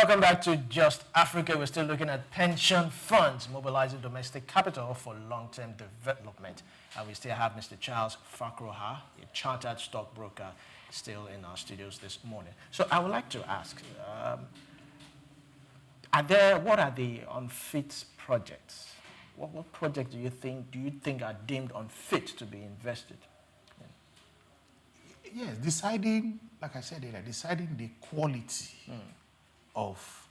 Welcome back to Just Africa. We're still looking at pension funds mobilizing domestic capital for long-term development. And we still have Mr. Charles Fakroha, a chartered stockbroker, still in our studios this morning. So I would like to ask, what are the unfit projects? What projects do you think are deemed unfit to be invested in? Yes, deciding, like I said earlier, deciding the quality of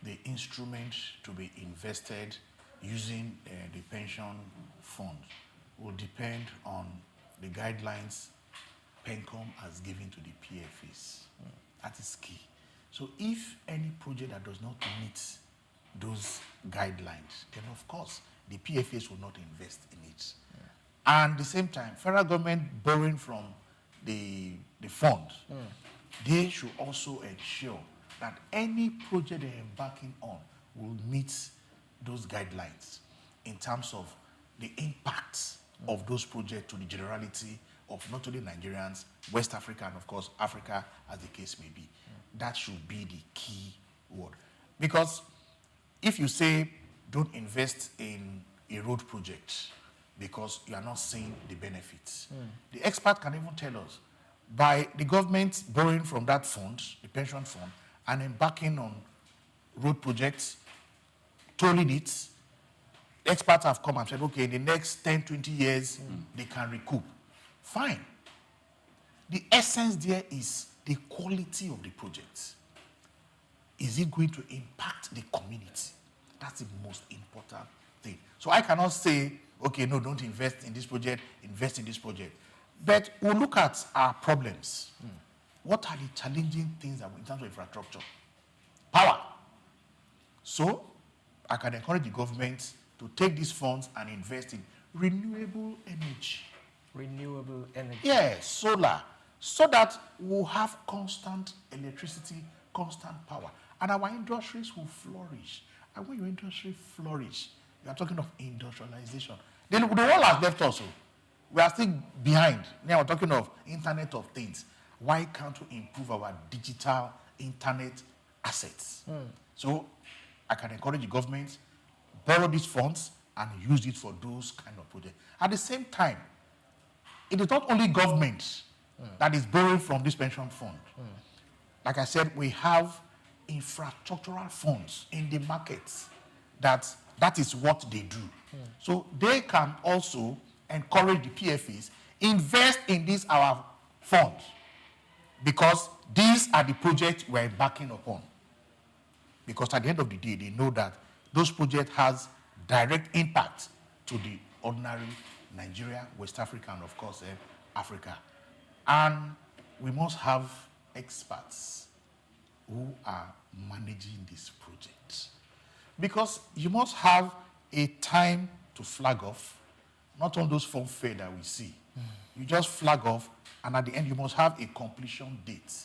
the instrument to be invested using the pension fund will depend on the guidelines PENCOM has given to the PFAs. That is key. So if any project that does not meet those guidelines, then of course the PFAs will not invest in it. And at the same time, federal government borrowing from the fund, they should also ensure that any project they're embarking on will meet those guidelines in terms of the impact of those projects to the generality of not only Nigerians, West Africa, and of course Africa, as the case may be. That should be the key word. Because if you say don't invest in a road project because you are not seeing the benefits, the expert can even tell us by the government borrowing from that fund, the pension fund, and embarking on road projects, tolling it, experts have come and said, okay, in the next 10, 20 years, they can recoup. Fine. The essence there is the quality of the project. Is it going to impact the community? That's the most important thing. So I cannot say, okay, no, don't invest in this project, invest in this project. But we'll look at our problems. What are the challenging things in terms of infrastructure? Power. So I can encourage the government to take these funds and invest in renewable energy. Renewable energy. Yes, solar. So that we'll have constant electricity, constant power. And our industries will flourish. And when your industry flourish, you are talking of industrialization. Then the world has left us. We are still behind. Now we're talking of Internet of Things. Why can't we improve our digital internet assets? So I can encourage the government, borrow these funds and use it for those kind of projects. At the same time, it is not only government that is borrowing from this pension fund. Like I said, we have infrastructural funds in the markets that is what they do. So they can also encourage the PFAs, invest in these our funds, because these are the projects we're embarking upon. Because at the end of the day, they know that those projects has direct impact to the ordinary Nigeria, West Africa, and of course, Africa. And we must have experts who are managing this project. Because you must have a time to flag off, not on those form fair that we see. You just flag off, and at the end, you must have a completion date.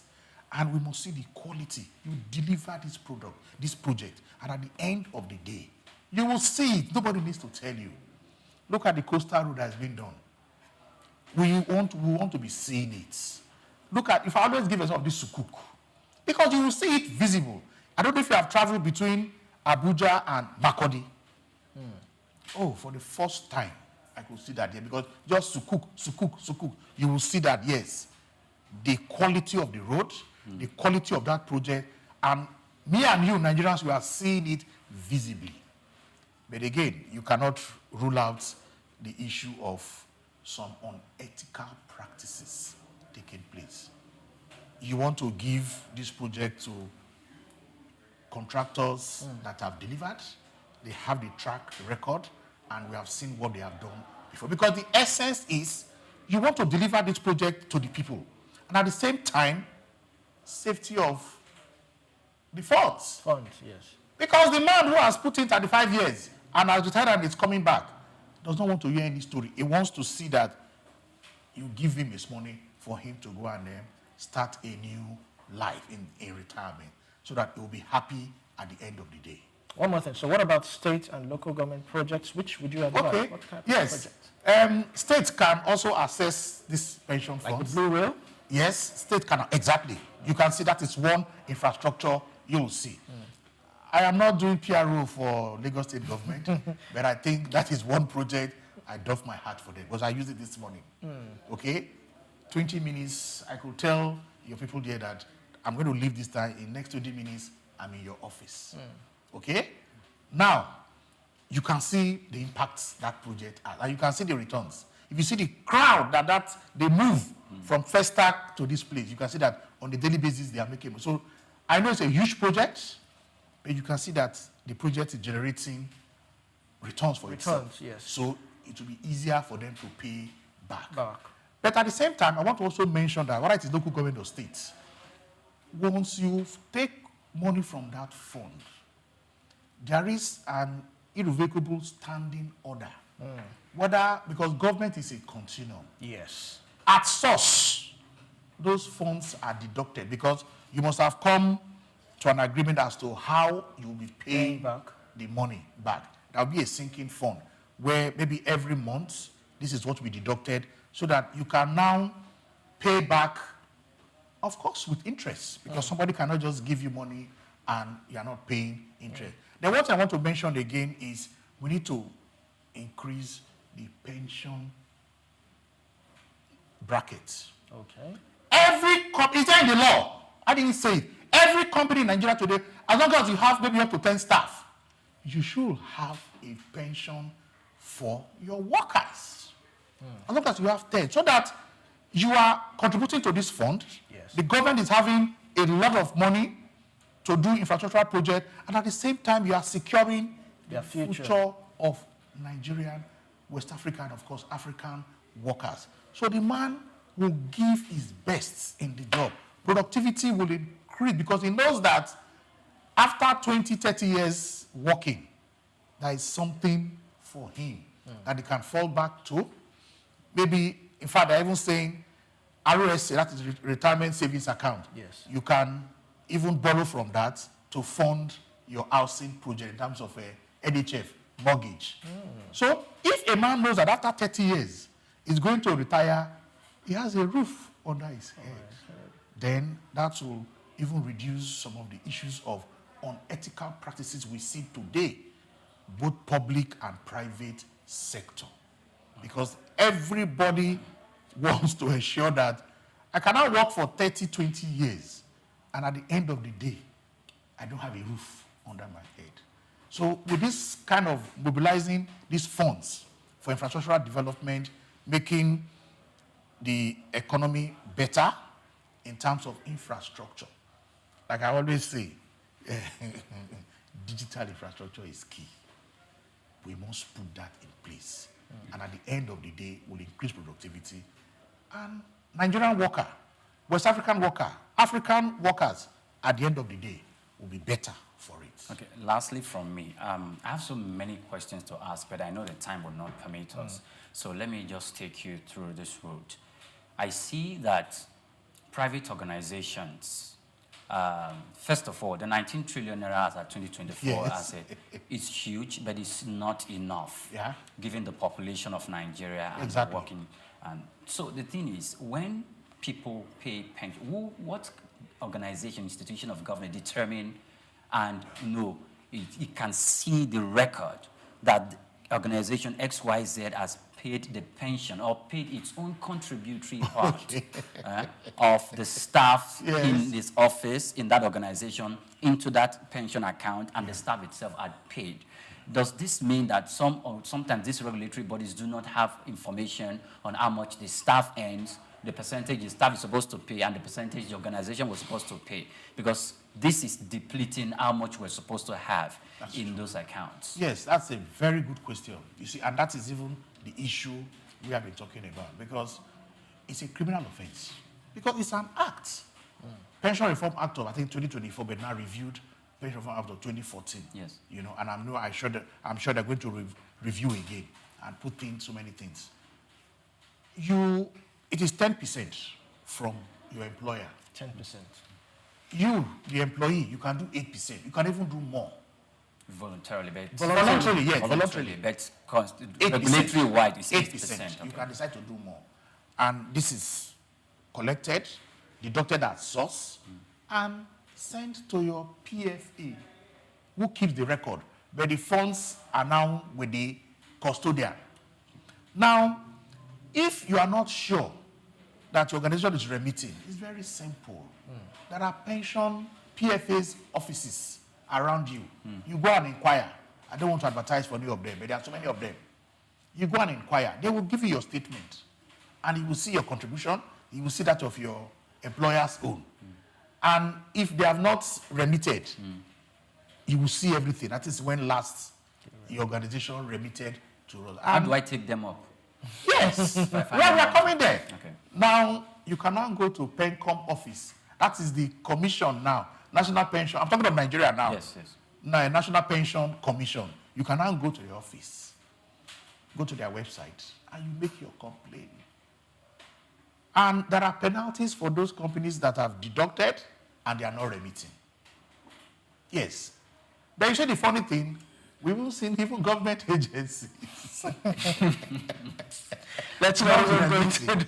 And we must see the quality. You deliver this project, and at the end of the day, you will see it. Nobody needs to tell you. Look at the coastal road that has been done. We want to be seeing it. Look at, if I always give example of this Souq, because you will see it visible. I don't know if you have traveled between Abuja and Makurdi. Oh, for the first time, I could see that here, because just Souq, you will see that, yes, the quality of the road, the quality of that project, and me and you, Nigerians, we are seeing it visibly. But again, you cannot rule out the issue of some unethical practices taking place. You want to give this project to contractors that have delivered, they have the track record, and we have seen what they have done before. Because the essence is, you want to deliver this project to the people. And at the same time, safety of the funds. Funds, yes. Because the man who has put in 35 years and has retired and is coming back does not want to hear any story. He wants to see that you give him his money for him to go and start a new life in retirement, so that he will be happy at the end of the day. One more thing. So what about state and local government projects? Which would you advise? Okay. What kind of yes. project? States can also access this pension funds. Like the Blue Rail? Yes, state can. Exactly. You can see that is one infrastructure you'll see. I am not doing PRO for Lagos State government, but I think that is one project I doff my hat for them because I used it this morning. Okay? 20 minutes, I could tell your people there that I'm going to leave this time. In next 20 minutes, I'm in your office. Okay? Now, you can see the impacts that project has, and you can see the returns. If you see the crowd that they move from Festac to this place, you can see that on a daily basis they are making. So I know it's a huge project, but you can see that the project is generating returns for itself. Yes. So it will be easier for them to pay back. But at the same time, I want to also mention that whether it is local government or state, once you take money from that fund, there is an irrevocable standing order. Whether, because government is a continuum. Yes. At source, those funds are deducted because you must have come to an agreement as to how you will be paying back the money back. There will be a sinking fund where maybe every month, this is what we deducted so that you can now pay back, of course, with interest, because somebody cannot just give you money and you are not paying interest. The one thing I want to mention again is we need to increase the pension bracket. Okay. Every company, is there in the law? I didn't say it. Every company in Nigeria today, as long as you have maybe up to 10 staff, you should have a pension for your workers. As long as you have 10, so that you are contributing to this fund. Yes. The government is having a lot of money to do infrastructural projects, and at the same time, you are securing their the future of Nigerian, West African, of course, African workers. So the man will give his best in the job. Productivity will increase because he knows that after 20, 30 years working, there is something for him that he can fall back to. Maybe, in fact, they're even saying ROSA, that is retirement savings account. Yes. You can even borrow from that to fund your housing project in terms of a NHF mortgage. So if a man knows that after 30 years he's going to retire, he has a roof under his head, then that will even reduce some of the issues of unethical practices we see today, both public and private sector. Because everybody wants to ensure that I cannot work for 30, 20 years, and at the end of the day, I don't have a roof under my head. So with this kind of mobilizing these funds for infrastructural development, making the economy better in terms of infrastructure, like I always say, digital infrastructure is key. We must put that in place. And at the end of the day, will increase productivity. And Nigerian worker, West African worker, African workers, at the end of the day, will be better for it. Okay, lastly from me, I have so many questions to ask, but I know the time will not permit us. So let me just take you through this route. I see that private organizations, first of all, the 19 trillion naira as at 2024 Yes. is huge, but it's not enough, given the population of Nigeria and the working. So the thing is, when people pay pension, what organization, institution of government determine and know it can see the record that organization XYZ has paid the pension or paid its own contributory part of the staff in this office, in that organization, into that pension account, and the staff itself had paid. Does this mean that sometimes these regulatory bodies do not have information on how much the staff earns, the percentage the staff is supposed to pay, and the percentage the organization was supposed to pay? Because this is depleting how much we're supposed to have in those accounts. Yes, that's a very good question. You see, and that is even the issue we have been talking about, because it's a criminal offense. Because it's an act. Pension Reform Act of, I think, 2024, but now reviewed Pension Reform Act of 2014. Yes. You know, and I'm sure they're going to review again and put in so many things. It is 10% from your employer. 10%. You, the employee, you can do 8%. You can even do more. Voluntarily, but voluntarily, yes, voluntarily. But regulatory wide is 8%. Okay. You can decide to do more. And this is collected, deducted at source, and sent to your PFA, who keeps the record, but the funds are now with the custodian. Now, if you are not sure that your organization is remitting, it's very simple. There are pension PFA's offices around you. You go and inquire. I don't want to advertise for any of them, but there are so many of them. You go and inquire. They will give you your statement, and you will see your contribution. You will see that of your employer's own. And if they have not remitted, you will see everything. That is when last your organization remitted to us. How do I take them up? Yes. We are coming there. Okay. Now, you can now go to PENCOM office. That is the commission now. National Pension. I'm talking of Nigeria now. Yes. Now, National Pension Commission. You can now go to the office, go to their website, and you make your complaint. And there are penalties for those companies that have deducted and they are not remitting. Yes. But you see the funny thing, we will see even government agencies. Let's not go into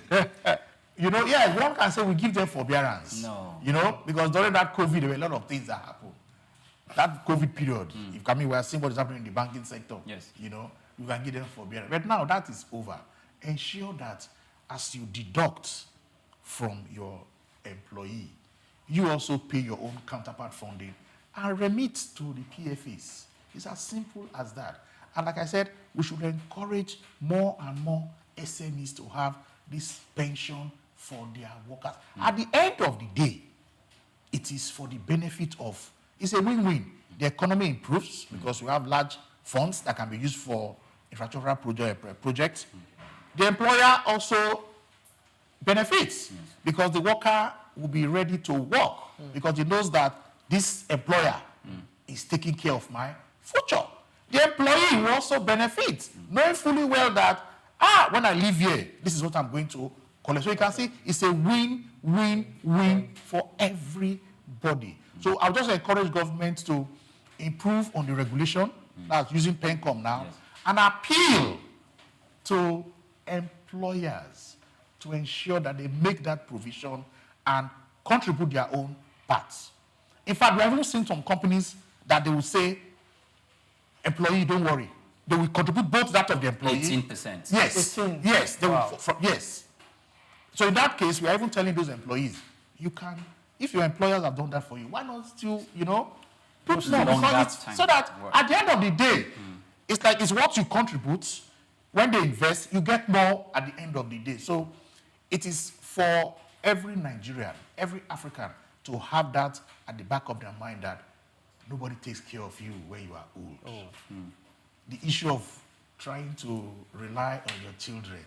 You know, yeah, one can say we give them forbearance. No. You know, because during that COVID, there were a lot of things that happened. That COVID period, if I mean, we are seeing what is happening in the banking sector. Yes. You know, you can give them forbearance. But now that is over. Ensure that as you deduct from your employee, you also pay your own counterpart funding and remit to the PFAs. It's as simple as that. And like I said, we should encourage more and more SMEs to have this pension for their workers. At the end of the day, it is for the benefit of, it's a win-win. The economy improves because we have large funds that can be used for infrastructural projects. The employer also benefits because the worker will be ready to work because he knows that this employer is taking care of my future. The employee will also benefit, knowing fully well that, when I leave here, this is what I'm going to collect. So you can see it's a win-win-win for everybody. So I'll just encourage government to improve on the regulation, that's using PENCOM now, and appeal to employers to ensure that they make that provision and contribute their own parts. In fact, we have even seen some companies that they will say, employee, don't worry. They will contribute both that of the employee. 18%. Yes. 18. Yes. They Wow. will, yes. So in that case, we are even telling those employees, you can, if your employers have done that for you, why not still, put more? So that at the end of the day, it's like it's what you contribute. When they invest, you get more at the end of the day. So it is for every Nigerian, every African to have that at the back of their mind that nobody takes care of you when you are old. The issue of trying to rely on your children.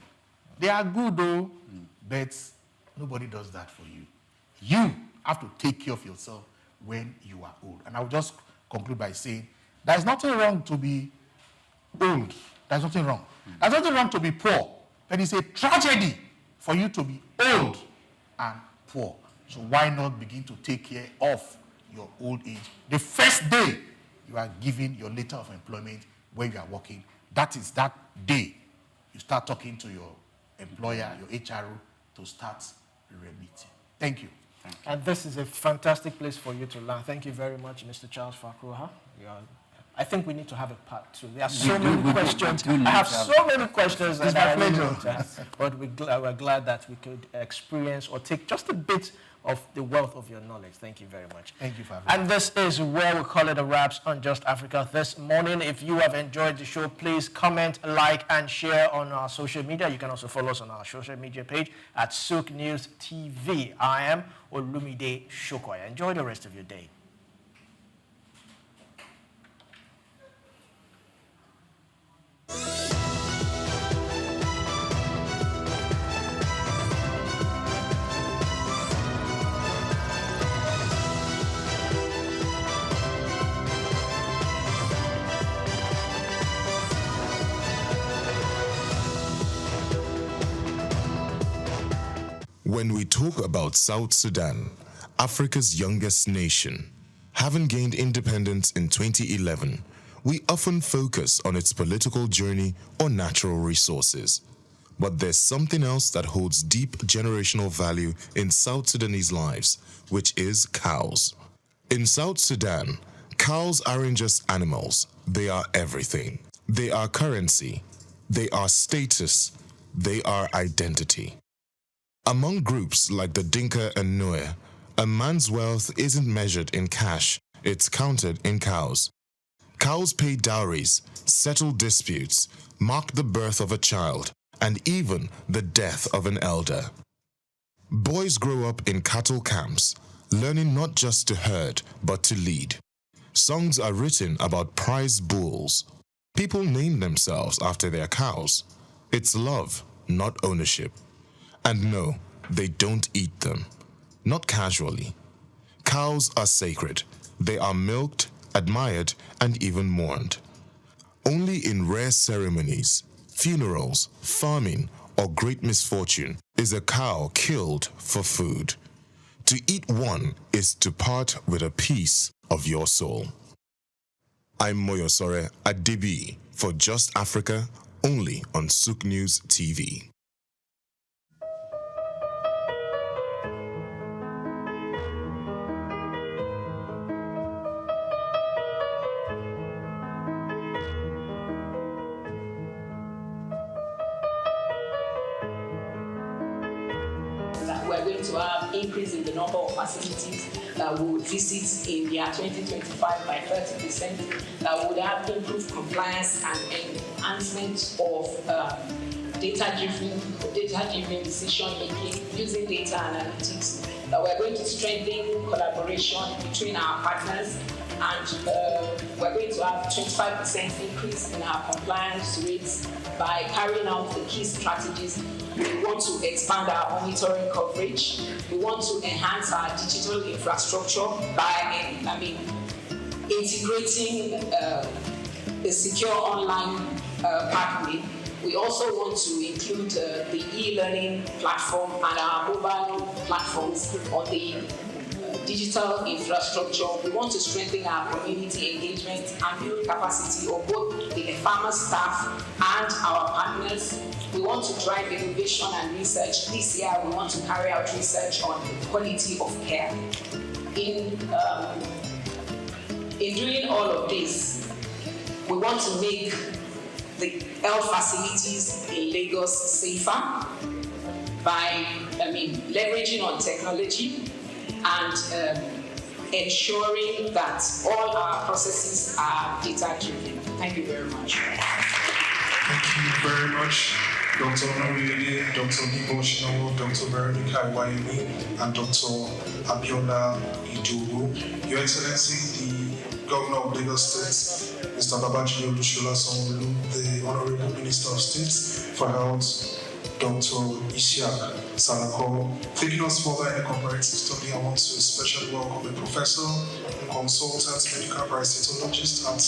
They are good though, but nobody does that for you. You have to take care of yourself when you are old. And I'll just conclude by saying, there's nothing wrong to be old. There's nothing wrong. There's nothing wrong to be poor. But it's a tragedy for you to be old and poor. So why not begin to take care of your old age? The first day you are given your letter of employment where you are working, that is that day you start talking to your employer, your HRO, to start remitting. Thank you. And this is a fantastic place for you to learn. Thank you very much, Mr. Charles Fakroha. I think we need to have a part two. There are so many questions. I have so many questions. It's my pleasure. But we're glad that we could experience or take just a bit of the wealth of your knowledge. Thank you very much. Thank you for having me. And this is where we call it a wraps on Just Africa this morning. If you have enjoyed the show, please comment, like, and share on our social media. You can also follow us on our social media page at Souqnews TV. I am Olumide Shokoya. Enjoy the rest of your day. When we talk about South Sudan, Africa's youngest nation, having gained independence in 2011, we often focus on its political journey or natural resources. But there's something else that holds deep generational value in South Sudanese lives, which is cows. In South Sudan, cows aren't just animals, they are everything. They are currency, they are status, they are identity. Among groups like the Dinka and Nuer, a man's wealth isn't measured in cash, it's counted in cows. Cows pay dowries, settle disputes, mark the birth of a child, and even the death of an elder. Boys grow up in cattle camps, learning not just to herd, but to lead. Songs are written about prize bulls. People name themselves after their cows. It's love, not ownership. And no, they don't eat them. Not casually. Cows are sacred. They are milked, admired, and even mourned. Only in rare ceremonies, funerals, farming, or great misfortune is a cow killed for food. To eat one is to part with a piece of your soul. I'm Moyosore Adibi for Just Africa, only on Souqnews TV. We're going to have increase in the number of facilities that we would visit in the year 2025 by 30%, that would have improved compliance and enhancement of data-driven decision-making using data analytics, that we're going to strengthen collaboration between our partners, and we're going to have 25% increase in our compliance rates by carrying out the key strategies. We want to expand our monitoring coverage. We want to enhance our digital infrastructure by integrating a secure online pathway. We also want to include the e-learning platform and our mobile platforms on the digital infrastructure. We want to strengthen our community engagement and build capacity of both the farmer staff and our partners. We want to drive innovation and research. This year, we want to carry out research on quality of care. In doing all of this, we want to make the health facilities in Lagos safer by leveraging on technology and ensuring that all our processes are data-driven. Thank you very much. Thank you very much, Dr. Onoriyede, Dr. Nibo Shinawo, Dr. Veronica Iwayemi, and Dr. Abiola Idowu. Your Excellency, the Governor of Lagos State, Mr. Babajide Olusola Sanwo-Olu, the Honorable Minister of State for Health, Dr. Isiaq Salako. Taking us further in a comparative study, I want to especially welcome a professor and consultant medical parasitologist at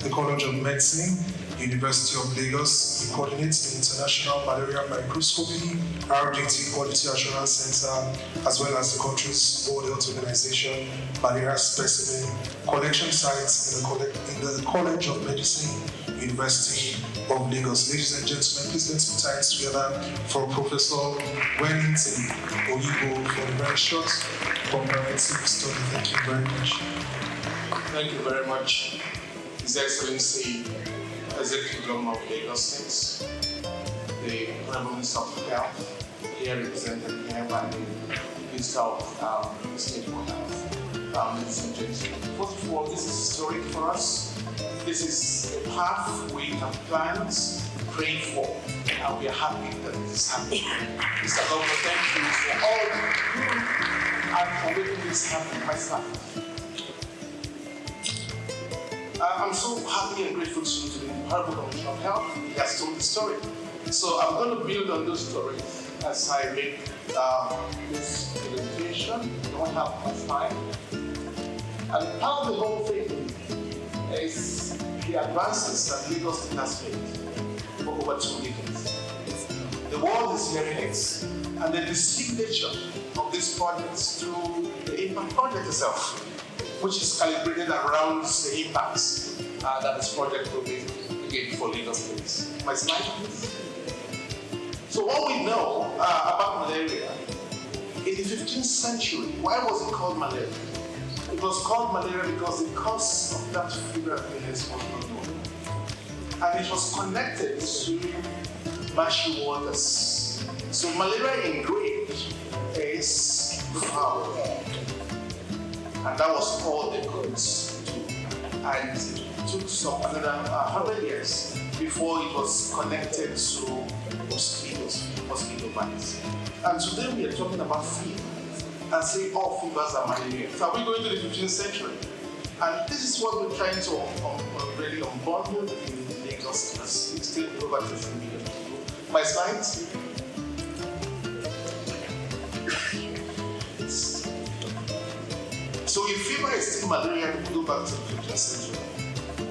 the College of Medicine, University of Lagos. He coordinates the International Malaria Microscopy, RDT Quality Assurance Center, as well as the country's World Health Organization malaria specimen collection sites in the College of Medicine, University of Lagos. Ladies and gentlemen, please let's put hands together for Professor Wellington Oyibo for the very short comparative study. Thank you very much. Thank you very much, His Excellency, Executive Governor of Lagos State, the Honorable Minister of Health, here represented here by the Minister of State for Health. Ladies and gentlemen, first of all, this is historic for us. This is a path we have planned, prayed for, and we are happy that it is happening. Mr. Governor, thank you for all you and for making this happen myself. I'm so happy and grateful to the Honorable Commissioner of Health. He has told the story. So I'm going to build on those stories as I make this presentation. I don't have much time. And part of the whole thing is the advances that Lagos has made for over 2 decades. The world is hearing it, and the signature of this project through the impact project itself, which is calibrated around the impacts that this project will be again for Lagos State. My slide, please. So what we know about malaria, in the 15th century, why was it called malaria? It was called malaria because the cause of that fever illness was not known. And it was connected to marshy waters. So malaria in Greek is foul. And that was all they could do. And it took some another 100 years before it was connected to mosquito bites. And today we are talking about fever and say all fevers are malaria. So are we going to the 15th century? And this is what we're trying to really unbundle in Lagos as it's still over 50 million people. My slides. So if fever is still malaria, we go back to the 15th century.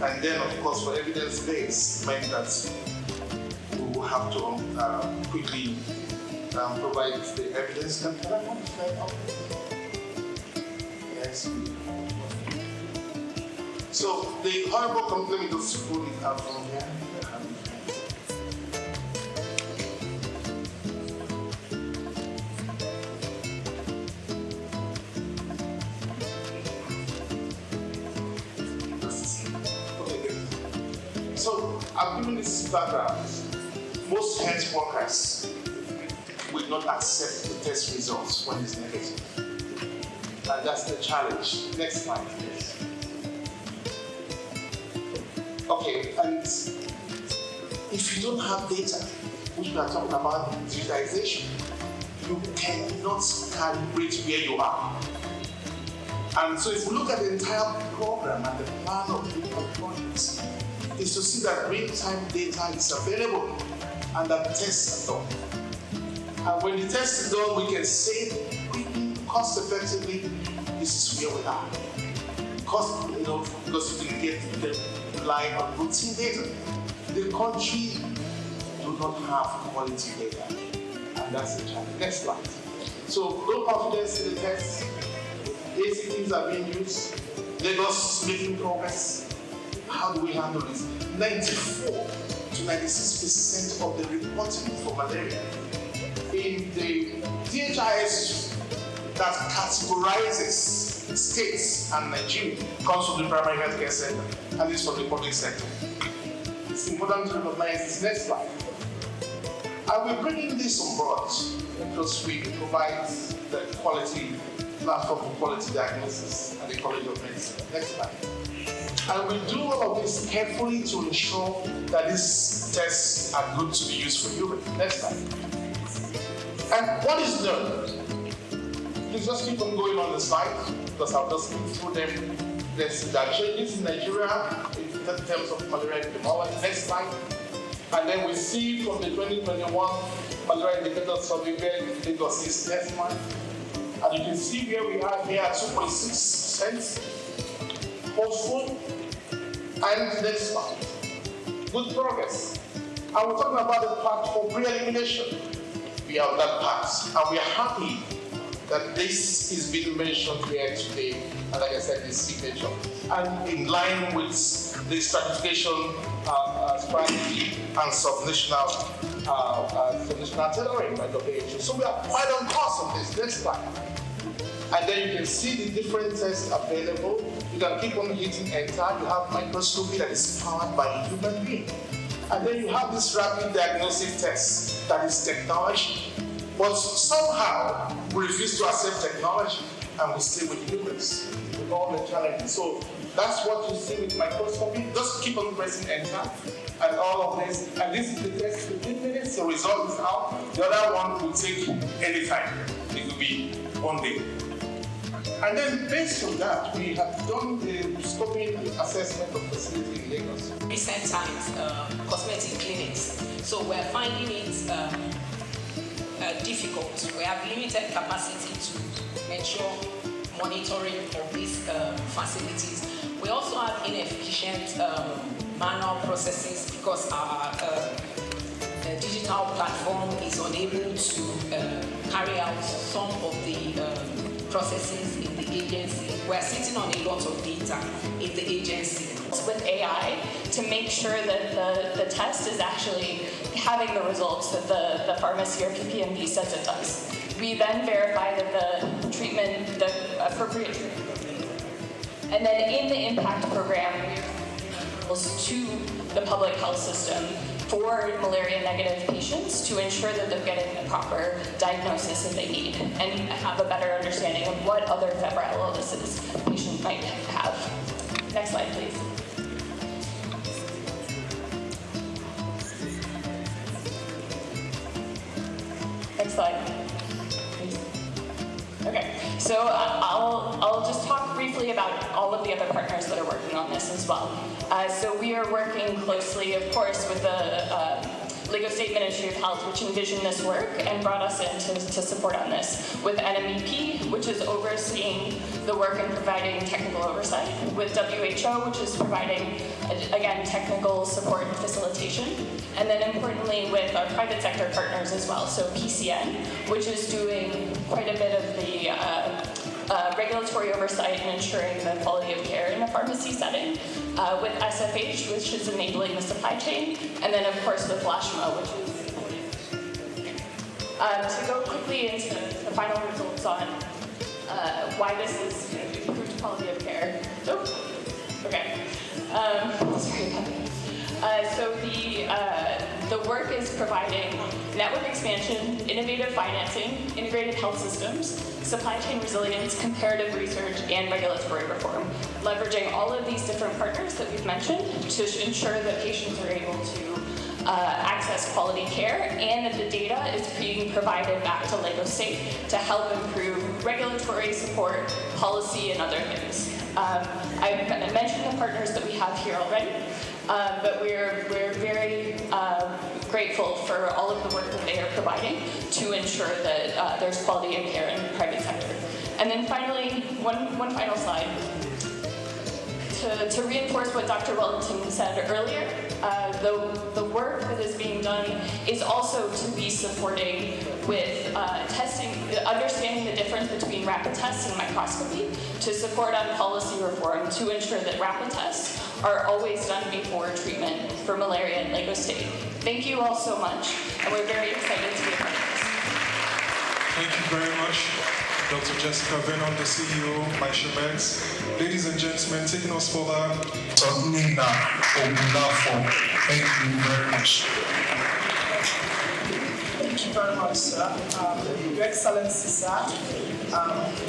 And then, of course, for evidence base, meant that we will have to quickly provide the evidence. Can I have the slide up? Yes. So the horrible complaint of school is out from here. So I've given this background. Most health workers will not accept the test results when it's negative. And that's the challenge. Next slide, please. Okay, and if you don't have data, which we are talking about digitization, you cannot calibrate where you are. And so if we look at the entire program and the plan of different projects, is to see that real-time data is available and that tests are done. And when the test is done, we can say quickly, cost-effectively, this is where we are. Because you can get the rely on routine data. The country do not have quality data, and that's the challenge. Next slide. So low confidence in the test. Basic things are being used. Lagos is making progress. How do we handle this? 94 to 96% of the reporting for malaria in the DHIS that categorizes states and Nigeria comes from the primary healthcare center, and this from the public sector. It's important to recognize this. Next slide. And we're bringing this on board because we provide the quality platform for quality diagnosis at the College of Medicine. Next slide. And we do all of this carefully to ensure that these tests are good to be used for humans. Next slide. And what is learned? Please just keep on going on the slide because I'll just go through them. There are changes in Nigeria in terms of malaria epidemiology. Next slide. And then we see from the 2021 malaria indicator survey where Lagos is next month. And you can see where we are here at 2.6%. Hopeful. And next slide. Good progress. And we're talking about the path for pre-elimination. We have that path. And we are happy that this is being mentioned here today. And like I said, this signature. And in line with the stratification strategy and subnational tailoring by WHO. So we are quite on course on this. Next slide. And then you can see the different tests available. You can keep on hitting enter. You have microscopy that is powered by a human being. And then you have this rapid diagnostic test that is technology. But somehow we refuse to accept technology and we stay with humans with all the challenges. So that's what you see with microscopy. Just keep on pressing enter and all of this. And this is the test 15 minutes. The result is out. The other one will take any time. It will be 1 day. And then based on that, we have done the scoping assessment of facility in Lagos. Recent times, cosmetic clinics. So we're finding it difficult. We have limited capacity to ensure monitoring of these facilities. We also have inefficient manual processes because our digital platform is unable to carry out some of the processes in the agency. We're sitting on a lot of data in the agency. With AI to make sure that the test is actually having the results that the pharmacy or PPMD says it does. We then verify that the treatment, the appropriate treatment. And then in the impact program, to the public health system for malaria-negative patients to ensure that they're getting the proper diagnosis that they need and have a better understanding of what other febrile illnesses patients might have. Next slide, please. Next slide, please. Okay, so I'll just talk briefly about all of the other partners that are working on this as well. So we are working closely, of course, with the Lagos State Ministry of Health, which envisioned this work and brought us in to support on this, with NMEP, which is overseeing the work and providing technical oversight, with WHO, which is providing, again, technical support and facilitation, and then importantly with our private sector partners as well, so PCN, which is doing quite a bit of the regulatory oversight and ensuring the quality of care in a pharmacy setting, with SFH, which is enabling the supply chain, and then of course with LASHMA, which is to go quickly into the final results on why this is improved quality of care. Oh, okay. Sorry about that. So the work is providing network expansion, innovative financing, integrated health systems, supply chain resilience, comparative research, and regulatory reform, leveraging all of these different partners that we've mentioned to ensure that patients are able to access quality care and that the data is being provided back to Lagos State to help improve regulatory support, policy, and other things. I mentioned the partners that we have here already, but we're very grateful for all of the work that they are providing to ensure that there's quality of care in the private sector. And then finally, one final slide. To reinforce what Dr. Wellington said earlier, the work that is being done is also to be supporting with testing, understanding the difference between rapid tests and microscopy, to support on policy reform to ensure that rapid tests are always done before treatment for malaria in Lagos State. Thank you all so much, and we're very excited to be a part of this. Thank you very much, Dr. Jessica Vernon, the CEO, Maisha. Ladies and gentlemen, taking us further, Nina Ogunlafo. Thank you very much. Thank you very much, sir. Your Excellency, sir.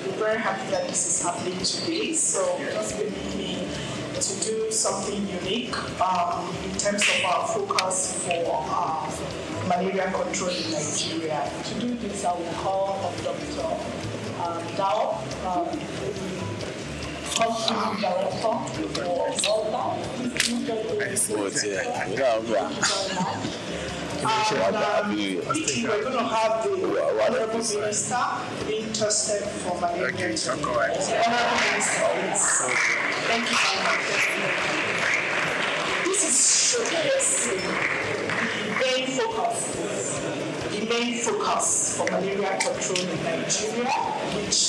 We're very happy that this is happening today. So just believe me to do something unique in terms of our focus for malaria control in Nigeria. To do this, I will call on Dr. Dao, Hospital Director for Souq. We're going to have the Honorable Minister interested for malaria. Honorable Minister, please. Thank you very much. This is showcasing the main focus for malaria control in Nigeria, which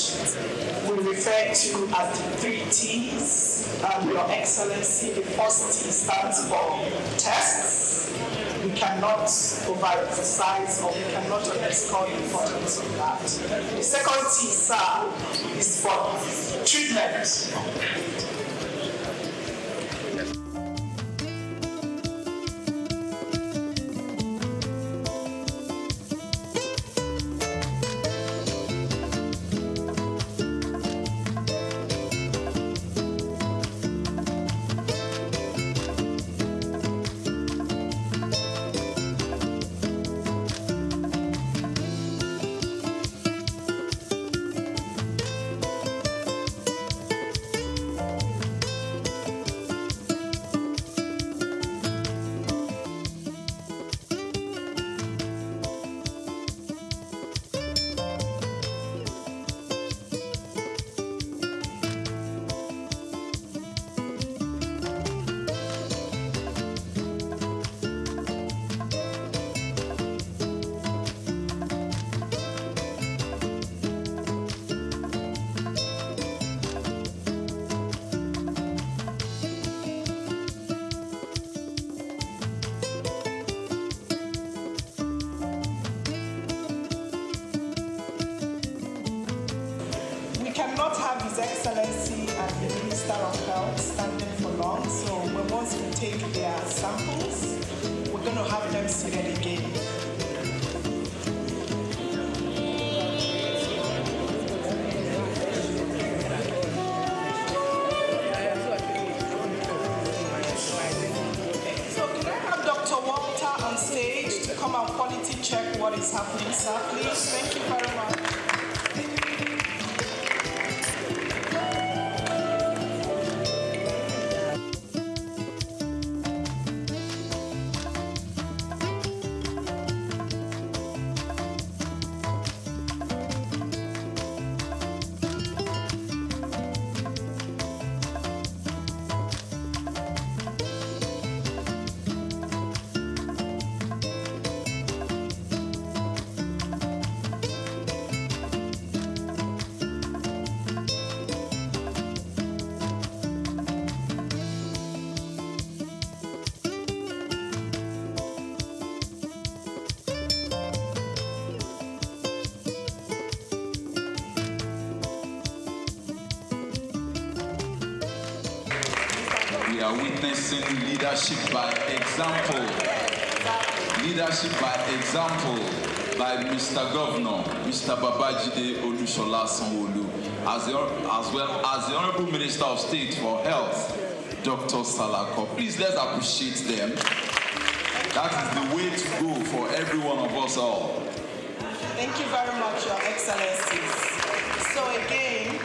we refer to as the 3 T's. Your Excellency, the first T stands for tests. We cannot overemphasize or we cannot underscore the importance of that. The second T, sir, is for treatment. His Excellency and the Minister of take their samples. We're going to have them seated again. So can I have Dr. Walter on stage to come and quality check what is happening, sir, please? Thank you very much. We are witnessing leadership by example. Leadership by example by Mr. Governor, Mr. Babajide Olusola Sanwo-Olu, as well as the Honorable Minister of State for Health, Dr. Salako. Please, let's appreciate them. That is the way to go for every one of us all. Thank you very much, Your Excellencies. So again,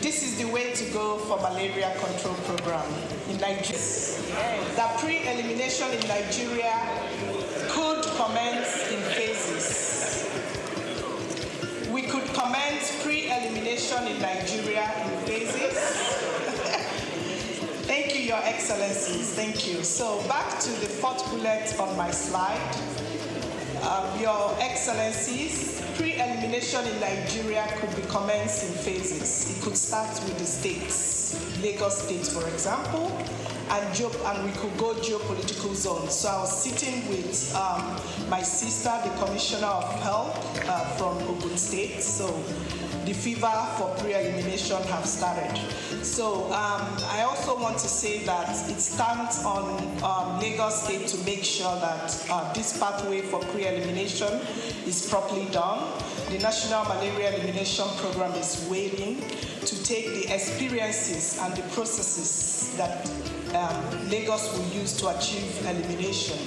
this is the way to go for malaria control program in Nigeria. The pre-elimination in Nigeria could commence in phases. We could commence pre-elimination in Nigeria in phases. Thank you, Your Excellencies. Thank you. So back to the fourth bullet on my slide. Your Excellencies, pre-elimination in Nigeria could be commenced in phases. It could start with the states, Lagos State, for example, and we could go geopolitical zones. So I was sitting with my sister, the Commissioner of Health from Ogun State. So the fever for pre-elimination have started. So I also want to say that it stands on Lagos State to make sure that this pathway for pre-elimination is properly done. The National Malaria Elimination Program is waiting to take the experiences and the processes that Lagos will use to achieve elimination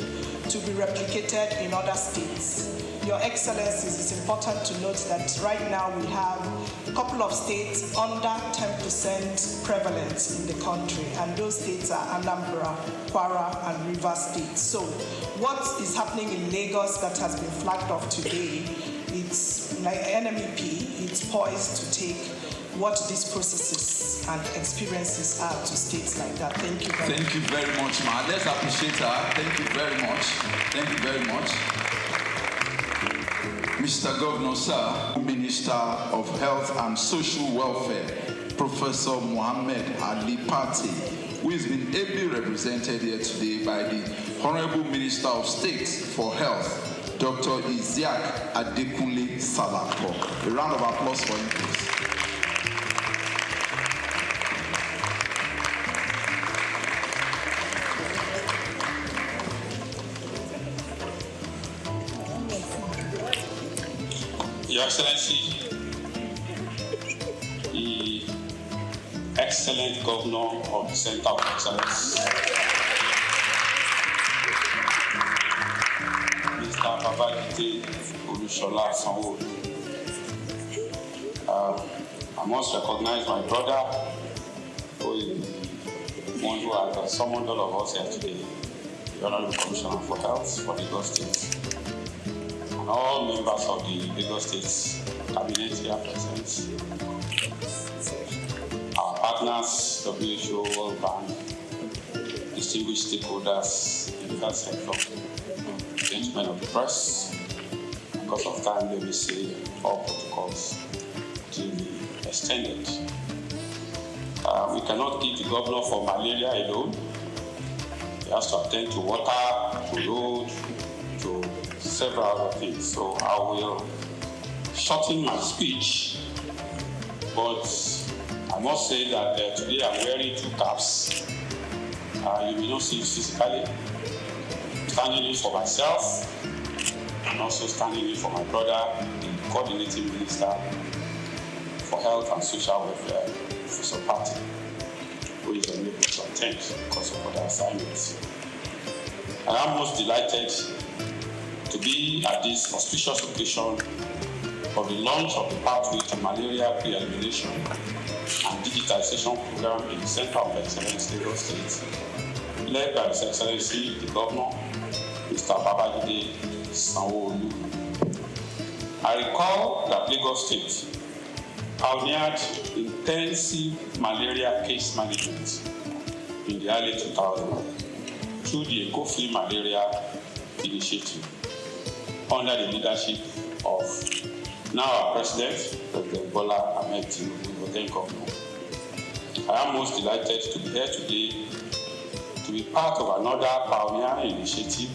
to be replicated in other states. Your Excellencies, it's important to note that right now we have a couple of states under 10% prevalence in the country, and those states are Anambra, Kwara, and Rivers States. So what is happening in Lagos that has been flagged off today, it's like NMEP, it's poised to take what these processes and experiences are to states like that. Thank you very much. Thank you very much, ma. Let's appreciate her. Thank you very much. Thank you very much. Mr. Governor, sir, Minister of Health and Social Welfare, Professor Mohammed Ali Pate, who has been ably represented here today by the Honorable Minister of State for Health, Dr. Isiaq Adekunle Salako. A round of applause for him, please. Your Excellency, the excellent Governor of the Center of Excellence, Mr. Babajide Olusola Sanwo-Olu. I must recognize my brother, who is the one who has summoned all of us here today, the Honorable Commissioner for Health for Lagos State. All members of the Lagos State Cabinet here present, our partners, WHO, World Bank, distinguished stakeholders in the health sector, gentlemen of the press. Because of time, let me say all protocols to be extended. We cannot keep the governor for malaria alone. He has to attend to water, to road, to several other things. So I will shorten my speech, but I must say that today I'm wearing two caps. You may not see it physically, standing in for myself, and also standing in for my brother, the coordinating minister for health and social welfare, Professor Party, who is unable to attend because of other assignments. I am most delighted to be at this auspicious occasion of the launch of the Pathway to Malaria Pre-Elimination and Digitization Program in the Center of Excellence, Lagos State, led by His Excellency the Governor, Mr. Babajide Sanwo-Olu. I recall that Lagos State pioneered intensive malaria case management in the early 2000s through the Eco-Free Malaria Initiative under the leadership of now our President, President Bola Ahmed Tinubu, the then Governor. I am most delighted to be here today to be part of another pioneering initiative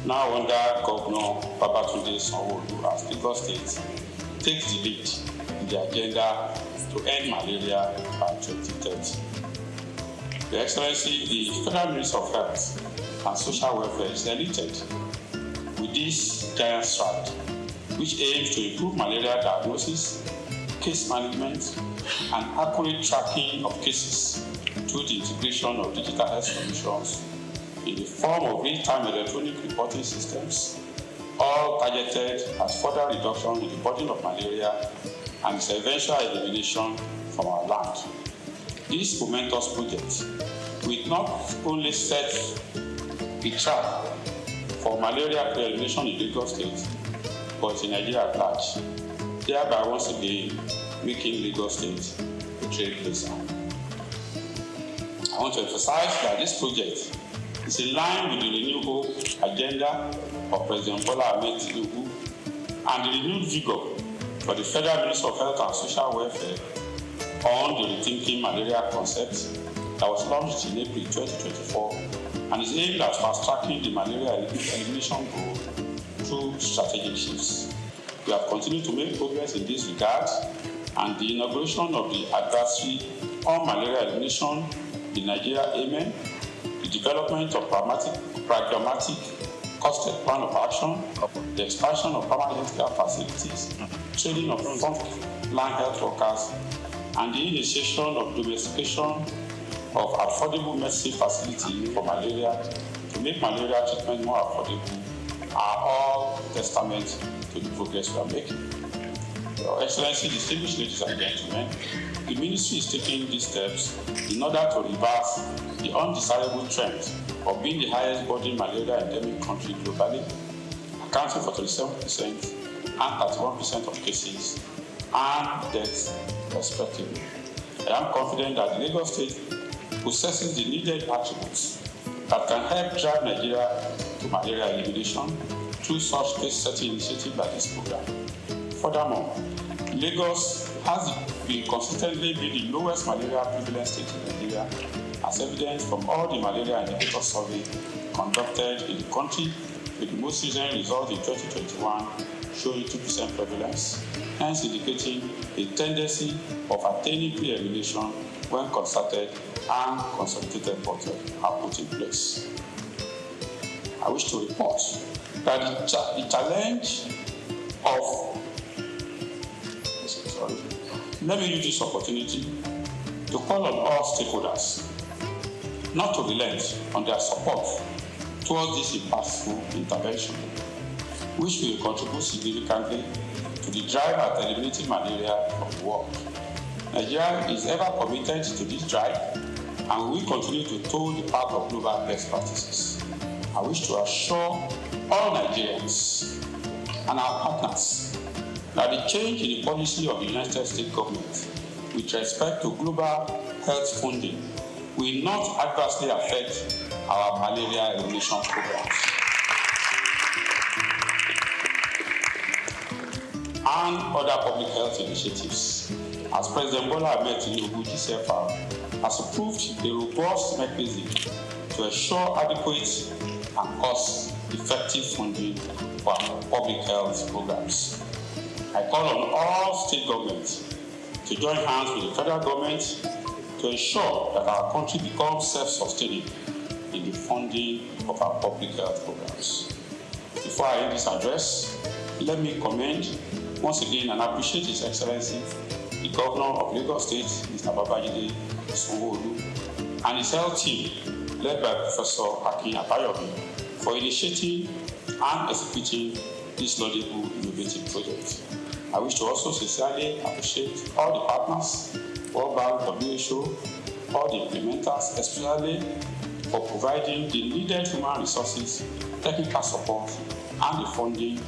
now under Governor Babatunde Sanwo-Olu as Lagos State takes the lead in the agenda to end malaria by 2030. Your Excellency, the Federal Minister of Health and Social Welfare is elated with this giant stride, which aims to improve malaria diagnosis, case management, and accurate tracking of cases through the integration of digital health solutions in the form of real-time electronic reporting systems, all targeted at further reduction in the burden of malaria and its eventual elimination from our land. This momentous project will not only set the track for malaria pre-elimination in Lagos State, but in Nigeria at large, thereby once again making Lagos State a trailblazer. I want to emphasize that this project is in line with the renewable agenda of President Bola Ahmed Tinubu and the renewed vigor for the Federal Ministry of Health and Social Welfare on the Rethinking Malaria concept that was launched in April 2024 and is aimed at fast-tracking the malaria elimination goal through strategic shifts. We have continued to make progress in this regard, and the inauguration of the advisory on malaria elimination in Nigeria, AMEN, the development of pragmatic costed plan of action, the expansion of permanent healthcare facilities, training of frontline health workers, and the initiation of domestication of affordable medicine facility for malaria to make malaria treatment more affordable are all testament to the progress we are making. Your Excellency, distinguished ladies and gentlemen, the Ministry is taking these steps in order to reverse the undesirable trend of being the highest burden malaria endemic country globally, accounting for 37% and 31% of cases and deaths respectively. I am confident that the Lagos State possesses the needed attributes that can help drive Nigeria to malaria elimination through such case-setting initiatives like this program. Furthermore, Lagos has been consistently the lowest malaria prevalence state in Nigeria, as evidenced from all the malaria indicator survey conducted in the country, with the most recent result in 2021 showing 2% prevalence, hence indicating a tendency of attaining pre-elimination when concerted and consolidated efforts are put in place. I wish to report that the challenge of let me use this opportunity to call on all stakeholders not to relent on their support towards this impactful intervention, which will contribute significantly to the drive at eliminating malaria from the world. Nigeria is ever committed to this drive and we will continue to toe the path of global best practices. I wish to assure all Nigerians and our partners that the change in the policy of the United States government with respect to global health funding will not adversely affect our malaria elimination programs and other public health initiatives, as President Bola Ahmed Tinubu GCFR has approved a robust mechanism to ensure adequate and cost-effective funding for our public health programs. I call on all state governments to join hands with the federal government to ensure that our country becomes self-sustaining in the funding of our public health programs. Before I end this address, let me commend once again and appreciate His Excellency, the Governor of Lagos State, Mr. Babajide Sanwo-Olu, and his health team, led by Professor Akin Abayomi, for initiating and executing this laudable innovative project. I wish to also sincerely appreciate all the partners, World Bank, WHO, all the implementers, especially for providing the needed human resources, technical support, and the funding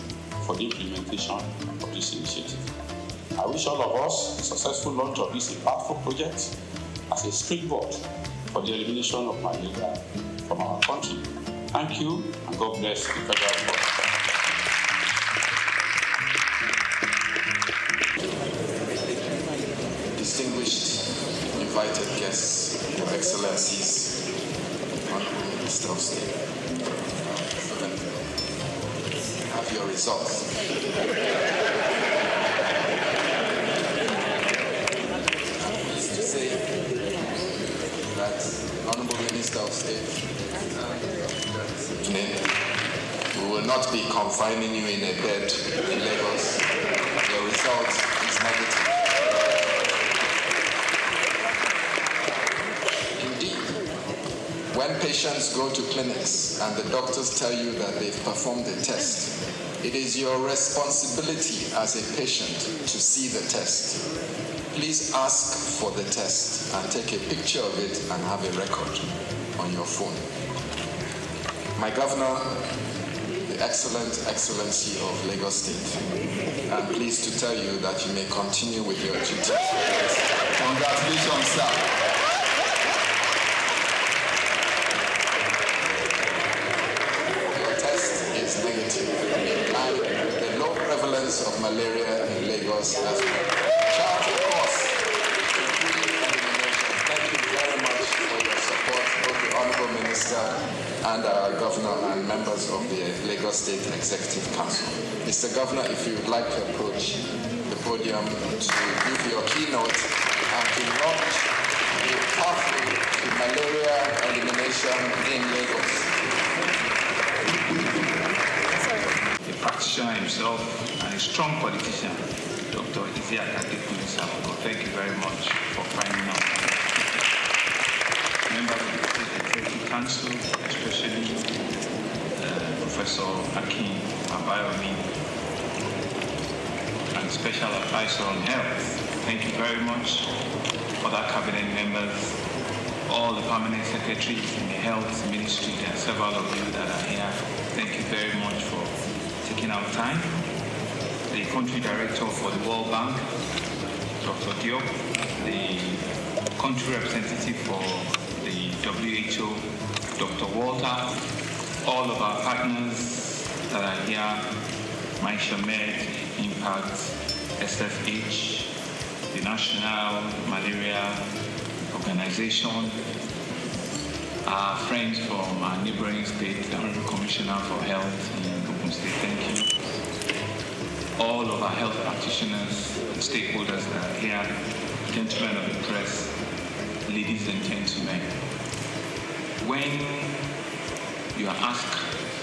for the implementation of this initiative. I wish all of us a successful launch of this impactful project as a springboard for the elimination of malaria from our country. Thank you, and God bless the federal government. Distinguished invited guests, Your Excellencies, Honorable Minister of State, have your results. Pleased to say that Honorable Minister of State, we will not be confining you in a bed in Lagos. Your result is negative. When patients go to clinics and the doctors tell you that they've performed a test, it is your responsibility as a patient to see the test. Please ask for the test and take a picture of it and have a record on your phone. My governor, the Excellency of Lagos State, I'm pleased to tell you that you may continue with your duties. Congratulations, sir. Negative, and the low prevalence of malaria in Lagos has been charted course. Thank you very much for your support, both the Honorable Minister and our Governor and members of the Lagos State Executive Council. Mr. Governor, if you would like to approach the podium to give your keynote and to launch a pathway to malaria elimination in Lagos. Practitioner himself and a strong politician, Dr. Isiaka. Thank you very much for finding out. Members of the State Executive Council, especially Professor Akin Abayomi, and Special Advisor on Health. Thank you very much. Other cabinet members, all the permanent secretaries in the Health Ministry, and several of you that are here. Thank you very much for taking our time. The country director for the World Bank, Dr. Diop, the country representative for the WHO, Dr. Walter, all of our partners that are here, MyShamed, Impact, SFH, the National Malaria Organization, our friends from our neighboring state, the Honorable Commissioner for Health in Ogun State, thank you. All of our health practitioners and stakeholders that are here, gentlemen of the press, ladies and gentlemen. When you are asked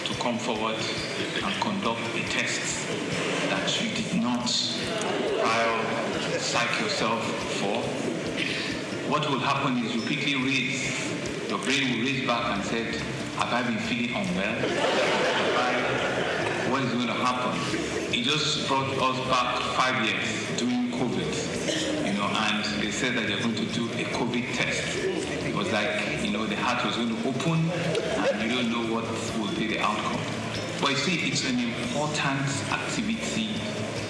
to come forward and conduct a test that you did not psych yourself for, what will happen is you quickly your brain will raise back and said, have I been feeling unwell? What is going to happen? It just brought us back 5 years during COVID, and they said that they're going to do a COVID test. It was like, the heart was going to open and you don't know what will be the outcome. But you see, it's an important activity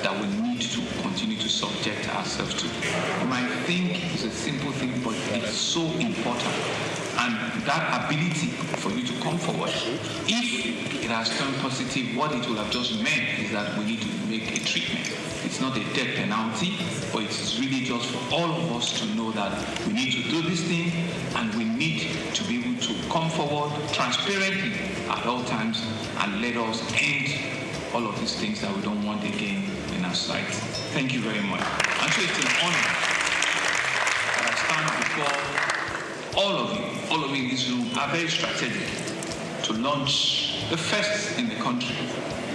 that we need to continue to subject ourselves to. You might think it's a simple thing, but it's so important. And that ability for you to come forward, if it has turned positive, what it will have just meant is that we need to make a treatment. It's not a death penalty, but it's really just for all of us to know that we need to do this thing and we need to be able to come forward transparently at all times and let us end all of these things that we don't want again in our society. Thank you very much. And so it's an honor that I stand for all of you in this room are very strategic to launch the first in the country,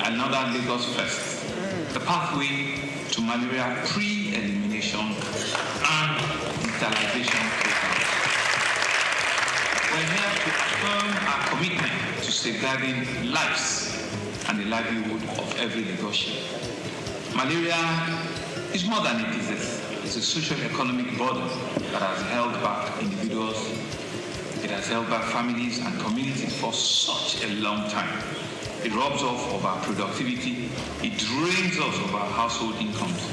another Lagos first, the pathway to malaria pre-elimination and digitalization program. We're here to affirm our commitment to safeguarding lives and the livelihood of every Lagosian. Malaria is more than a disease. It's a socio-economic burden that has held back individuals, it has held back families and communities for such a long time. It robs us of our productivity, it drains us of our household incomes.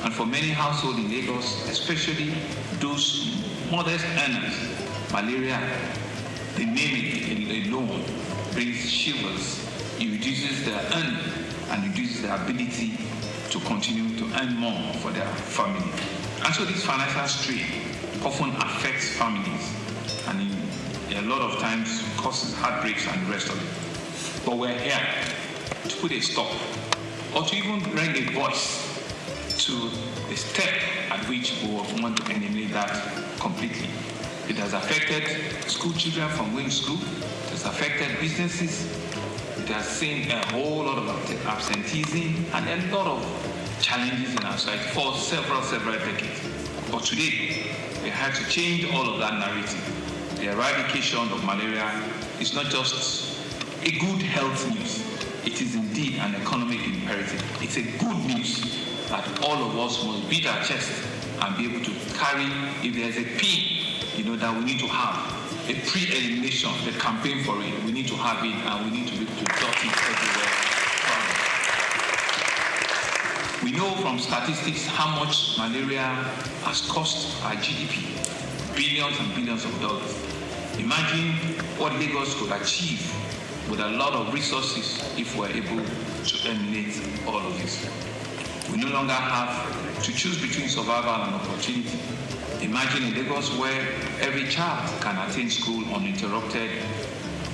And for many households in Lagos, especially those modest earners, malaria, the name it alone, brings shivers. It reduces their earning and reduces their ability to continue to earn more for their family. And so this financial strain often affects families and a lot of times causes heartbreaks and the rest of it. But we're here to put a stop or to even bring a voice to the step at which we want to eliminate that completely. It has affected school children from going to school, it has affected businesses, it has seen a whole lot of absenteeism and a lot of challenges in our society for several decades. But today, we have to change all of that narrative. The eradication of malaria is not just a good health news, it is indeed an economic imperative. It's a good news that all of us must beat our chest and be able to carry, if there's a pin, that we need to have a pre-elimination, the campaign for it, we need to have it and we need to be able to dot it everywhere. We know from statistics how much malaria has cost our GDP, billions and billions of dollars. Imagine what Lagos could achieve with a lot of resources if we're able to eliminate all of this. We no longer have to choose between survival and opportunity. Imagine a Lagos where every child can attend school uninterrupted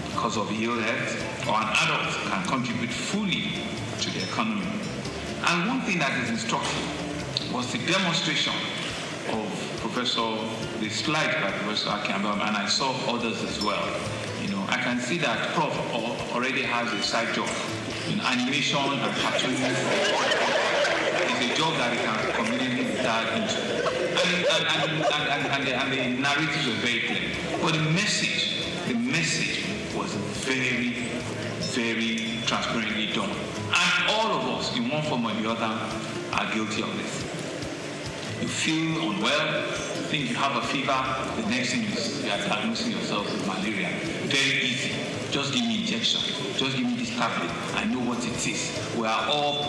because of ill health, or an adult can contribute fully to the economy. And one thing that is instructive was the demonstration of the slide by Professor Campbell, and I saw others as well. I can see that Prof already has a side job in animation and cartooning. It's a job that he can conveniently dive into. And the narratives were very clear. But the message was very, very transparently done. And all of us, in one form or the other, are guilty of this. You feel unwell, you think you have a fever, the next thing is you are diagnosing yourself with malaria. Very easy. Just give me injection. Just give me this tablet. I know what it is. We are all,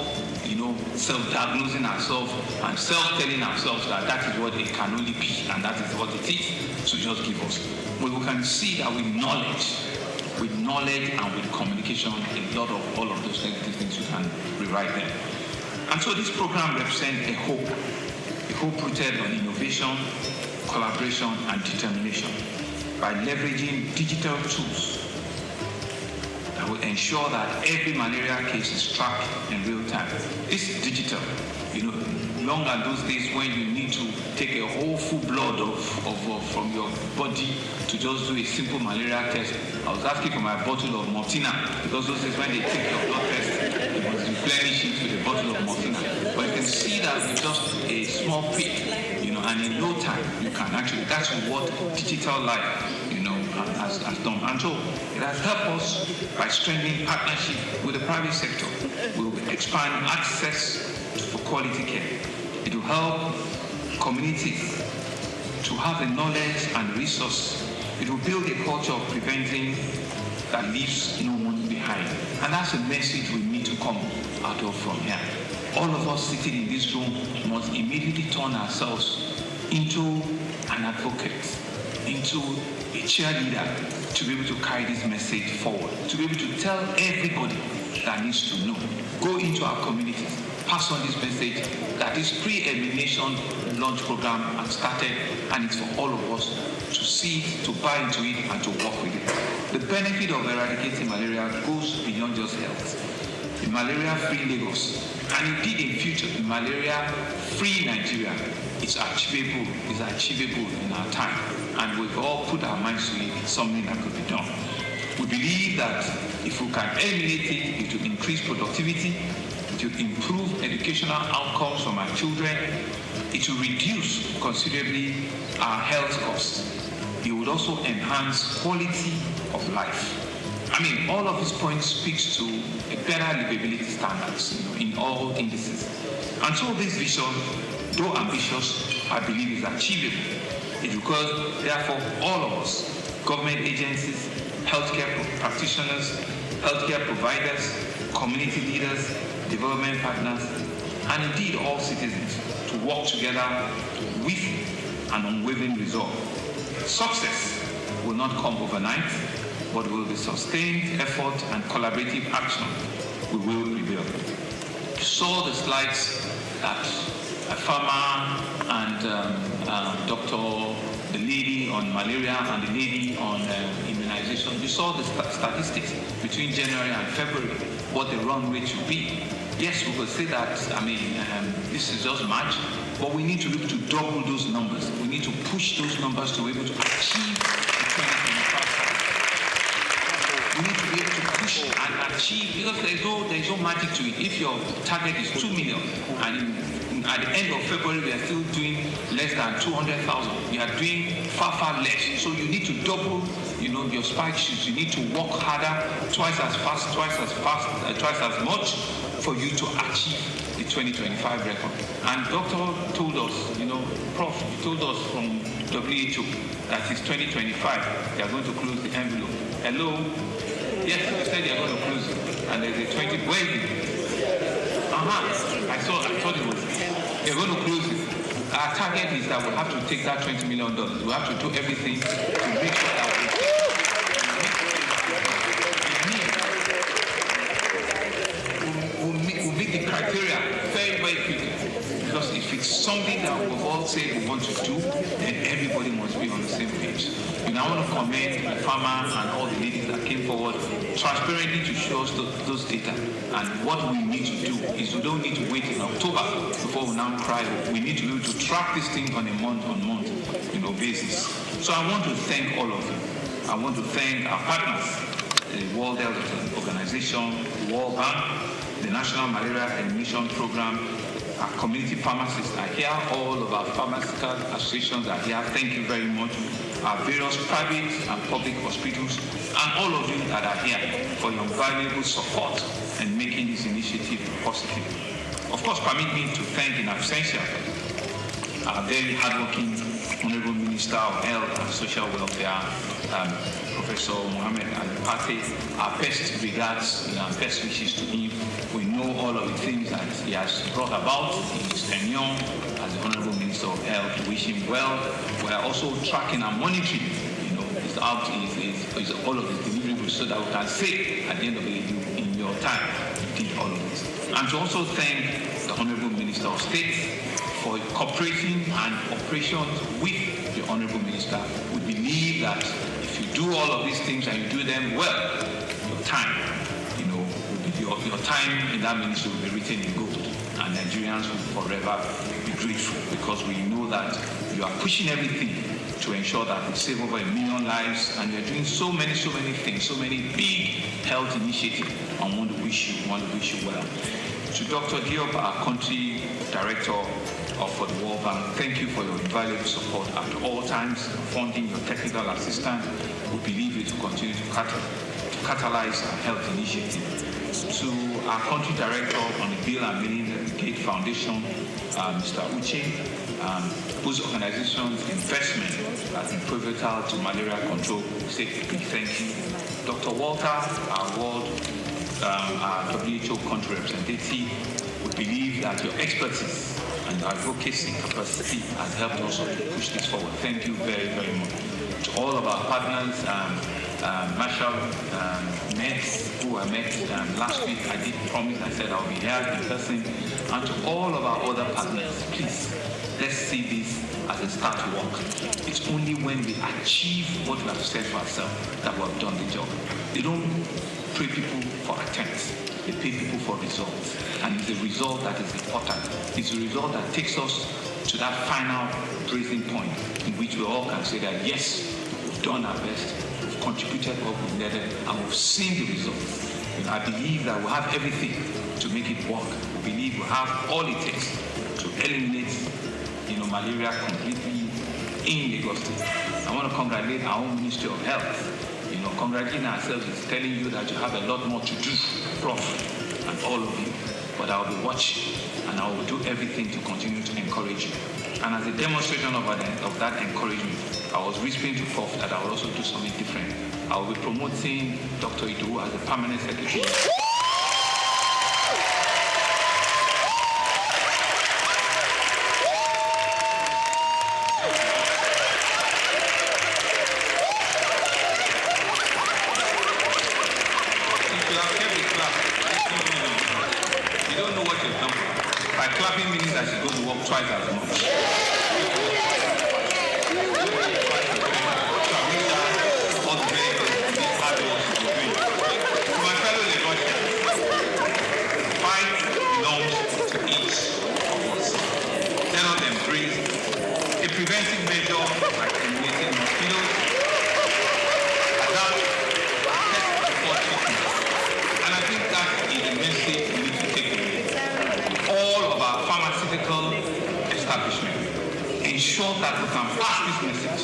self-diagnosing ourselves and self-telling ourselves that that is what it can only be and that is what it is. So just give us. But we can see that with knowledge and with communication, a lot of all of those negative things, you can rewrite them. And so this program represents a hope rooted on innovation, collaboration, and determination by leveraging digital tools that will ensure that every malaria case is tracked in real time. This is digital. Long are those days when you need to take a whole full blood from your body to just do a simple malaria test. I was asking for my bottle of Mortina because those days when they take your blood test, you must replenish it with a bottle of Mortina. But you can see that with just a small prick, and in no time you can actually. That's what digital life, has done. And so it has helped us by strengthening partnership with the private sector. We will expand access for quality care. It will help communities to have the knowledge and resources. It will build a culture of preventing that leaves no one behind. And that's a message we need to come out of from here. All of us sitting in this room must immediately turn ourselves into an advocate, into a cheerleader to be able to carry this message forward, to be able to tell everybody that needs to know. Go into our communities, pass on this message that this pre-elimination launch program has started, and it's for all of us to see it, to buy into it, and to work with it. The benefit of eradicating malaria goes beyond just health. malaria-free Lagos, and indeed in future, malaria-free Nigeria is achievable in our time, and we've all put our minds to it. It's something that could be done. We believe that if we can eliminate it, it will increase productivity, it will improve educational outcomes for our children, it will reduce considerably our health costs. It would also enhance quality of life. I mean, all of these points speaks to a better livability standards, in all indices. And so this vision, though ambitious, I believe is achievable. It requires, therefore, all of us, government agencies, healthcare practitioners, healthcare providers, community leaders, development partners, and indeed all citizens to work together with an unwavering resolve. Success will not come overnight, but will be sustained effort and collaborative action. We will prevail. You saw the slides that a farmer and the lady on malaria and the lady on immunization. You saw the statistics between January and February, what the run rate should be. Yes, we could say that, this is just March, but we need to be able to double those numbers. We need to push those numbers to be able to achieve the 2025. We need to be able to push and achieve, because there's no magic to it. If your target is 2 million, and at the end of February we are still doing less than 200,000, we are doing far less. So you need to double, your spike shoots. You need to work harder, twice as fast, twice as much, for you to achieve the 2025 record. And Doctor told us, Prof told us from WHO that it's 2025. They are going to close the envelope. Hello? Yes, they said they are going to close it. And there's a 20. Where is it? I thought it was. They're going to close it. Our target is that we have to take that $20 million. We have to do everything to make sure that we'll meet the criteria very quickly. Because if it's something that we all say we want to do, then everybody must be on the same page. I want to commend the farmer and all the ladies that came forward transparently to show us those data. And what we need to do is we don't need to wait in October before we now cry. We need to be able to track this thing on a month-on-month basis. So I want to thank all of you. I want to thank our partners, the World Health Organization, the World Bank, the National Malaria Elimination Program. Our community pharmacists are here. All of our pharmaceutical associations are here. Thank you very much. Our various private and public hospitals, and all of you that are here for your valuable support and making this initiative positive. Of course, permit me to thank in absentia our very hardworking Honorable Minister of Health and Social Welfare, Professor Mohammed Al-Pate. Our best regards and our best wishes to him. We know all of the things that he has brought about in his tenure as the Honorable Minister of Health. We wish him well. We are also tracking and monitoring, all of his deliverables, so that we can say at the end of the day, in your time, you did all of this. And to also thank the Honorable Minister of State for cooperating and operations with the Honorable Minister. We believe that if you do all of these things and you do them well, your time, your time in that ministry will be written in gold, and Nigerians will forever be grateful, because we know that you are pushing everything to ensure that we save over 1 million lives, and you're doing so many things, so many big health initiatives. I want to wish you well. To Dr. Diop, our country director for the World Bank, thank you for your invaluable support at all times, funding your technical assistance. We believe it will continue to catalyze our health initiative. To our country director on the Bill and Melinda Gates Foundation, Mr. Uche, whose organization's investment has been pivotal to malaria control. We say a big thank you. Dr. Walter, our WHO country representative, we believe that your expertise and advocacy capacity has helped us to push this forward. Thank you very much. To all of our partners, Marshall, Nets, who I met last week, I did promise, I said I'll be here in person. And to all of our other partners, please, let's see this as a start to work. It's only when we achieve what we have said for ourselves that we have done the job. They don't pray people for attempts. They pay people for results. And it's the result that is important. It's the result that takes us to that final breathing point in which we all can say that, yes, we've done our best, we've contributed what we've needed, and we've seen the results. I believe that we have everything to make it work. We believe we have all it takes to eliminate, malaria completely in Lagos State. I want to congratulate our own Ministry of Health. Congratulating ourselves is telling you that you have a lot more to do, Prof, and all of you. But I will be watching, and I will do everything to continue to encourage you. And as a demonstration of that encouragement, I was whispering to Prof that I will also do something different. I will be promoting Dr. Idu as a permanent secretary. Clapping means that she's going to work twice as much. All the very hard work she's doing. To my fellow Lagosians, fight belongs to each of us. Let us embrace a preventive measure like eliminating mosquitoes, adapt, test before treatment. And I think that is the message we need to take away. All of our pharmaceutical establishment ensure that we can pass this message.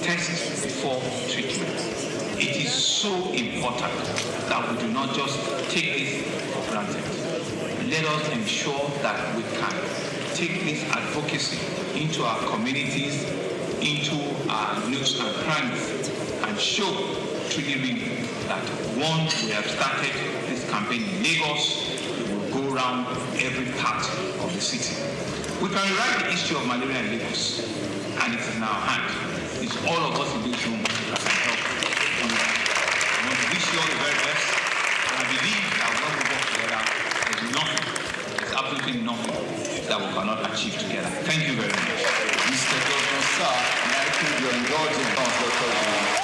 Test before treatment. It is so important that we do not just take this for granted. Let us ensure that we can take this advocacy into our communities, into our nooks and crannies, and show truly really that once we have started this campaign in Lagos, go around every part of the city. We can rewrite the history of malaria in Lagos, and it is in our hand. It's all of us in this room that can help. I want to wish you all the very best, and I believe that when we work together, there's absolutely nothing that we cannot achieve together. Thank you very much. Mr. Governor, sir, may I plead your indulgence, Councillor.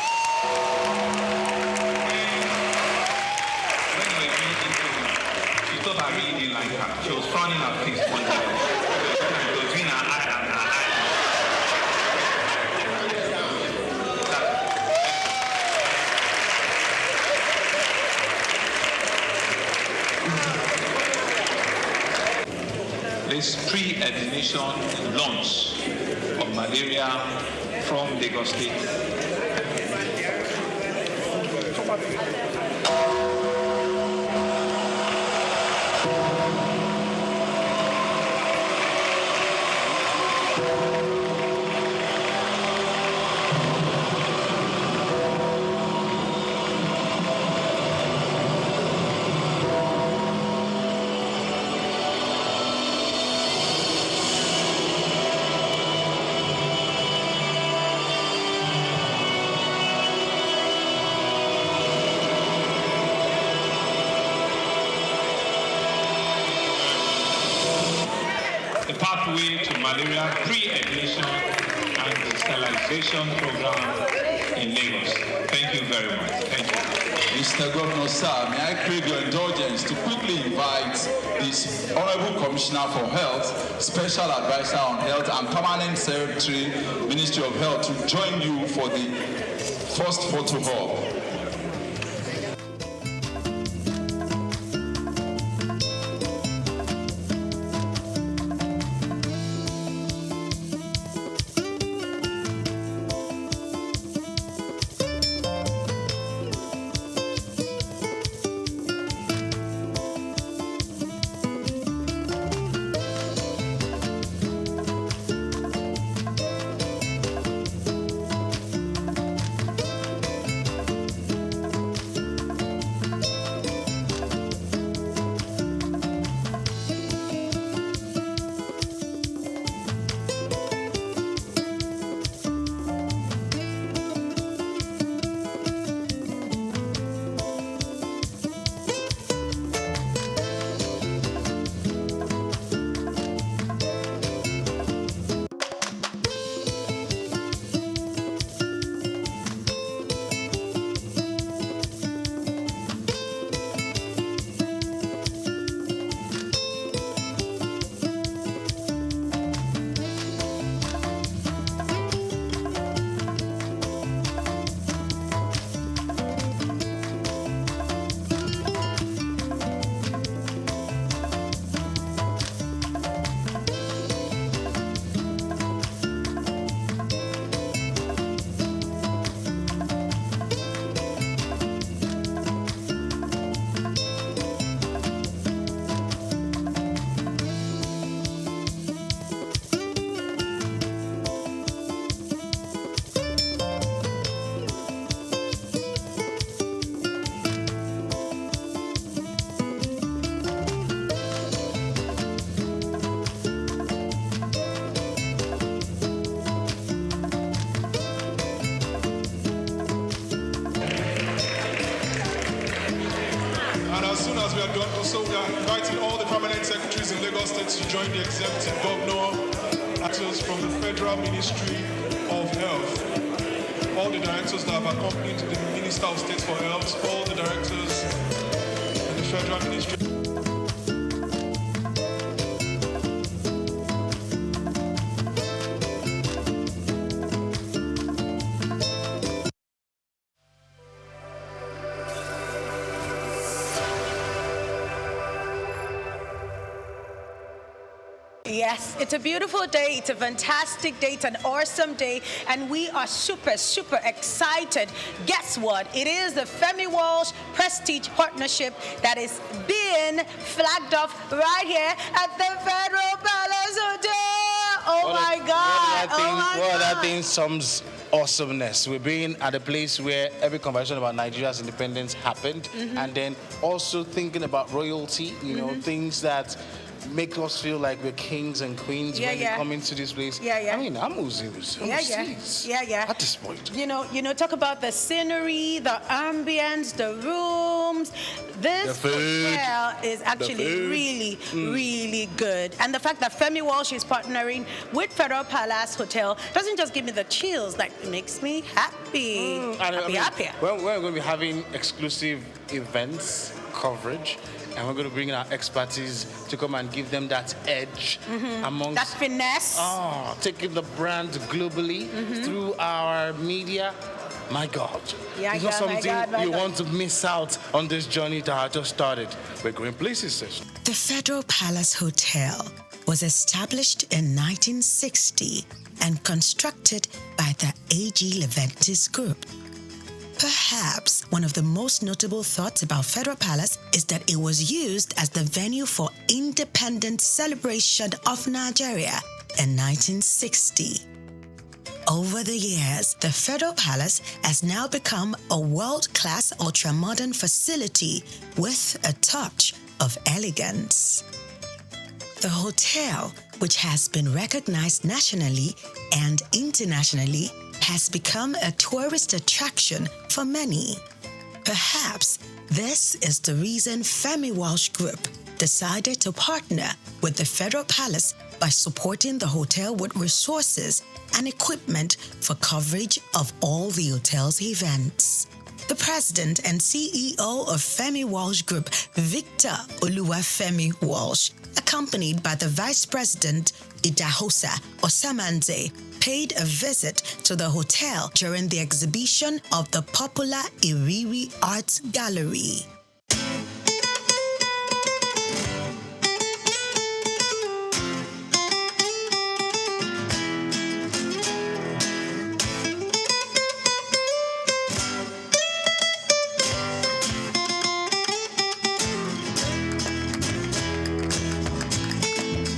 I really didn't like her. She was frowning her face one day. Between her eye and her eye. This pre-examination launch of malaria from Lagos State. Pathway to Malaria Pre-Admission and Sterilization Program in Lagos. Thank you very much. Thank you. Mr. Governor, sir, may I crave your indulgence to quickly invite this Honorable Commissioner for Health, Special Advisor on Health and Permanent Secretary, Ministry of Health, to join you for the first photo op. States to join the executive governor, actors from the Federal Ministry of Health, all the directors that have accompanied the Minister of State for Health, all the directors in the Federal Ministry. Yes, it's a beautiful day. It's a fantastic day. It's an awesome day. And we are super, super excited. Guess what? It is the Femi Walsh Prestige Partnership that is being flagged off right here at the Federal Palace Hotel. Oh, my God. Well, that thing sums awesomeness. We're being at a place where every conversation about Nigeria's independence happened. And then also thinking about royalty, you know, things that make us feel like we're kings and queens when we come into this place. I mean, I'm oozing. At this point. You know, talk about the scenery, the ambience, the rooms. This hotel is actually really, really good. And the fact that Femi Walsh is partnering with Federal Palace Hotel doesn't just give me the chills, like it makes me happy. Happier. Well, we're going to be having exclusive events, coverage, and we're going to bring in our expertise to come and give them that edge amongst... that finesse. Taking the brand globally through our media. My God. It's not something you want to miss out on this journey that I just started. We're going places, sis. The Federal Palace Hotel was established in 1960 and constructed by the A.G. Leventis Group. Perhaps one of the most notable thoughts about Federal Palace is that it was used as the venue for independent celebration of Nigeria in 1960. Over the years, the Federal Palace has now become a world-class ultra-modern facility with a touch of elegance. The hotel, which has been recognized nationally and internationally, has become a tourist attraction for many. Perhaps this is the reason Femi Walsh Group decided to partner with the Federal Palace by supporting the hotel with resources and equipment for coverage of all the hotel's events. The president and CEO of Femi Walsh Group, Victor Oluwafemi Walsh, accompanied by the vice president, Idahosa Osamanze, paid a visit to the hotel during the exhibition of the popular Iriri Arts Gallery.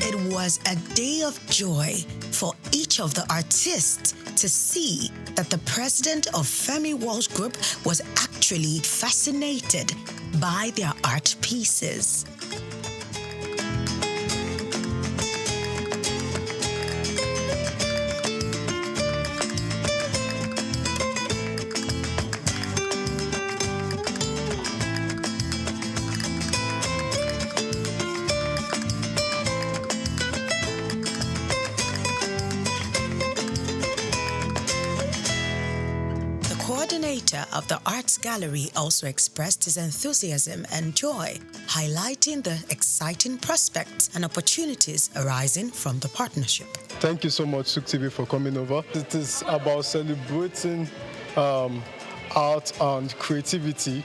It was a day of joy for each of the artists to see that the president of Femi Walsh Group was actually fascinated by their art pieces. Coordinator of the Arts Gallery also expressed his enthusiasm and joy, highlighting the exciting prospects and opportunities arising from the partnership. Thank you so much, Souq TV, for coming over. It is about celebrating art and creativity.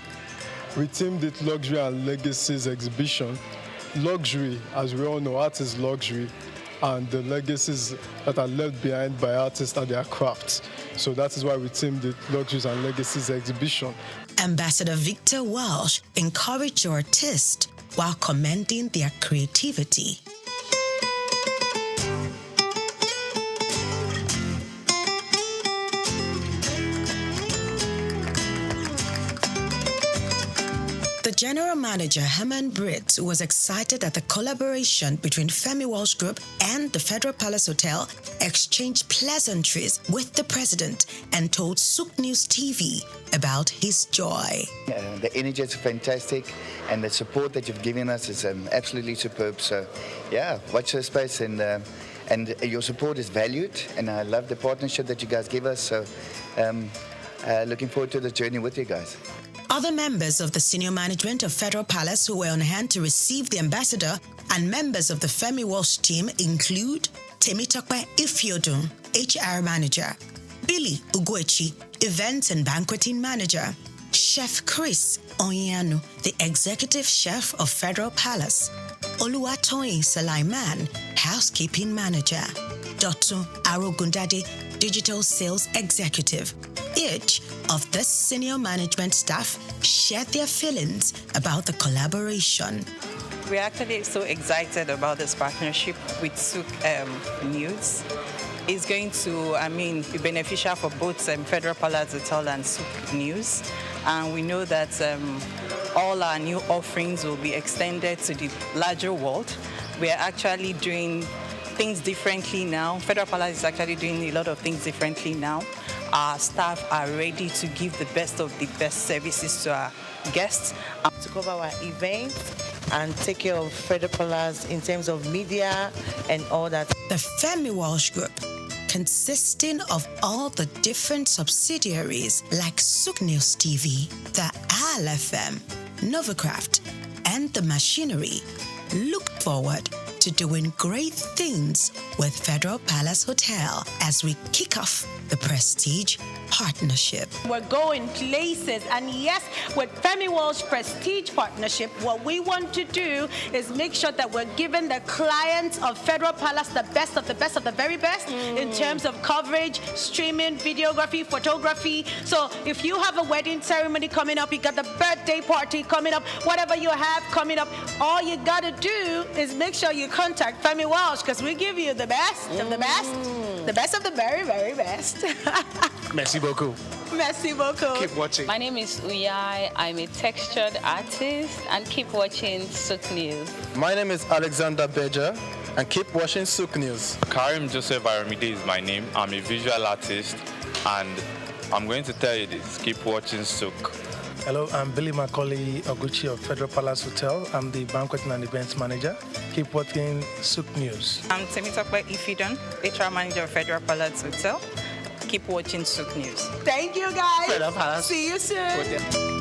We themed it Luxury and Legacies exhibition. Luxury, as we all know, art is luxury, and the legacies that are left behind by artists are their crafts. So that is why we themed it Luxuries and Legacies exhibition. Ambassador Victor Walsh encouraged your artists while commending their creativity. The General Manager Herman Britt was excited that the collaboration between Femi Walsh Group and the Federal Palace Hotel exchanged pleasantries with the president and told Souqnews TV about his joy. The energy is fantastic and the support that you've given us is absolutely superb. So, yeah, watch this space and your support is valued and I love the partnership that you guys give us. So, looking forward to the journey with you guys. Other members of the senior management of Federal Palace who were on hand to receive the ambassador and members of the Femi Walsh team include Temitokpe Ifiodun, HR Manager, Billy Uguechi, Events and Banqueting Manager, Chef Chris Onyanu, the Executive Chef of Federal Palace, Oluwatoyin Sulaiman, Housekeeping Manager, Dotun Arogundade, Digital Sales Executive. Each of this senior management staff shared their feelings about the collaboration. We're actually so excited about this partnership with Souq News. It's going to, be beneficial for both Federal Palace Hotel and Souq News. And we know that all our new offerings will be extended to the larger world. We are actually doing things differently now. Federal Palace is actually doing a lot of things differently now. Our staff are ready to give the best of the best services to our guests. To cover our events and take care of Federal Palace in terms of media and all that. The Femi Walsh Group, consisting of all the different subsidiaries like Souqnews TV, the ALFM, Novacraft, and the machinery, look forward to doing great things with Federal Palace Hotel as we kick off the Prestige Partnership. We're going places, and yes, with Femi Walsh Prestige Partnership, what we want to do is make sure that we're giving the clients of Federal Palace the best of the best of the very best in terms of coverage, streaming, videography, photography. So if you have a wedding ceremony coming up, you got the birthday party coming up, whatever you have coming up, all you got to do is make sure you contact Femi Walsh because we give you the best of the best of the very, very best. Merci beaucoup. Merci beaucoup. Keep watching. My name is Uyai. I'm a textured artist, and keep watching Souq News. My name is Alexander Beja, and keep watching Souq News. Karim Joseph Aramide is my name. I'm a visual artist, and I'm going to tell you this: keep watching Souq. Hello, I'm Billy Macaulay Oguchi of Federal Palace Hotel. I'm the Banqueting and Events Manager. Keep watching Souq News. I'm Temitokpe Ifiodun, HR Manager of Federal Palace Hotel. Keep watching Souq News. Thank you, guys. Federal Palace. See you soon.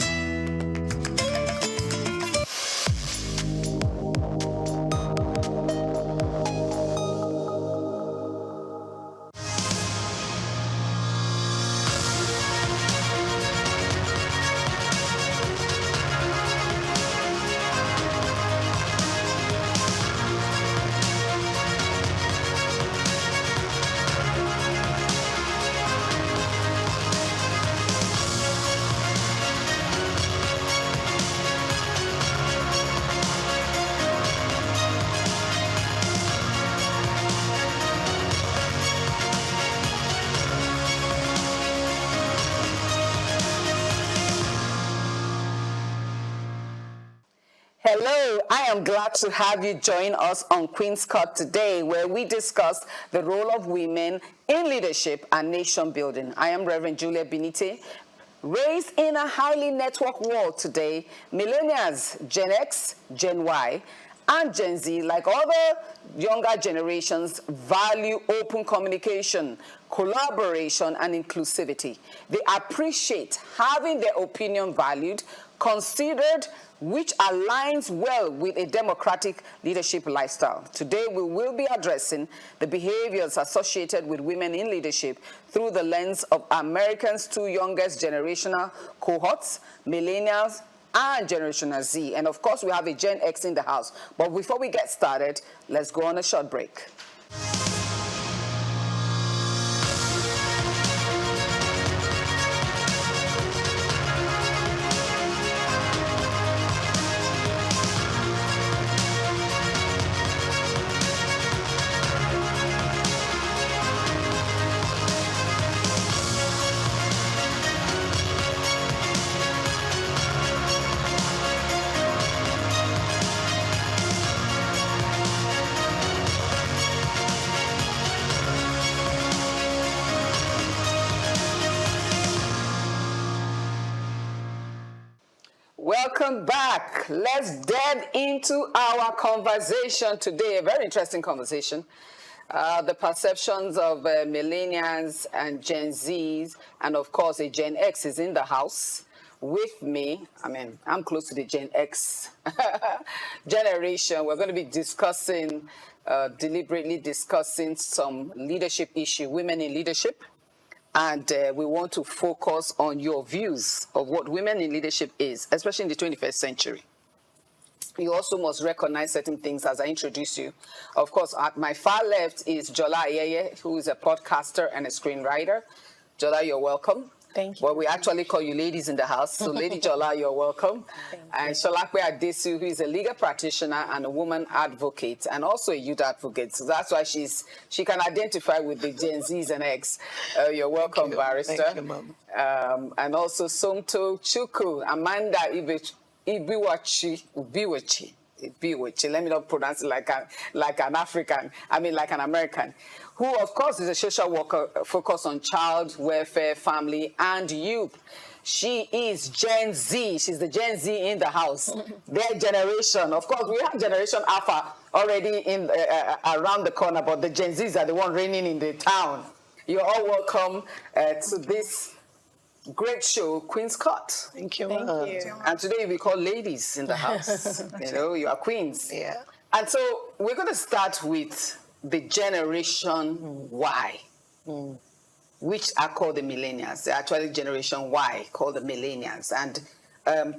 Hello, I am glad to have you join us on Queen's Court today, where we discuss the role of women in leadership and nation building. I am Reverend Julia Benite. Raised in a highly networked world today, millennials, Gen X, Gen Y, and Gen Z, like other younger generations, value open communication, collaboration, and inclusivity. They appreciate having their opinion valued, considered, which aligns well with a democratic leadership lifestyle. Today, we will be addressing the behaviors associated with women in leadership through the lens of Americans' two youngest generational cohorts, millennials and Generation Z. And of course, we have a Gen X in the house. But before we get started, let's go on a short break. Welcome back. Let's delve into our conversation today. A very interesting conversation. The perceptions of millennials and Gen Zs, and of course, a Gen X is in the house with me. I mean, I'm close to the Gen X generation. We're going to be discussing, deliberately discussing some leadership issue, women in leadership. And we want to focus on your views of what women in leadership is, especially in the 21st century. You also must recognize certain things as I introduce you. Of course, at my far left is Jola Ayeye, who is a podcaster and a screenwriter. Jola, you're welcome. Thank you. Well, we actually call you ladies in the house. So Lady Jola, you're welcome. And Sholakwe Adesu, who is a legal practitioner and a woman advocate and also a youth advocate. So that's why she can identify with the Gen Zs and X. You're welcome, barrister. Thank you, Mom. And also Somto Chukwu, Amanda Ibiwachi. Let me not pronounce it like an African. I mean, like an American. Who, of course, is a social worker focused on child welfare, family, and youth. She is Gen Z. She's the Gen Z in the house. Their generation. Of course, we have Generation Alpha already in around the corner, but the Gen Zs are the one reigning in the town. You're all welcome to this great show, Queen's Court. Thank you. Thank you. And today we call ladies in the house. You know, you are queens. Yeah. And so we're going to start with the Generation Y, which are called the millennials. They're actually Generation Y, called the millennials. And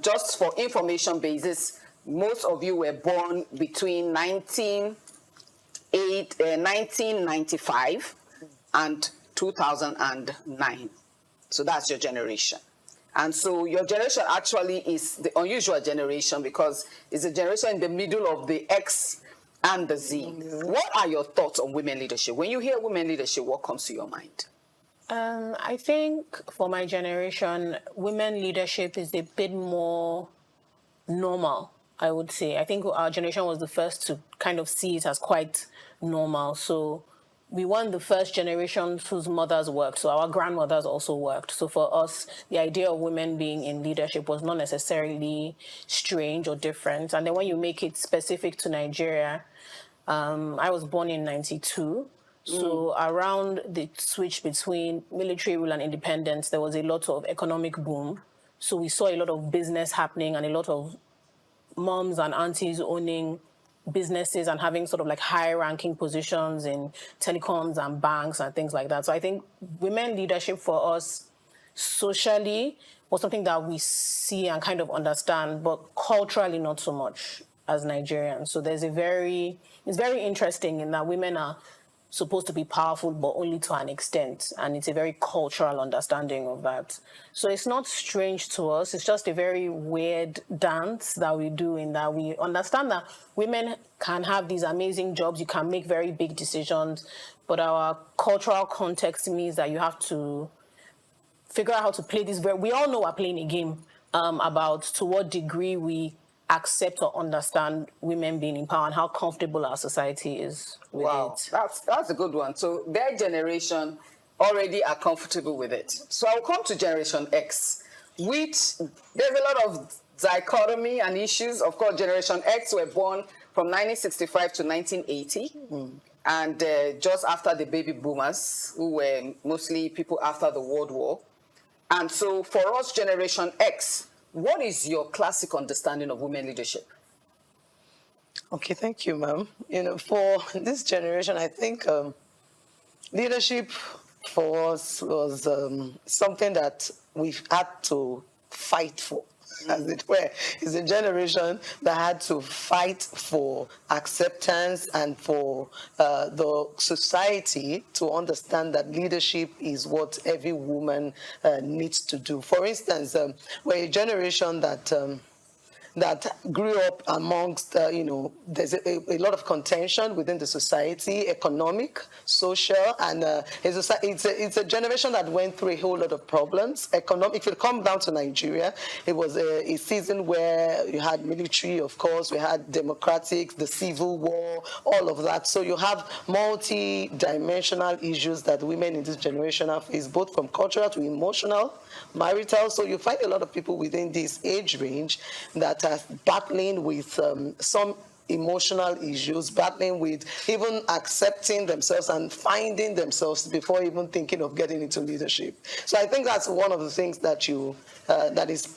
just for information basis, most of you were born between 1995 and 2009. So that's your generation. And so your generation actually is the unusual generation because it's a generation in the middle of the X and the Z. What are your thoughts on women leadership? When you hear women leadership, what comes to your mind? I think for my generation, women leadership is a bit more normal, I would say. I think our generation was the first to kind of see it as quite normal. So we weren't the first generation whose mothers worked, so our grandmothers also worked. So for us, the idea of women being in leadership was not necessarily strange or different. And then when you make it specific to Nigeria, I was born in 92. So around the switch between military rule and independence, there was a lot of economic boom. So we saw a lot of business happening and a lot of moms and aunties owning businesses and having sort of like high-ranking positions in telecoms and banks and things like that. So I think women leadership for us socially was something that we see and kind of understand, but culturally not so much as Nigerians. So it's very interesting in that women are supposed to be powerful, but only to an extent. And it's a very cultural understanding of that. So it's not strange to us. It's just a very weird dance that we do in that we understand that women can have these amazing jobs. You can make very big decisions, but our cultural context means that you have to figure out how to play this. We all know we're playing a game about to what degree we accept or understand women being in power and how comfortable our society is with it. That's a good one. So their generation already are comfortable with it. So I'll come to Generation X, which there's a lot of dichotomy and issues. Of course, Generation X were born from 1965 to 1980. And just after the baby boomers, who were mostly people after the World War. And so for us, Generation X, what is your classic understanding of women leadership? Okay, thank you, ma'am. You know, for this generation, I think leadership for us was something that we've had to fight for, as it were. It's a generation that had to fight for acceptance and for the society to understand that leadership is what every woman needs to do. For instance, we're a generation that that grew up amongst, there's a lot of contention within the society, economic, social, and it's a generation that went through a whole lot of problems. If it comes down to Nigeria, it was a season where you had military, of course, we had democratic, the civil war, all of that. So you have multi-dimensional issues that women in this generation have faced, both from cultural to emotional, marital. So you find a lot of people within this age range that are battling with some emotional issues, battling with even accepting themselves and finding themselves before even thinking of getting into leadership. So I think that's one of the things that that is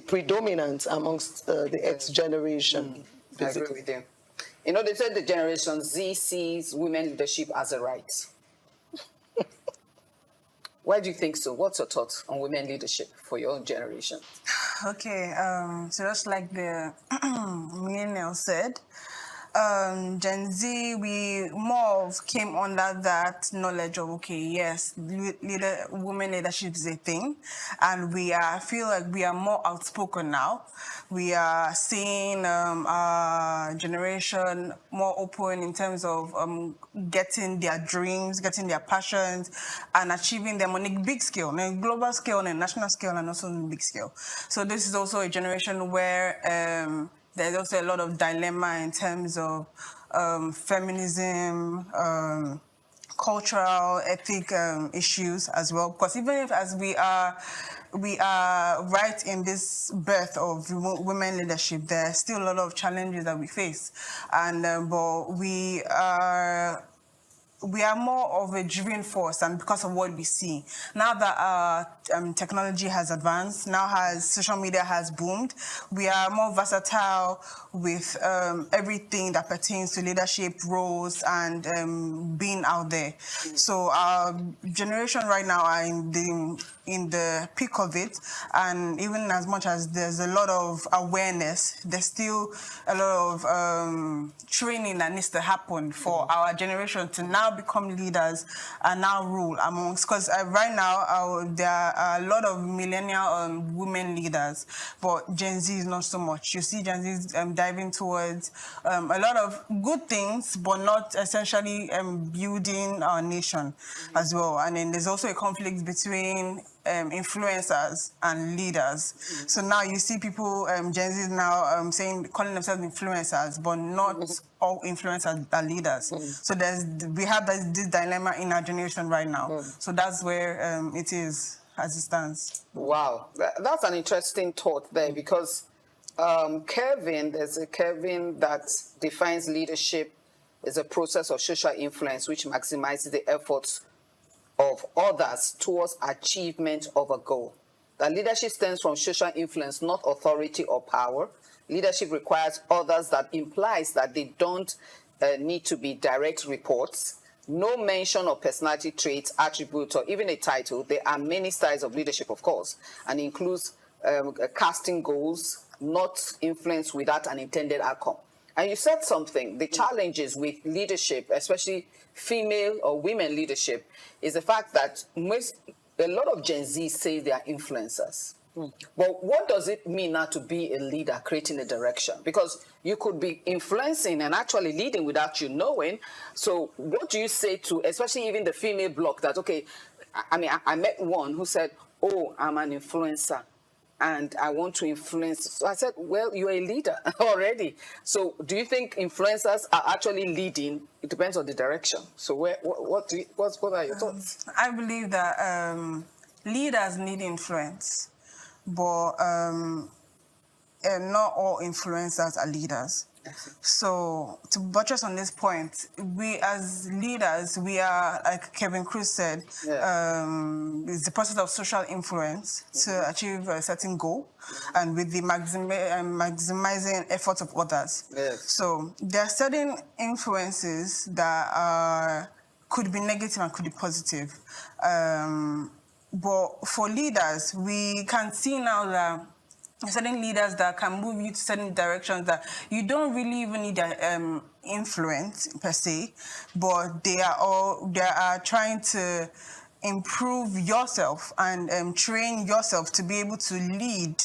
predominant amongst the X generation. I agree with you. You know, they said the Generation Z sees women leadership as a right. Why do you think so? What's your thoughts on women leadership for your own generation? Okay, so just like the millennial said, Gen Z, we more of came under that knowledge of, okay, yes, women leadership is a thing, and I feel like we are more outspoken now. We are seeing our generation more open in terms of getting their dreams, getting their passions, and achieving them on a big scale, on a global scale, on a national scale, and also on a big scale. So this is also a generation where there's also a lot of dilemma in terms of feminism, cultural, ethic issues as well. Because even if as we are right in this birth of women leadership, there are still a lot of challenges that we face, and but we are more of a driven force, and because of what we see now that technology has advanced, social media has boomed, we are more versatile with everything that pertains to leadership roles and being out there. So our generation right now are in the peak of it, and even as much as there's a lot of awareness, there's still a lot of training that needs to happen for our generation to now become leaders and now rule amongst, because right now there are a lot of millennial women leaders, but Gen Z is not so much. You see Gen Z diving towards a lot of good things, but not essentially building our nation as well. And then there's also a conflict between influencers and leaders. So now you see people, Gen Z now calling themselves influencers, but not all influencers are leaders. So we have this dilemma in our generation right now. So that's where it is as it stands. Wow, that's an interesting thought there, because there's a Kevin that defines leadership as a process of social influence which maximizes the efforts of others towards achievement of a goal. That leadership stems from social influence, not authority or power. Leadership requires others, that implies that they don't need to be direct reports. No mention of personality traits, attributes, or even a title. There are many styles of leadership, of course, and includes casting goals, not influence without an intended outcome. And you said something, the challenges with leadership, especially female or women leadership, is the fact that a lot of Gen Z say they are influencers. But what does it mean now to be a leader, creating a direction? Because you could be influencing and actually leading without you knowing. So what do you say to, especially even the female bloc, that, okay, I met one who said, oh, I'm an influencer and I want to influence. So I said, well, you're a leader already. So do you think influencers are actually leading? It depends on the direction. So what are your thoughts? I believe that leaders need influence, but not all influencers are leaders. So to buttress on this point, we as leaders, we are, like Kevin Cruz said, it's the process of social influence to achieve a certain goal, and with the maximizing efforts of others. So there are certain influences that could be negative and could be positive. But for leaders, we can see now that certain leaders that can move you to certain directions that you don't really even need their influence per se, but they are trying to improve yourself and train yourself to be able to lead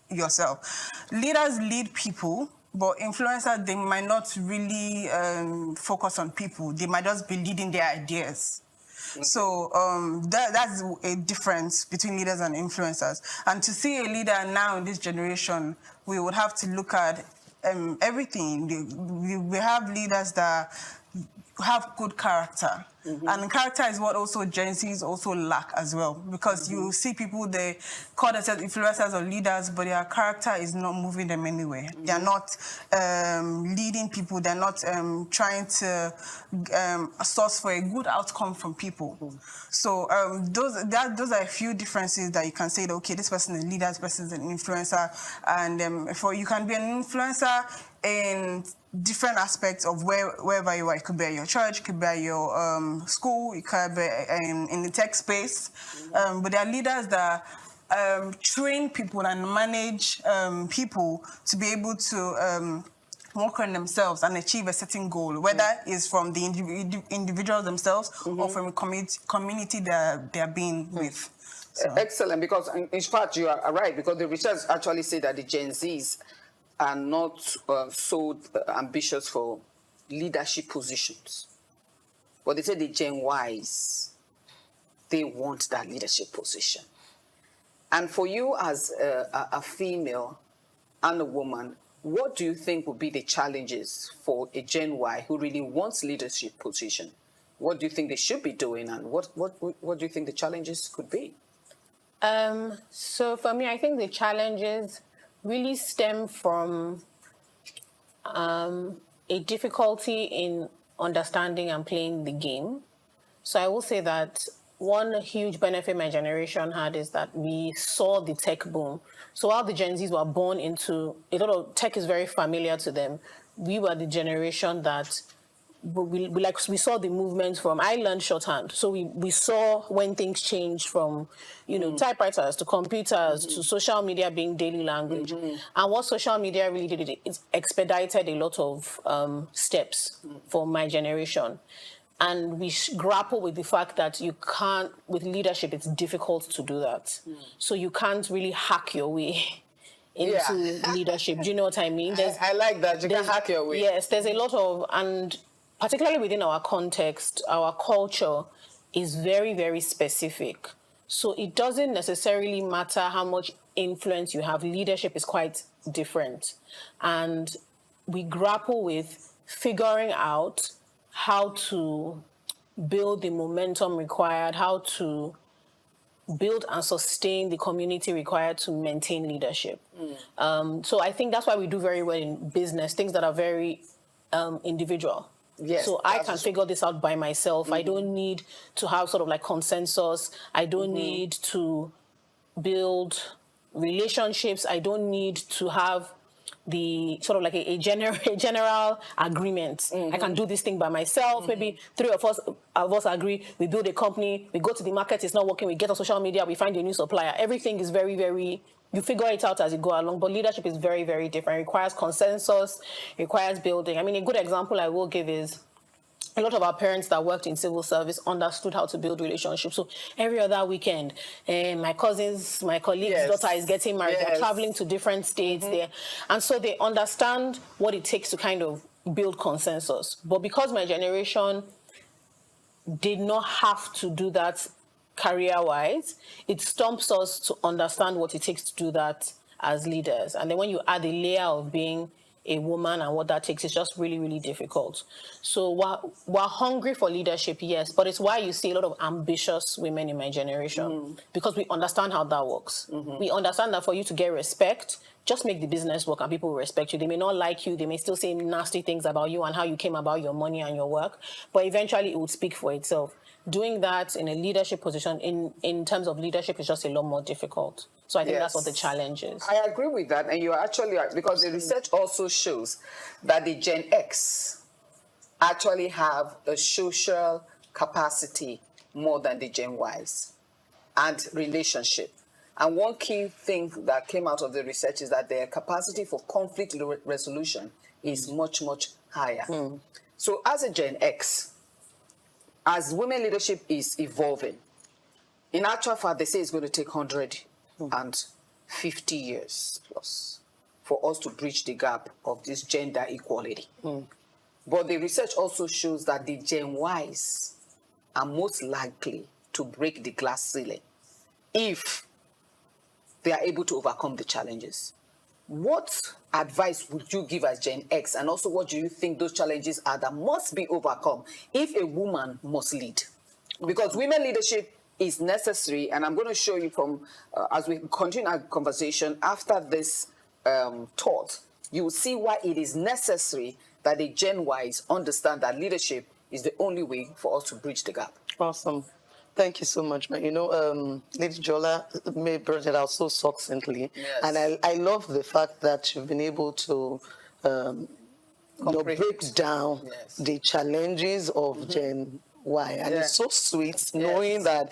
yourself. Leaders lead people, but influencers, they might not really focus on people. They might just be leading their ideas. So that's a difference between leaders and influencers. And to see a leader now in this generation, we would have to look at everything. We have leaders that have good character. And character is what also Gen Zs also lack as well. Because you see people, they call themselves influencers or leaders, but their character is not moving them anywhere. They're not leading people. They're not trying to source for a good outcome from people. So those are a few differences that you can say that, okay, this person is a leader, this person is an influencer. And you can be an influencer in different aspects of wherever you are. It could be at your church, it could be at your school, it could be in the tech space. But there are leaders that train people and manage people to be able to work on themselves and achieve a certain goal, whether it's from the individuals themselves or from a community that they are being with. So. Excellent, because in fact you are right, because the research actually say that the Gen Zs are not so ambitious for leadership positions. But they say the Gen Ys, they want that leadership position. And for you as a female and a woman, what do you think would be the challenges for a Gen Y who really wants leadership position? What do you think they should be doing, and what do you think the challenges could be? So for me, I think the challenges really stem from a difficulty in understanding and playing the game. So I will say that one huge benefit my generation had is that we saw the tech boom. So while the Gen Zs were born into, a lot of tech is very familiar to them, we were the generation that we saw the movement from, I learned shorthand. So we saw when things changed from, typewriters to computers to social media being daily language. And what social media really did, it expedited a lot of steps for my generation. And we grapple with the fact that you can't, with leadership, it's difficult to do that. So you can't really hack your way into leadership. Do you know what I mean? I like that. You can hack your way. Yes, there's a lot of, and particularly within our context, our culture is very, very specific. So it doesn't necessarily matter how much influence you have. Leadership is quite different. And we grapple with figuring out how to build the momentum required, how to build and sustain the community required to maintain leadership. So I think that's why we do very well in business, things that are very individual. Yes, so I can figure this out by myself. I don't need to have sort of like consensus. I don't need to build relationships. I don't need to have the sort of like a general agreement. I can do this thing by myself. Maybe three of us agree, we build a company, we go to the market, it's not working, we get on social media, we find a new supplier. Everything is very, very, you figure it out as you go along, but leadership is very, very different. It requires consensus, it requires building. I mean, a good example I will give is a lot of our parents that worked in civil service understood how to build relationships. So every other weekend, my cousins, my colleagues' daughter is getting married. They're traveling to different states there. And so they understand what it takes to kind of build consensus. But because my generation did not have to do that career-wise, it stumps us to understand what it takes to do that as leaders. And then when you add a layer of being a woman and what that takes, it's just really, really difficult. So we're hungry for leadership, yes, but it's why you see a lot of ambitious women in my generation, because we understand how that works. We understand that for you to get respect, just make the business work and people will respect you. They may not like you, they may still say nasty things about you and how you came about your money and your work, but eventually it would speak for itself. Doing that in a leadership position, in terms of leadership, is just a lot more difficult. So I think that's what the challenge is. I agree with that, and you're actually right, because the research also shows that the Gen X actually have a social capacity more than the Gen Ys and relationship. And one key thing that came out of the research is that their capacity for conflict resolution is much, much higher. So as a Gen X, as women leadership is evolving, in actual fact, they say it's going to take 100 and 50 years plus for us to bridge the gap of this gender equality. But the research also shows that the Gen Ys are most likely to break the glass ceiling if they are able to overcome the challenges. What advice would you give as Gen X, and also what do you think those challenges are that must be overcome if a woman must lead? Because women leadership is necessary, and I'm going to show you from, as we continue our conversation after this thought, you will see why it is necessary that the Gen Ys understand that leadership is the only way for us to bridge the gap. Awesome. Thank you so much, man. You know, Lady Jola may brought it out so succinctly. Yes. And I love the fact that you've been able to break down the challenges of Gen Y. And it's so sweet knowing that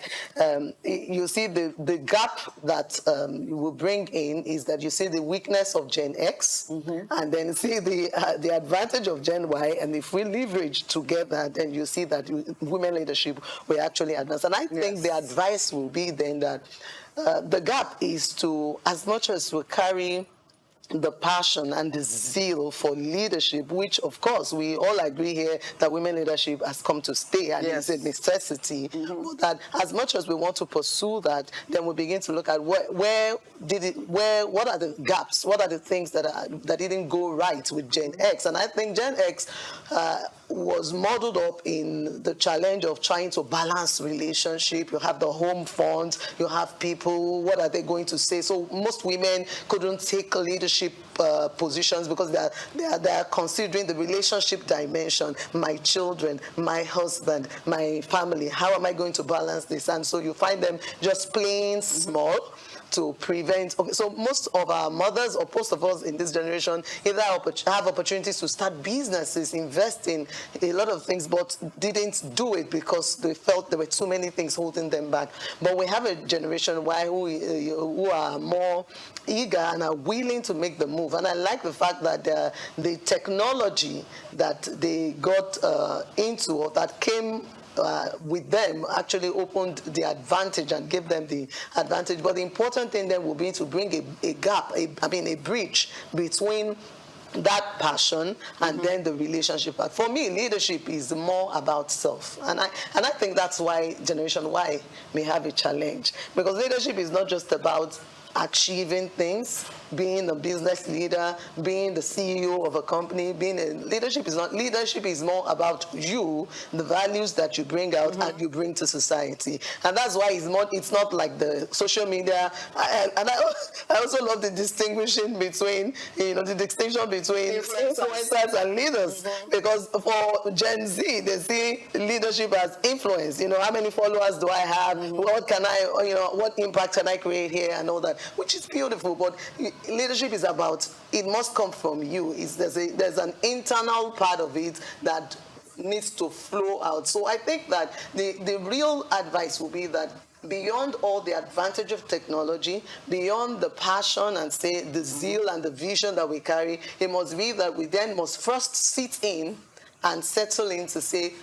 you see the gap that you will bring in is that you see the weakness of Gen X and then see the advantage of Gen Y. And if we leverage together, then you see that women leadership will actually advance. And I think the advice will be then that the gap is to, as much as we carry the passion and the zeal for leadership, which of course we all agree here that women leadership has come to stay and is a necessity, but that as much as we want to pursue that, then we begin to look at what are the gaps, what are the things that didn't go right with Gen X. And I think Gen X was modeled up in the challenge of trying to balance relationship. You have the home front, you have people, what are they going to say? So most women couldn't take leadership positions because they are considering the relationship dimension, my children, my husband, my family. How am I going to balance this? And so you find them just playing small to prevent. Okay, so most of our mothers or most of us in this generation either have opportunities to start businesses, invest in a lot of things, but didn't do it because they felt there were too many things holding them back. But we have a generation Y who are more eager and are willing to make the move. And I like the fact that the technology that they got into or that came with them actually opened the advantage and gave them the advantage. But the important thing then will be to bring a bridge between that passion and then the relationship. But for me, leadership is more about self. And I think that's why Generation Y may have a challenge. Because leadership is not just about achieving things, being a business leader, being the CEO of a company, leadership is more about you, the values that you bring out and you bring to society. And that's why it's not like the social media. I also love the distinction between, the distinction between influencers and leaders. Because for Gen Z, they see leadership as influence. How many followers do I have? What can what impact can I create here and all that, which is beautiful. But leadership is about, it must come from you. There's an internal part of it that needs to flow out. So I think that the real advice will be that beyond all the advantage of technology, beyond the passion and the zeal and the vision that we carry, it must be that we then must first sit in and settle in to say,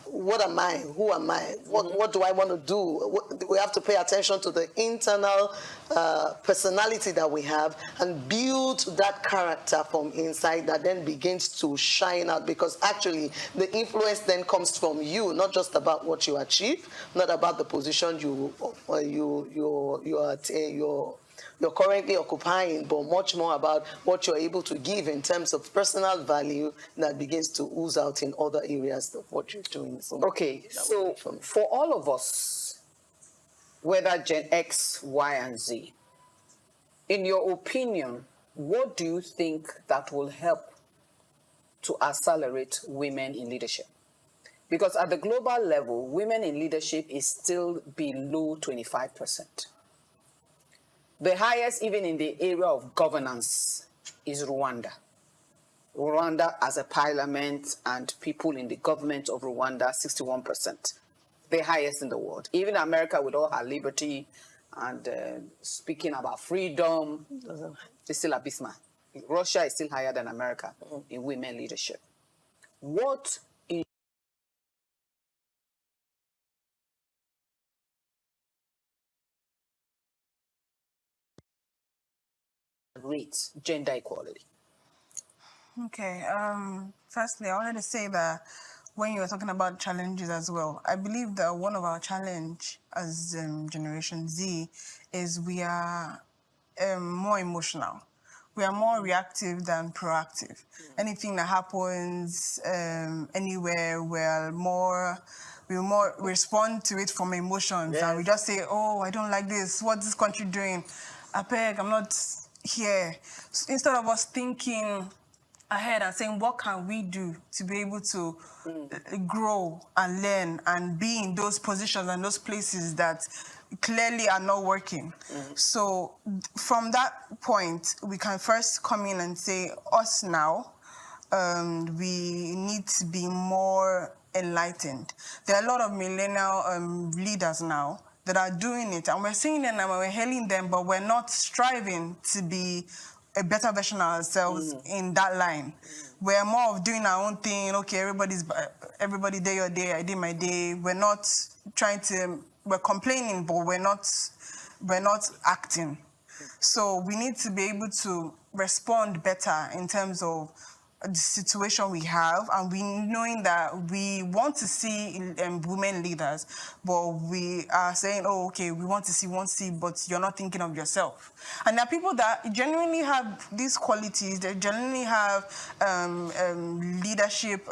what am I? Who am I? What do I want to do? We have to pay attention to the internal personality that we have and build that character from inside that then begins to shine out, because actually the influence then comes from you, not just about what you achieve, not about the position you're currently occupying, but much more about what you're able to give in terms of personal value that begins to ooze out in other areas of what you're doing. Okay, so for all of us, whether Gen X, Y, and Z, in your opinion, what do you think that will help to accelerate women in leadership? Because at the global level, women in leadership is still below 25%. The highest, even in the area of governance, is Rwanda. Rwanda as a parliament and people in the government of Rwanda, 61%. The highest in the world. Even America, with all her liberty and speaking about freedom, it's still abysmal. Russia is still higher than America in women leadership. What is rate gender equality? Okay. Firstly, I wanted to say that when you were talking about challenges as well, I believe that one of our challenge as Generation Z is we are more emotional. We are more reactive than proactive. Anything that happens anywhere, we more respond to it from emotions, and we just say, "Oh, I don't like this. What's this country doing? I beg, I'm not here." So instead of us thinking ahead and saying, what can we do to be able to grow and learn and be in those positions and those places that clearly are not working. So from that point, we can first come in and say, us now, we need to be more enlightened. There are a lot of millennial leaders now that are doing it, and we're seeing them and we're hailing them, but we're not striving to be a better version of ourselves in that line. We're more of doing our own thing. Okay, everybody day your day, I did my day. We're not trying to, we're complaining, but we're not acting. So we need to be able to respond better in terms of the situation we have, and we knowing that we want to see women leaders, but we are saying, oh, okay, we want to see, but you're not thinking of yourself. And there are people that genuinely have these qualities, they genuinely have leadership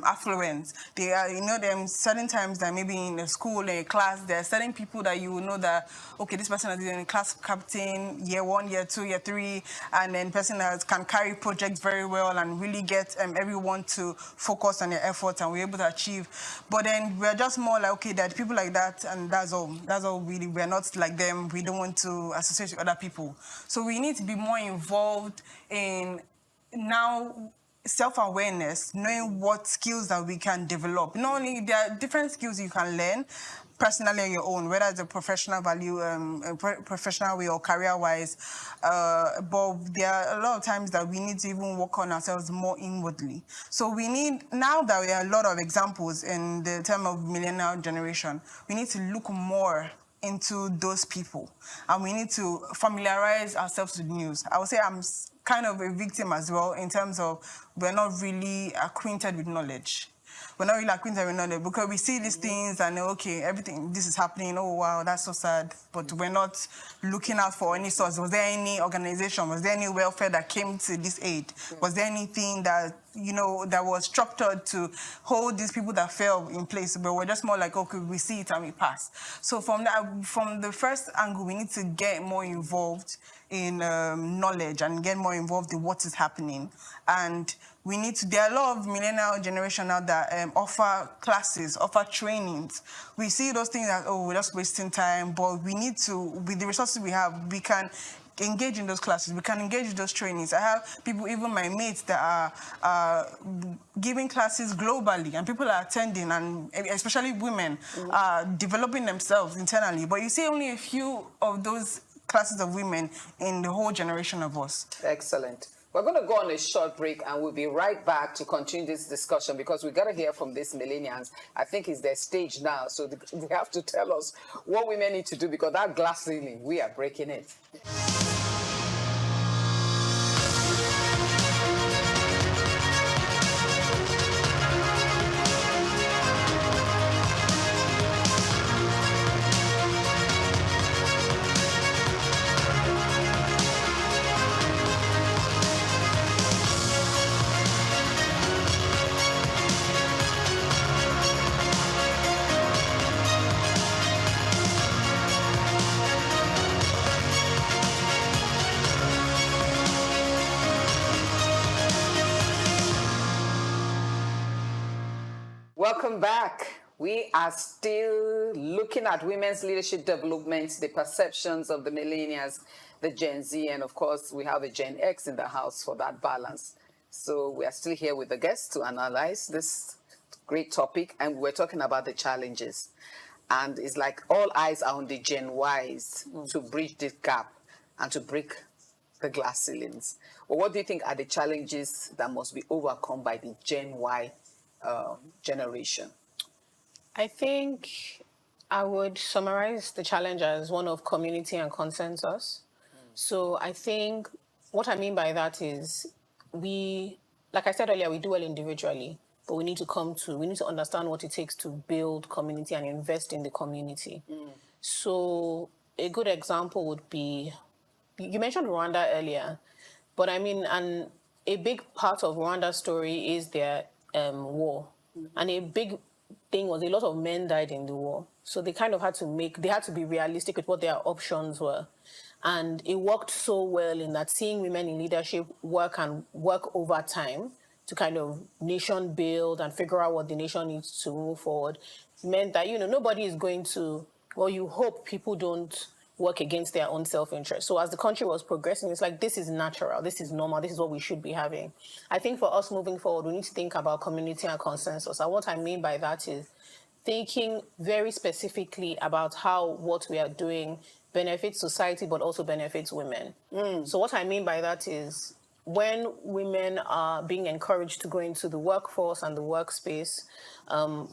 affluence. They are, them certain times that maybe in a school, in a class, there are certain people that you will know that, okay, this person is a class captain, year 1, year 2, year 3, and then person that can carry projects very well and really get everyone to focus on their efforts and we're able to achieve. But then we're just more like, okay, there are people like that, and that's all. That's all really. We're not like them. We don't want to associate with other people. So we need to be more involved in now self-awareness, knowing what skills that we can develop. Not only there are different skills you can learn personally on your own, whether it's a professional value, professional way or career-wise, but there are a lot of times that we need to even work on ourselves more inwardly. So we need, now that there are a lot of examples in the term of millennial generation, we need to look more into those people, and we need to familiarize ourselves with news. I would say I'm kind of a victim as well in terms of we're not really acquainted with knowledge. We're not really acquainted with knowledge because we see these things and okay, everything, this is happening, oh wow, that's so sad, but we're not looking out for any source. Was there any organization, was there any welfare that came to this aid? Was there anything that, that was structured to hold these people that fell in place? But we're just more like, okay, we see it and we pass. So from the first angle, we need to get more involved in knowledge and get more involved in what is happening. And we need to, there are a lot of millennial generation now that offer classes, offer trainings. We see those things as, oh, we're just wasting time, but we need to, with the resources we have, we can engage in those classes, we can engage in those trainings. I have people, even my mates, that are giving classes globally, and people are attending, and especially women are developing themselves internally. But you see only a few of those classes of women in the whole generation of us. Excellent. We're going to go on a short break and we'll be right back to continue this discussion because we've got to hear from these millennials. I think it's their stage now, so they have to tell us what women need to do because that glass ceiling, we are breaking it. Welcome back. We are still looking at women's leadership development, the perceptions of the millennials, the Gen Z, and of course, we have a Gen X in the house for that balance. So we are still here with the guests to analyze this great topic, and we're talking about the challenges. And it's like all eyes are on the Gen Ys to bridge this gap and to break the glass ceilings. Well, what do you think are the challenges that must be overcome by the Gen Y generation? I think I would summarize the challenge as one of community and consensus. So I think what I mean by that is like I said earlier, we do well individually, but we need to understand what it takes to build community and invest in the community. So a good example would be, you mentioned Rwanda earlier, but I mean, and a big part of Rwanda's story is their war. And a big thing was a lot of men died in the war. So they kind of had to be realistic with what their options were. And it worked so well in that seeing women in leadership work over time to kind of nation build and figure out what the nation needs to move forward meant that, nobody is going to, well, you hope people don't work against their own self-interest. So as the country was progressing, it's like, this is natural, this is normal, this is what we should be having. I think for us moving forward, we need to think about community and consensus. And what I mean by that is thinking very specifically about how what we are doing benefits society, but also benefits women. So what I mean by that is when women are being encouraged to go into the workforce and the workspace,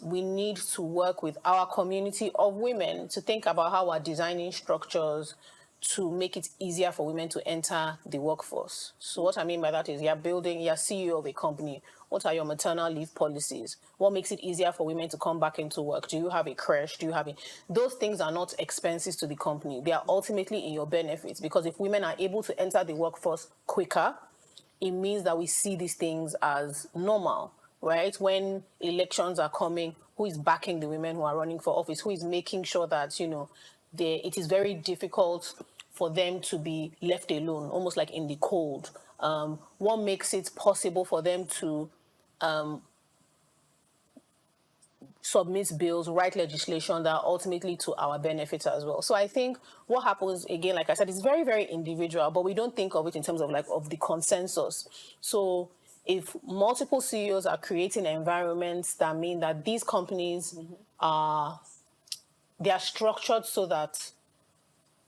we need to work with our community of women to think about how we're designing structures to make it easier for women to enter the workforce. So what I mean by that is you're CEO of a company. What are your maternal leave policies? What makes it easier for women to come back into work? Do you have a creche? Those things are not expenses to the company. They are ultimately in your benefits, because if women are able to enter the workforce quicker, it means that we see these things as normal, right? When elections are coming, who is backing the women who are running for office? Who is making sure that, it is very difficult for them to be left alone, almost like in the cold? What makes it possible for them to submit bills, write legislation that are ultimately to our benefit as well? So I think what happens, again, like I said, is very, very individual, but we don't think of it in terms of of the consensus. So if multiple CEOs are creating environments that mean that these companies they are structured so that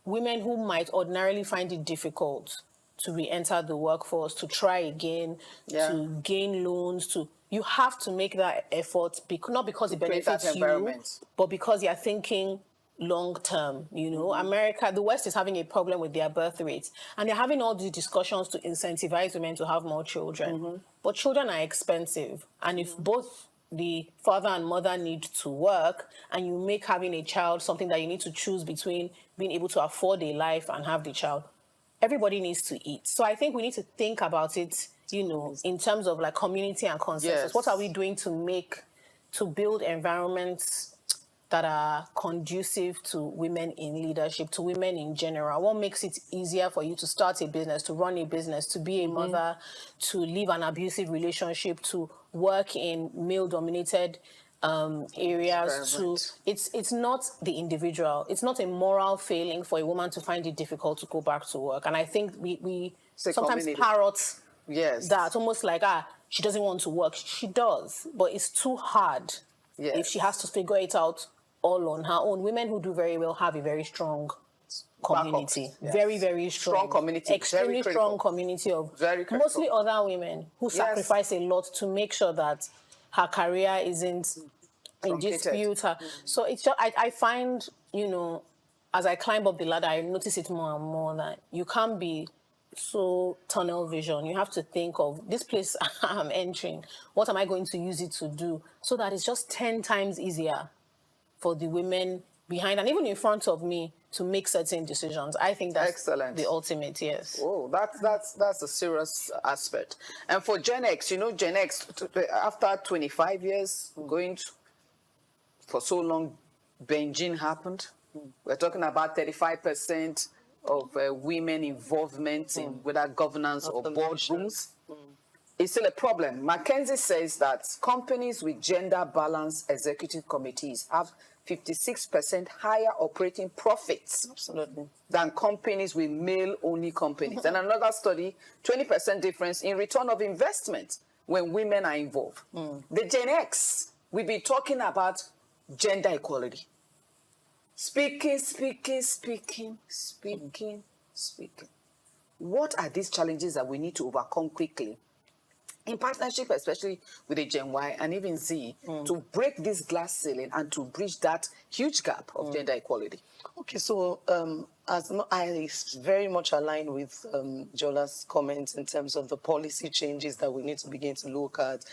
women who might ordinarily find it difficult to re-enter the workforce, to try again, to gain loans, you have to make that effort, not because it benefits you, but because you're thinking long term. America, the West is having a problem with their birth rates, and they're having all these discussions to incentivize women to have more children. But children are expensive, and if both the father and mother need to work, and you make having a child something that you need to choose between being able to afford a life and have the child, everybody needs to eat. So I think we need to think about it, in terms of community and consensus. Yes. What are we doing to build environments that are conducive to women in leadership, to women in general? What makes it easier for you to start a business, to run a business, to be a mother, to leave an abusive relationship, to work in male-dominated areas? It's not the individual. It's not a moral failing for a woman to find it difficult to go back to work. And I think we sometimes parrot that, almost like, she doesn't want to work. She does, but it's too hard if she has to figure it out all on her own. Women who do very well have a very strong community. Very, very strong community. Extremely strong community of mostly other women who sacrifice a lot to make sure that her career isn't in dispute. So it's just, I find, as I climb up the ladder, I notice it more and more that you can't be so tunnel vision. You have to think of this place I'm entering. What am I going to use it to do? So that it's just 10 times easier for the women behind and even in front of me to make certain decisions. I think that's excellent. The ultimate, yes. Oh, that's a serious aspect. And for Gen X, Gen X, after 25 years going for so long, Beijing happened. We're talking about 35% of women involvement in whether governance or boardrooms. It's still a problem. McKinsey says that companies with gender-balanced executive committees have 56% higher operating profits than companies with male-only companies. And another study, 20% difference in return of investment when women are involved. The Gen X, we've been talking about gender equality. Speaking. What are these challenges that we need to overcome quickly, in partnership, especially with the Gen Y and even Z, to break this glass ceiling and to bridge that huge gap of gender equality? Okay, so I very much align with Jola's comments in terms of the policy changes that we need to begin to look at,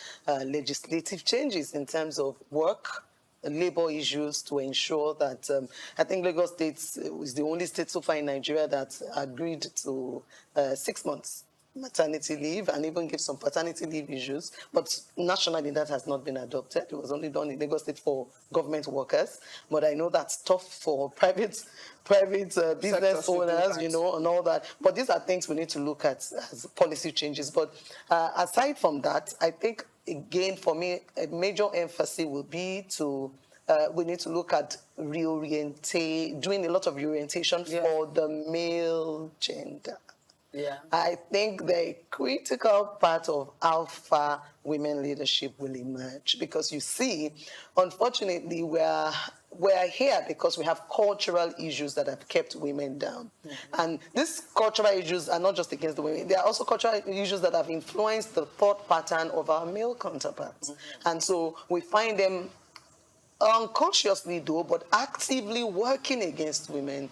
legislative changes in terms of work, labor issues to ensure that I think Lagos State is the only state so far in Nigeria that agreed to 6 months maternity leave and even give some paternity leave issues. But nationally, that has not been adopted. It was only done in Lagos State for government workers. But I know that's tough for private business owners, you know, and all that. But these are things we need to look at as policy changes. But aside from that, I think, again, for me, a major emphasis will be to we need to look at doing a lot of reorientation for the male gender. Yeah. I think the critical part of how far women leadership will emerge, because you see, unfortunately, we're here because we have cultural issues that have kept women down. Mm-hmm. And these cultural issues are not just against the women, they are also cultural issues that have influenced the thought pattern of our male counterparts. Mm-hmm. And so we find them unconsciously, though, but actively working against women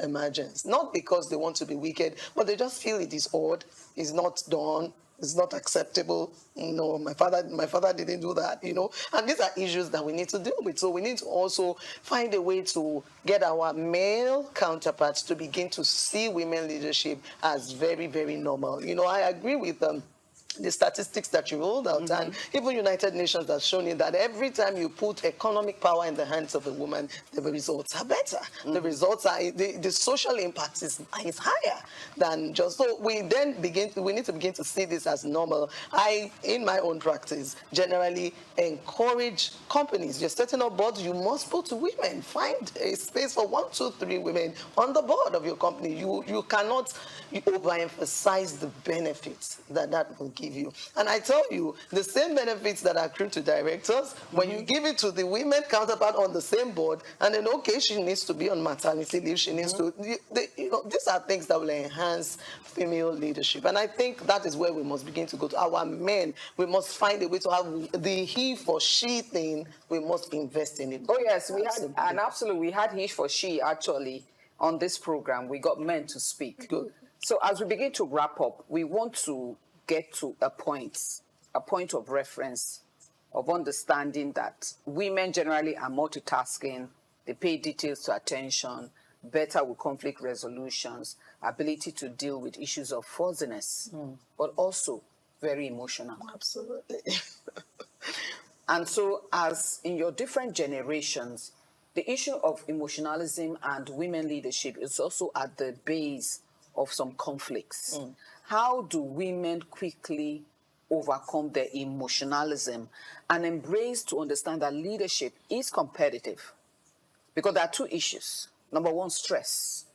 emergence, not because they want to be wicked, but they just feel it is odd, it's not done, it's not acceptable. You know, my father didn't do that, you know. And these are issues that we need to deal with. So we need to also find a way to get our male counterparts to begin to see women leadership as very, very normal. You know, I agree with them. The statistics that you rolled out, and even United Nations has shown you that every time you put economic power in the hands of a woman, the results are better. The results are, the social impact is higher than just, so we need to begin to see this as normal. I, in my own practice, generally encourage companies, you're setting up boards, you must put women, find a space for 1, 2, 3 women on the board of your company. You cannot overemphasize the benefits that will give you. And I tell you, the same benefits that accrue to directors, when you give it to the women counterpart on the same board, and then, okay, she needs to be on maternity leave, she needs to, you know, these are things that will enhance female leadership. And I think that is where we must begin to go to. Our men, we must find a way to have the he for she thing, we must invest in it. Oh, yes, we had he for she, actually, on this program. We got men to speak. Good. So as we begin to wrap up, we want to get to a point of reference, of understanding that women generally are multitasking, they pay details to attention, better with conflict resolutions, ability to deal with issues of fuzziness, but also very emotional. Absolutely. And so as in your different generations, the issue of emotionalism and women leadership is also at the base of some conflicts. How do women quickly overcome their emotionalism and embrace to understand that leadership is competitive? Because there are 2 issues. Number 1, stress.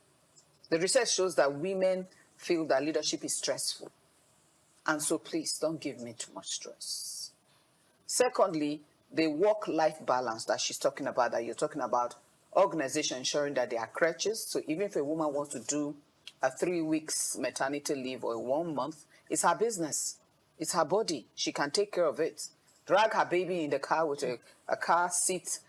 The research shows that women feel that leadership is stressful. And so please don't give me too much stress. Secondly, the work-life balance that she's talking about, that you're talking about, organization ensuring that there are crutches. So even if a woman wants to do a 3 weeks maternity leave or 1 month, it's her business. It's her body. She can take care of it. Drag her baby in the car with a car seat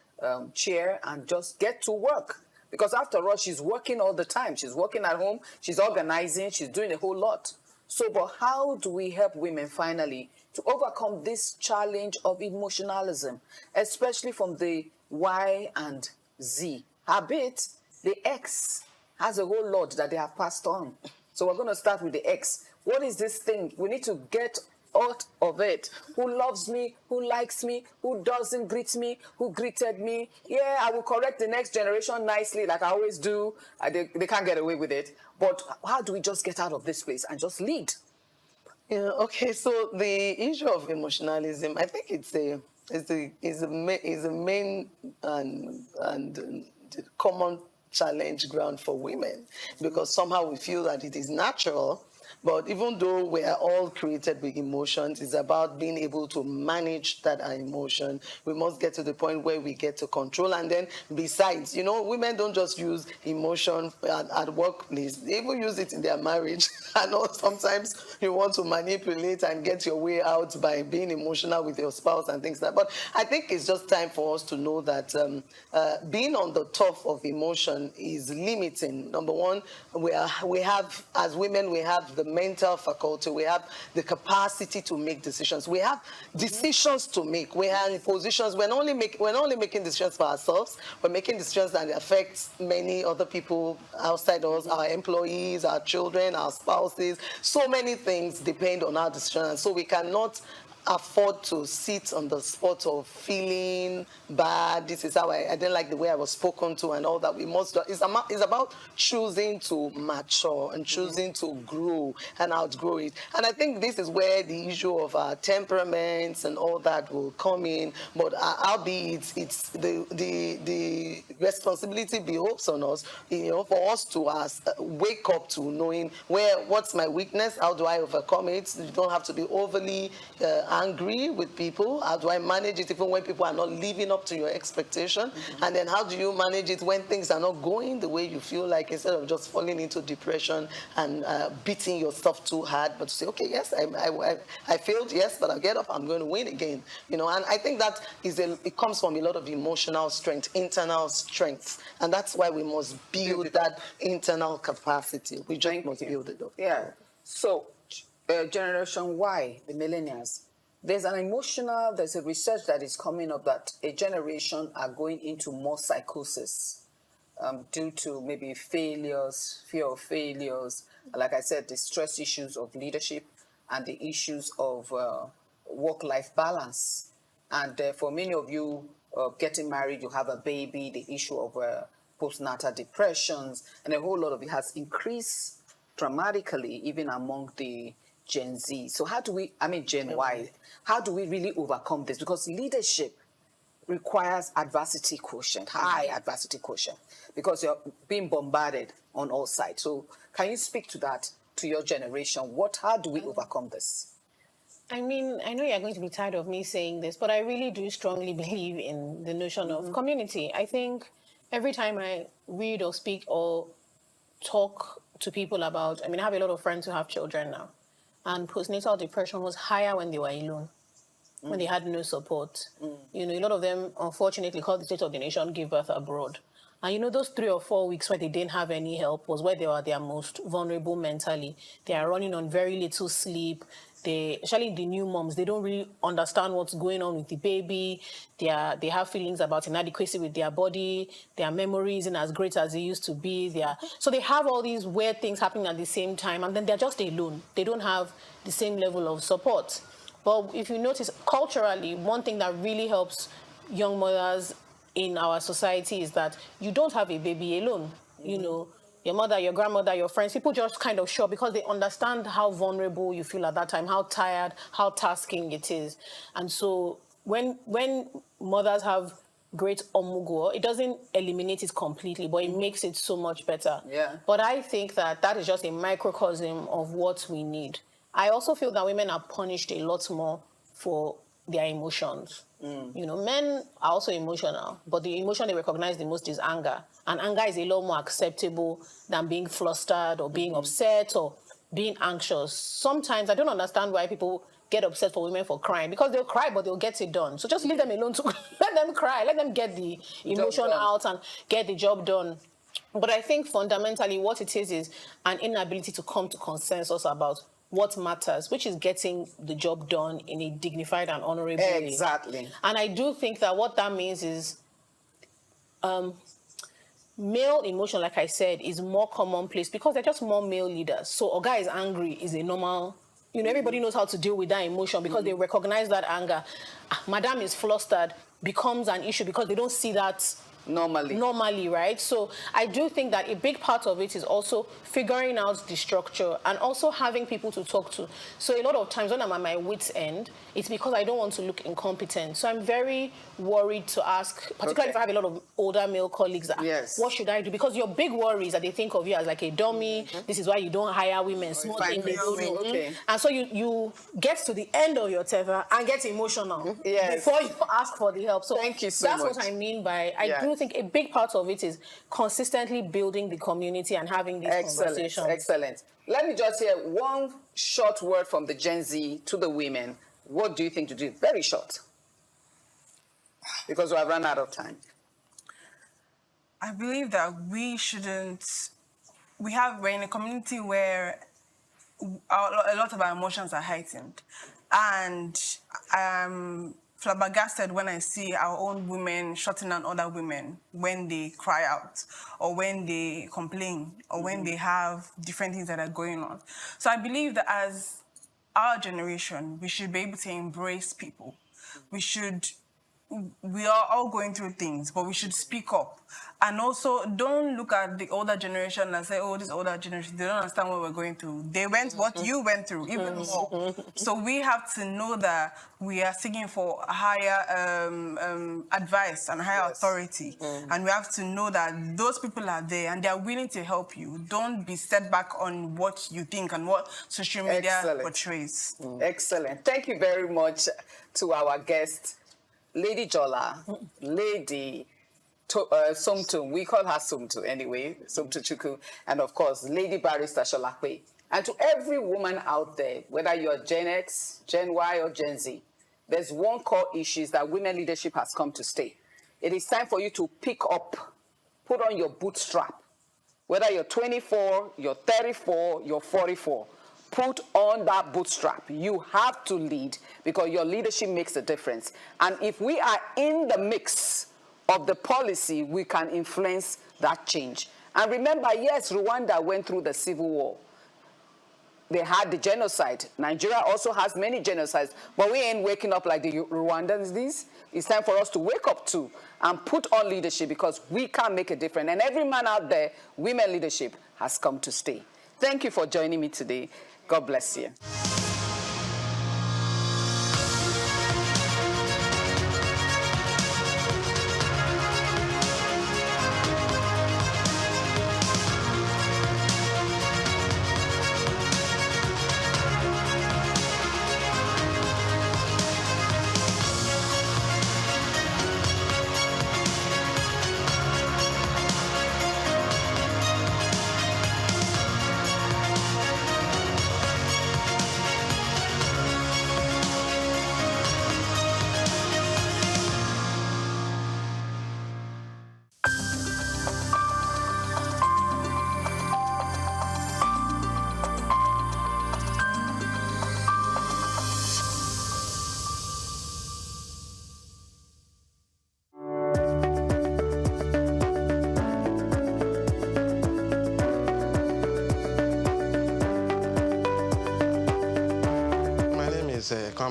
chair and just get to work. Because after all, she's working all the time. She's working at home. She's organizing. She's doing a whole lot. So, but how do we help women finally to overcome this challenge of emotionalism, especially from the Y and Z? Habit, the X has a whole lot that they have passed on. So we're going to start with the X. What is this thing? We need to get out of it. Who loves me? Who likes me? Who doesn't greet me? Who greeted me? Yeah, I will correct the next generation nicely like I always do. They can't get away with it. But how do we just get out of this place and just lead? Yeah, okay, so the issue of emotionalism, I think it's a main and common challenge ground for women, because somehow we feel that it is natural But even though we are all created with emotions, it's about being able to manage that emotion. We must get to the point where we get to control. And then besides, you know, women don't just use emotion at workplace. They even use it in their marriage. I know sometimes you want to manipulate and get your way out by being emotional with your spouse and things like that. But I think it's just time for us to know that being on the top of emotion is limiting. Number one, we have, as women, we have the mental faculty, we have the capacity to make decisions. We have decisions to make. We are in positions, we're not only making decisions for ourselves, we're making decisions that affect many other people outside us, our employees, our children, our spouses. So many things depend on our decisions. So we cannot afford to sit on the spot of feeling bad. This is how I didn't like the way I was spoken to and all that. We must. It's about choosing to mature and choosing to grow and outgrow it. And I think this is where the issue of our temperaments and all that will come in. But albeit it's the responsibility behoves on us, you know, for us to wake up to knowing what's my weakness, how do I overcome it. You don't have to be overly angry with people. How do I manage it even when people are not living up to your expectation? And then how do you manage it when things are not going the way you feel like, instead of just falling into depression and beating yourself too hard, but to say, okay, yes, I failed, yes, but I'll get up, I'm going to win again. You know, and I think that it comes from a lot of emotional strength, internal strength, and that's why we must build that internal capacity. We just must build it up. Yeah. So, Generation Y, the millennials, there's a research that is coming up that a generation are going into more psychosis due to maybe failures, fear of failures, like I said, the stress issues of leadership and the issues of work-life balance. And for many of you getting married, you have a baby, the issue of postnatal depressions, and a whole lot of it has increased dramatically even among the Gen Z. So how do we, Gen Y, how do we really overcome this? Because leadership requires adversity quotient, high adversity quotient, because you're being bombarded on all sides. So can you speak to that, to your generation? How do we overcome this? I mean, I know you're going to be tired of me saying this, but I really do strongly believe in the notion of community. I think every time I read or speak or talk to people about, I have a lot of friends who have children now, and postnatal depression was higher when they were alone, when they had no support. You know, a lot of them, unfortunately, because the state of the nation, gave birth abroad. And you know, those 3 or 4 weeks where they didn't have any help was where they were their most vulnerable mentally. They are running on very little sleep. Especially the new moms, they don't really understand what's going on with the baby. They have feelings about inadequacy with their body. Their memory isn't as great as it used to be. So they have all these weird things happening at the same time, and then they're just alone. They don't have the same level of support. But if you notice, culturally, one thing that really helps young mothers in our society is that you don't have a baby alone. You know, your mother, your grandmother, your friends, people just kind of show because they understand how vulnerable you feel at that time, how tired, how tasking it is. And so when mothers have great omugo, it doesn't eliminate it completely, but it makes it so much better. Yeah. But I think that is just a microcosm of what we need. I also feel that women are punished a lot more for their emotions. You know, men are also emotional, but the emotion they recognize the most is anger. And anger is a lot more acceptable than being flustered or being upset or being anxious. Sometimes I don't understand why people get upset for women for crying, because they'll cry, but they'll get it done. So just leave them alone to let them cry, let them get the emotion out and get the job done. But I think fundamentally what it is an inability to come to consensus about what matters, which is getting the job done in a dignified and honorable way. Exactly. And I do think that what that means is male emotion, like I said, is more commonplace because they're just more male leaders. So a guy is angry is a normal, you know, everybody knows how to deal with that emotion because they recognize that anger. Madam is flustered becomes an issue because they don't see that normally, right? So I do think that a big part of it is also figuring out the structure and also having people to talk to. So a lot of times when I'm at my wit's end, it's because I don't want to look incompetent. So I'm very worried to ask, particularly if I have a lot of older male colleagues, what should I do? Because your big worry is that they think of you as like a dummy. This is why you don't hire women. Small thing they don't know. And so you get to the end of your tether and get emotional before you ask for the help. So thank you so much. That's what I mean by, I do think a big part of it is consistently building the community and having these conversations. Excellent. Let me just hear one short word from the Gen Z to the women. What do you think to do? Very short. Because we have run out of time. I believe that we shouldn't, we're in a community where a lot of our emotions are heightened. And I'm flabbergasted when I see our own women shutting down other women when they cry out or when they complain or when they have different things that are going on. So I believe that as our generation, we should be able to embrace people. We are all going through things, but we should speak up. And also, don't look at the older generation and say, oh, this older generation, they don't understand what we're going through. They went what you went through, even more. So we have to know that we are seeking for higher advice and higher authority. And we have to know that those people are there and they are willing to help you. Don't be set back on what you think and what social media portrays. Excellent. Thank you very much to our guest, Lady Jola, Lady Somto, we call her Somto anyway, Somto Chukwu, and of course, Lady Barrister Sholakwe. And to every woman out there, whether you're Gen X, Gen Y, or Gen Z, there's one core issue that women leadership has come to stay. It is time for you to pick up, put on your bootstrap. Whether you're 24, you're 34, you're 44, put on that bootstrap. You have to lead because your leadership makes a difference. And if we are in the mix of the policy, we can influence that change. And remember, yes, Rwanda went through the civil war. They had the genocide. Nigeria also has many genocides, but we ain't waking up like the Rwandans these. It's time for us to wake up too and put on leadership because we can make a difference. And every man out there, women leadership has come to stay. Thank you for joining me today. God bless you.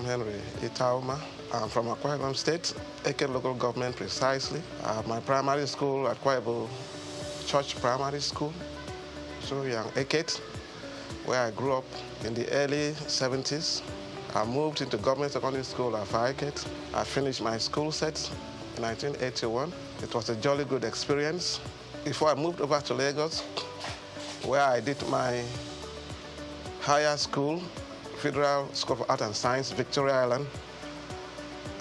Henry Itauma. I'm from Akwa Ibom State, Eke local government precisely. My primary school at Akwa Ibom Church Primary School, so young Eket, where I grew up in the early 70s. I moved into government secondary school at Eket. I finished my school set in 1981. It was a jolly good experience. Before I moved over to Lagos, where I did my higher school, Federal School of Art and Science, Victoria Island,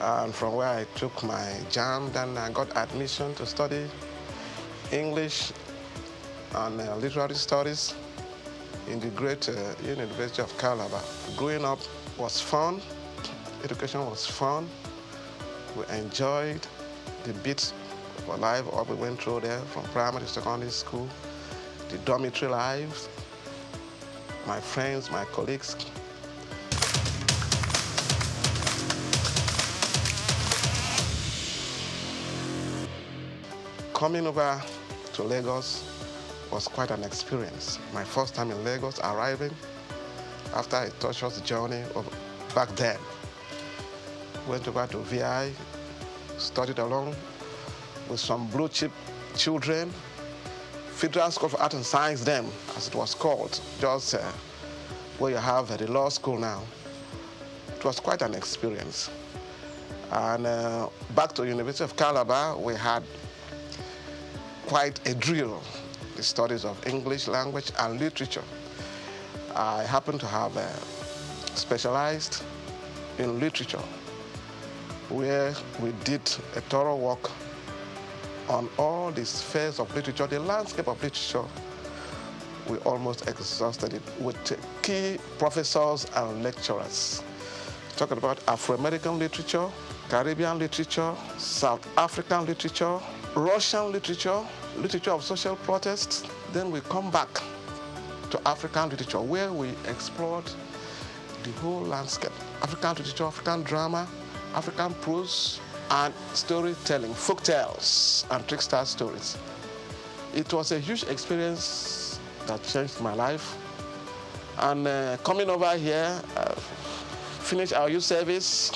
and from where I took my JAM, then I got admission to study English and literary studies in the great University of Calabar. Growing up was fun, education was fun. We enjoyed the bits of our life, all we went through there, from primary to secondary school, the dormitory lives, my friends, my colleagues. Coming over to Lagos was quite an experience. My first time in Lagos, arriving after a tortuous journey back then. Went over to VI, studied along with some blue chip children. Federal School for Art and Science then, as it was called, just where you have the law school now. It was quite an experience. And back to University of Calabar, we had quite a drill, the studies of English language and literature. I happen to have specialized in literature, where we did a thorough work on all the spheres of literature, the landscape of literature. We almost exhausted it with key professors and lecturers. Talking about Afro-American literature, Caribbean literature, South African literature, Russian literature, literature of social protests. Then we come back to African literature, where we explored the whole landscape. African literature, African drama, African prose, and storytelling, folk tales, and trickster stories. It was a huge experience that changed my life. And coming over here, finished our youth service,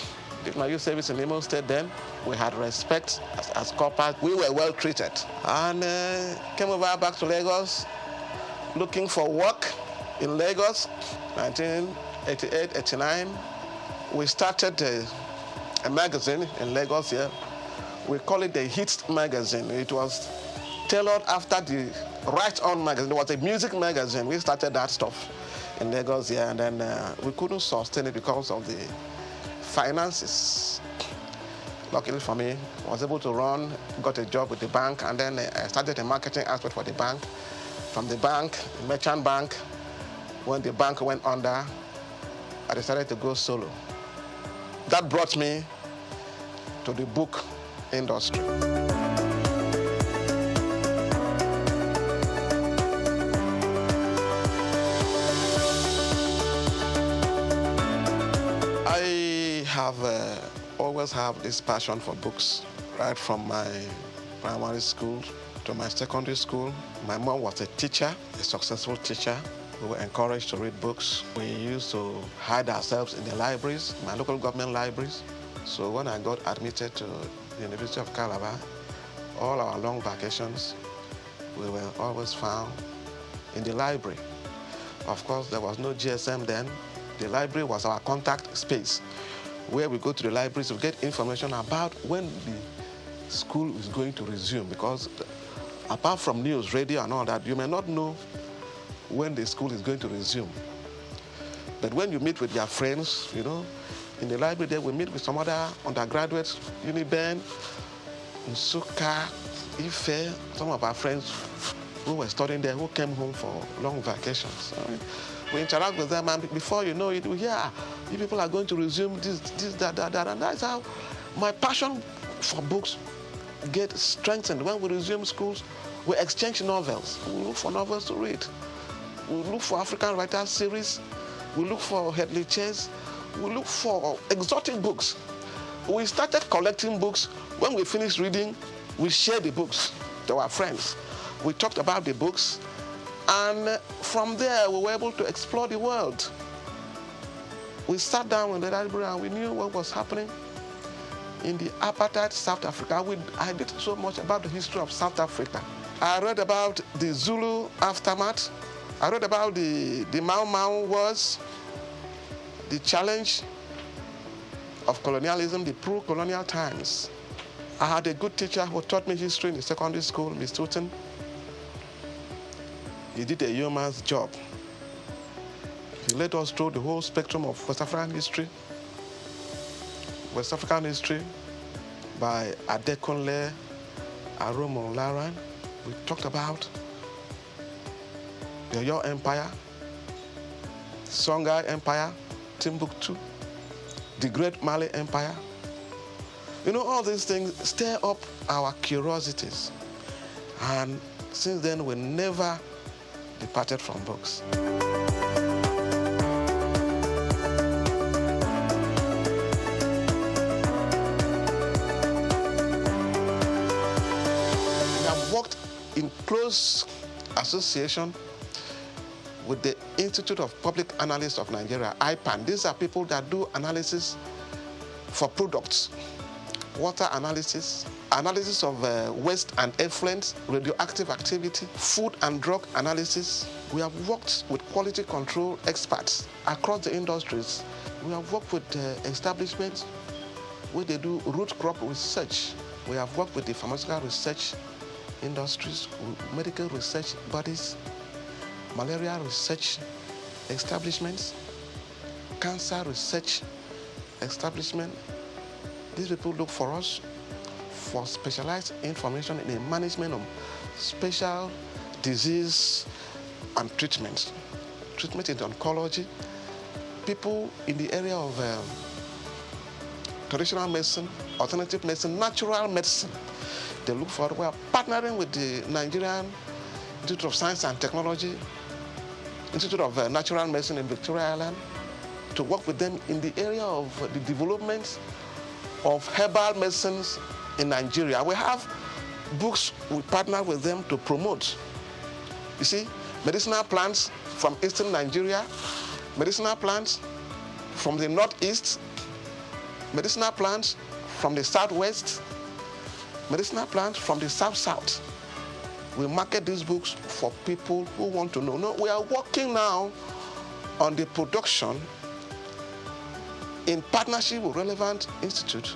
did my youth service in Imo State then. We had respect as corporate. We were well treated. And came over back to Lagos, looking for work in Lagos, 1988, 89. We started a magazine in Lagos here. We call it the Hits magazine. It was tailored after the Right On magazine. It was a music magazine. We started that stuff in Lagos here, and then we couldn't sustain it because of the finances. Luckily for me, I was able to run, got a job with the bank, and then I started a marketing aspect for the bank. From the bank, merchant bank, when the bank went under, I decided to go solo. That brought me to the book industry. I have always have this passion for books, right from my primary school to my secondary school. My mom was a teacher, a successful teacher. We were encouraged to read books. We used to hide ourselves in the libraries, my local government libraries. So when I got admitted to the University of Calabar, all our long vacations, we were always found in the library. Of course, there was no GSM then. The library was our contact space, where we go to the libraries to get information about when the school is going to resume, because apart from news, radio, and all that, you may not know when the school is going to resume. But when you meet with your friends, you know, in the library there, we meet with some other undergraduates, Uniben, Souq, Ife, some of our friends who were studying there, who came home for long vacations. We interact with them, and before you know it, we hear, you people are going to resume this, that, and that's how my passion for books get strengthened. When we resume schools, we exchange novels. We look for novels to read. We look for African writers series. We look for Headley Chase. We look for exotic books. We started collecting books. When we finished reading, we shared the books to our friends. We talked about the books, and from there, we were able to explore the world. We sat down in the library and we knew what was happening in the apartheid South Africa. I did so much about the history of South Africa. I read about the Zulu aftermath. I read about the Mau Mau Wars, the challenge of colonialism, the pro-colonial times. I had a good teacher who taught me history in the secondary school, Miss Tooten. He did a yeoman's job. He led us through the whole spectrum of West African history. West African history by Adekunle Aromo-Laran. We talked about the Oyo Empire, Songhai Empire, Timbuktu, the Great Mali Empire. You know, all these things stir up our curiosities. And since then, we never departed from books. We have worked in close association with the Institute of Public Analysts of Nigeria, IPAN. These are people that do analysis for products, water analysis, analysis of waste and effluent, radioactive activity, food and drug analysis. We have worked with quality control experts across the industries. We have worked with establishments where they do root crop research. We have worked with the pharmaceutical research industries, medical research bodies, malaria research establishments, cancer research establishment. These people look for us for specialized information in the management of special disease and treatment. Treatment in oncology. People in the area of traditional medicine, alternative medicine, natural medicine. They look for it. We are partnering with the Nigerian Institute of Science and Technology, Institute of Natural Medicine in Victoria Island, to work with them in the area of the development of herbal medicines in Nigeria. We have books we partner with them to promote. You see, medicinal plants from eastern Nigeria, medicinal plants from the northeast, medicinal plants from the southwest, medicinal plants from the south-south. We market these books for people who want to know. No, we are working now on the production in partnership with relevant institute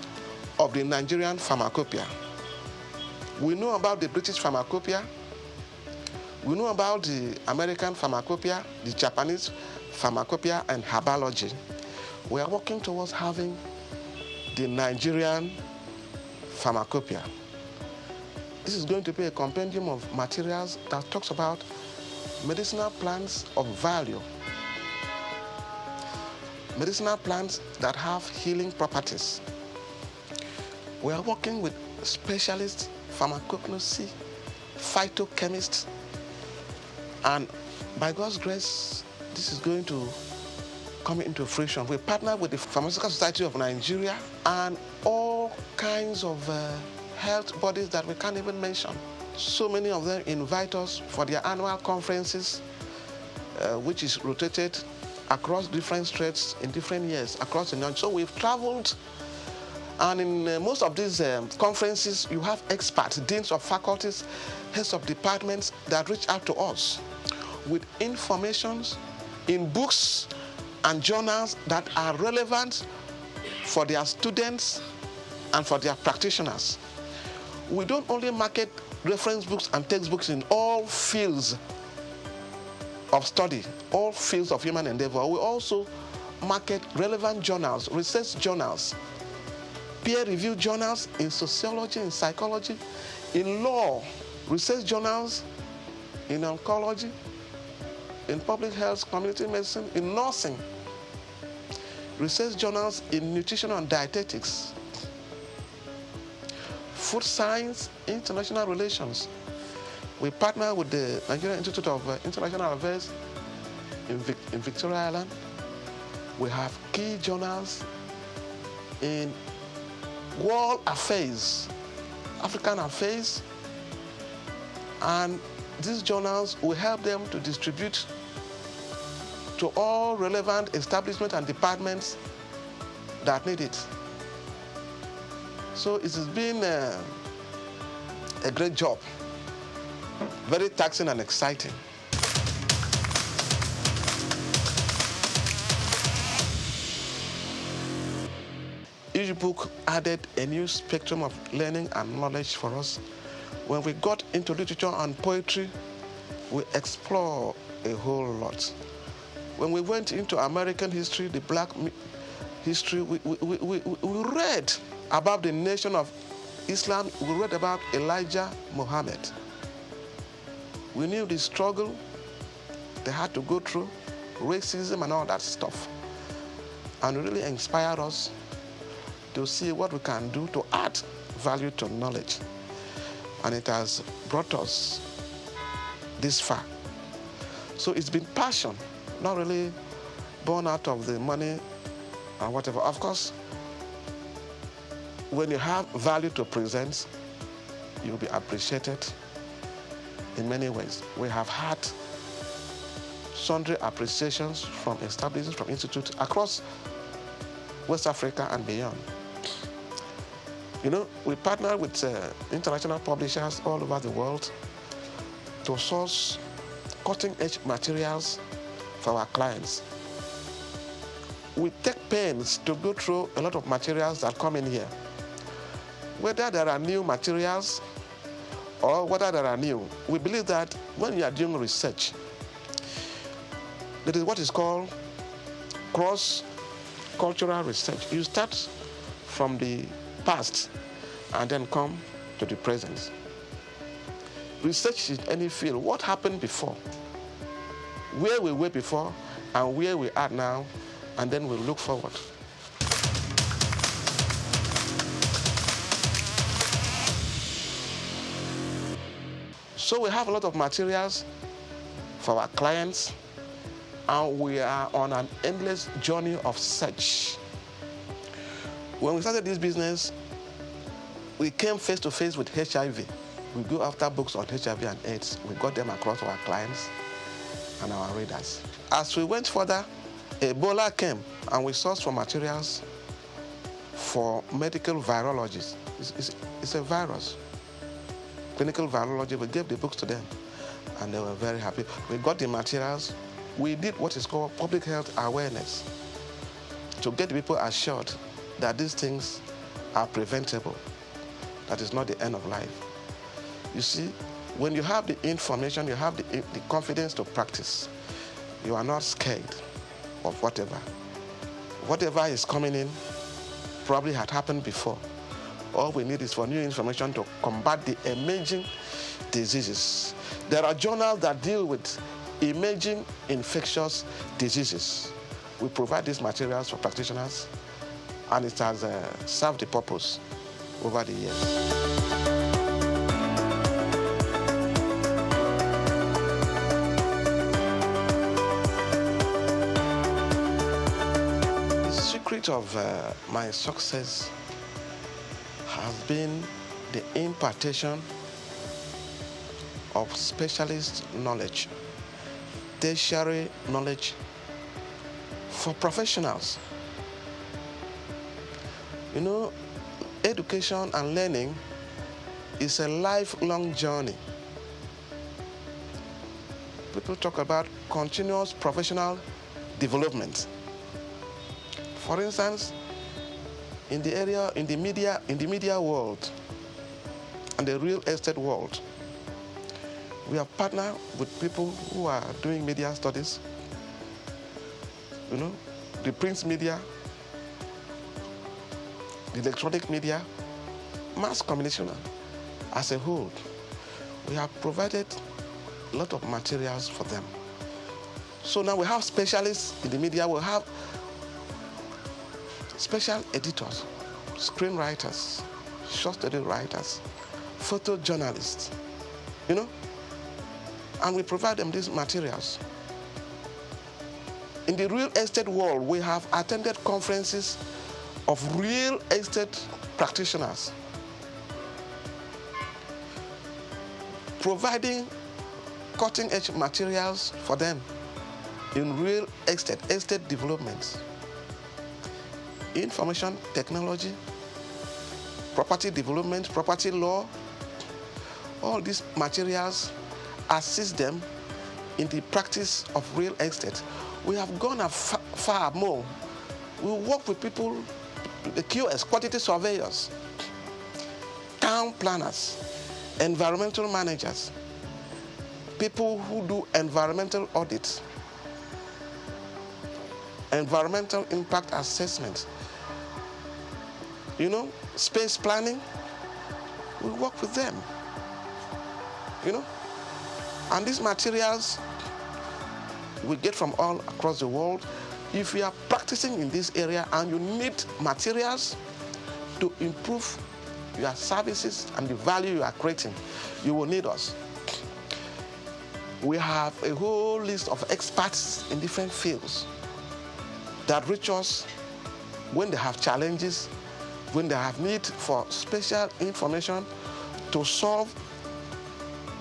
of the Nigerian pharmacopoeia. We know about the British pharmacopoeia. We know about the American pharmacopoeia, the Japanese pharmacopoeia, and herbology. We are working towards having the Nigerian pharmacopoeia. This is going to be a compendium of materials that talks about medicinal plants of value, medicinal plants that have healing properties. We are working with specialists, pharmacognosy, phytochemists, and by God's grace, this is going to come into fruition. We partner with the Pharmaceutical Society of Nigeria and all kinds of health bodies that we can't even mention. So many of them invite us for their annual conferences, which is rotated across different states in different years across the nation. So we've traveled, and in most of these conferences, you have experts, deans of faculties, heads of departments that reach out to us with informations in books and journals that are relevant for their students and for their practitioners. We don't only market reference books and textbooks in all fields of study, all fields of human endeavor. We also market relevant journals, research journals, peer-reviewed journals in sociology, in psychology, in law, research journals in oncology, in public health, community medicine, in nursing, research journals in nutrition and dietetics, food science, international relations. We partner with the Nigerian Institute of International Affairs in Victoria Island. We have key journals in world affairs, African affairs, and these journals will help them to distribute to all relevant establishments and departments that need it. So it has been a great job, very taxing and exciting. Each book added a new spectrum of learning and knowledge for us. When we got into literature and poetry, we explored a whole lot. When we went into American history, the black history, we read about the nation of Islam. We read about Elijah Muhammad. We knew the struggle they had to go through, racism and all that stuff. And it really inspired us to see what we can do to add value to knowledge. And it has brought us this far. So it's been passion, not really born out of the money or whatever. Of course, when you have value to present, you'll be appreciated in many ways. We have had sundry appreciations from establishments, from institutes across West Africa and beyond. You know, we partner with international publishers all over the world to source cutting-edge materials for our clients. We take pains to go through a lot of materials that come in here. Whether there are new materials or whether there are new, we believe that when you are doing research, there is what is called cross-cultural research. You start from the past and then come to the present. Research in any field, what happened before, where we were before and where we are now, and then we'll look forward. So we have a lot of materials for our clients, and we are on an endless journey of search. When we started this business, we came face to face with HIV. We go after books on HIV and AIDS. We got them across our clients and our readers. As we went further, Ebola came, and we sourced for materials for medical virologists. It's a virus. Clinical virology, we gave the books to them, and they were very happy. We got the materials. We did what is called public health awareness to get people assured that these things are preventable. That is not the end of life. You see, when you have the information, you have the confidence to practice, you are not scared of whatever. Whatever is coming in probably had happened before. All we need is for new information to combat the emerging diseases. There are journals that deal with emerging infectious diseases. We provide these materials for practitioners, and it has served the purpose over the years. The secret of my success has been the impartation of specialist knowledge, tertiary knowledge for professionals. You know, education and learning is a lifelong journey. People talk about continuous professional development. For instance, in the media world and the real estate world, we have partnered with people who are doing media studies, you know, the print media, the electronic media, mass communication as a whole. We have provided a lot of materials for them. So now we have specialists in the media, we have special editors, screenwriters, short story writers, photojournalists, you know, and we provide them these materials. In the real estate world, we have attended conferences of real estate practitioners, providing cutting-edge materials for them in real estate development, information technology, property development, property law. All these materials assist them in the practice of real estate. We have gone far more. We work with people, the QS, quantity surveyors, town planners, environmental managers, people who do environmental audits, environmental impact assessment, you know, space planning. We work with them, you know. And these materials we get from all across the world. If you are practicing in this area and you need materials to improve your services and the value you are creating, you will need us. We have a whole list of experts in different fields that reach us when they have challenges, when they have need for special information to solve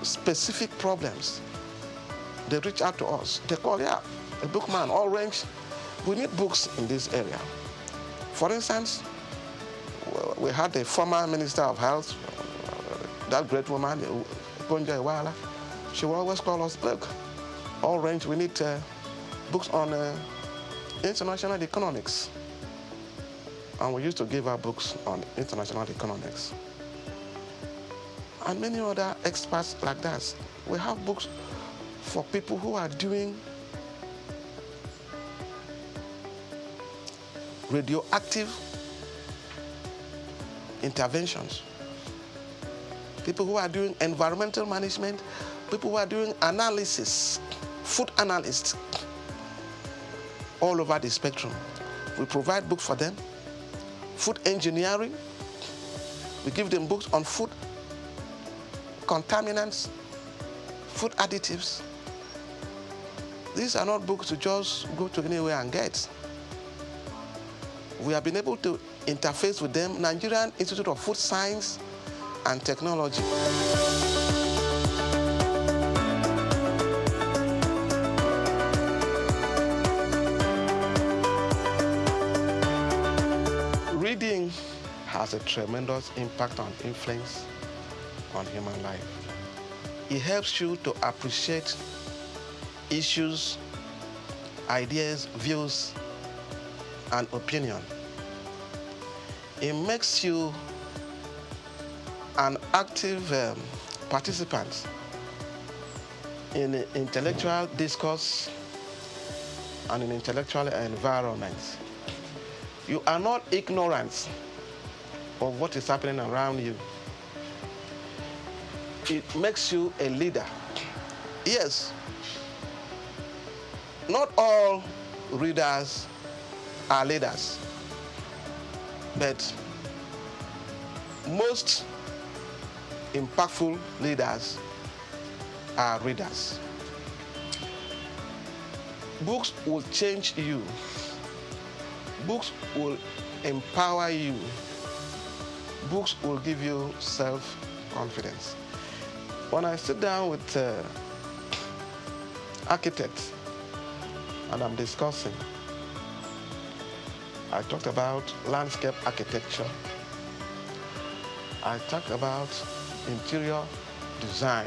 specific problems. They reach out to us. They call, yeah, a bookman, all range. We need books in this area. For instance, we had the former Minister of Health, that great woman, Gonja Iweala. She will always call us, look, all range, we need books on international economics. And we used to give her books on international economics. And many other experts like that. We have books for people who are doing radioactive interventions. People who are doing environmental management, people who are doing analysis, food analysts, all over the spectrum. We provide books for them. Food engineering, we give them books on food, contaminants, food additives. These are not books to just go to anywhere and get. We have been able to interface with them, Nigerian Institute of Food Science and Technology. Reading has a tremendous impact on influence on human life. It helps you to appreciate issues, ideas, views, and opinion. It makes you an active participant in intellectual discourse and in intellectual environments. You are not ignorant of what is happening around you. It makes you a leader. Yes, not all readers are leaders, but most impactful leaders are readers. Books will change you. Books will empower you. Books will give you self-confidence. When I sit down with architects and I'm discussing, I talked about landscape architecture. I talked about interior design.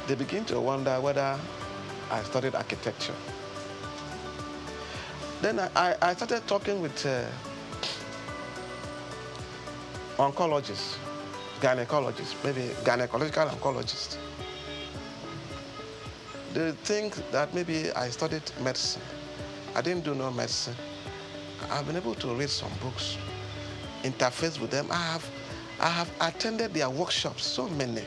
They begin to wonder whether I studied architecture. Then I started talking with oncologists, gynecologists, maybe gynecological oncologists. They think that maybe I studied medicine. I didn't do no medicine. I've been able to read some books, interface with them. I have attended their workshops, so many,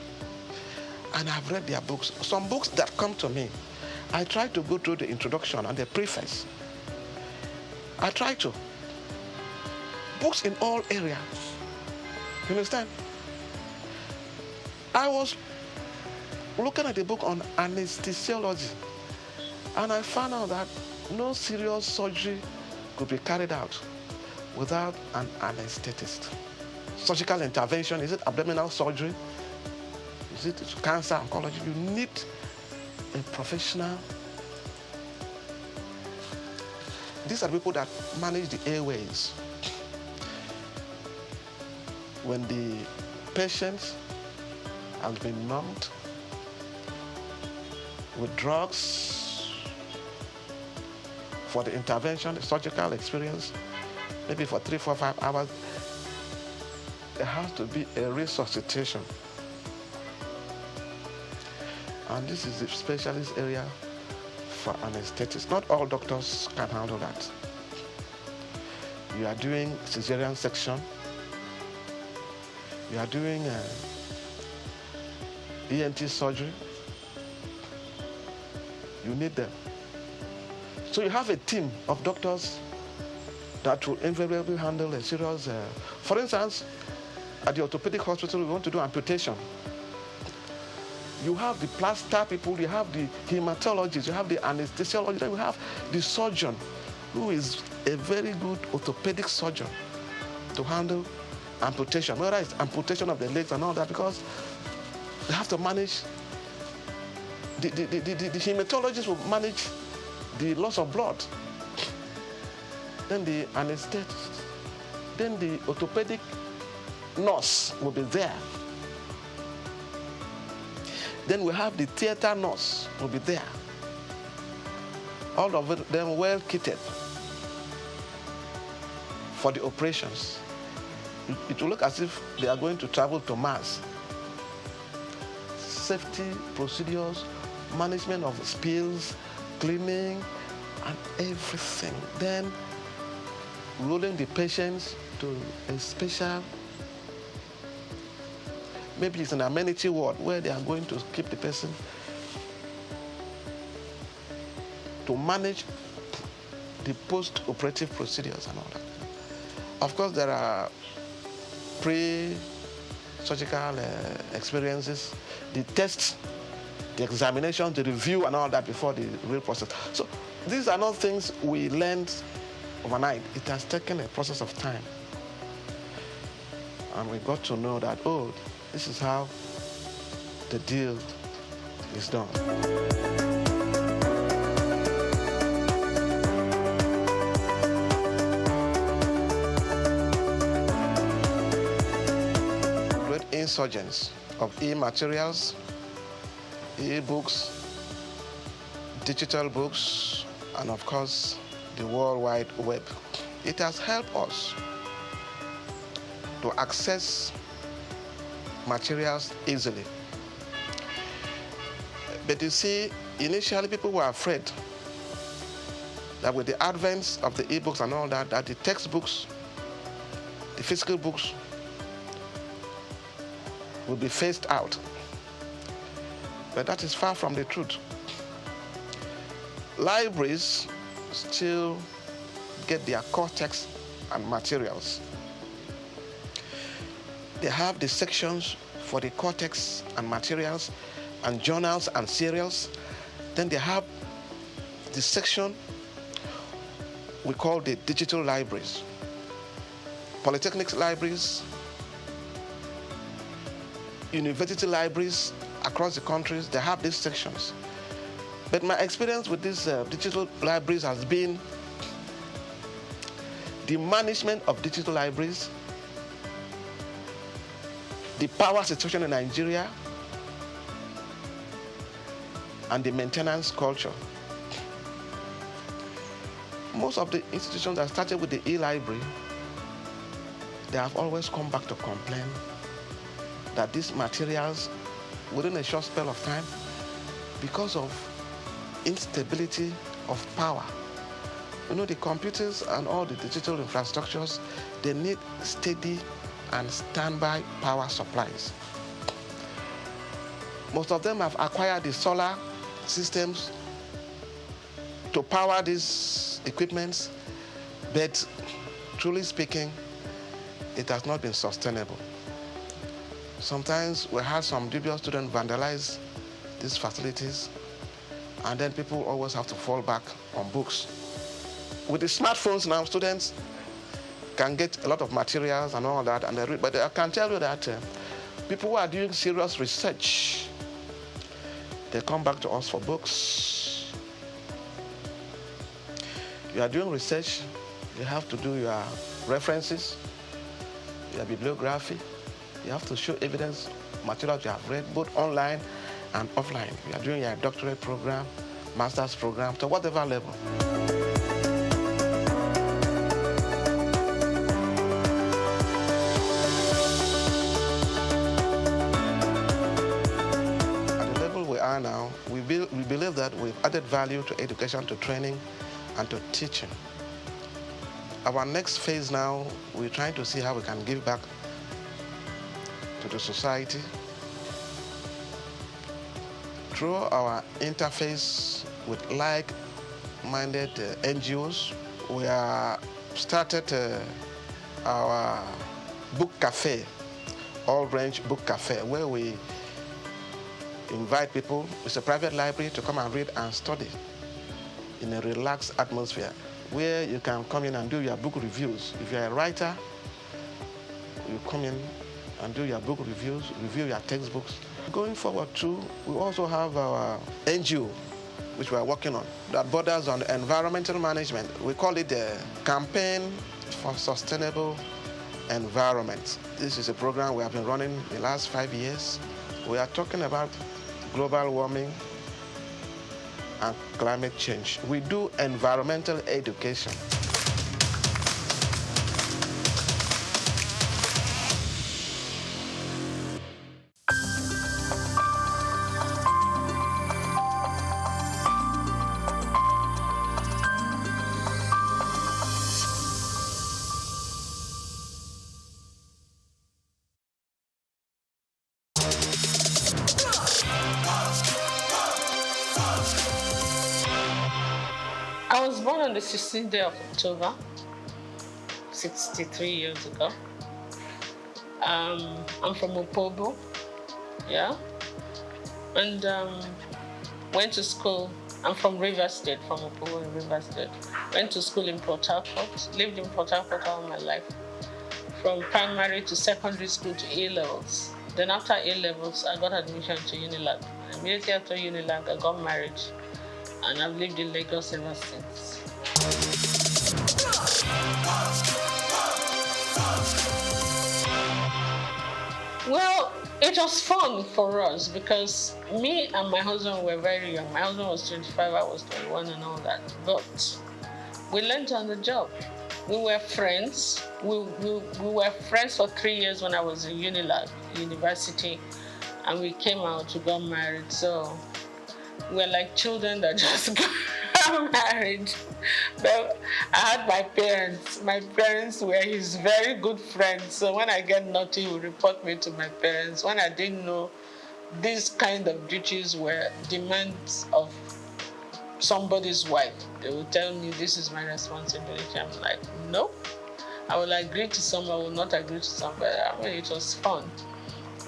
and I've read their books. Some books that come to me, I try to go through the introduction and the preface. I try to. Books in all areas. You understand? I was looking at a book on anesthesiology, and I found out that no serious surgery could be carried out without an anesthetist. Surgical intervention, is it abdominal surgery? Is it cancer, oncology? You need a professional. These are people that manage the airways. When the patient has been numbed with drugs for the intervention, the surgical experience, maybe for 3, 4, 5 hours, there has to be a resuscitation. And this is the specialist area for anesthetists. Not all doctors can handle that. You are doing cesarean section. You are doing ENT surgery. You need them. So you have a team of doctors that will invariably handle a serious, for instance, at the orthopedic hospital, we want to do amputation. You have the plaster people, you have the hematologist, you have the anesthesiologist, you have the surgeon, who is a very good orthopedic surgeon to handle amputation, whether it's amputation of the legs and all that, because they have to manage, the hematologist will manage the loss of blood. Then the anesthetist Then the orthopedic nurse will be there. Then we have the theater nurse will be there. All of them well kitted for the operations. It will look as if they are going to travel to Mars. Safety procedures, management of spills, cleaning, and everything. Then rolling the patients to a special, maybe it's an amenity ward where they are going to keep the person to manage the post-operative procedures and all that. Of course, there are pre-surgical experiences, the tests, the examination, the review and all that before the real process. So these are not things we learned overnight. It has taken a process of time. And we got to know that, oh, this is how the deal is done. Insurgents of e-materials, e-books, digital books, and of course, the World Wide Web. It has helped us to access materials easily. But you see, initially people were afraid that with the advent of the e-books and all that, that the textbooks, the physical books, will be phased out. But that is far from the truth. Libraries still get their core text and materials. They have the sections for the core text and materials and journals and serials. Then they have the section we call the digital libraries. Polytechnics libraries, university libraries across the countries, they have these sections. But my experience with these digital libraries has been the management of digital libraries, the power situation in Nigeria, and the maintenance culture. Most of the institutions that started with the e-library, they have always come back to complain that these materials, within a short spell of time, because of instability of power. You know, the computers and all the digital infrastructures, they need steady and standby power supplies. Most of them have acquired the solar systems to power these equipments, but truly speaking, it has not been sustainable. Sometimes we had some dubious students vandalize these facilities, and then people always have to fall back on books. With the smartphones now, students can get a lot of materials and all that, and they read. But I can tell you that people who are doing serious research, they come back to us for books. You are doing research, you have to do your references, your bibliography. You have to show evidence, materials you have read, both online and offline. You are doing your doctorate program, master's program, to whatever level. At the level we are now, we believe that we've added value to education, to training, and to teaching. Our next phase now, we're trying to see how we can give back to the society through our interface with like-minded NGOs. We are started our book cafe, all-range book cafe, where we invite people. It's a private library to come and read and study in a relaxed atmosphere, where you can come in and do your book reviews. If you're a writer, you come in and do your book reviews, review your textbooks. Going forward too, we also have our NGO, which we are working on, that borders on environmental management. We call it the Campaign for Sustainable environment. This is a program we have been running the last 5 years. We are talking about global warming and climate change. We do environmental education. I was born on the 16th day of October, 63 years ago. I'm from Opobo, yeah, and went to school. I'm from Rivers State, from Opobo in Rivers State. Went to school in Port Harcourt, lived in Port Harcourt all my life, from primary to secondary school to A-levels. Then after A-levels, I got admission to Unilag. Immediately after Unilag, I got married, and I've lived in Lagos ever since. Well, it was fun for us because me and my husband were very young. My husband was 25, I was 21 and all that. But we learned on the job. We were friends. We were friends for 3 years when I was in Unilag, university, and we came out, we got married. So we're like children that just got married. But I had my parents. My parents were his very good friends. So when I get naughty, he would report me to my parents. When I didn't know these kind of duties were demands of somebody's wife, they would tell me this is my responsibility. I'm like, no. I will agree to some, I will not agree to some. But I mean, it was fun.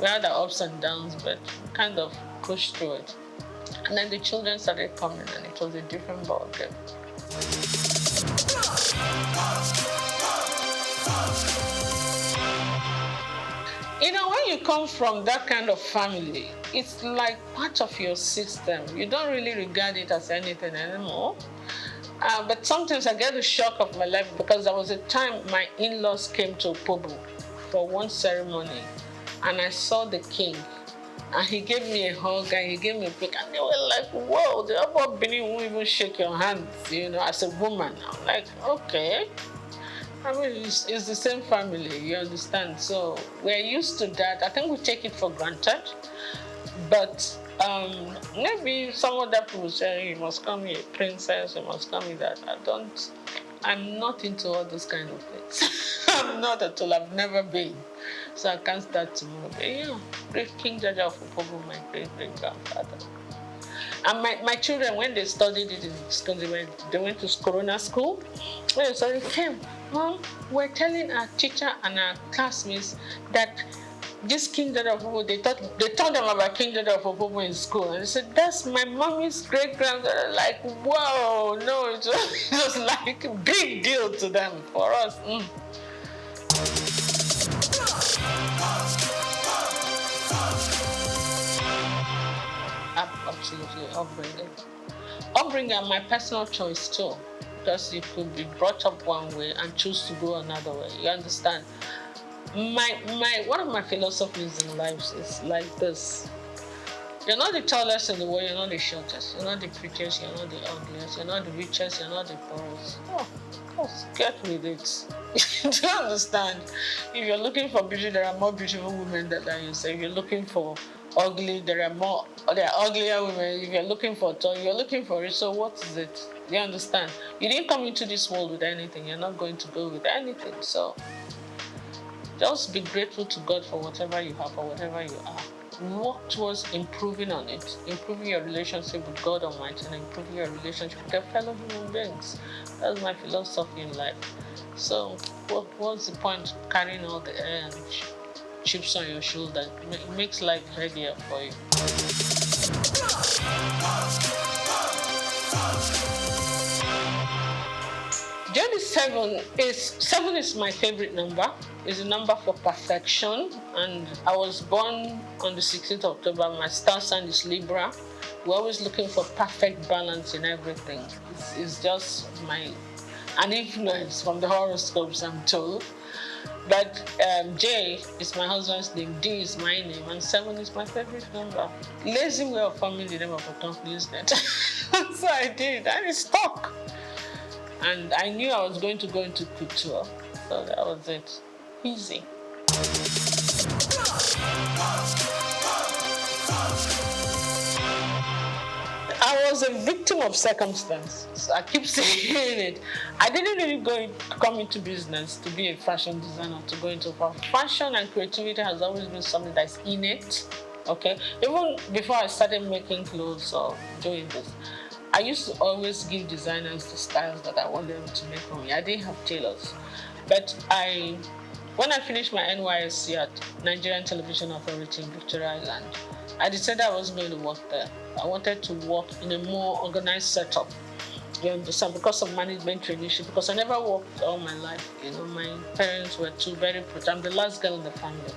We had our ups and downs, but we kind of pushed through it. And then the children started coming, and it was a different ballgame. You know, when you come from that kind of family, it's like part of your system. You don't really regard it as anything anymore. But sometimes I get the shock of my life because there was a time my in-laws came to Opobo for one ceremony, and I saw the king. And he gave me a hug and he gave me a pick, and they were like, whoa, the Upper Benin won't even shake your hand, you know, as a woman. I'm like, okay. I mean, it's the same family, you understand? So we're used to that. I think we take it for granted. But maybe some other people say, you must call me a princess, you must call me that. I'm not into all those kind of things. I'm not at all, I've never been. So I can't start tomorrow. But yeah, great King Jaja of Opobo, my great-great-grandfather. And my children, when they studied it in school, they went to Corona school. So they came, Mom, we're telling our teacher and our classmates that this King Jaja of Opobo, they told them about King Jaja of Opobo in school. And they said, that's my mommy's great-grandfather. Like, whoa, no, it was like a big deal to them, for us. Absolutely, upbringing and my personal choice too, because you could be brought up one way and choose to go another way. You understand? One of my philosophies in life is like this: you're not the tallest in the world, you're not the shortest, you're not the prettiest, you're not the ugliest, you're not the richest, you're not the poorest. Oh, of course, get with it. Do you understand? If you're looking for beauty, there are more beautiful women than you. So if you're looking for ugly, there are uglier women. If you're looking for tall, you're looking for it. So what is it? You understand? You didn't come into this world with anything. You're not going to go with anything. So just be grateful to God for whatever you have or whatever you are. Work towards improving on it, improving your relationship with God Almighty and improving your relationship with your fellow human beings. That's my philosophy in life. So what's the point of carrying all the air and chips on your shoulder? It makes life heavier for you. Seven is my favorite number. It's a number for perfection, and I was born on the 16th of October. My star sign is Libra. We're always looking for perfect balance in everything. It's just an influence from the horoscopes, I'm told. But J is my husband's name, D is my name, and 7 is my favorite number. Lazy way of forming the name of a company, isn't it? So I did, and it stuck. And I knew I was going to go into couture, so that was it. Easy. I was a victim of circumstance. I keep saying it. I didn't really come into business to be a fashion designer, to go into fashion, and creativity has always been something that's innate. Okay, even before I started making clothes or doing this, I used to always give designers the styles that I want them to make for me. I didn't have tailors, but when I finished my NYSC at Nigerian Television Authority in Victoria Island, I decided I wasn't going to work there. I wanted to work in a more organized setup. You understand? Because of management traineeship, because I never worked all my life. You know, my parents were very protective. I'm the last girl in the family.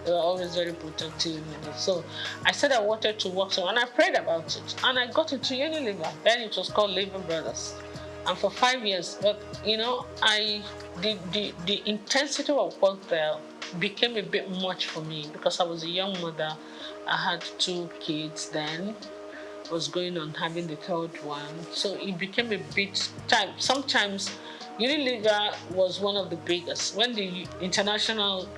They were always very protective. You know? So I said I wanted to work somewhere, and I prayed about it. And I got into Unilever. Then it was called Labor Brothers. And for 5 years, but you know, the intensity of work there became a bit much for me because I was a young mother. I had 2 kids then. Was going on having the 3rd one, so it became a bit time. Sometimes Unilever was one of the biggest. When the international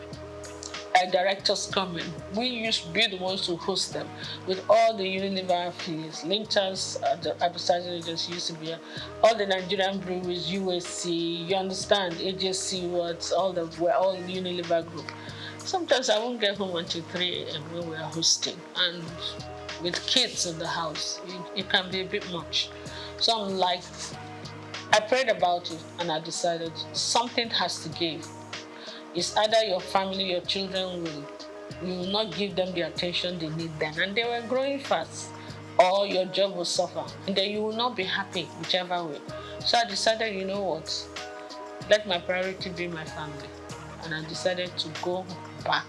directors come in, we used to be the ones to host them with all the Unilever affiliates. Linters, the advertising agency used to be all the Nigerian breweries, USC, you understand, AJC, we're all Unilever group. Sometimes I won't get home until 3 a.m. when we're hosting, and with kids in the house, it can be a bit much. So I'm like, I prayed about it and I decided something has to give. It's either your family, your children you will not give them the attention they need then, and they were growing fast, or your job will suffer, and then you will not be happy, whichever way. So I decided, you know what, let my priority be my family. And I decided to go back.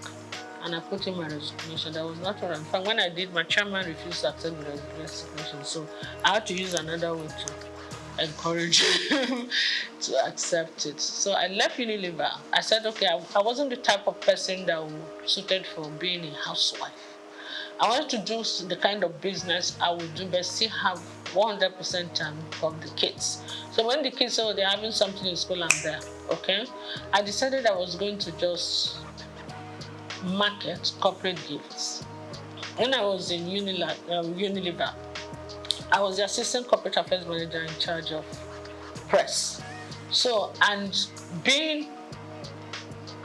And I put in my resignation. That was not what I'm fine. When I did, my chairman refused to accept the resignation. So I had to use another way to encourage him to accept it. So I left Unilever. I said, okay, I wasn't the type of person that was suited for being a housewife. I wanted to do the kind of business I would do, but still have 100% time for the kids. So when the kids said, they're having something in school, I'm there, okay? I decided I was going to just market corporate gifts. When I was in Unilever, I was the assistant corporate affairs manager in charge of press. So, and being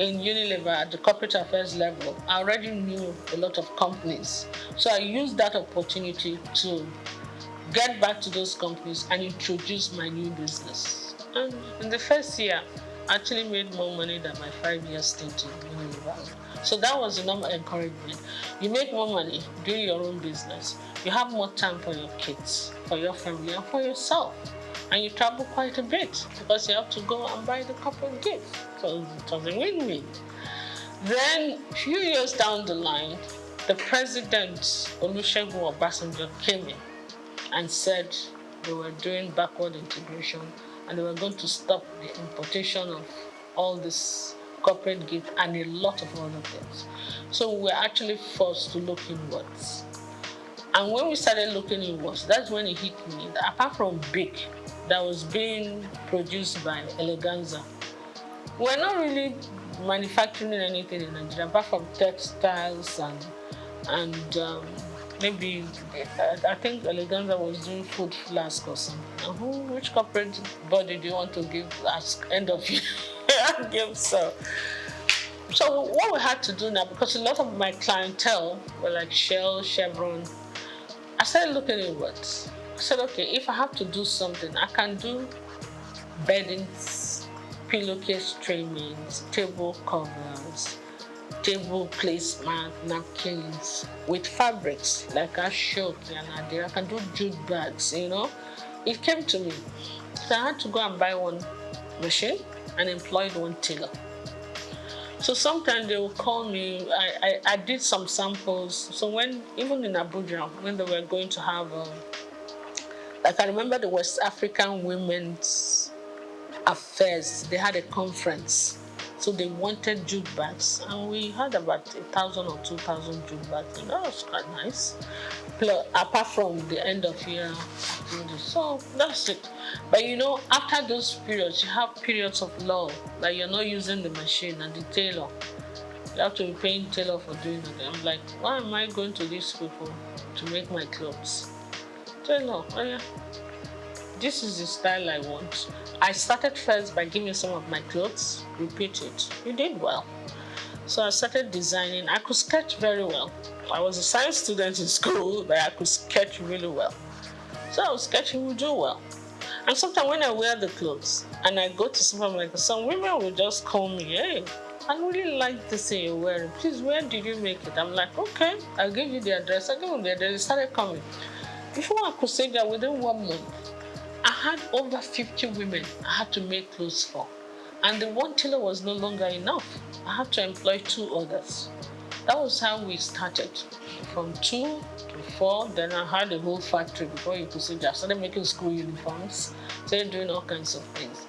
in Unilever at the corporate affairs level, I already knew a lot of companies. So I used that opportunity to get back to those companies and introduce my new business. And in the first year, I actually made more money than my 5-year stint in Unilever. So that was enough encouragement. You make more money doing your own business. You have more time for your kids, for your family, and for yourself. And you travel quite a bit because you have to go and buy the corporate gifts. So it was a win-win. Then, a few years down the line, the president, Olusegun Obasanjo, came in and said they were doing backward integration and they were going to stop the importation of all this corporate gift and a lot of other things. So we were actually forced to look inwards. And when we started looking inwards, that's when it hit me that apart from Big, that was being produced by Eleganza, we're not really manufacturing anything in Nigeria apart from textiles and maybe I think Eleganza was doing food flask or something. Which corporate body do you want to give as end of year gift? So what we had to do now, because a lot of my clientele were like Shell, Chevron, I started looking inwards. I said, okay, if I have to do something, I can do beddings, pillowcase trimmings, table covers, table placemat, napkins with fabrics like Ashok and Adira. I can do jute bags, you know. It came to me. So I had to go and buy one machine and employed one tailor. So sometimes they will call me. I did some samples. So when, even in Abuja, when they were going to have, like I remember the West African Women's Affairs, they had a conference. So they wanted jute bags, and we had about 1,000 or 2,000 jute bags, and that was quite nice. Plus, apart from the end of year activities. So that's it. But you know, after those periods, you have periods of lull, like you're not using the machine and the tailor. You have to be paying tailor for doing it. I'm like, why am I going to these people to make my clothes? Tailor, oh yeah, this is the style I want. I started first by giving some of my clothes, repeat it. You did well. So I started designing. I could sketch very well. I was a science student in school, but I could sketch really well. So I was sketching, would do well. And sometimes when I wear the clothes and I go to supermarket, some women will just call me, hey, I really like this thing you're wearing. Please, where did you make it? I'm like, okay, I'll give you the address. I give them the address. They started coming. Before I could say that, within 1 month, I had over 50 women I had to make clothes for. And the one tailor was no longer enough. I had to employ 2 others. That was how we started. From 2 to 4, then I had a whole factory before you could see that. I started making school uniforms, started doing all kinds of things.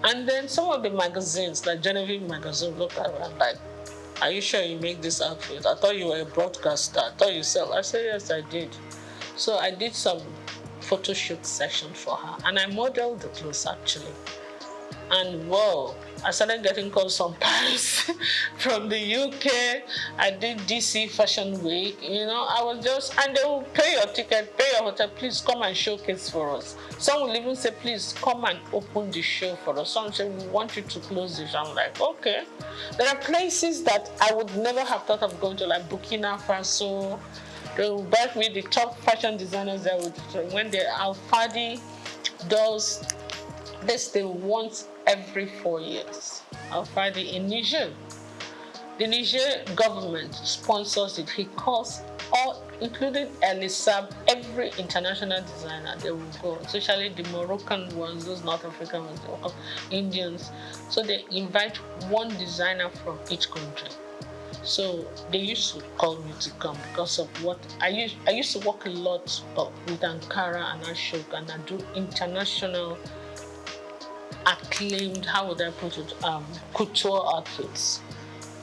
And then some of the magazines, like Genevieve magazine, looked at me and like, are you sure you make this outfit? I thought you were a broadcaster. I thought you sell. I said, yes, I did. So I did some photo shoot session for her, and I modeled the clothes actually. And whoa, I started getting calls from Paris, from the UK. I did DC Fashion Week. You know, I was just, and they will pay your ticket, pay your hotel, please come and showcase for us. Some will even say, please come and open the show for us. Some say, we want you to close this. I'm like, okay. There are places that I would never have thought of going to, like Burkina Faso. They will back me the top fashion designers that would, when the Alfadi does this, they want every 4 years. Alfadi in Niger. The Niger government sponsors it. He calls all, including Elisab, every international designer, they will go, especially the Moroccan ones, those North African ones, Indians. So they invite one designer from each country. So they used to call me to come because of what I used to work a lot with Ankara and Ashok, and I do international acclaimed, how would I put it, couture outfits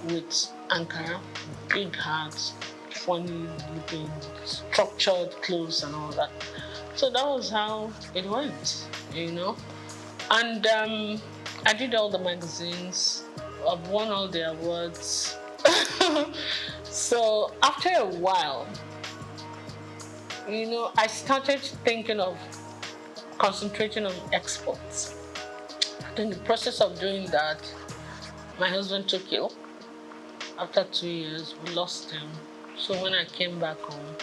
with Ankara, big hats, funny looking, structured clothes and all that. So that was how it went, you know. And I did all the magazines. I've won all the awards. So after a while, you know, I started thinking of concentrating on exports. In the process of doing that, my husband took ill. After 2 years, we lost him. So when I came back home,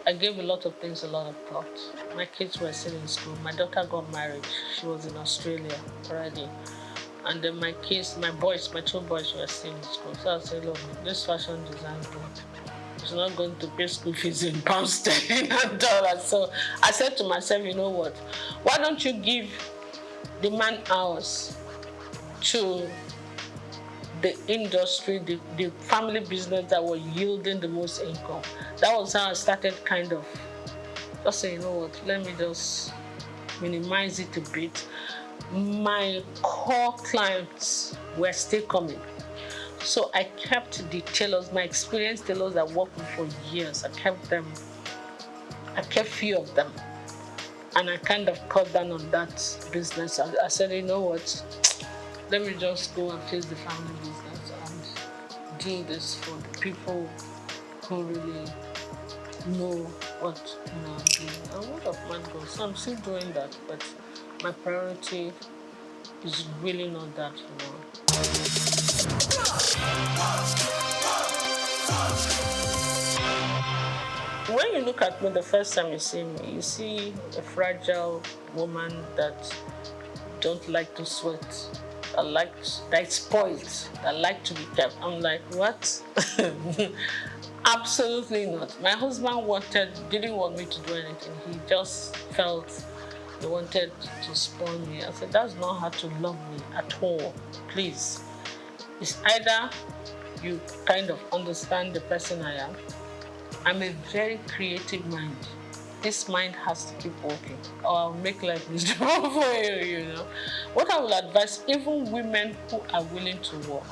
I gave a lot of things a lot of thought. My kids were still in school. My daughter got married. She was in Australia already. And then my kids, my 2 boys were still in school. So I said, look, this fashion design group is not going to pay school fees in pounds sterling and dollars. So I said to myself, you know what? Why don't you give the man hours to the industry, the family business that were yielding the most income? That was how I started kind of just saying, you know what, let me just minimize it a bit. My core clients were still coming. So I kept the tailors, my experienced tailors that worked with for years, I kept few of them. And I kind of cut down on that business. I said, you know what, let me just go and face the family business and do this for the people who really know what I'm doing. And word of mouth goes. So I'm still doing that, but my priority is really not that, you know. When you look at me the first time you see me, you see a fragile woman that don't like to sweat, that's spoiled, that like to be kept. I'm like, what? Absolutely not. My husband didn't want me to do anything. He just felt he wanted to spoil me. I said, that's not how to love me at all. Please. It's either you kind of understand the person I am. I'm a very creative mind. this mind has to keep working, or I'll make life miserable for you, you know. What I will advise, even women who are willing to work,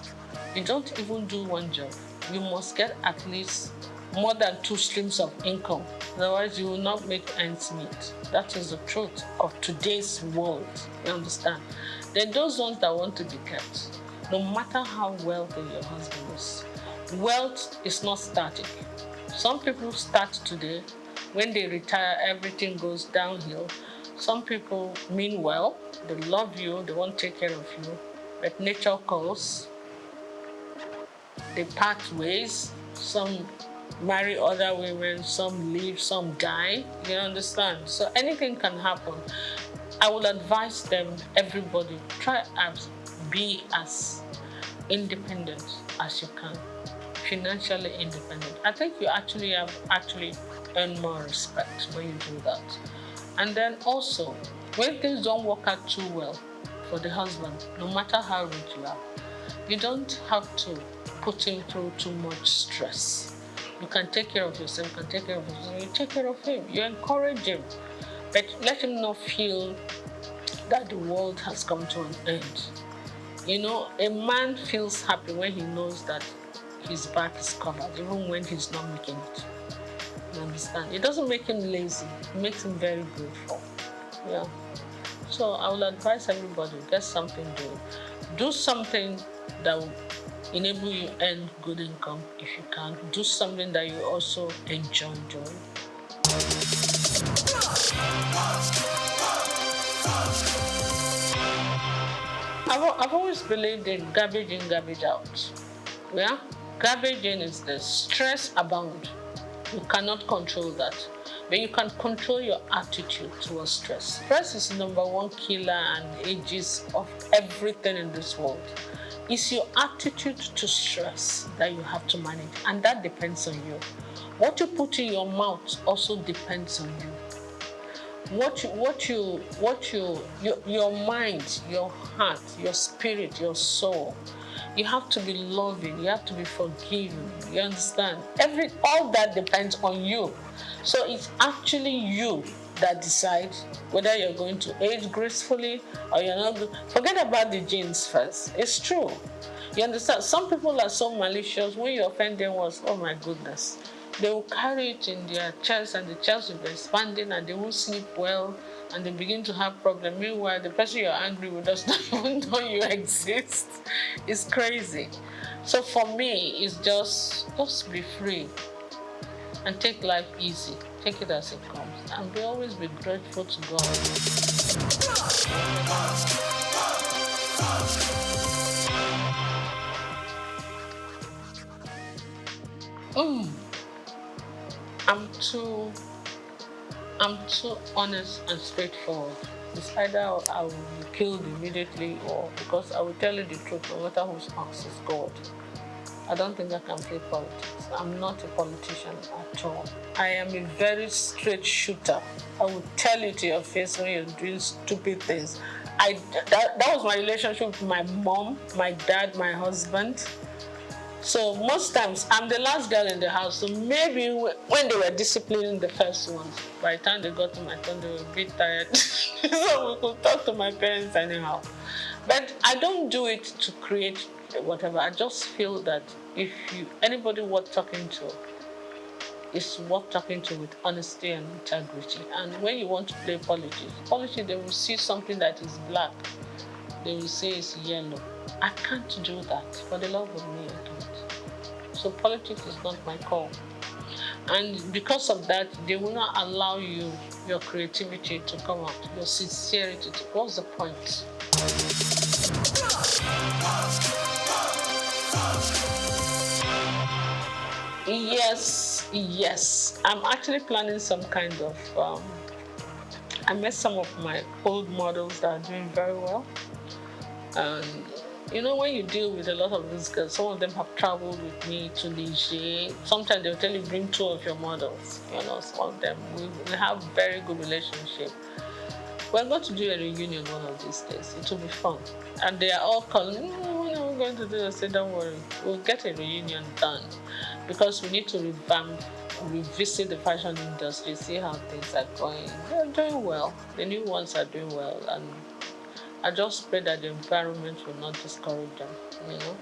you don't even do one job. You must get at least more than 2 streams of income. Otherwise, you will not make ends meet. That is the truth of today's world. You understand? Then those ones that want to be kept, no matter how wealthy your husband is, wealth is not static. Some people start today. When they retire, everything goes downhill. Some people mean well. They love you. They want to take care of you. But nature calls. They part ways. Some marry other women. Some leave. Some die. You understand? So anything can happen. I will advise them, everybody, try to be as independent as you can. Financially independent. I think you actually earn more respect when you do that. And then also, when things don't work out too well for the husband, no matter how rich you are, you don't have to put him through too much stress. You can take care of yourself, you can take care of yourself, you take care of him, you encourage him, but let him not feel that the world has come to an end. You know, a man feels happy when he knows that his back is covered, even when he's not making it. You understand? It doesn't make him lazy. It makes him very grateful. Yeah. So I will advise everybody, get something doing. Do something that will enable you to earn good income if you can. Do something that you also enjoy doing. I've always believed in garbage in, garbage out. Yeah? Garbage in is the stress abound. You cannot control that. But you can control your attitude towards stress. Stress is the #1 killer and ages of everything in this world. It's your attitude to stress that you have to manage, and that depends on you. What you put in your mouth also depends on you. Your mind, your heart, your spirit, your soul. You have to be loving. You have to be forgiving. You understand? All that depends on you. So it's actually you that decides whether you're going to age gracefully or you're not. Forget about the genes first. It's true. You understand? Some people are so malicious. When you offend them once, oh my goodness. They will carry it in their chest, and the chest will be expanding, and they won't sleep well, and they begin to have problems. Meanwhile, the person you're angry with does not even know you exist. It's crazy. So for me, it's just be free and take life easy. Take it as it comes, and always be grateful to God. I'm too honest and straightforward. It's either I will be killed immediately, or because I will tell you the truth, no matter whose house is God. I don't think I can play politics. I'm not a politician at all. I am a very straight shooter. I will tell you to your face when you're doing stupid things. That was my relationship with my mom, my dad, my husband. So most times, I'm the last girl in the house, so maybe when they were disciplining the first ones, by the time they got to my turn, they were a bit tired. So we could talk to my parents anyhow. But I don't do it to create whatever. I just feel that if anybody worth talking to, is worth talking to with honesty and integrity. And when you want to play politics, they will see something that is black. They will say it's yellow. I can't do that. For the love of me, I can't. So politics is not my call. And because of that, they will not allow you, your creativity to come out, your sincerity. What's the point? Yes. I'm actually planning some kind of, I met some of my old models that are doing very well. And you know, when you deal with a lot of these girls, some of them have traveled with me to Niger. Sometimes they'll tell you, bring 2 of your models. You know, some of them, we have very good relationship. We're going to do a reunion one of these days. It will be fun. And they are all calling, when are we going to do this? I say, don't worry, we'll get a reunion done. Because we need to revamp revisit the fashion industry, see how things are going. They're doing well. The new ones are doing well, and I just pray that the environment will not discourage them, you know.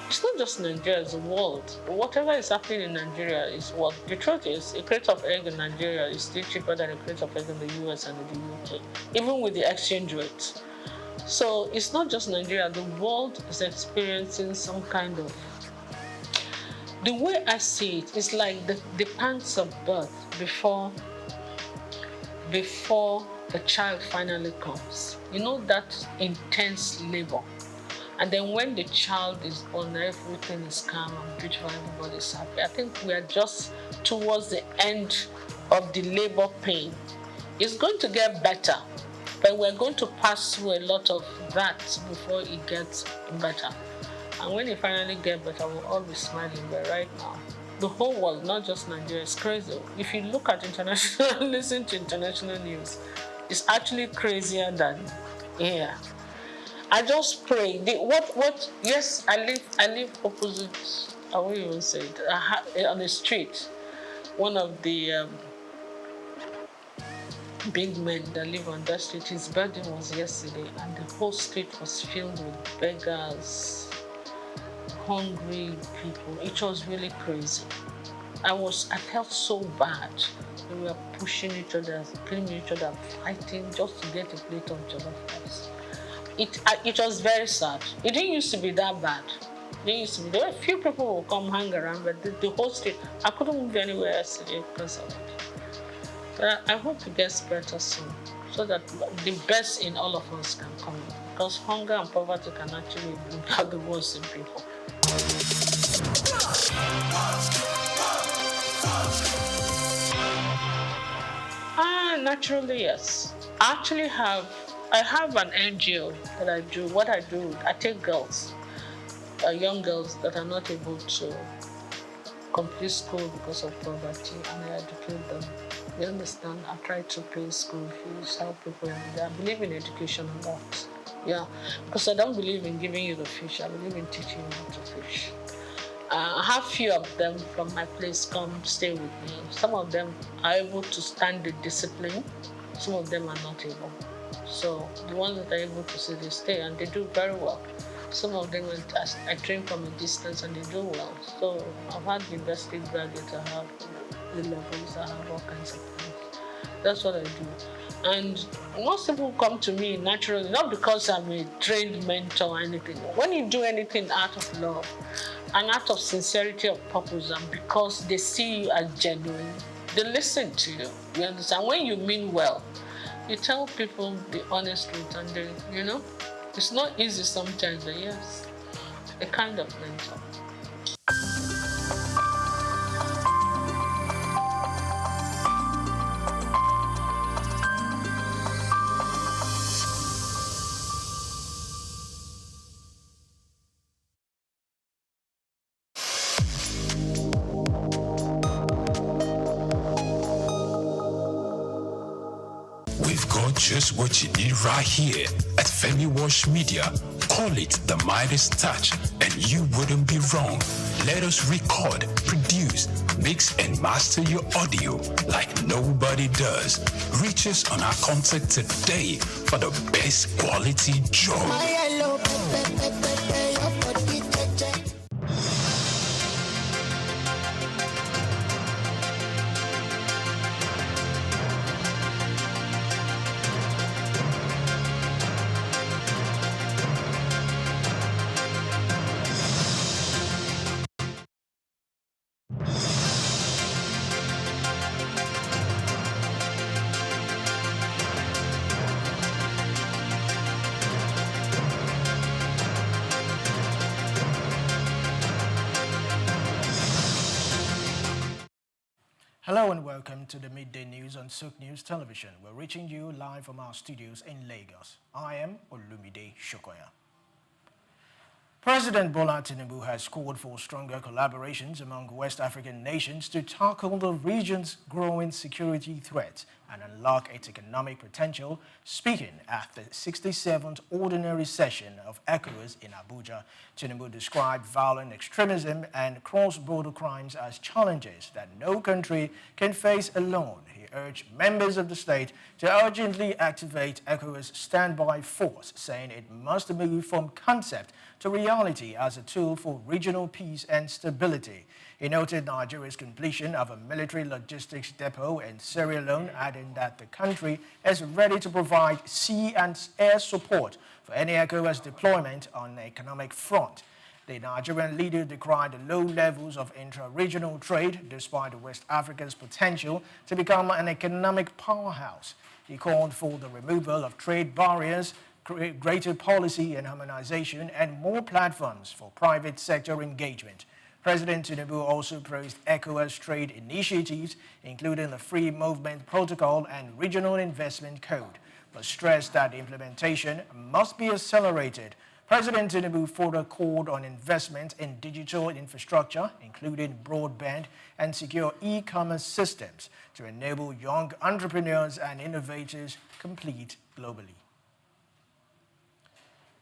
It's not just Nigeria, it's the world. Whatever is happening in Nigeria is what the truth is. A crate of egg in Nigeria is still cheaper than a crate of egg in the US and in the UK, even with the exchange rate. So it's not just Nigeria, the world is experiencing some kind of. The way I see it is like the pangs of birth before the child finally comes. You know, that intense labor. And then when the child is born, everything is calm and beautiful, everybody's happy. I think we are just towards the end of the labor pain. It's going to get better, but we're going to pass through a lot of that before it gets better. And when it finally gets better, we'll all be smiling. But right now, the whole world, not just Nigeria, is crazy. If you look at international, listen to international news, it's actually crazier than here. I just pray. Yes, I live opposite, I won't even say it, on the street. One of the big men that live on that street, his birthday was yesterday, and the whole street was filled with beggars, hungry people. It was really crazy. I felt so bad. We were pushing each other, killing each other, fighting just to get a plate of jollof rice. It was very sad. It didn't used to be that bad. There were a few people who would come hang around, but the whole street, I couldn't move anywhere yesterday because of it. But I hope it gets better soon, so that the best in all of us can come out. Because hunger and poverty can actually bring out the worst in people. Naturally, yes. I have an NGO that I do. What I do, I take girls, young girls that are not able to complete school because of poverty, and I educate them. You understand? I try to pay school fees, help people, and I believe in education a lot. Yeah, because I don't believe in giving you the fish. I believe in teaching you how to fish. I have few of them from my place come stay with me. Some of them are able to stand the discipline. Some of them are not able. So the ones that are able to stay, they stay, and they do very well. Some of them, I train from a distance, and they do well. So I've had university graduates, I have the levels, I have all kinds of things. That's what I do. And most people come to me naturally, not because I'm a trained mentor or anything. When you do anything out of love, and out of sincerity of purpose, and because they see you as genuine, they listen to you. You understand? When you mean well, you tell people the honest truth, and they, you know, it's not easy sometimes, but yes, a kind of mentor. Just what you need right here at Femi Wash Media. Call it the Midas Touch, and you wouldn't be wrong. Let us record, produce, mix, and master your audio like nobody does. Reach us on our contact today for the best quality job. Hello and welcome to the Midday News on Souqnews Television. We're reaching you live from our studios in Lagos. I am Olumide Shokoya. President Bola Tinubu has called for stronger collaborations among West African nations to tackle the region's growing security threats and unlock its economic potential, speaking at the 67th Ordinary Session of ECOWAS in Abuja. Tinubu described violent extremism and cross-border crimes as challenges that no country can face alone. He urged members of the state to urgently activate ECOWAS standby force, saying it must move from concept to reality as a tool for regional peace and stability. He noted Nigeria's completion of a military logistics depot in Sierra Leone, adding that the country is ready to provide sea and air support for any ECOWAS deployment on the economic front. The Nigerian leader decried the low levels of intra-regional trade despite West Africa's potential to become an economic powerhouse. He called for the removal of trade barriers, greater policy and harmonization, and more platforms for private sector engagement. President Tinubu also praised ECOWAS trade initiatives, including the Free Movement Protocol and Regional Investment Code, but stressed that implementation must be accelerated. President Tinubu further called on investment in digital infrastructure, including broadband and secure e-commerce systems, to enable young entrepreneurs and innovators compete globally.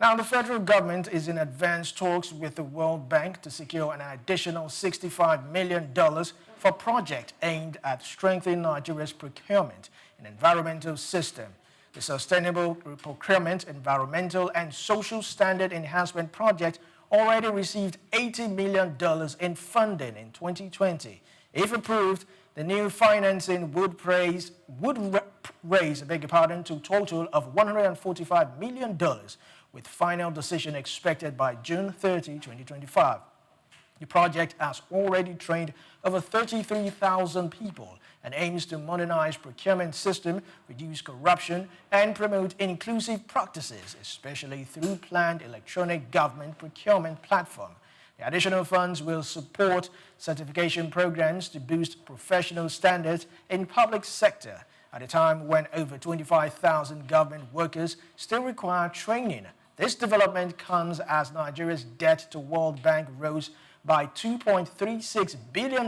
Now, the federal government is in advanced talks with the World Bank to secure an additional $65 million for a project aimed at strengthening Nigeria's procurement and environmental system. The Sustainable Procurement, Environmental and Social Standard Enhancement Project already received $80 million in funding in 2020. If approved, the new financing would raise to a total of $145 million, with final decision expected by June 30, 2025. The project has already trained over 33,000 people and aims to modernize procurement system, reduce corruption, and promote inclusive practices, especially through planned electronic government procurement platform. The additional funds will support certification programs to boost professional standards in public sector at a time when over 25,000 government workers still require training. This development comes as Nigeria's debt to World Bank rose by $2.36 billion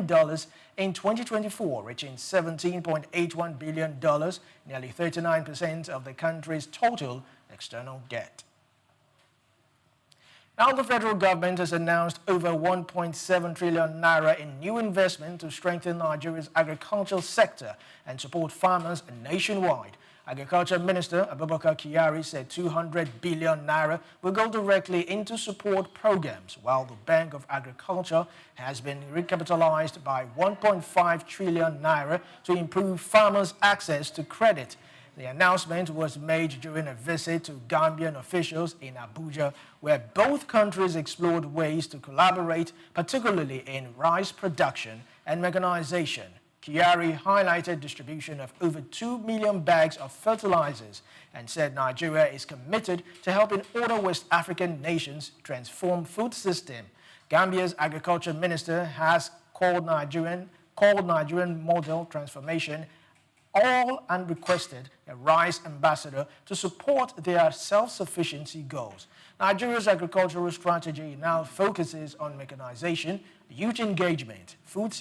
in 2024, reaching $17.81 billion, nearly 39% of the country's total external debt. Now, the federal government has announced over 1.7 trillion naira in new investment to strengthen Nigeria's agricultural sector and support farmers nationwide. Agriculture Minister Abubakar Kyari said 200 billion naira will go directly into support programs, while the Bank of Agriculture has been recapitalized by 1.5 trillion naira to improve farmers' access to credit. The announcement was made during a visit to Gambian officials in Abuja, where both countries explored ways to collaborate, particularly in rice production and mechanization. Kyari highlighted distribution of over 2 million bags of fertilizers and said Nigeria is committed to helping other West African nations transform food system. Gambia's agriculture minister has called Nigerian model transformation all and requested a rice ambassador to support their self-sufficiency goals. Nigeria's agricultural strategy now focuses on mechanization, youth engagement, food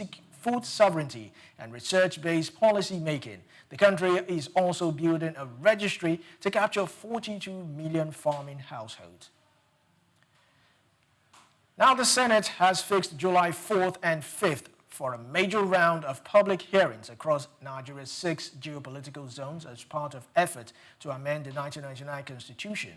sovereignty, and research-based policy making. The country is also building a registry to capture 42 million farming households. Now, the Senate has fixed July 4th and 5th for a major round of public hearings across Nigeria's 6 geopolitical zones as part of effort to amend the 1999 Constitution.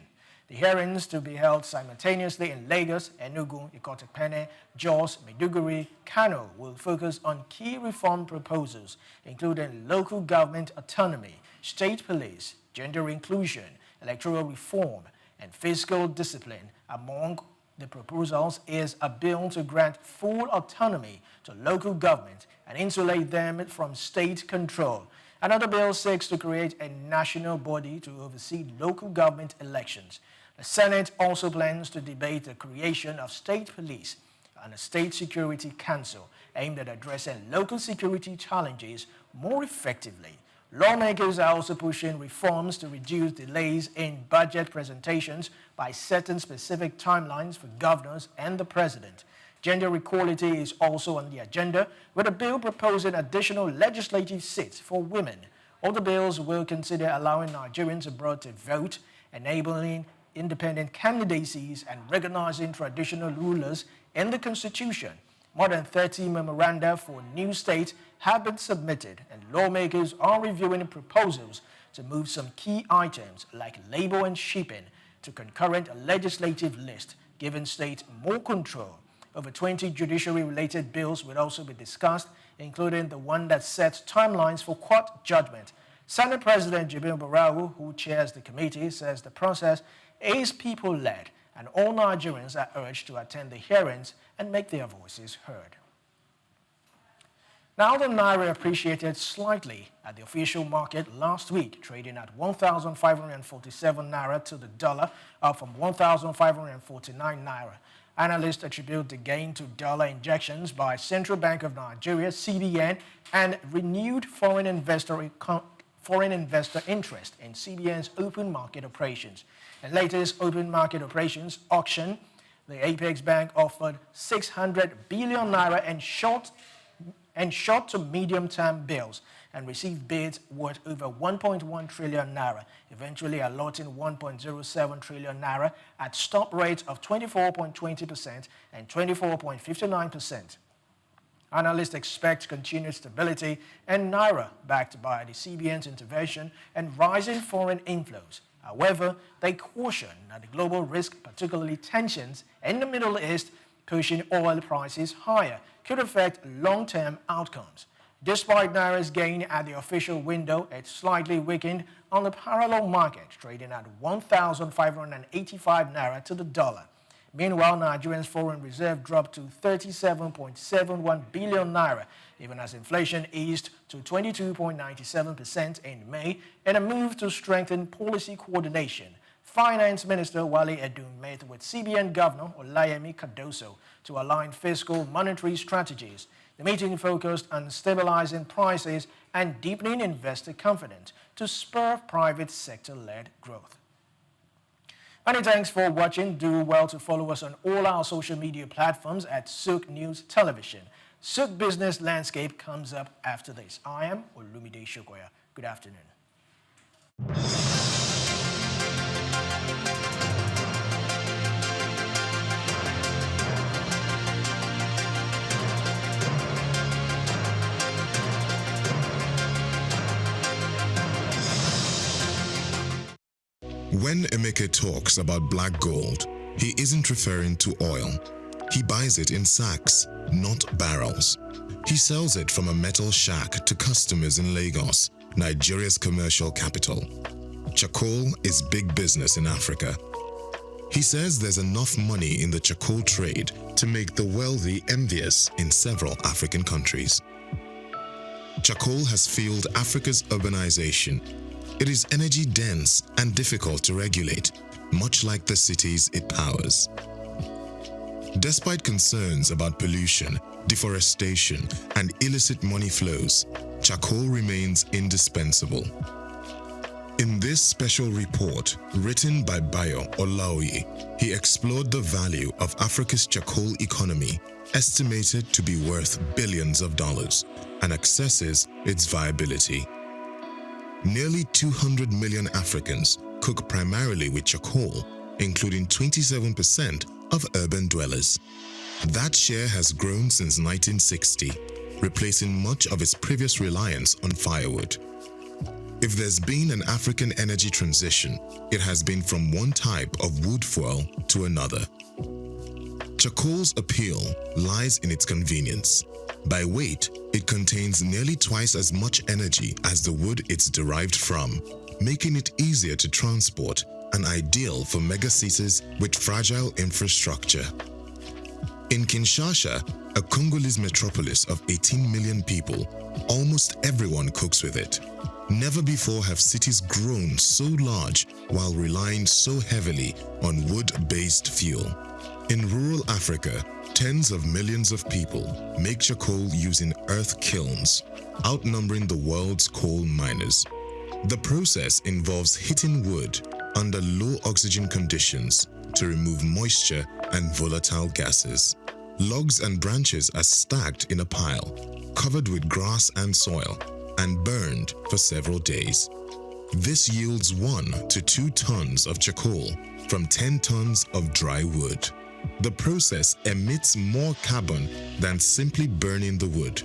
The hearings to be held simultaneously in Lagos, Enugu, Ikotepene, Jos, Maiduguri, Kano will focus on key reform proposals, including local government autonomy, state police, gender inclusion, electoral reform, and fiscal discipline. Among the proposals is a bill to grant full autonomy to local government and insulate them from state control. Another bill seeks to create a national body to oversee local government elections. The Senate also plans to debate the creation of state police and a state security council aimed at addressing local security challenges more effectively. Lawmakers are also pushing reforms to reduce delays in budget presentations by setting specific timelines for governors and the president. Gender equality is also on the agenda, with a bill proposing additional legislative seats for women. Other bills will consider allowing Nigerians abroad to vote, enabling independent candidacies, and recognizing traditional rulers in the Constitution. More than 30 memoranda for new states have been submitted, and lawmakers are reviewing proposals to move some key items like labor and shipping to concurrent legislative list, giving states more control. Over 20 judiciary-related bills will also be discussed, including the one that sets timelines for court judgment. Senate President Jibril Barawu, who chairs the committee, says the process is people-led, and all Nigerians are urged to attend the hearings and make their voices heard. Now, the Naira appreciated slightly at the official market last week, trading at 1,547 Naira to the dollar, up from 1,549 Naira. Analysts attribute the gain to dollar injections by Central Bank of Nigeria, CBN, and renewed foreign investor interest in CBN's open market operations. In latest open market operations auction, the Apex Bank offered 600 billion Naira and short to medium-term bills and received bids worth over 1.1 trillion Naira, eventually allotting 1.07 trillion Naira at stop rates of 24.20% and 24.59%. Analysts expect continued stability in Naira, backed by the CBN's intervention and rising foreign inflows. However, they caution that the global risk, particularly tensions in the Middle East, pushing oil prices higher, could affect long-term outcomes. Despite Naira's gain at the official window, it slightly weakened on the parallel market, trading at 1,585 Naira to the dollar. Meanwhile, Nigeria's foreign reserve dropped to 37.71 billion Naira, even as inflation eased to 22.97% in May in a move to strengthen policy coordination. Finance Minister Wale Edun met with CBN Governor Olayemi Cardoso to align fiscal monetary strategies. The meeting focused on stabilizing prices and deepening investor confidence to spur private sector-led growth. Many thanks for watching. Do well to follow us on all our social media platforms at Souqnews Television. Souq Business Landscape comes up after this. I am Olumide Shokoya. Good afternoon. When Emeke talks about black gold, he isn't referring to oil. He buys it in sacks, not barrels. He sells it from a metal shack to customers in Lagos, Nigeria's commercial capital. Charcoal is big business in Africa. He says there's enough money in the charcoal trade to make the wealthy envious in several African countries. Charcoal has fueled Africa's urbanization. It is energy dense and difficult to regulate, much like the cities it powers. Despite concerns about pollution, deforestation, and illicit money flows, charcoal remains indispensable. In this special report, written by Bayo Olaoye, he explored the value of Africa's charcoal economy, estimated to be worth billions of dollars, and assesses its viability. Nearly 200 million Africans cook primarily with charcoal, including 27% of urban dwellers. That share has grown since 1960, replacing much of its previous reliance on firewood. If there's been an African energy transition, it has been from one type of wood fuel to another. Charcoal's appeal lies in its convenience. By weight, it contains nearly twice as much energy as the wood it's derived from, making it easier to transport and ideal for megacities with fragile infrastructure. In Kinshasa, a Congolese metropolis of 18 million people, almost everyone cooks with it. Never before have cities grown so large while relying so heavily on wood-based fuel. In rural Africa, tens of millions of people make charcoal using earth kilns. outnumbering the world's coal miners. The process involves heating wood under low oxygen conditions to remove moisture and volatile gases. Logs and branches are stacked in a pile, covered with grass and soil, and burned for several days. This yields 1 to 2 tons of charcoal from 10 tons of dry wood. The process emits more carbon than simply burning the wood.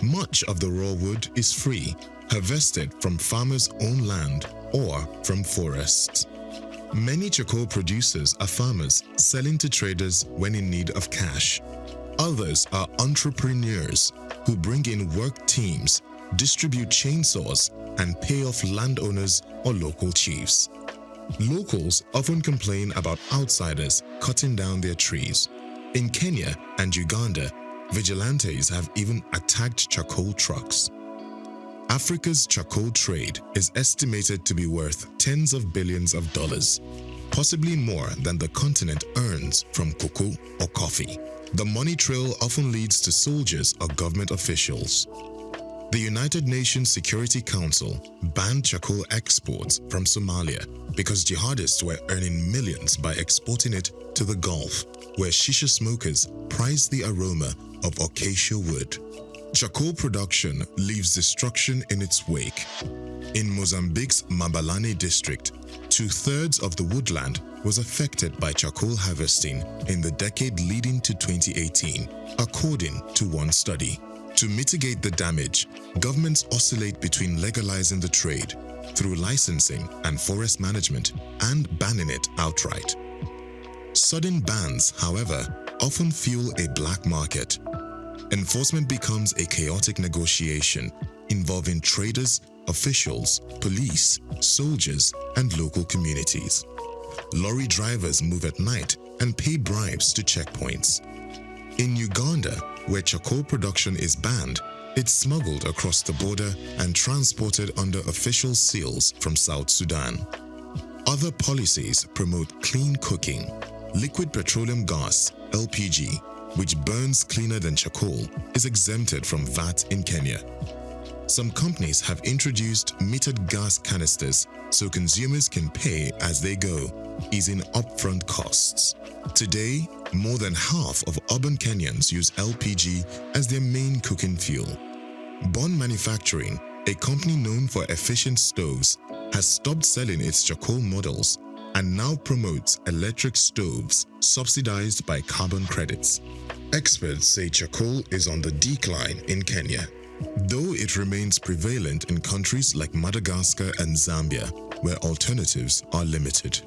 Much of the raw wood is free, harvested from farmers' own land or from forests. Many charcoal producers are farmers selling to traders when in need of cash. Others are entrepreneurs who bring in work teams, distribute chainsaws, and pay off landowners or local chiefs. Locals often complain about outsiders cutting down their trees. In Kenya and Uganda, vigilantes have even attacked charcoal trucks. Africa's charcoal trade is estimated to be worth tens of billions of dollars, possibly more than the continent earns from cocoa or coffee. The money trail often leads to soldiers or government officials. The United Nations Security Council banned charcoal exports from Somalia because jihadists were earning millions by exporting it to the Gulf, where shisha smokers prize the aroma of acacia wood. Charcoal production leaves destruction in its wake. In Mozambique's Mabalane district, 2/3 of the woodland was affected by charcoal harvesting in the decade leading to 2018, according to one study. To mitigate the damage, governments oscillate between legalizing the trade through licensing and forest management and banning it outright. Sudden bans, however, often fuel a black market. Enforcement becomes a chaotic negotiation involving traders, officials, police, soldiers, and local communities. Lorry drivers move at night and pay bribes to checkpoints. In Uganda, where charcoal production is banned, it's smuggled across the border and transported under official seals from South Sudan. Other policies promote clean cooking. Liquid petroleum gas, LPG, which burns cleaner than charcoal, is exempted from VAT in Kenya. Some companies have introduced metered gas canisters so consumers can pay as they go, easing upfront costs. Today, more than half of urban Kenyans use LPG as their main cooking fuel. Bond Manufacturing, a company known for efficient stoves, has stopped selling its charcoal models and now promotes electric stoves subsidized by carbon credits. Experts say charcoal is on the decline in Kenya, though it remains prevalent in countries like Madagascar and Zambia, where alternatives are limited.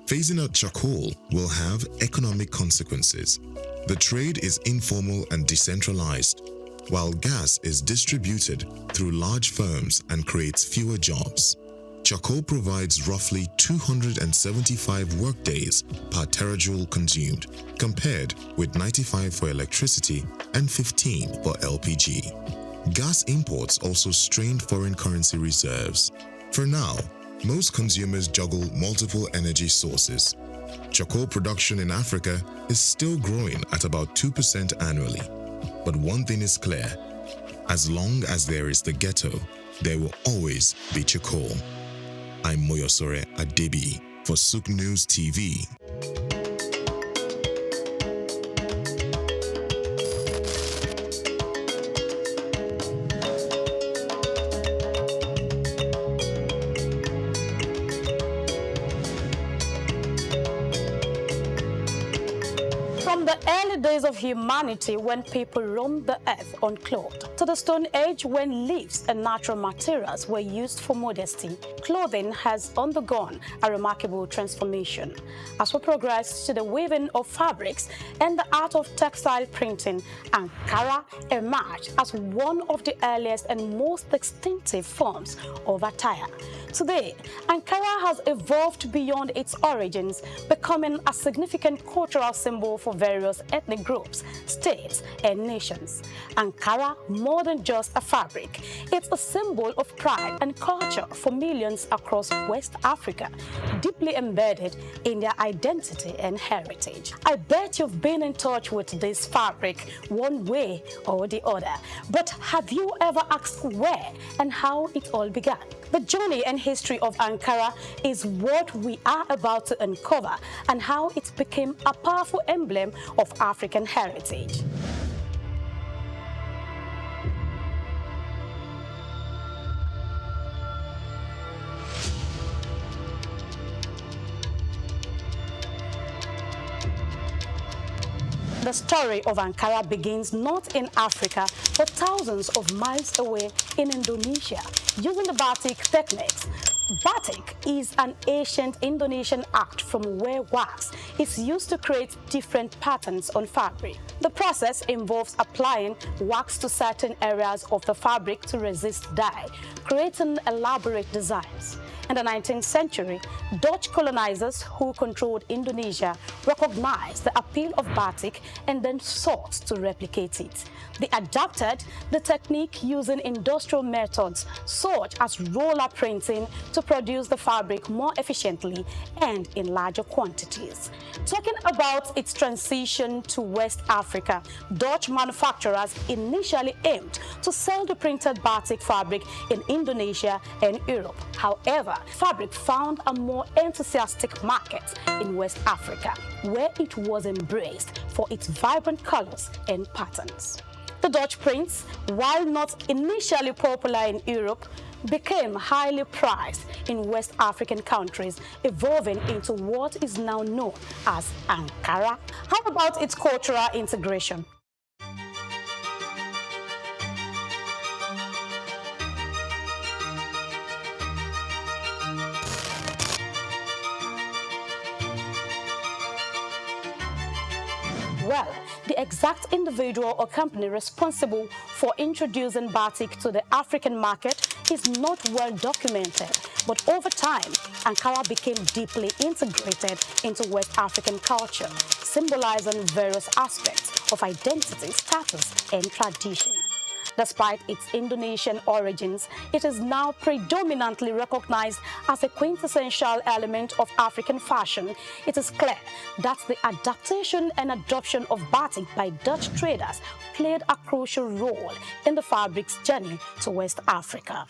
Phasing out charcoal will have economic consequences. The trade is informal and decentralized, while gas is distributed through large firms and creates fewer jobs. Charcoal provides roughly 275 workdays per terajoule consumed, compared with 95 for electricity and 15 for LPG. Gas imports also strained foreign currency reserves. For now, most consumers juggle multiple energy sources. Charcoal production in Africa is still growing at about 2% annually. But one thing is clear: as long as there is the ghetto, there will always be charcoal. I'm Moyosore Adebi for Souqnews TV. From the early days of humanity, when people roamed the earth unclothed, to the Stone Age when leaves and natural materials were used for modesty, clothing has undergone a remarkable transformation. As we progress to the weaving of fabrics and the art of textile printing, Ankara emerged as one of the earliest and most distinctive forms of attire. Today, Ankara has evolved beyond its origins, becoming a significant cultural symbol for various ethnic groups, states, and nations. Ankara, more than just a fabric, it's a symbol of pride and culture for millions across West Africa, deeply embedded in their identity and heritage. I bet you've been in touch with this fabric one way or the other, but have you ever asked where and how it all began? The journey and history of Ankara is what we are about to uncover, and how it became a powerful emblem of African heritage. The story of Ankara begins not in Africa, but thousands of miles away in Indonesia, using the batik techniques. Batik is an ancient Indonesian art from where wax is used to create different patterns on fabric. The process involves applying wax to certain areas of the fabric to resist dye, creating elaborate designs. In the 19th century, Dutch colonizers who controlled Indonesia recognized the appeal of batik and then sought to replicate it. They adapted the technique using industrial methods such as roller printing to produce the fabric more efficiently and in larger quantities. Talking about its transition to West Africa, Dutch manufacturers initially aimed to sell the printed batik fabric in Indonesia and Europe. However, fabric found a more enthusiastic market in West Africa, where it was embraced for its vibrant colors and patterns. The Dutch prints, while not initially popular in Europe, became highly prized in West African countries, evolving into what is now known as Ankara. How about its cultural integration? Well, the exact individual or company responsible for introducing batik to the African market is not well documented, but over time, Ankara became deeply integrated into West African culture, symbolizing various aspects of identity, status, and tradition. Despite its Indonesian origins, it is now predominantly recognized as a quintessential element of African fashion. It is clear that the adaptation and adoption of batik by Dutch traders played a crucial role in the fabric's journey to West Africa.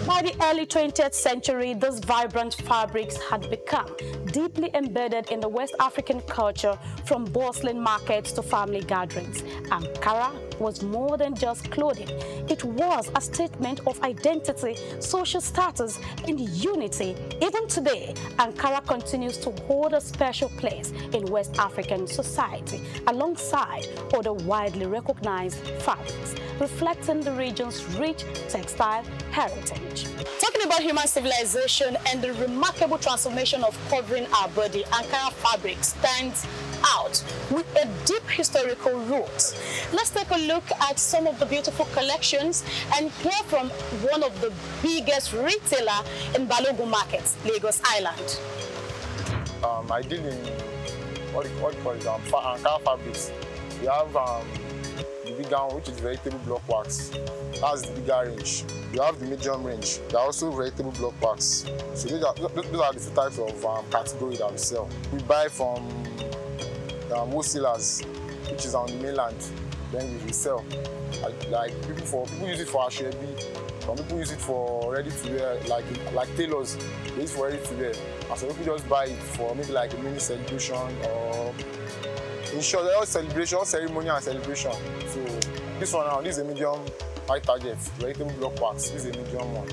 By the early 20th century, these vibrant fabrics had become deeply embedded in the West African culture, from bustling markets to family gatherings. Ankara was more than just clothing. It was a statement of identity, social status, and unity. Even today, Ankara continues to hold a special place in West African society, alongside other widely recognized fabrics, reflecting the region's rich textile heritage. Talking about human civilization and the remarkable transformation of covering our body, Ankara fabric stands out with a deep historical root. Let's take a look at some of the beautiful collections and hear from one of the biggest retailer in Balogun Market, Lagos Island. I deal in what you call it, Ankara fabrics. We have the bigger one, which is vegetable block wax. That's the bigger range. You have the medium range. There are also vegetable block wax. So those are the two types of category that we sell. We buy from wholesalers, which is on the mainland. Then we sell. Like people use it for ashwebi. Some people use it for ready to wear, like tailors. They use it for ready to wear. And some people just buy it for maybe like a mini celebration, or in short, all celebration, all ceremony and celebration. So this one now, this is a medium high target, vegetable block wax. This is a medium one.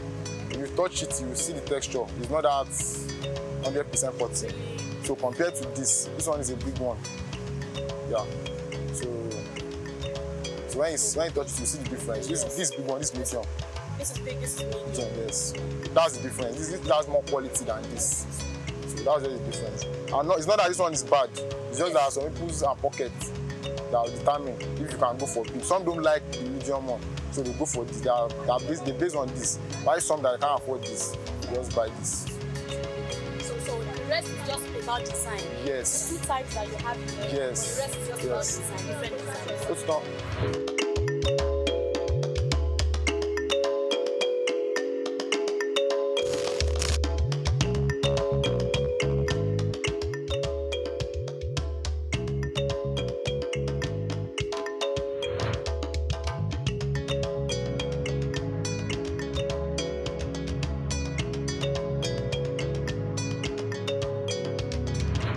If you touch it, you will see the texture. It's not that 100% cotton. So compared to this one is a big one. Yeah. So when you touch it, you see the difference. This big one, this medium. This is big, this is medium. Yes. That's the difference. This has more quality than this. So that's just the difference. And it's not that this one is bad. It's just that some people's pocket. that will determine if you can go for big. Some don't like the medium one, so they go for this. They based on this. Buy some that can't afford this, just buy this. So the rest is just about design. Yes. The two types that you have in there. Yes. The rest is just about design, different designs. It's not.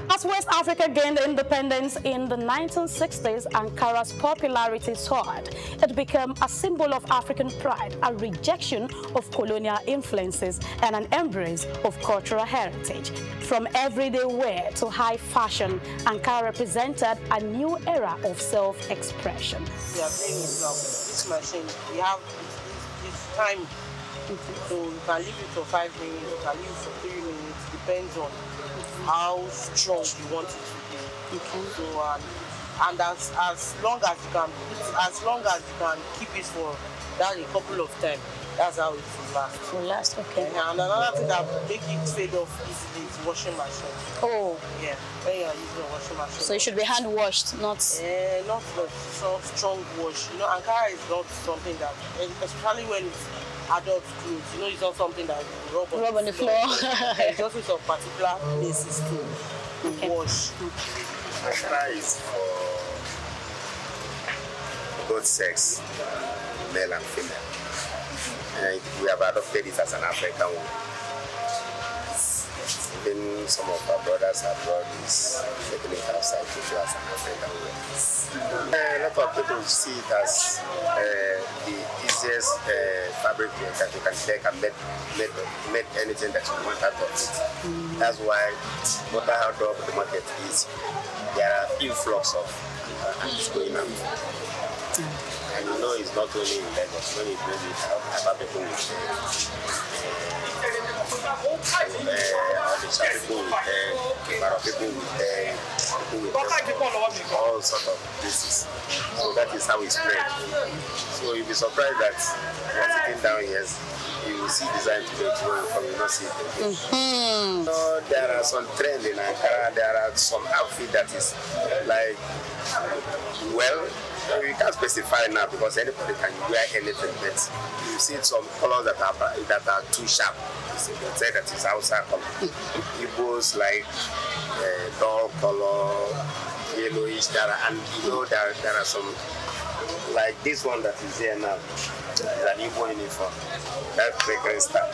As West Africa gained independence in the 1960s, Ankara's popularity soared. It became a symbol of African pride, a rejection of colonial influences, and an embrace of cultural heritage. From everyday wear to high fashion, Ankara represented a new era of self-expression. We are playing with this machine. We have this time, so you can leave it for 5 minutes, you can leave it for 3 minutes, depends on how strong you want it to be. So, and as long as you can keep it for that a couple of times, that's how it will last. Will last, okay. And another thing that makes it fade off easily is washing machine. Oh. Yeah, when you are using a washing machine. So it should be hand washed, not... Not so strong wash. You know, Ankara is not something that, especially when it's adult clothes, you know, it's not something that you rub on the floor. It's also some particular places to wash. Ankara is for both sex, male and female. And we have adopted it as an African one. Even some of our brothers abroad is taking it outside to show as an African one. A lot of people see it as the easiest fabric that you can make anything that you want out of it. That's why no matter how dull the market is, there are influx of it's going out. And you know it's not only in Lagos, when you bring it out, other people will say, people with all sorts of places. So that is how it spread. So you'll be surprised that you're sitting down here, you will see design today, tomorrow you will not see it again. So there are some trends in Ankara, there are some outfit that is like, well, you can't specify now because anybody can wear anything, but you see some colors that are too sharp. You say that is outside color. Igbos like dull color, yellowish, and you know there are some like this one that is here now. Is an Igbo uniform. That's fragrance stuff.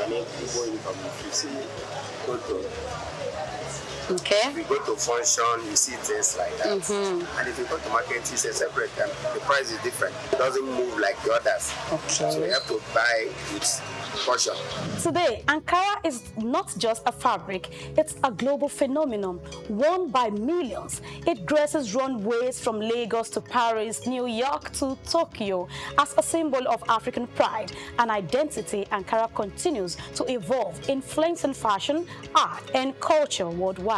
An Igbo uniform. If you see, go to. Okay. If you go to function, you see things like that. And if you go to market, it's a separate, and the price is different. It doesn't move like the others. Okay. So you have to buy with caution. Today, Ankara is not just a fabric, it's a global phenomenon, worn by millions. It graces runways from Lagos to Paris, New York to Tokyo. As a symbol of African pride and identity, Ankara continues to evolve, influencing fashion, art, and culture worldwide.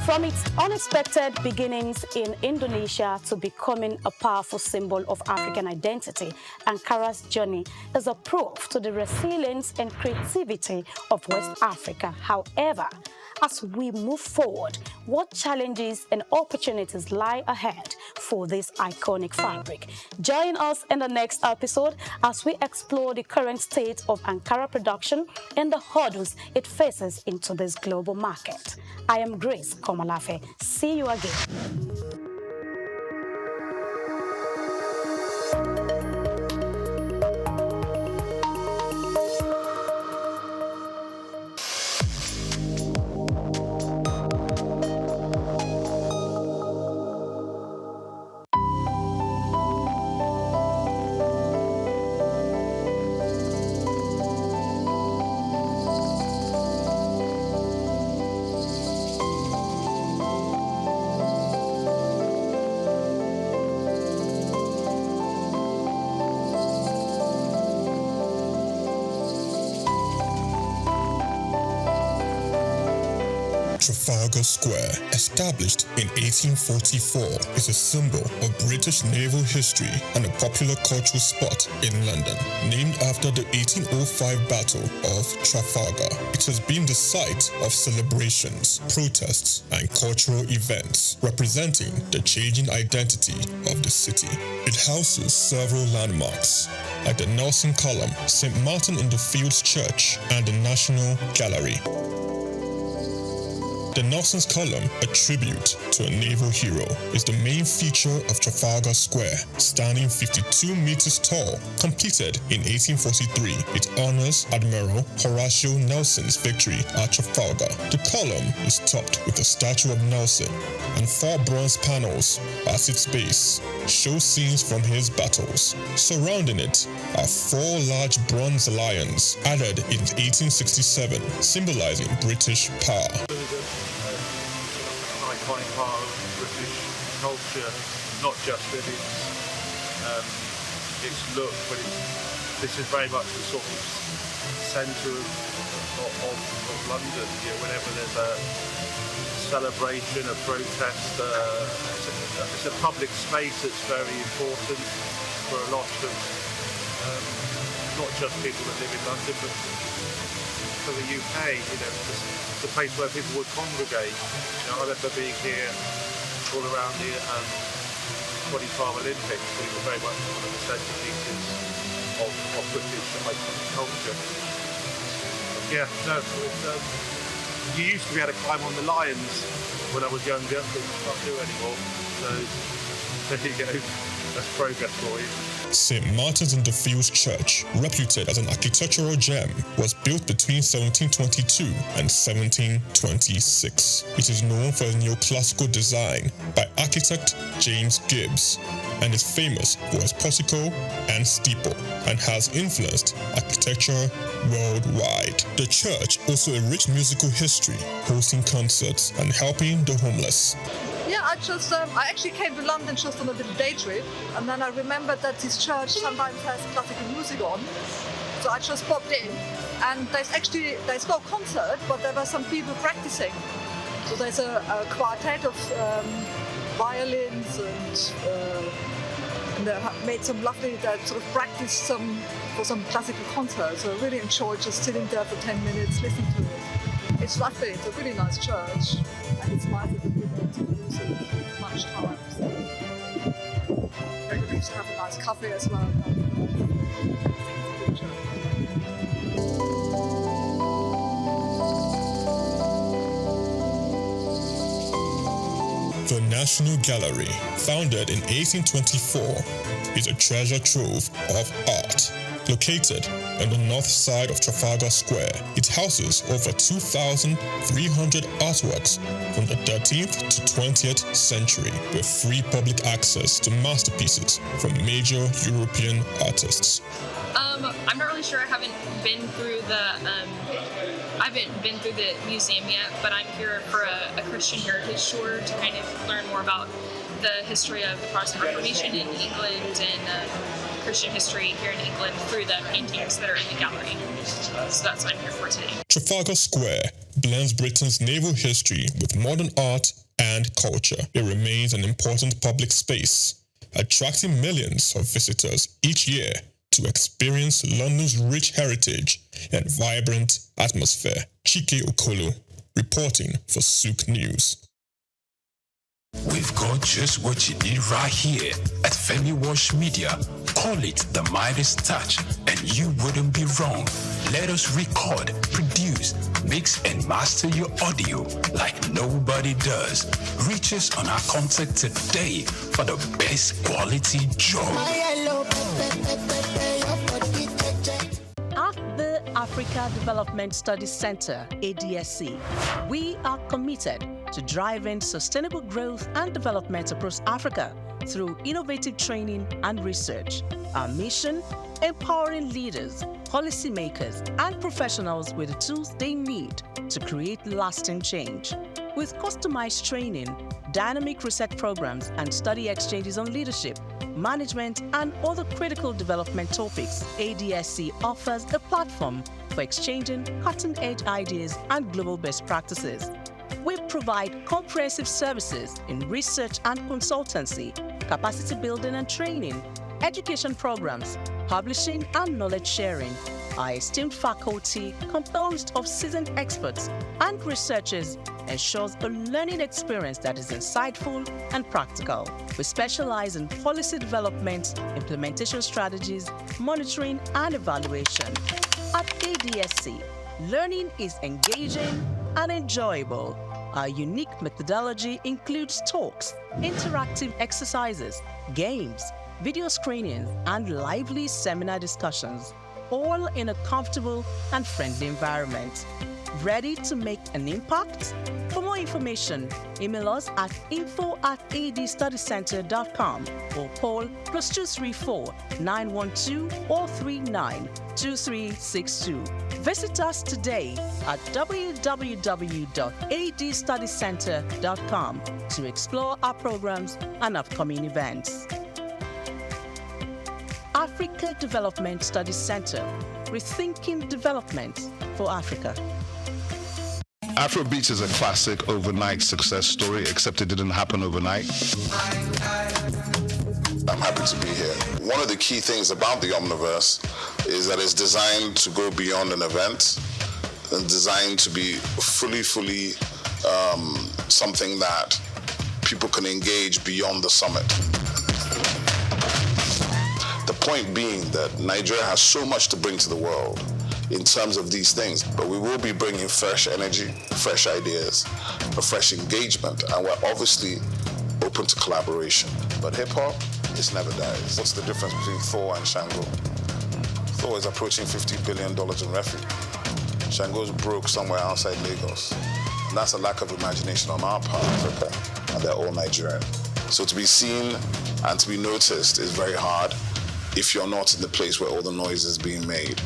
From its unexpected beginnings in Indonesia to becoming a powerful symbol of African identity, Ankara's journey is a proof to the resilience and creativity of West Africa. However, as we move forward, what challenges and opportunities lie ahead for this iconic fabric? Join us in the next episode as we explore the current state of Ankara production and the hurdles it faces into this global market. I am Grace Komalafe. See you again. Trafalgar Square, established in 1844, is a symbol of British naval history and a popular cultural spot in London. Named after the 1805 Battle of Trafalgar, it has been the site of celebrations, protests, and cultural events, representing the changing identity of the city. It houses several landmarks, like the Nelson Column, St. Martin-in-the-Fields Church, and the National Gallery. The Nelson's Column, a tribute to a naval hero, is the main feature of Trafalgar Square. Standing 52 meters tall, completed in 1843, it honors Admiral Horatio Nelson's victory at Trafalgar. The column is topped with a statue of Nelson, and 4 bronze panels at its base show scenes from his battles. Surrounding it are 4 large bronze lions added in 1867, symbolizing British power. Iconic part of British culture, not just in its look, but this is very much the sort of centre of London. You know, whenever there's a celebration, a protest, it's a public space that's very important for a lot of not just people that live in London, but for the UK. You know, it's a place where people would congregate. You know, I remember being here all around the 2012 Olympics, but it was very much one of the centerpieces of British culture. Yeah, no, you used to be able to climb on the lions when I was younger, but you can't do anymore. So there you go. That's progress for you. St. Martin's-in-the-Fields Church, reputed as an architectural gem, was built between 1722 and 1726. It is known for its neoclassical design by architect James Gibbs, and is famous for its portico and steeple, and has influenced architecture worldwide. The church also a rich musical history, hosting concerts and helping the homeless. Yeah, I actually came to London just on a little day trip, and then I remembered that this church sometimes has classical music on, so I just popped in, and there's no concert, but there were some people practicing. So there's a quartet of violins, and they made some lovely, sort of practiced for some classical concerts. So I really enjoyed just sitting there for 10 minutes, listening to it. It's lovely. It's a really nice church, and it's nice that people don't do music much time. So maybe we should have a nice coffee as well. The National Gallery, founded in 1824, is a treasure trove of art. Located on the north side of Trafalgar Square, it houses over 2,300 artworks from the 13th to 20th century, with free public access to masterpieces from major European artists. I'm not really sure. I haven't been through the museum yet, but I'm here for a Christian heritage tour to kind of learn more about the history of the Protestant Reformation in England and Christian history here in England through the paintings that are in the gallery. So that's what I'm here for today. Trafalgar Square blends Britain's naval history with modern art and culture. It remains an important public space, attracting millions of visitors each year to experience London's rich heritage and vibrant atmosphere. Chike Okolo, reporting for Souq News. We've got just what you need right here at Femi Wash Media. Call it the Midas Touch, and you wouldn't be wrong. Let us record, produce, mix, and master your audio like nobody does. Reach us on our contact today for the best quality job. At the Africa Development Studies Center, ADSC, we are committed to driving sustainable growth and development across Africa through innovative training and research. Our mission: empowering leaders, policymakers, and professionals with the tools they need to create lasting change. With customized training, dynamic research programs, and study exchanges on leadership, management, and other critical development topics, ADSC offers a platform for exchanging cutting-edge ideas and global best practices. We provide comprehensive services in research and consultancy, capacity building and training, education programs, publishing and knowledge sharing. Our esteemed faculty, composed of seasoned experts and researchers, ensures a learning experience that is insightful and practical. We specialize in policy development, implementation strategies, monitoring, and evaluation. At ADSC, learning is engaging and enjoyable. Our unique methodology includes talks, interactive exercises, games, video screenings, and lively seminar discussions, all in a comfortable and friendly environment. Ready to make an impact? For more information, email us at info@adstudycenter.com or call +234 912 439 2362. Visit us today at www.adstudycenter.com to explore our programs and upcoming events. Africa Development Studies Center, rethinking development for Africa. Afrobeats is a classic overnight success story, except it didn't happen overnight. I'm happy to be here. One of the key things about the Omniverse is that it's designed to go beyond an event and designed to be fully something that people can engage beyond the summit. The point being that Nigeria has so much to bring to the world in terms of these things, but we will be bringing fresh energy, fresh ideas, a fresh engagement, and we're obviously open to collaboration. But hip-hop, it never dies. What's the difference between Thor and Shango? Thor is approaching $50 billion in revenue. Shango's broke somewhere outside Lagos. And that's a lack of imagination on our part, Africa, and they're all Nigerian. So to be seen and to be noticed is very hard if you're not in the place where all the noise is being made.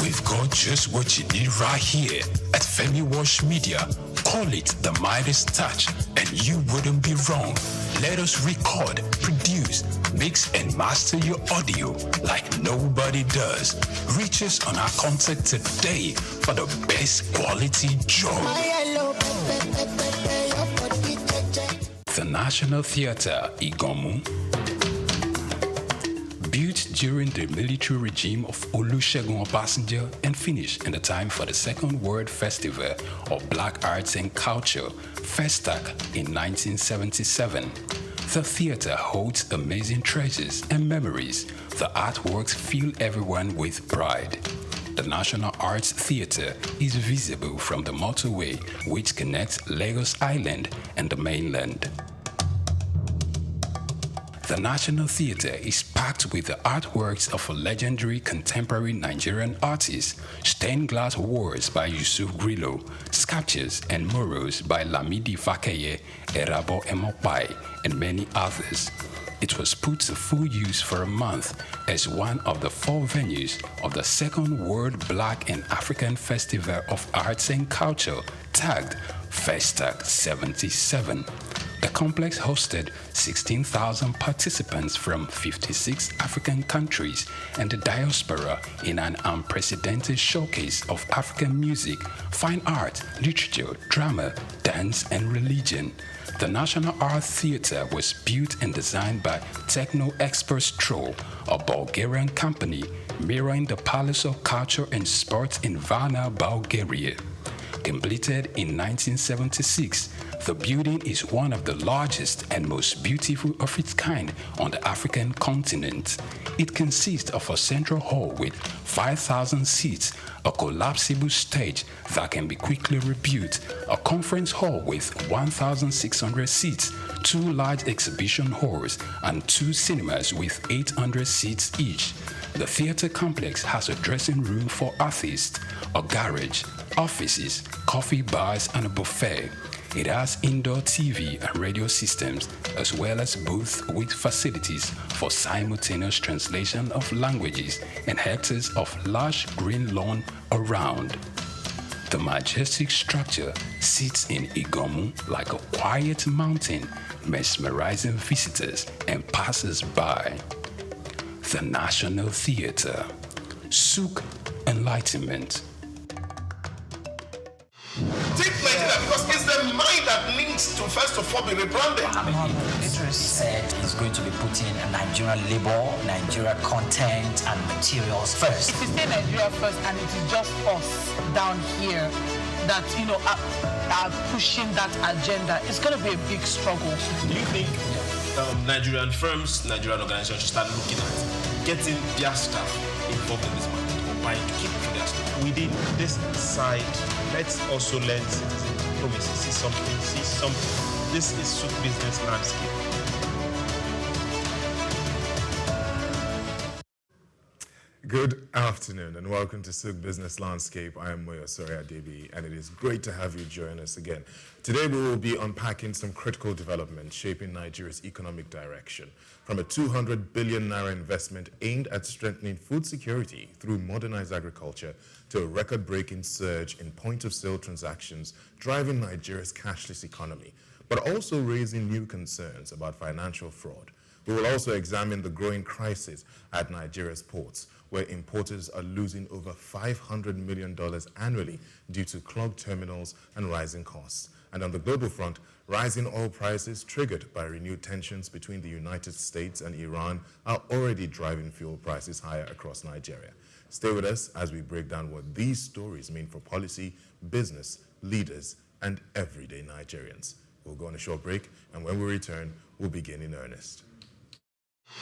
We've got just what you need right here at Femi Wash Media. Call it the Midas Touch, and you wouldn't be wrong. Let us record, produce, mix, and master your audio like nobody does. Reach us on our contact today for the best quality job. The National Theatre, Igomu. Built during the military regime of Olusegun Obasanjo and finished in the time for the Second World Festival of Black Arts and Culture, FESTAC, in 1977. The theater holds amazing treasures and memories. The artworks fill everyone with pride. The National Arts Theatre is visible from the motorway which connects Lagos Island and the mainland. The National Theatre is packed with the artworks of a legendary contemporary Nigerian artist, stained glass walls by Yusuf Grillo, sculptures and murals by Lamidi Fakeye, Erabo Emopai, and many others. It was put to full use for a month as one of the 4 venues of the Second World Black and African Festival of Arts and Culture, tagged FESTAC 77. The complex hosted 16,000 participants from 56 African countries and the diaspora in an unprecedented showcase of African music, fine art, literature, drama, dance, and religion. The National Art Theatre was built and designed by Techno Expert Stroll, a Bulgarian company mirroring the Palace of Culture and Sports in Varna, Bulgaria. Completed in 1976, the building is one of the largest and most beautiful of its kind on the African continent. It consists of a central hall with 5,000 seats, a collapsible stage that can be quickly rebuilt, a conference hall with 1,600 seats, 2 large exhibition halls, and 2 cinemas with 800 seats each. The theater complex has a dressing room for artists, a garage, offices, coffee bars, and a buffet. It has indoor TV and radio systems, as well as booths with facilities for simultaneous translation of languages and hectares of large green lawn around. The majestic structure sits in Igomu like a quiet mountain, mesmerizing visitors and passers-by. The National Theatre, Souq Enlightenment. Take Nigeria because it's the mind that needs to first of all be rebranded. Idris said he's going to be putting Nigerian labor, Nigeria content and materials first. If we say Nigeria first and it is just us down here that, are pushing that agenda, it's going to be a big struggle. Do you think Nigerian firms, Nigerian organizations should start looking at getting their staff involved in this market or buying to keep for their staff? Within this side, let's also learn citizen diplomacy. See something. This is Souq business landscape. Good afternoon and welcome to Souq Business Landscape. I am Moyo Adebi and it is great to have you join us again. Today we will be unpacking some critical developments shaping Nigeria's economic direction. From a 200 billion naira investment aimed at strengthening food security through modernized agriculture to a record-breaking surge in point-of-sale transactions driving Nigeria's cashless economy, but also raising new concerns about financial fraud. We will also examine the growing crisis at Nigeria's ports, where importers are losing over $500 million annually due to clogged terminals and rising costs. And on the global front, rising oil prices triggered by renewed tensions between the United States and Iran are already driving fuel prices higher across Nigeria. Stay with us as we break down what these stories mean for policy, business, leaders, and everyday Nigerians. We'll go on a short break, and when we return, we'll begin in earnest.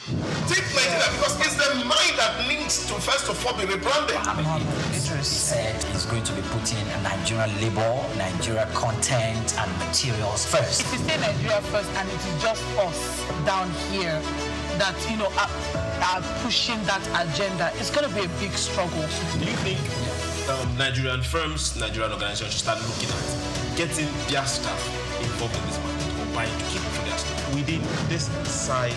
Take Nigeria because it's the mind that needs to first of all be rebranded. Idris said he's going to be putting Nigerian labor, Nigeria content and materials first. If we say Nigeria first and it is just us down here that, are pushing that agenda, it's going to be a big struggle. Do you think Nigerian firms, Nigerian organizations should start looking at getting their staff involved in this market or buying to keep for their staff? Within this side,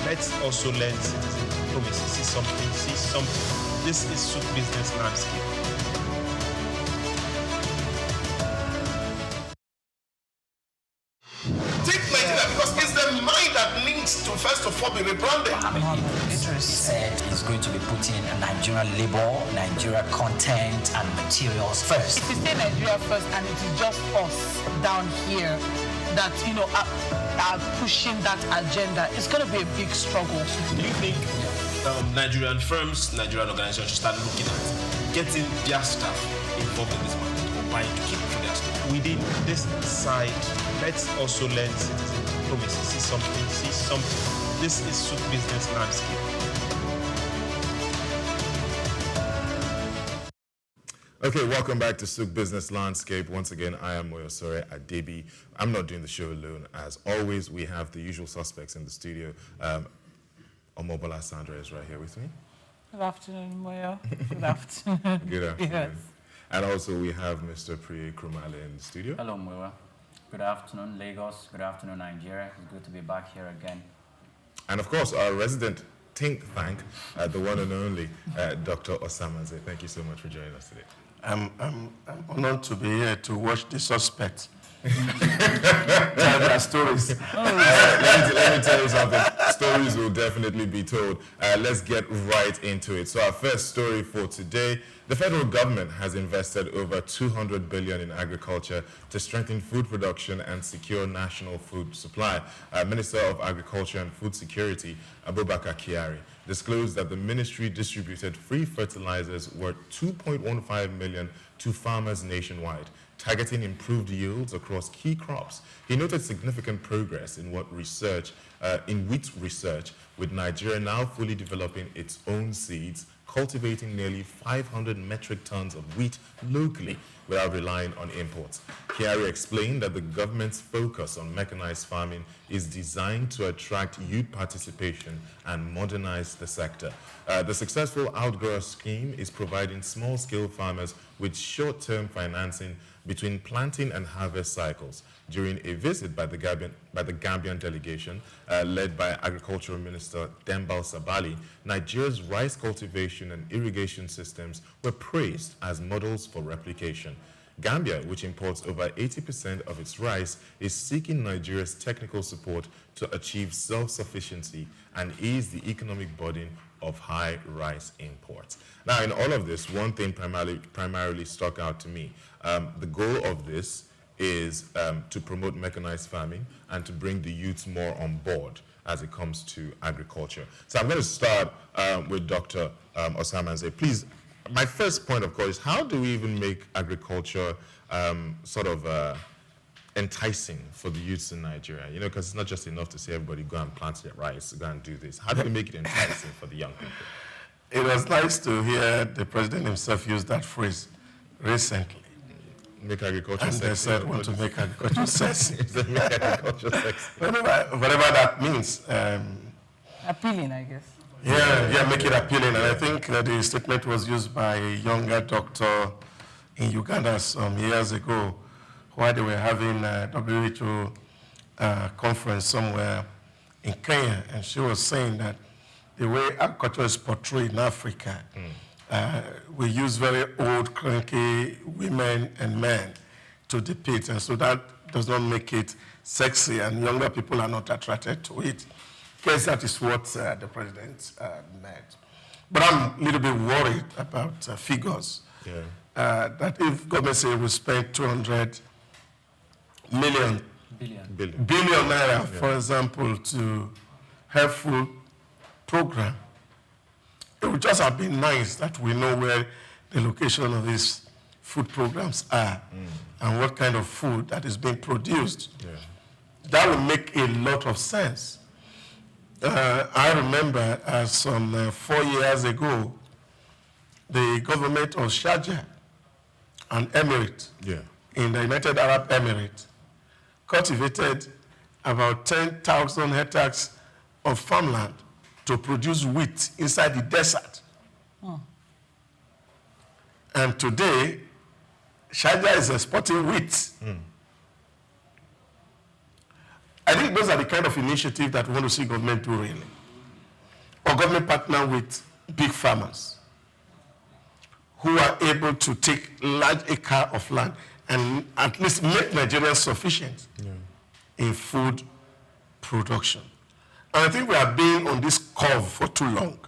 let's also learn citizen diplomacy. See something. This is Souq business landscape. Take Nigeria because it's the mind that needs to first of all be rebranded. Idris said he's going to be putting Nigerian labor, Nigeria content and materials first. If we say Nigeria first and it is just us down here that, are pushing that agenda, it's going to be a big struggle. Do you think Nigerian firms, Nigerian organizations should start looking at getting their staff involved in this market or buying to keep for their staff? Within this side, let's also learn citizen diplomacy. See something. This is Souq business landscape. Okay, welcome back to Souq Business Landscape. Once again, I am Moyo Adebi. I'm not doing the show alone. As always, we have the usual suspects in the studio. Omobola Sandra is right here with me. Good afternoon, Moyo. Good afternoon. Good afternoon. Yes. And also we have Mr. Priye Krumale in the studio. Hello, Moyo. Good afternoon, Lagos. Good afternoon, Nigeria. It's good to be back here again. And of course, our resident think tank, the one and only Dr. Osamaze. Thank you so much for joining us today. I'm honored to be here to watch the suspect. Tell their stories. Let me tell you something. Stories will definitely be told. Let's get right into it. So our first story for today, the federal government has invested over 200 billion in agriculture to strengthen food production and secure national food supply. Minister of Agriculture and Food Security, Abubakar Kyari, disclosed that the ministry distributed free fertilizers worth 2.15 million to farmers nationwide, targeting improved yields across key crops. He noted significant progress in wheat research, with Nigeria now fully developing its own seeds, cultivating nearly 500 metric tons of wheat locally without relying on imports. Kyari explained that the government's focus on mechanized farming is designed to attract youth participation and modernize the sector. The successful Outgrower scheme is providing small-scale farmers with short-term financing between planting and harvest cycles during a visit by the Gambian delegation led by Agricultural Minister Dembal Sabali. Nigeria's rice cultivation and irrigation systems were praised as models for replication. Gambia, which imports over 80% of its rice, is seeking Nigeria's technical support to achieve self-sufficiency and ease the economic burden of high rice imports. Now, in all of this, one thing primarily stuck out to me. The goal of this is to promote mechanized farming and to bring the youths more on board as it comes to agriculture. So I'm going to start with Dr. Osama and say, please, my first point, of course, is how do we even make agriculture sort of enticing for the youths in Nigeria? You know, because it's not just enough to say everybody go and plant your rice, go and do this. How do we make it enticing for the young people? It was nice to hear the president himself use that phrase recently. Make agriculture and sexy. They said, want to make agriculture sexy. Make agriculture sexy. Whatever that means. Appealing, I guess. Yeah, make it appealing. And I think the statement was used by a younger doctor in Uganda some years ago while they were having a WHO conference somewhere in Kenya. And she was saying that the way agriculture is portrayed in Africa, we use very old, cranky women and men to depict. And so that does not make it sexy, and younger people are not attracted to it. Because that is what the president meant. But I'm a little bit worried about figures. Yeah. That if government say we spend 200 billion naira, for example, to health food program, it would just have been nice that we know where the location of these food programs are and what kind of food that is being produced. Yeah. That would make a lot of sense. I remember some 4 years ago, the government of Sharjah, an emirate in the United Arab Emirates, cultivated about 10,000 hectares of farmland to produce wheat inside the desert. And today, Sharjah is exporting wheat. I think those are the kind of initiatives that we want to see government do really. Or government partner with big farmers who are able to take large acre of land and at least make Nigerians sufficient in food production. And I think we have been on this curve for too long,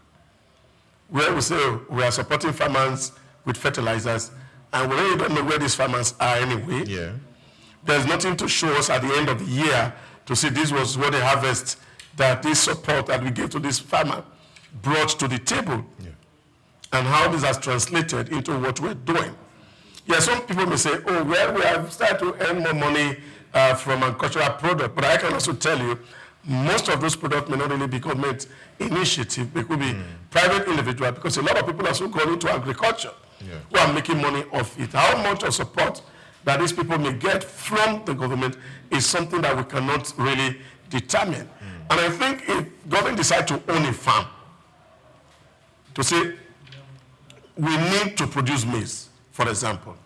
where we say we are supporting farmers with fertilizers, and we really don't know where these farmers are anyway. Yeah. There's nothing to show us at the end of the year to see this was what the harvest that this support that we gave to this farmer brought to the table, and how this has translated into what we're doing. Yeah, some people may say, oh, well, we have started to earn more money from agricultural product, but I can also tell you, most of those products may not really be government initiative. They could be private individual, because a lot of people are still going into agriculture who are making money off it. How much of support that these people may get from the government is something that we cannot really determine. And I think if government decides to own a farm, to say, we need to produce maize, for example.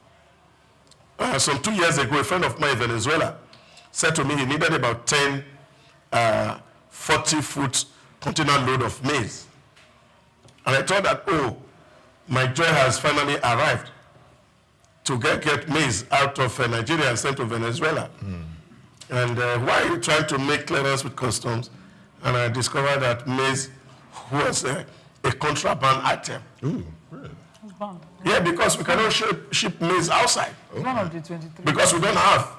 Some 2 years ago, a friend of mine in Venezuela said to me he needed about 10 40-foot container load of maize. And I thought that, oh, my joy has finally arrived to get maize out of Nigeria and sent to Venezuela. And why are you trying to make clearance with customs? And I discovered that maize was a contraband item. Ooh, really? Yeah, because we cannot ship maize outside. One of the 23. Because we don't have.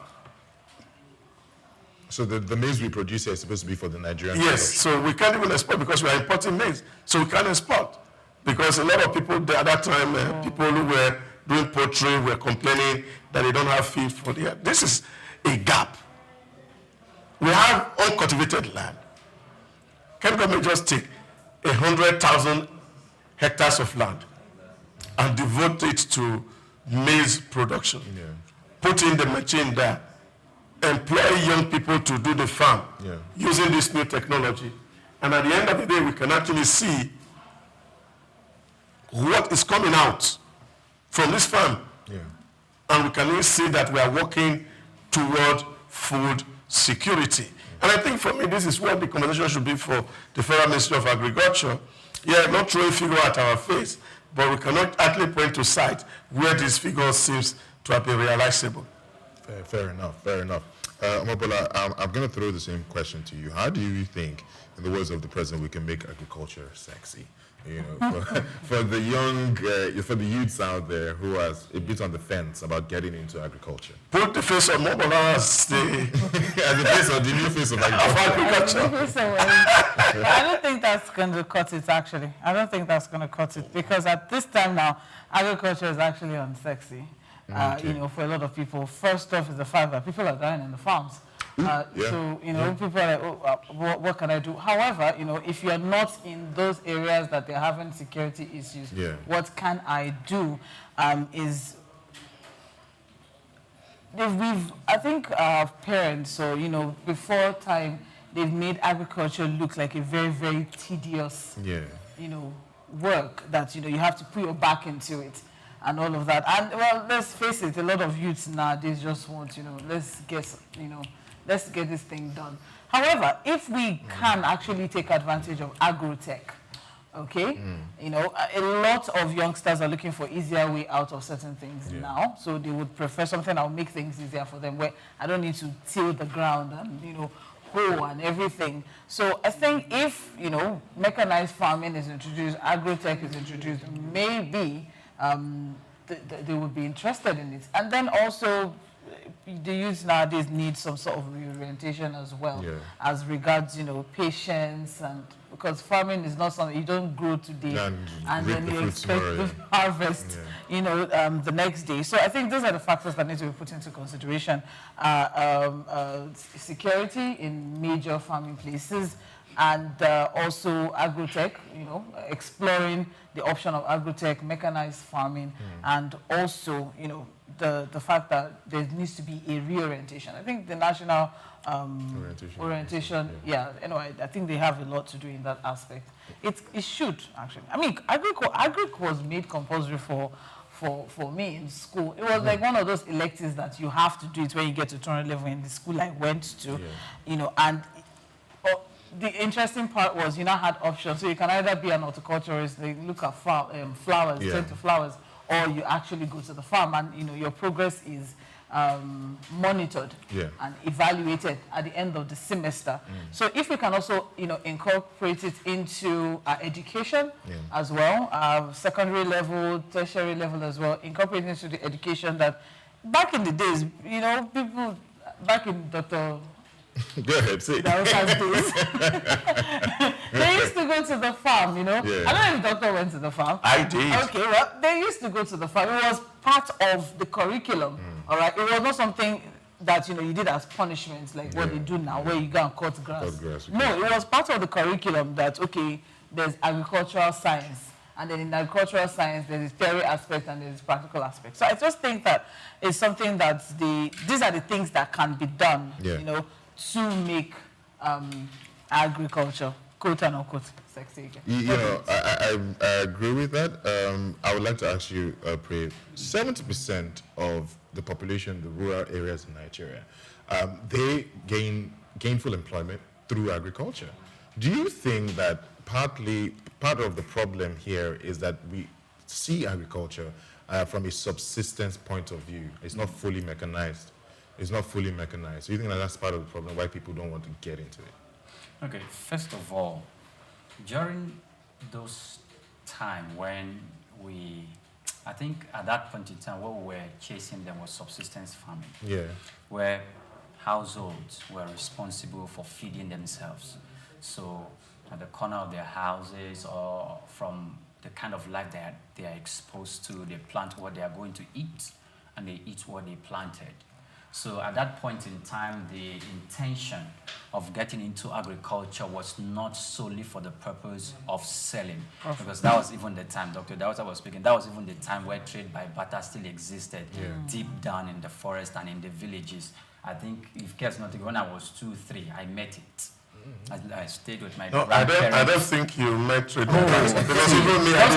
So the maize we produce here is supposed to be for the Nigerian Yes, so we can't even export because we are importing maize. So we can't export. Because a lot of people at that time, people who were doing poultry were complaining that they don't have feed for the year. This is a gap. We have uncultivated land. Can government just take 100,000 hectares of land and devote it to maize production? Put in the machine there, employ young people to do the farm using this new technology. And at the end of the day, we can actually see what is coming out from this farm. and we can see that we are working toward food security. And I think for me, this is what the conversation should be for the Federal Ministry of Agriculture. Yeah, not throwing figure at our face, but we cannot actually point to sight where this figure seems to have been realizable. Fair enough, fair enough. Mobola, I'm going to throw the same question to you. How do you think, in the words of the president, we can make agriculture sexy? You know, for the young, for the youths out there who are a bit on the fence about getting into agriculture. Put the face of Mobola as the face of the new face of agriculture. I don't think that's going to cut it, actually. I don't think that's going to cut it, because at this time now, agriculture is actually unsexy. You know, for a lot of people. First off is the fact that people are dying in the farms. So, you know, people are like, oh, what can I do? However, you know, if you're not in those areas that they're having security issues, what can I do? I think our parents, so, you know, before time, they've made agriculture look like a very, very tedious, you know, work that, you know, you have to put your back into it and all of that. And, well, let's face it, a lot of youths nowadays just want, you know, let's get this thing done. However, if we can actually take advantage of agro-tech, okay, you know, a lot of youngsters are looking for easier way out of certain things now. So they would prefer something that will make things easier for them, where I don't need to till the ground and, you know, hoe and everything. So I think if, you know, mechanized farming is introduced, agro-tech is introduced, maybe they would be interested in it. And then also, the youth nowadays need some sort of reorientation as well, as regards, you know, patience, and because farming is not something you don't grow today and then you expect to harvest, you know, the next day. So I think those are the factors that need to be put into consideration. Security in major farming places, and also agro-tech, you know, exploring the option of agro-tech, mechanized farming, and also, you know, the fact that there needs to be a reorientation. I think the national orientation, anyway, I think they have a lot to do in that aspect. It should, actually. I mean, agric was made compulsory for me in school. It was like one of those electives that you have to do it when you get to terminal level in the school I went to, you know, and the interesting part was you now had options. So you can either be an horticulturist, they look at flowers, tend to flowers, or you actually go to the farm and, you know, your progress is monitored and evaluated at the end of the semester. So if we can also, you know, incorporate it into education as well, secondary level, tertiary level as well, incorporate it into the education that back in the days, you know, people, back in Dr. Go ahead, say. They used to go to the farm, you know. I don't know if Doctor went to the farm. I did. Okay, well, they used to go to the farm. It was part of the curriculum, all right? It was not something that, you know, you did as punishment, like what they do now, where you go and cut grass. No, it was part of the curriculum that, okay, there's agricultural science. And then in agricultural science, there's a theory aspect and there's a practical aspect. So I just think that it's something that these are the things that can be done, you know, to make agriculture, quote and unquote, sexy again. You know, I agree with that. I would like to ask you, Pre, 70% of the population, the rural areas in Nigeria, they gain gainful employment through agriculture. Do you think that part of the problem here is that we see agriculture from a subsistence point of view? It's not fully mechanized. It's not fully mechanized. Do you think that that's part of the problem, why people don't want to get into it? Okay, first of all, during those time when I think at that point in time, what we were chasing them was subsistence farming. Where households were responsible for feeding themselves. So at the corner of their houses or from the kind of life that they are exposed to, they plant what they are going to eat and they eat what they planted. So at that point in time, the intention of getting into agriculture was not solely for the purpose of selling, because that was even the time, Dr. Dawata was speaking, that was even the time where trade by barter still existed, deep down in the forest and in the villages. I think, if cares not, when I was 2, 3, I met it. I stayed with my grandparents. I don't think you met trade by barter. Because even me, I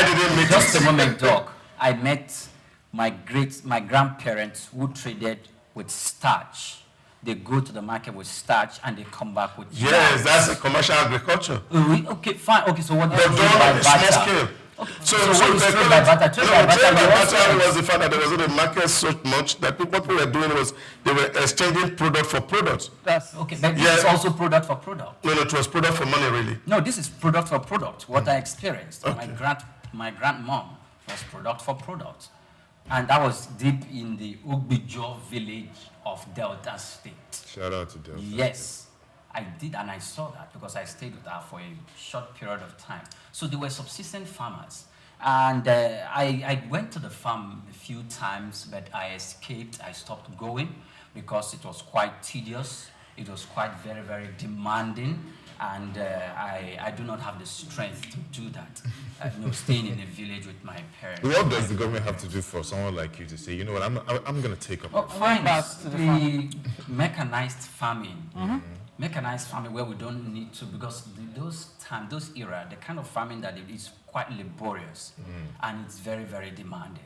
didn't meet just a moment, Doc. I met my grandparents who traded with starch. They go to the market with starch and they come back with yes, that's a commercial agriculture. Okay, fine. Okay, so what do you mean by small scale? Okay. So what is trade by barter? Trade by barter was the fact that there wasn't a market so much that what people were doing was they were exchanging product for product. That's okay, but this is also product for product. No, it was product for money, really. No, this is product for product. What I experienced, okay. my grandmom was product for product, and that was deep in the Ogbijo village of Delta State. Shout out to Delta. Yes, I did, and I saw that because I stayed with her for a short period of time. So they were subsistence farmers. And I went to the farm a few times, but I escaped. I stopped going because it was quite tedious. It was quite very, very demanding. And I do not have the strength to do that. Staying in a village with my parents. What does the government have to do for someone like you to say, you know what, I'm going to take up fine, the mechanized farming. Mm-hmm. Mechanized farming where we don't need to, because those era, the kind of farming that it is quite laborious and it's very, very demanding.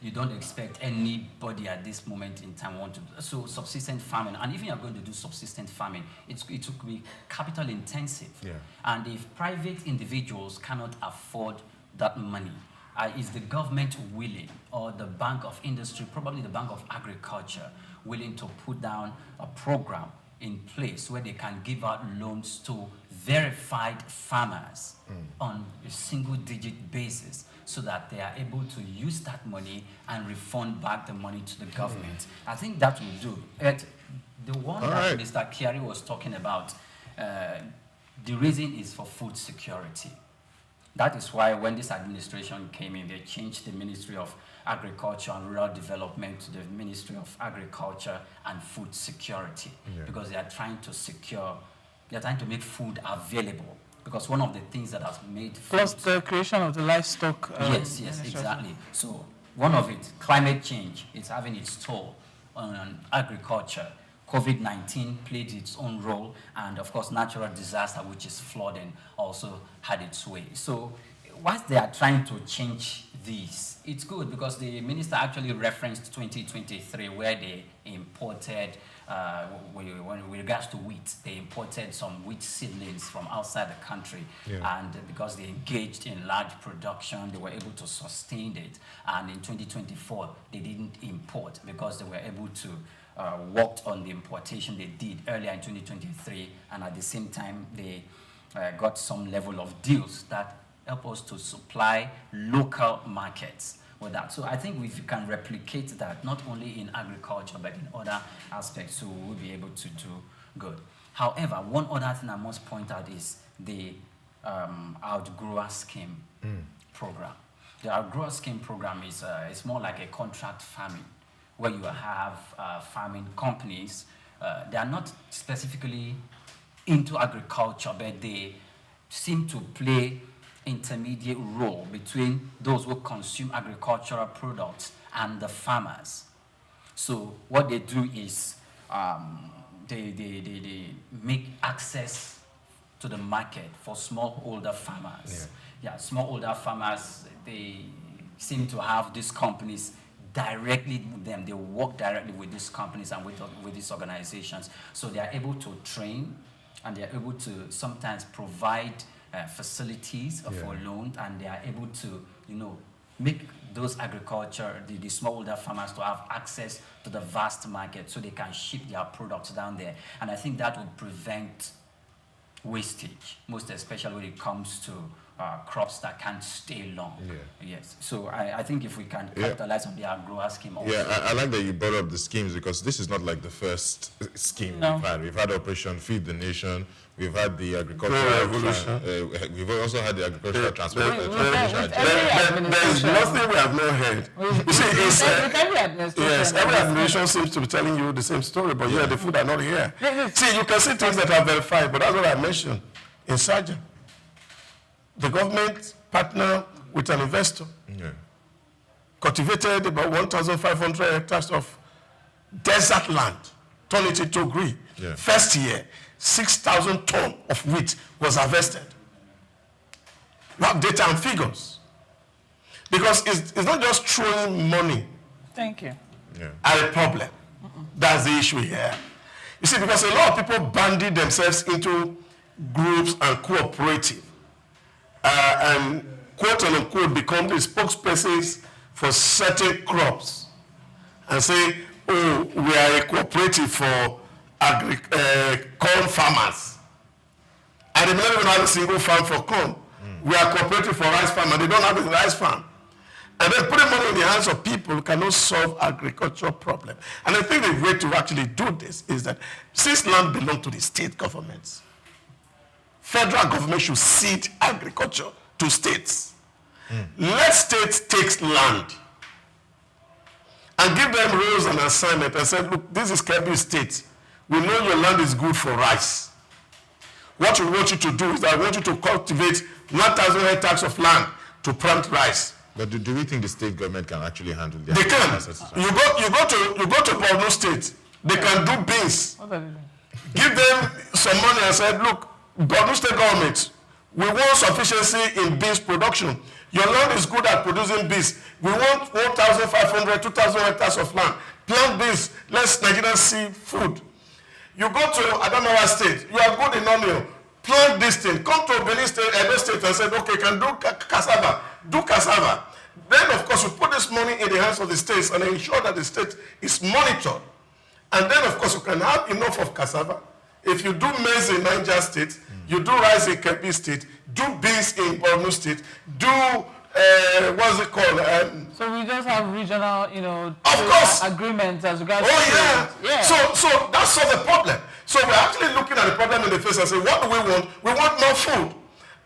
You don't expect anybody at this moment in time want to do. So subsistence farming, and if you are going to do subsistence farming, it will be capital intensive. Yeah. And if private individuals cannot afford that money, is the government willing, or the Bank of Industry, probably the Bank of Agriculture, willing to put down a program in place where they can give out loans to verified farmers on a single-digit basis, so that they are able to use that money and refund back the money to the government. I think that will do. The one that Mr. Kiari was talking about, the reason is for food security. That is why when this administration came in, they changed the Ministry of Agriculture and Rural Development to the Ministry of Agriculture and Food Security, because they are trying to make food available. Because one of the things that has made food... Plus the creation of the livestock... yes, exactly. So one of it, climate change, is having its toll on agriculture. COVID-19 played its own role, and of course natural disaster, which is flooding, also had its way. So whilst they are trying to change these, it's good because the minister actually referenced 2023 where they imported with regards to wheat, they imported some wheat seedlings from outside the country, and because they engaged in large production, they were able to sustain it. And in 2024, they didn't import because they were able to work on the importation they did earlier in 2023, and at the same time, they got some level of deals that help us to supply local markets with that. So I think if you can replicate that, not only in agriculture, but in other aspects, so we'll be able to do good. However, one other thing I must point out is the Outgrower Scheme program. The Outgrower Scheme program is it's more like a contract farming, where you have farming companies. They are not specifically into agriculture, but they seem to play intermediate role between those who consume agricultural products and the farmers. So what they do is they make access to the market for smallholder farmers. Smallholder farmers, they seem to have these companies directly with them. They work directly with these companies and with these organizations. So they are able to train, and they are able to sometimes provide facilities for loan, and they are able to, make those agriculture, the smallholder farmers, to have access to the vast market so they can ship their products down there. And I think that will prevent wastage, most especially when it comes to crops that can't stay long. Yes. So I think if we can capitalize on the Outgrower Scheme also. I like that you brought up the schemes, because this is not like the first scheme we've had. We've had Operation Feed the Nation. We've had the agricultural revolution. We've also had the agricultural transportation. There is nothing we have not heard. You see, every administration seems to be telling you the same story, but the food are not here. See, you can see things that are verified, but that's what I mentioned in Sergeant. The government partnered with an investor, cultivated about 1,500 hectares of desert land, turned it into green. First year, 6,000 tons of wheat was harvested. You have data and figures. Because it's not just throwing money Thank you. are a problem. That's the issue here. You see, because a lot of people bandy themselves into groups and cooperative and quote unquote become the spokespersons for certain crops and say, oh, we are a cooperative for corn farmers. And they never even have a single farm for corn. We are cooperative for rice farm, and they don't have a rice farm. And then putting money in the hands of people cannot solve agricultural problem. And I think the way to actually do this is that since land belongs to the state governments, federal government should cede agriculture to states. Let states take land and give them roles and assignment and say, look, this is Kebbi State. We know your land is good for rice. What we want you to do is that I want you to cultivate 1,000 hectares of land to plant rice. But do we think the state government can actually handle that? They can. You go to Borno State. They can do beans. Give them some money and say, look, Borno State government, we want sufficiency in beans production. Your land is good at producing beans. We want 1,500, 2,000 hectares of land. Plant beans. Let Nigerians see food. You go to Adamawa State. You are good in onion. Plant this thing. Come to Benin State, Edo State and say, okay, can do cassava. Do cassava. Then, of course, you put this money in the hands of the states and ensure that the state is monitored. And then, of course, you can have enough of cassava. If you do maize in Niger State, you do rice in Kebbi State, do beans in Borno State, do, what's it called? So we just have regional, of course, agreements as regards. Oh, yeah. So that solves the problem. So we're actually looking at the problem in the face and say, what do we want? We want more food.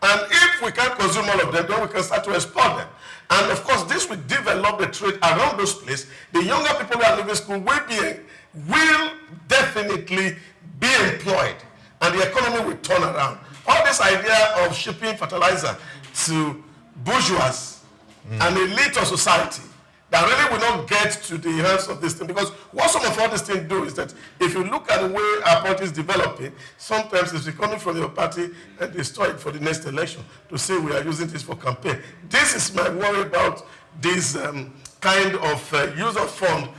And if we can't consume all of them, then we can start to export them. And of course, this will develop the trade around those places. The younger people who are leaving school will definitely be employed, and the economy will turn around. All this idea of shipping fertilizer to bourgeois and elite of society that really will not get to the hands of this thing. Because what some of all these things do is that if you look at the way our party is developing, sometimes it's coming from your party and destroy it for the next election to say we are using this for campaign. This is my worry about this kind of use of fund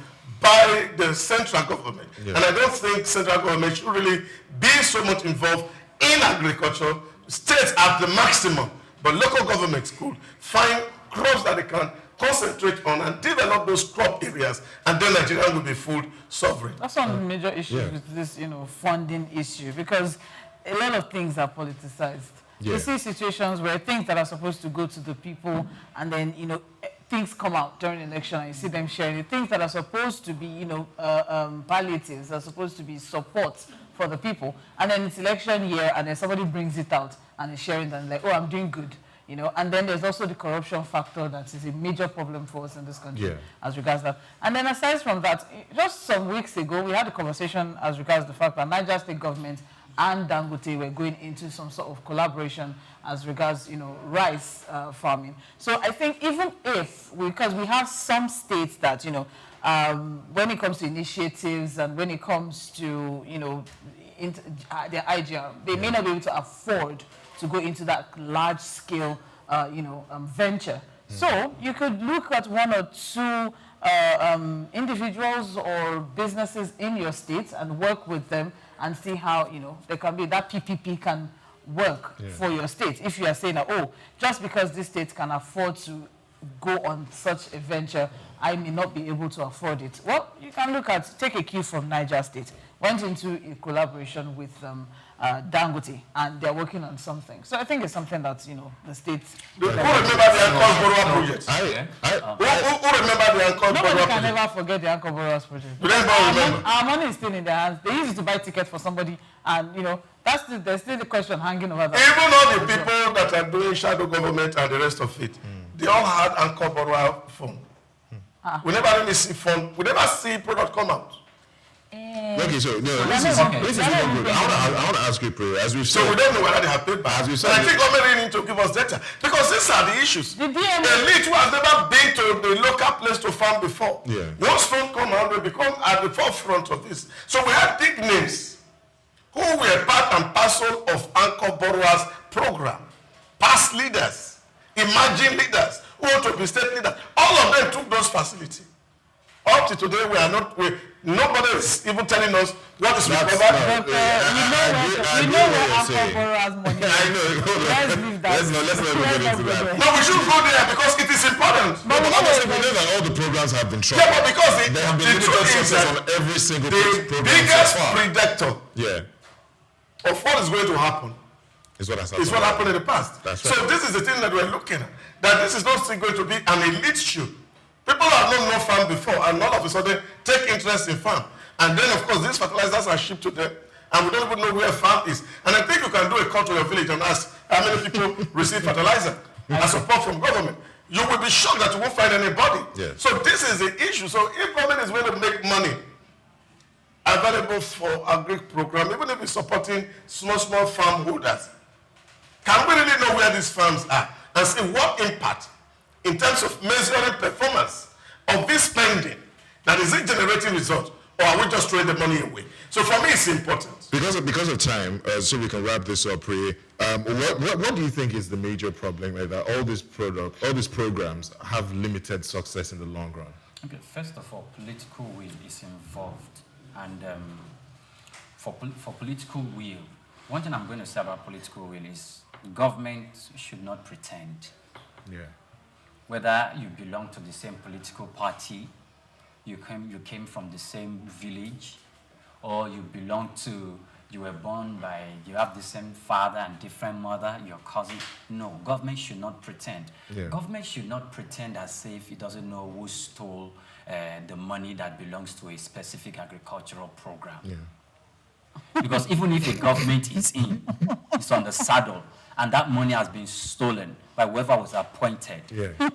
by the central government. Yeah. And I don't think central government should really be so much involved in agriculture. States at the maximum, but local governments could find crops that they can concentrate on and develop those crop areas, and then Nigeria will be food sovereign. That's one of the major issues with this, funding issue, because a lot of things are politicized. Yeah. You see situations where things that are supposed to go to the people, and then, things come out during the election and you see them sharing it. Things that are supposed to be, palliatives, are supposed to be support for the people. And then it's election year and then somebody brings it out and is sharing them like, oh, I'm doing good. And then there's also the corruption factor that is a major problem for us in this country as regards that. And then aside from that, just some weeks ago, we had a conversation as regards the fact that Niger State government and Dangote were going into some sort of collaboration as regards, rice farming. So I think even if, because we have some states that, when it comes to initiatives and when it comes to, their IGR, they may not be able to afford to go into that large-scale, venture. So you could look at one or two individuals or businesses in your state and work with them and see how, there can be that PPP can work for your state. If you are saying that, oh, just because this state can afford to go on such a venture, I may not be able to afford it. Well, you can take a cue from Niger State. Went into a collaboration with Dangote, and they're working on something. So I think it's something that, the states... Who remember the Ankor Borua project? Who remember the Ankor Borua project? Nobody can never forget the Ankor Borua project. Our money is still in their hands. They used to buy tickets for somebody, and, there's still the question hanging over that. Even all the people that are doing shadow government and the rest of it, they all had Ankor Borua phone. We never really see phone. We never see product come out. Okay, so this is not good. I want to ask you, Pro, as we said. So we don't know whether they have paid back. As we said, I think government need to give us data, because these are the issues. The elite who has never been to the local place to farm before. Once phone come out, they become at the forefront of this. So we have big names who were part and parcel of Ankor Borua's program. Past leaders, emerging leaders, who want to be state leaders. All of them took those facilities. Up to today, nobody is even telling us what is recovered. You know where Alpha borrows money. I know. Let's leave that. Let's not get into that. No, we should go there because it is important. But obviously, we know that all the programs have been tried. Yeah, but because they have been limited success on every single program. The biggest predator of what is going to happen is what happened in the past. That's right. So this is the thing that we're looking at. That this is not still going to be an elite issue. People have known no farm before, and all of a sudden take interest in farm. And then, of course, these fertilizers are shipped to them, and we don't even know where farm is. And I think you can do a call to your village and ask how many people receive fertilizer and support from government. You will be shocked that you won't find anybody. Yes. So this is the issue. So if government is going to make money available for agri program, even if it's supporting small farm holders, can we really know where these farms are and see what impact in terms of measuring performance of this spending, that is it generating results, or are we just throwing the money away? So for me, it's important. Because of time, so we can wrap this up, Priye, what do you think is the major problem that all these programs have limited success in the long run? Okay, first of all, political will is involved, and for political will, one thing I'm going to say about political will is government should not pretend. Yeah. Whether you belong to the same political party, you came from the same village, or you were born by, you have the same father and different mother, your cousin. No, government should not pretend. Yeah. Government should not pretend as if it doesn't know who stole the money that belongs to a specific agricultural program. Yeah. Because even if a government is on the saddle, and that money has been stolen by whoever was appointed. Yeah.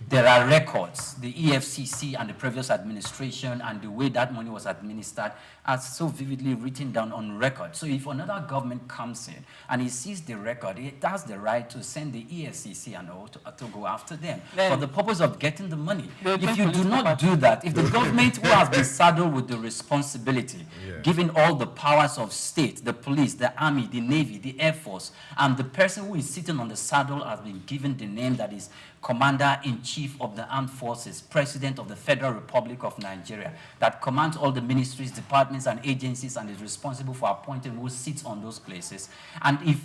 There are records. The EFCC and the previous administration and the way that money was administered are so vividly written down on record. So if another government comes in and he sees the record, it has the right to send the EFCC and all to go after them for the purpose of getting the money. If you do not do that, if the government who has been saddled with the responsibility, given all the powers of state, the police, the army, the navy, the air force, and the person who is sitting on the saddle has been given the name that is Commander-in-Chief of the Armed Forces, President of the Federal Republic of Nigeria, that commands all the ministries, departments, and agencies, and is responsible for appointing who sits on those places. And if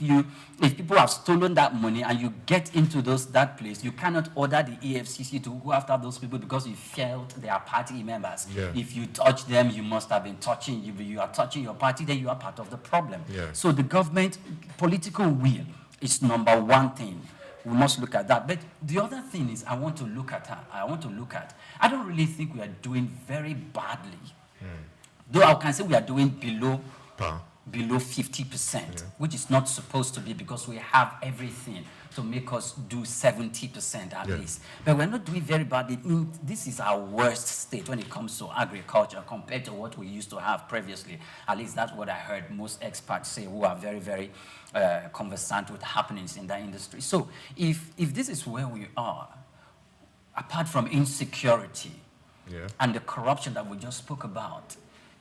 people have stolen that money and you get into that place, you cannot order the EFCC to go after those people because you felt they are party members. Yeah. If you touch them, you must have been touching. If you are touching your party, then you are part of the problem. Yeah. So the government, political will is number one thing. We must look at that. But the other thing is I don't really think we are doing very badly. Though I can say we are doing below 50%, which is not supposed to be because we have everything to make us do 70% at least. But we're not doing very badly. This is our worst state when it comes to agriculture compared to what we used to have previously. At least that's what I heard most experts say who are very, very conversant with happenings in that industry. So if this is where we are, apart from insecurity and the corruption that we just spoke about,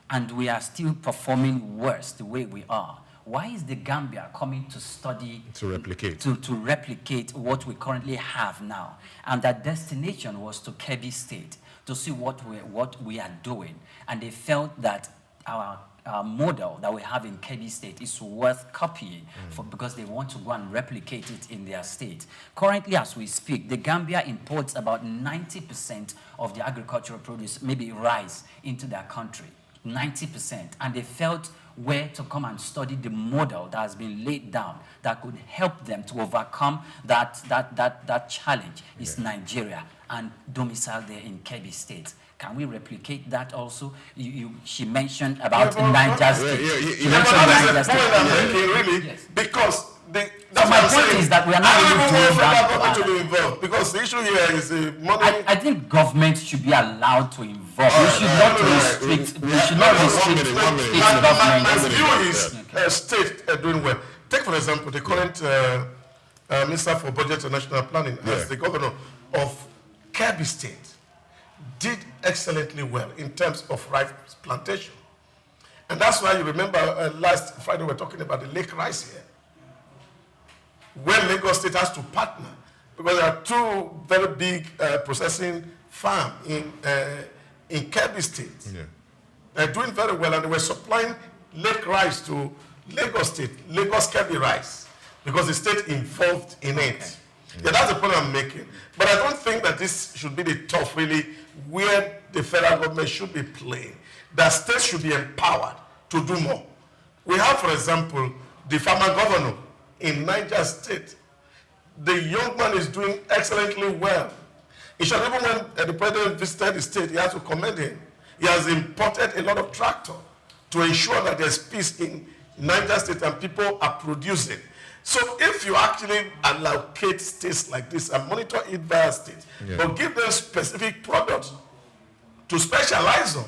and we are still performing worse the way we are, why is the Gambia coming to study to replicate to replicate what we currently have now? And that destination was to Kebbi State to see what we are doing, and they felt that our model that we have in Kebbi State is worth copying because they want to go and replicate it in their state. Currently, as we speak, the Gambia imports about 90% of the agricultural produce, maybe rice, into their country. 90%. And they felt where to come and study the model that has been laid down that could help them to overcome that challenge is Nigeria and domicile there in Kebbi State. Can we replicate that also? She mentioned about Niger State. She mentioned Niger State. Yes. Because my point is that we are not really doing that. To be involved, because the issue here is money. I think government should be allowed to involve. We should not restrict. We should not restrict state government. My view is state doing well. Take for example the current Minister for Budget and National Planning as the governor of Kebbi State did excellently well in terms of rice plantation, and that's why you remember last Friday we were talking about the lake rice here, where Lagos State has to partner because there are two very big processing farms in in Kebbi State. They're doing very well, and they were supplying lake rice to Lagos State, Lagos Kebbi rice, because the state involved in it. Yeah, that's the point I'm making. But I don't think that this should be the tough, really, where the federal government should be playing. That states should be empowered to do more. We have, for example, the farmer governor in Niger State. The young man is doing excellently well. In short, even when the president visited the state, he has to commend him. He has imported a lot of tractors to ensure that there's peace in Niger State and people are producing. So if you actually allocate states like this and monitor it via state, but give them specific products to specialize on,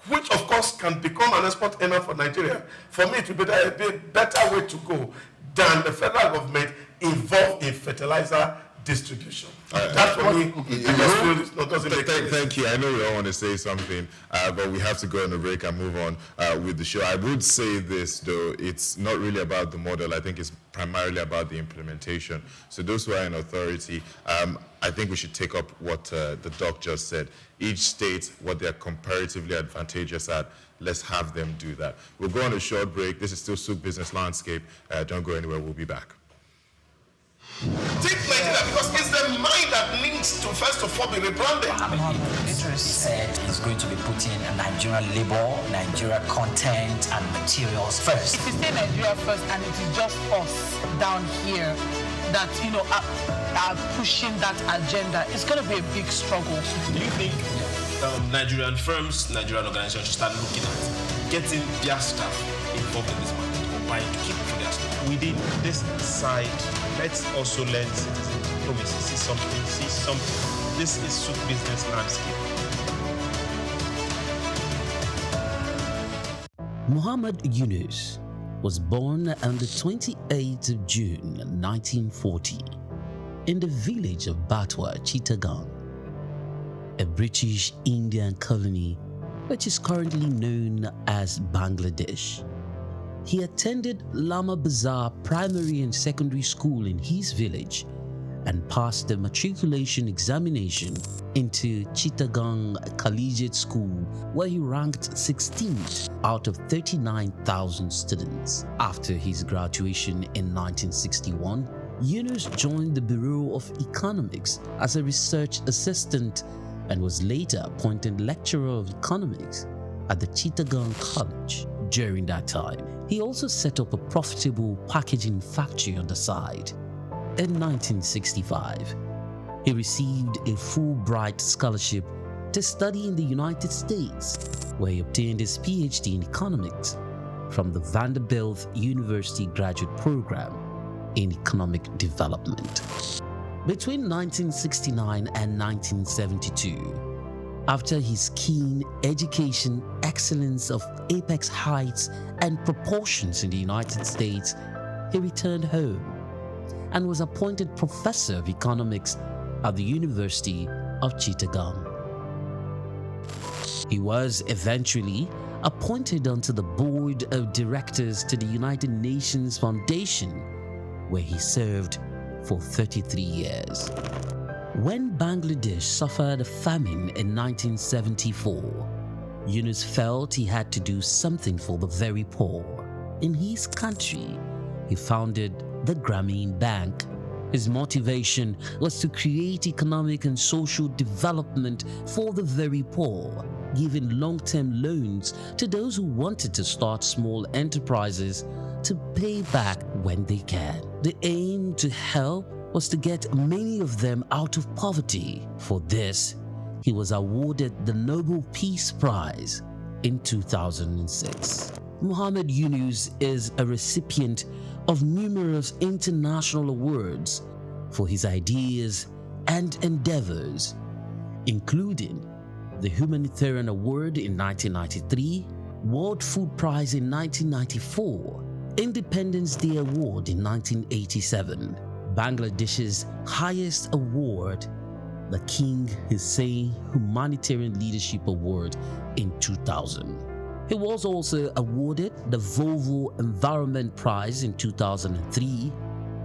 which of course can become an export earner for Nigeria, for me it would be a better way to go than the federal government involved in fertilizer distribution. That for me, doesn't make sense. Thank you. I know we all want to say something, but we have to go on a break and move on with the show. I would say this, though, it's not really about the model. I think it's primarily about the implementation. So those who are in authority, I think we should take up what the doc just said. Each state, what they're comparatively advantageous at, let's have them do that. We'll go on a short break. This is still Souq Business Landscape. Don't go anywhere. We'll be back. Take Nigeria because it's the mind that needs to first of all be rebranded. He said he's going to be putting Nigerian labor, Nigeria content and materials first. If you say Nigeria first and it is just us down here that, are pushing that agenda, it's going to be a big struggle. Do you think Nigerian firms, Nigerian organizations should start looking at getting their staff involved in this market or buying to keep for their staff? Within this side, let's also learn citizen diplomacy. See something. This is Souq Business Landscape. Muhammad Yunus was born on the 28th of June 1940 in the village of Batwa, Chittagong, a British Indian colony which is currently known as Bangladesh. He attended Lama Bazar Primary and Secondary School in his village and passed the matriculation examination into Chittagong Collegiate School, where he ranked 16th out of 39,000 students. After his graduation in 1961, Yunus joined the Bureau of Economics as a research assistant and was later appointed lecturer of economics at the Chittagong College. During that time, he also set up a profitable packaging factory on the side. In 1965, he received a Fulbright scholarship to study in the United States, where he obtained his PhD in economics from the Vanderbilt University Graduate Program in Economic Development. Between 1969 and 1972, after his keen education excellence of apex heights and proportions in the United States, he returned home and was appointed professor of economics at the University of Chittagong. He was eventually appointed onto the board of directors to the United Nations Foundation, where he served for 33 years. When Bangladesh suffered a famine in 1974, Yunus felt he had to do something for the very poor. In his country, he founded the Grameen Bank. His motivation was to create economic and social development for the very poor, giving long-term loans to those who wanted to start small enterprises to pay back when they can. The aim to help was to get many of them out of poverty. For this, he was awarded the Nobel Peace Prize in 2006. Muhammad Yunus is a recipient of numerous international awards for his ideas and endeavors, including the Humanitarian Award in 1993, World Food Prize in 1994, Independence Day Award in 1987, Bangladesh's highest award, the King Hussein Humanitarian Leadership Award in 2000. He was also awarded the Volvo Environment Prize in 2003,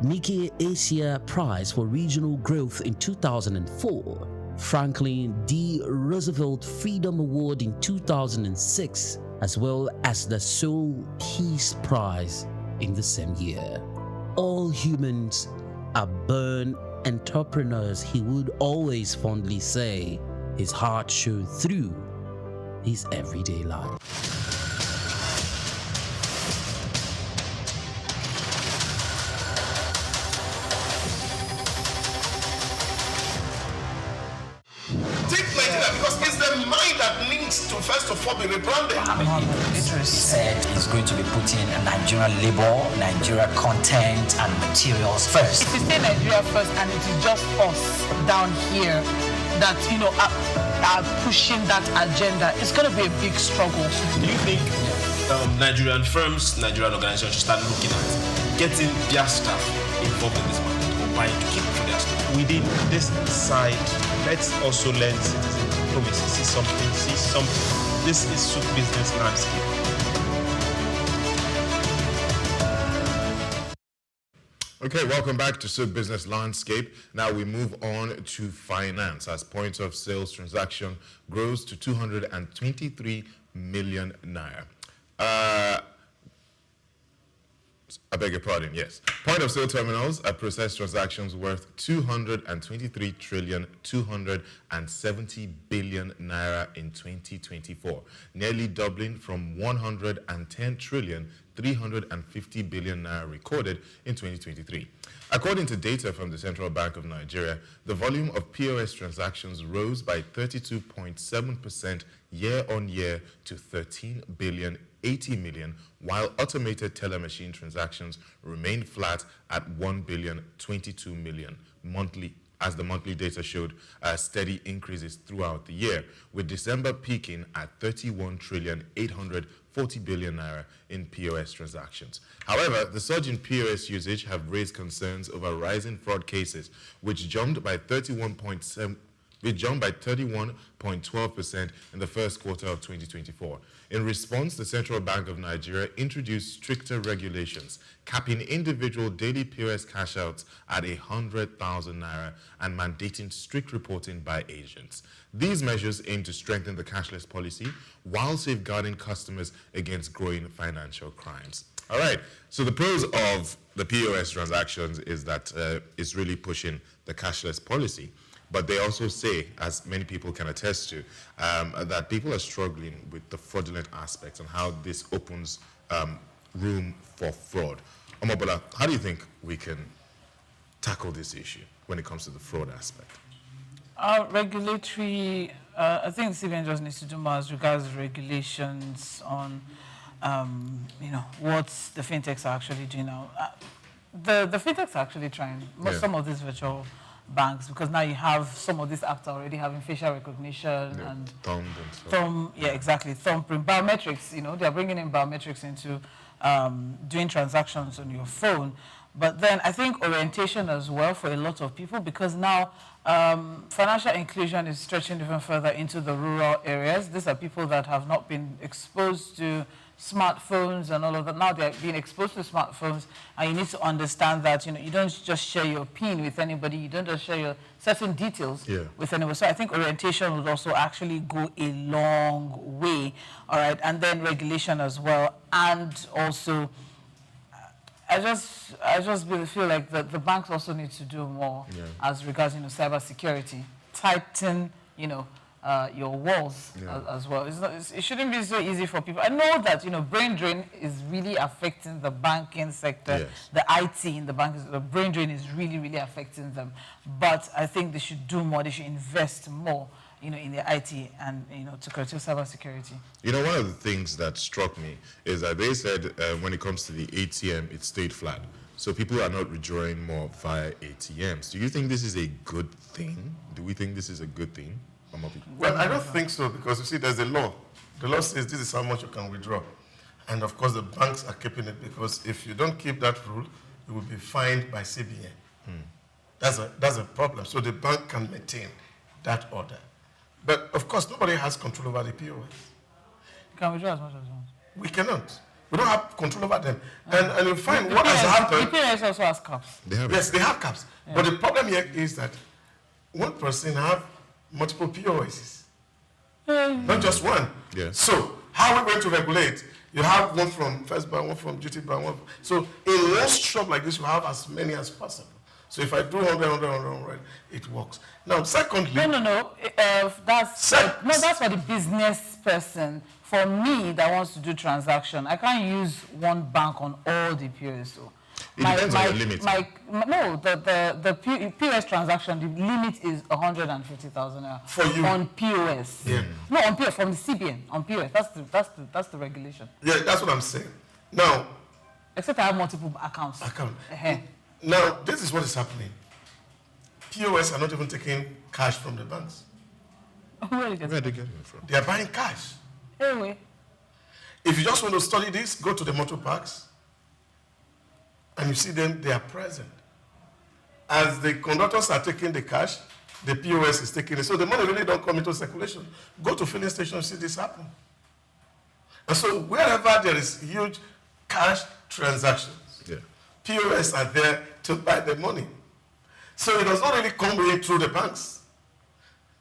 Nikkei Asia Prize for Regional Growth in 2004, Franklin D. Roosevelt Freedom Award in 2006, as well as the Souq Peace Prize in the same year. All humans are born entrepreneurs, he would always fondly say. His heart showed through his everyday life. First of all, be rebranded. Idris said he's going to be putting Nigerian labor, Nigeria content and materials first. If you say Nigeria first and it is just us down here that, are pushing that agenda, it's going to be a big struggle. Do you think Nigerian firms, Nigerian organizations should start looking at getting their staff involved in this market or buying to keep for their staff? Within this side, let's also learn citizen diplomacy. See something. This is Souq business landscape. Okay, welcome back to Souq Business Landscape. Now we move on to finance as point of sales transaction grows to 223 million naira. I beg your pardon, yes. Point of sale terminals process transactions worth 223,270 billion naira in 2024, nearly doubling from 110,350 billion naira recorded in 2023. According to data from the Central Bank of Nigeria, the volume of POS transactions rose by 32.7% year-on-year to 13,080 million, while automated teller machine transactions remained flat at 1,022 million monthly, as the monthly data showed steady increases throughout the year, with December peaking at 31,840 billion naira in POS transactions. However, the surge in POS usage have raised concerns over rising fraud cases, which jumped by 31.12% in the first quarter of 2024. In response, the Central Bank of Nigeria introduced stricter regulations, capping individual daily POS cash outs at 100,000 naira and mandating strict reporting by agents. These measures aim to strengthen the cashless policy while safeguarding customers against growing financial crimes. All right, so the pros of the POS transactions is that it's really pushing the cashless policy. But they also say, as many people can attest to, that people are struggling with the fraudulent aspects and how this opens room for fraud. Omobola, how do you think we can tackle this issue when it comes to the fraud aspect? Regulatory, I think CBN just needs to do more as regards regulations on, what the fintechs are actually doing now. The fintechs are actually trying. Some of these virtual banks, because now you have some of these apps already having facial recognition and thumb, exactly, thumbprint, biometrics. They're bringing in biometrics into doing transactions on your phone. But then I think orientation as well for a lot of people, because now financial inclusion is stretching even further into the rural areas. These are people that have not been exposed to smartphones and all of that. Now they're being exposed to smartphones, and you need to understand that you don't just share your PIN with anybody, you don't just share your certain details with anyone. So I think orientation would also actually go a long way, all right, and then regulation as well. And also I just feel like the banks also need to do more as regards cyber security, tighten your walls as well. It shouldn't be so easy for people. I know that brain drain is really affecting the banking sector, the IT in the banking sector. The brain drain is really affecting them. But I think they should do more. They should invest more, in the IT and to curtail cyber security. One of the things that struck me is that they said when it comes to the ATM, it stayed flat. So people are not withdrawing more via ATMs. Do you think this is a good thing? Do we think this is a good thing? Well, I don't think so, because you see, there's a law. The law says this is how much you can withdraw. And of course, the banks are keeping it, because if you don't keep that rule, you will be fined by CBN. That's a problem. So the bank can maintain that order. But of course, nobody has control over the POS. You can withdraw as much as you want. We cannot. We don't have control over them. And you find what has happened. The POS also has caps. Yes, they have caps. But the problem here is that one person have multiple POSs. Not just one. Yeah. So how are we going to regulate? You have one from First Bank, one from GT Bank, one. So in one shop like this, you have as many as possible. So if I do 100, it works. Now, secondly... No. That's for the business person. For me, that wants to do transaction, I can't use one bank on all the POS. So it depends on the limit. The POS transaction, the limit is 150,000 naira. For you? On POS. Yeah. No, on POS, from the CBN, on POS. That's the regulation. Yeah, that's what I'm saying. Now... Except I have multiple accounts. Now, this is what is happening. POS are not even taking cash from the banks. Where are they getting it from? They are buying cash. Anyway. If you just want to study this, go to the motor parks and you see them, they are present. As the conductors are taking the cash, the POS is taking it. So the money really don't come into circulation. Go to filling stations, see this happen. And so wherever there is huge cash transactions, POS are there to buy the money. So it does not really come in through the banks.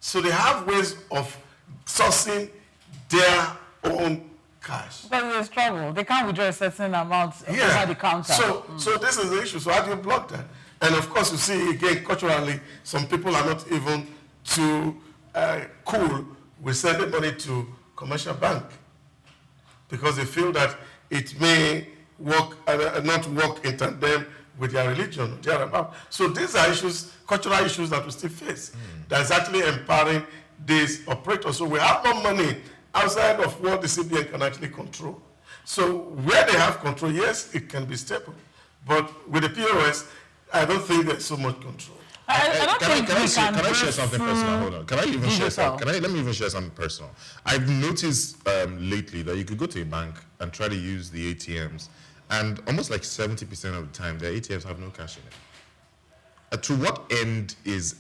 So they have ways of sourcing their own cash. But there's trouble. They can't withdraw a certain amount over the counter. So this is the issue. So how do you block that? And of course, you see, again, culturally, some people are not even too cool with sending money to commercial bank because they feel that it may work not work in tandem with their religion, thereabout. So these are issues, cultural issues that we still face. That's actually empowering these operators. So we have no money outside of what the CBN can actually control. So where they have control, yes, it can be stable. But with the POS, I don't think there's so much control. Can I share something personal? Hold on. Let me even share something personal. I've noticed lately that you could go to a bank and try to use the ATMs, and almost like 70% of the time, their ATMs have no cash in it. To what end is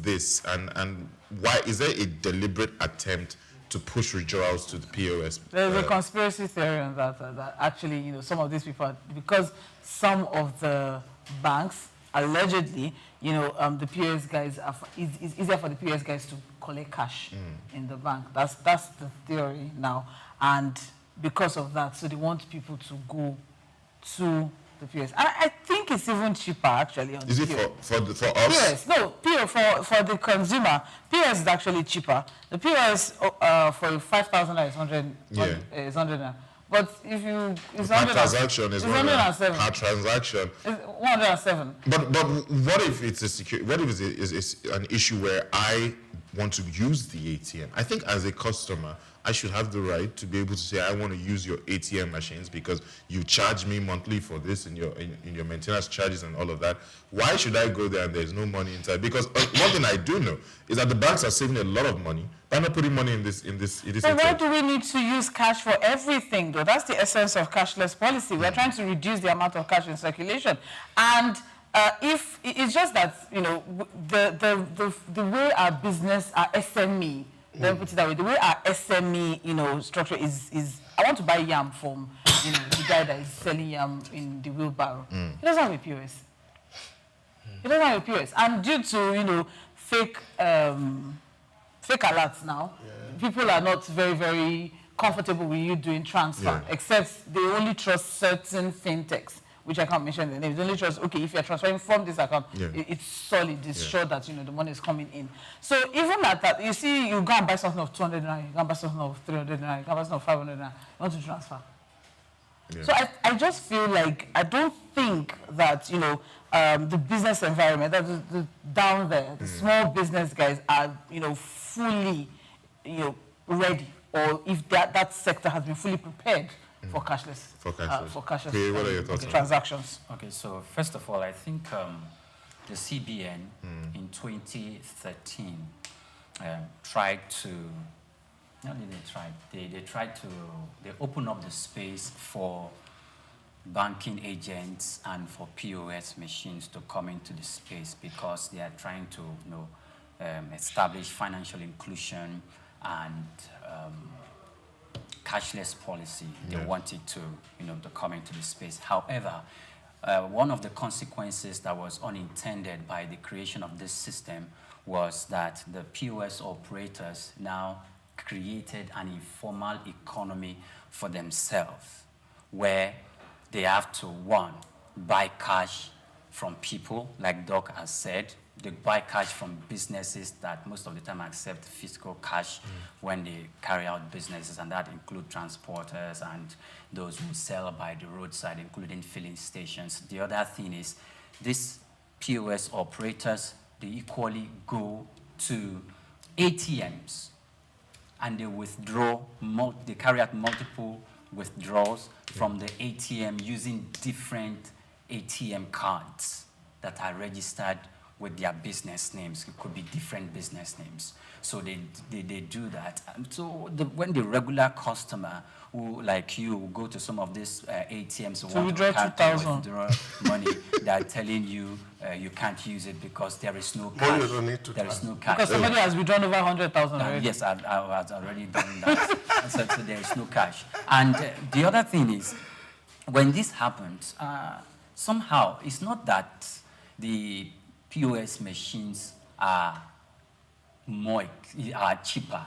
this, and why is there a deliberate attempt to push withdrawals to the POS? There's a conspiracy theory on that actually, some of these people, because some of the banks allegedly, the POS guys it's easier for the POS guys to collect cash in the bank. That's the theory now, and because of that, so they want people to go to the POS. And I think it's even cheaper actually. Is it for us? POS, no, for the consumer. POS is actually cheaper. The POS for 5,000 is 100. But if you, it's per transaction is 107. Per transaction. It's 107. But what if it's what if it's an issue where I want to use the ATM? I think as a customer, I should have the right to be able to say I want to use your ATM machines because you charge me monthly for this in your maintenance charges and all of that. Why should I go there and there's no money inside? Because one thing I do know is that the banks are saving a lot of money by not putting money in this. So why do we need to use cash for everything, though? That's the essence of cashless policy. We're trying to reduce the amount of cash in circulation, and if it's just that the way our business, our SME. Let me put it that way. The way our SME, structure is, I want to buy yam from, the guy that is selling yam in the wheelbarrow. He doesn't have a POS. He doesn't have a POS. And due to, fake alerts now, people are not very, very comfortable with you doing transfer, except they only trust certain fintechs, which I can't mention the names. They only trust, okay, if you're transferring from this account, it's solid, it's sure that, the money is coming in. So even at that, you see, you go and buy something of 200 naira, you go and buy something of 300 naira, you go and buy something of 500 naira, you want to transfer. So I just feel like, I don't think that, the business environment, that down there, the small business guys are, fully, ready, or if that sector has been fully prepared for cashless. For cashless. Okay, what are your thoughts on transactions? Okay, so first of all, I think the CBN in 2013 tried to, not really tried, they opened up the space for banking agents and for POS machines to come into the space because they are trying to, establish financial inclusion and cashless policy. They wanted to, to come into the space. However, one of the consequences that was unintended by the creation of this system was that the POS operators now created an informal economy for themselves, where they have to, one, buy cash from people, like Doc has said. They buy cash from businesses that most of the time accept physical cash when they carry out businesses, and that include transporters and those who sell by the roadside, including filling stations. The other thing is these POS operators, they equally go to ATMs and they withdraw, they carry out multiple withdrawals from the ATM using different ATM cards that are registered with their business names. It could be different business names. So they do that. And so when the regular customer who, like you, go to some of these ATMs who want to withdraw money, they're telling you you can't use it because there is no cash. There is no cash. Because somebody has withdrawn over 100,000 already. Yes, I was already done that. so there is no cash. And the other thing is, when this happens, somehow it's not that the POS machines are cheaper.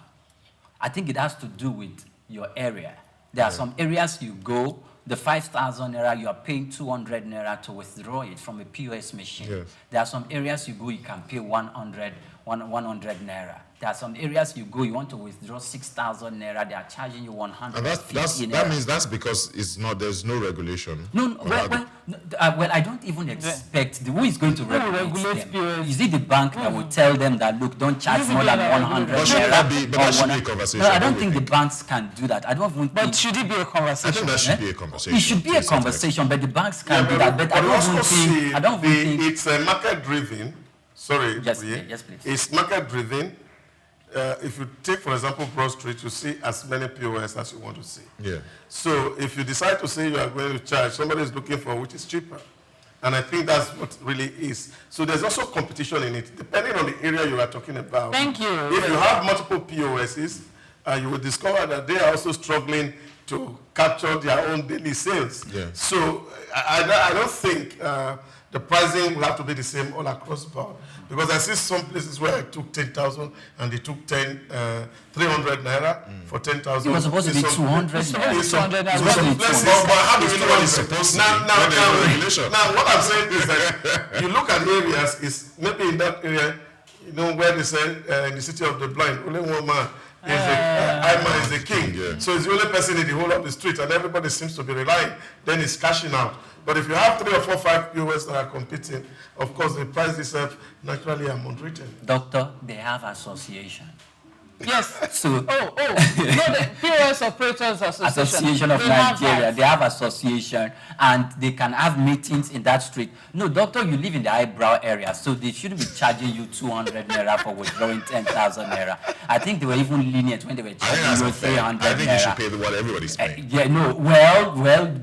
I think it has to do with your area. There are some areas you go, the 5,000 naira, you are paying 200 naira to withdraw it from a POS machine. Yes. There are some areas you go, you can pay 100 naira. There are some areas you go, you want to withdraw 6,000 naira, they are charging you 150 and that means that's because there's no regulation. No, well, I don't even expect who is going to regulate them. Is it the bank that will tell them that, look, don't charge more than 100 naira? But that should be a conversation. No, I don't think the banks can do that. I don't even But should it be a conversation? I think that should be a conversation. It should be a conversation, but the banks can do that. But I don't think it's market-driven. Sorry, yes, please. It's market-driven. If you take, for example, Broad Street, you see as many POS as you want to see. Yeah. So if you decide to say you are going to charge, somebody is looking for which is cheaper. And I think that's what really is. So there's also competition in it, depending on the area you are talking about. Thank you. If you have multiple POSs, you will discover that they are also struggling to capture their own daily sales. Yeah. So I don't think the pricing will have to be the same all across the board. Because I see some places where I took 10,000 and they took 300 naira for 10,000. It was supposed to be 200 naira. But how do you know what it's supposed to be? Now, what I'm saying is that you look at areas, is maybe in that area, you know, where they say in the city of the blind, only one man is the king. Yeah. So it's the only person in the whole of the street, and everybody seems to be relying. Then it's cashing out. But if you have 3 or 4, 5 POS that are competing, of course, the price itself naturally are moderated. Doctor, they have association. Yes. So, the POS Operators Association of Nigeria, they have association, and they can have meetings in that street. No, doctor, you live in the eyebrow area, so they shouldn't be charging you 200 naira for withdrawing 10,000 naira. I think they were even lenient when they were charging you 300 naira. I think you should pay what everybody's paying.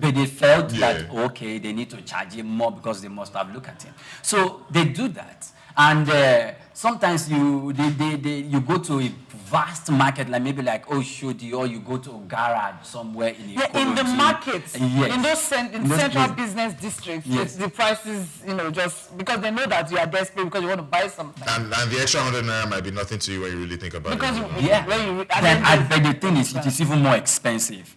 But they felt that, okay, they need to charge him more because they must have looked at him. So they do that. And sometimes you go to a vast market, like maybe like Oshodi, or you go to a garage somewhere in in the markets, in those central business districts, the prices, just because they know that you are desperate because you want to buy something. And the extra 100 naira might be nothing to you when you really think about it. But the thing is, it is even more expensive.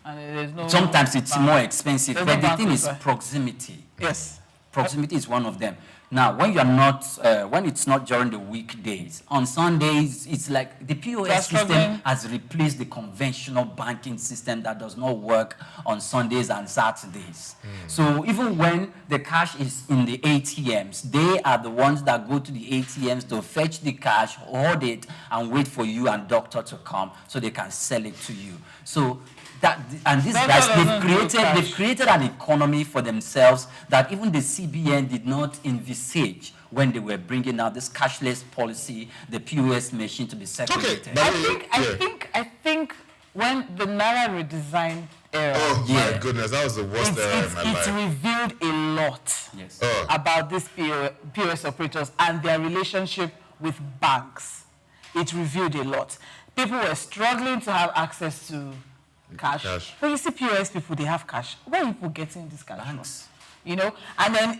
Sometimes it's more expensive, but the thing is proximity. Yes. Proximity is one of them. Now, when when it's not during the weekdays, on Sundays, it's like the POS system has replaced the conventional banking system that does not work on Sundays and Saturdays. So even when the cash is in the ATMs, they are the ones that go to the ATMs to fetch the cash, hold it, and wait for you and doctor to come so they can sell it to you. So these guys, they've created an economy for themselves that even the CBN did not envisage when they were bringing out this cashless policy, the POS machine to be segregated. I think when the Naira redesign era, my goodness, that was the worst era in my life. It revealed a lot about these POS operators and their relationship with banks. It revealed a lot. People were struggling to have access to cash. But you see POS people, they have cash. Where are people getting this cash from? you know. And then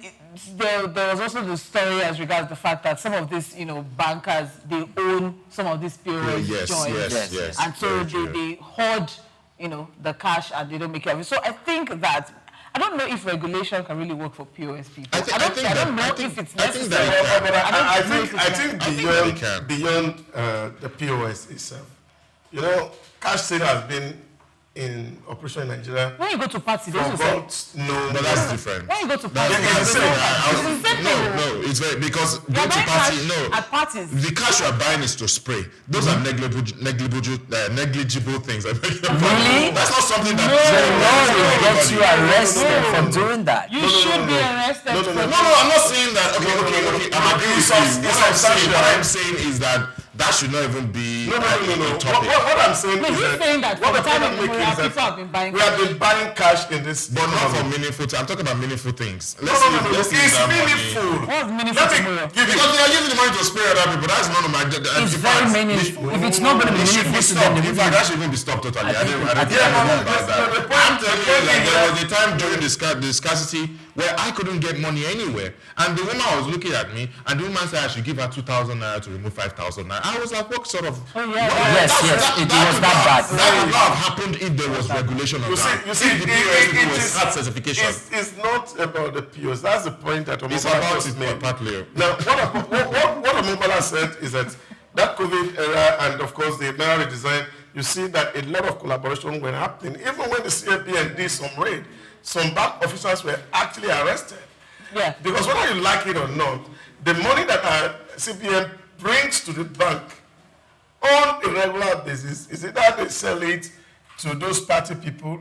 there was also the story as regards the fact that some of these, you know, bankers, they own some of these POS joints. Yes. And so they hoard, you know, the cash and they don't make it of it. So I think that, I don't know if regulation can really work for POS people. I don't know if it's necessary. I think beyond the POS itself, you know, cash sale has been in operation in Nigeria. When you go to parties, no, but that's different. When you go to parties, it's very, because go to party, at parties, the cash you are buying is to spray. Those are negligible things. Really? That's not something that will get you arrested for doing that. You should be arrested. No, I'm not saying that. Okay. I'm agreeing with you. What I'm saying is that that should not even be a topic. What I'm saying is that what the point I'm making is that we have been buying cash in this, but not for meaningful. I'm talking about meaningful things. It's meaningful. What's meaningful? Because they are using the money to spray other people. That's none of my. It's very meaningful. If it's not going to be meaningful to them, in fact, that should even be stopped totally. I don't know about that. I'm telling you, like, there was a time during the scarcity where I couldn't get money anywhere, and the woman was looking at me, and the woman said I should give her 2,000 naira to remove 5,000 naira. I was like, what sort of? Yes, it was that bad. That would not have happened if there was regulation on that. You see, the POS was hard certification. It's not about the POS. That's the point that it's about it partly. Now, what Omobala said is that COVID era and of course the naira redesign, you see that a lot of collaboration were happening. Even when the CFPN did some raid, some bank officers were actually arrested. Yeah. Because whether you like it or not, the money that CBN brings to the bank on a regular basis is either they sell it to those party people,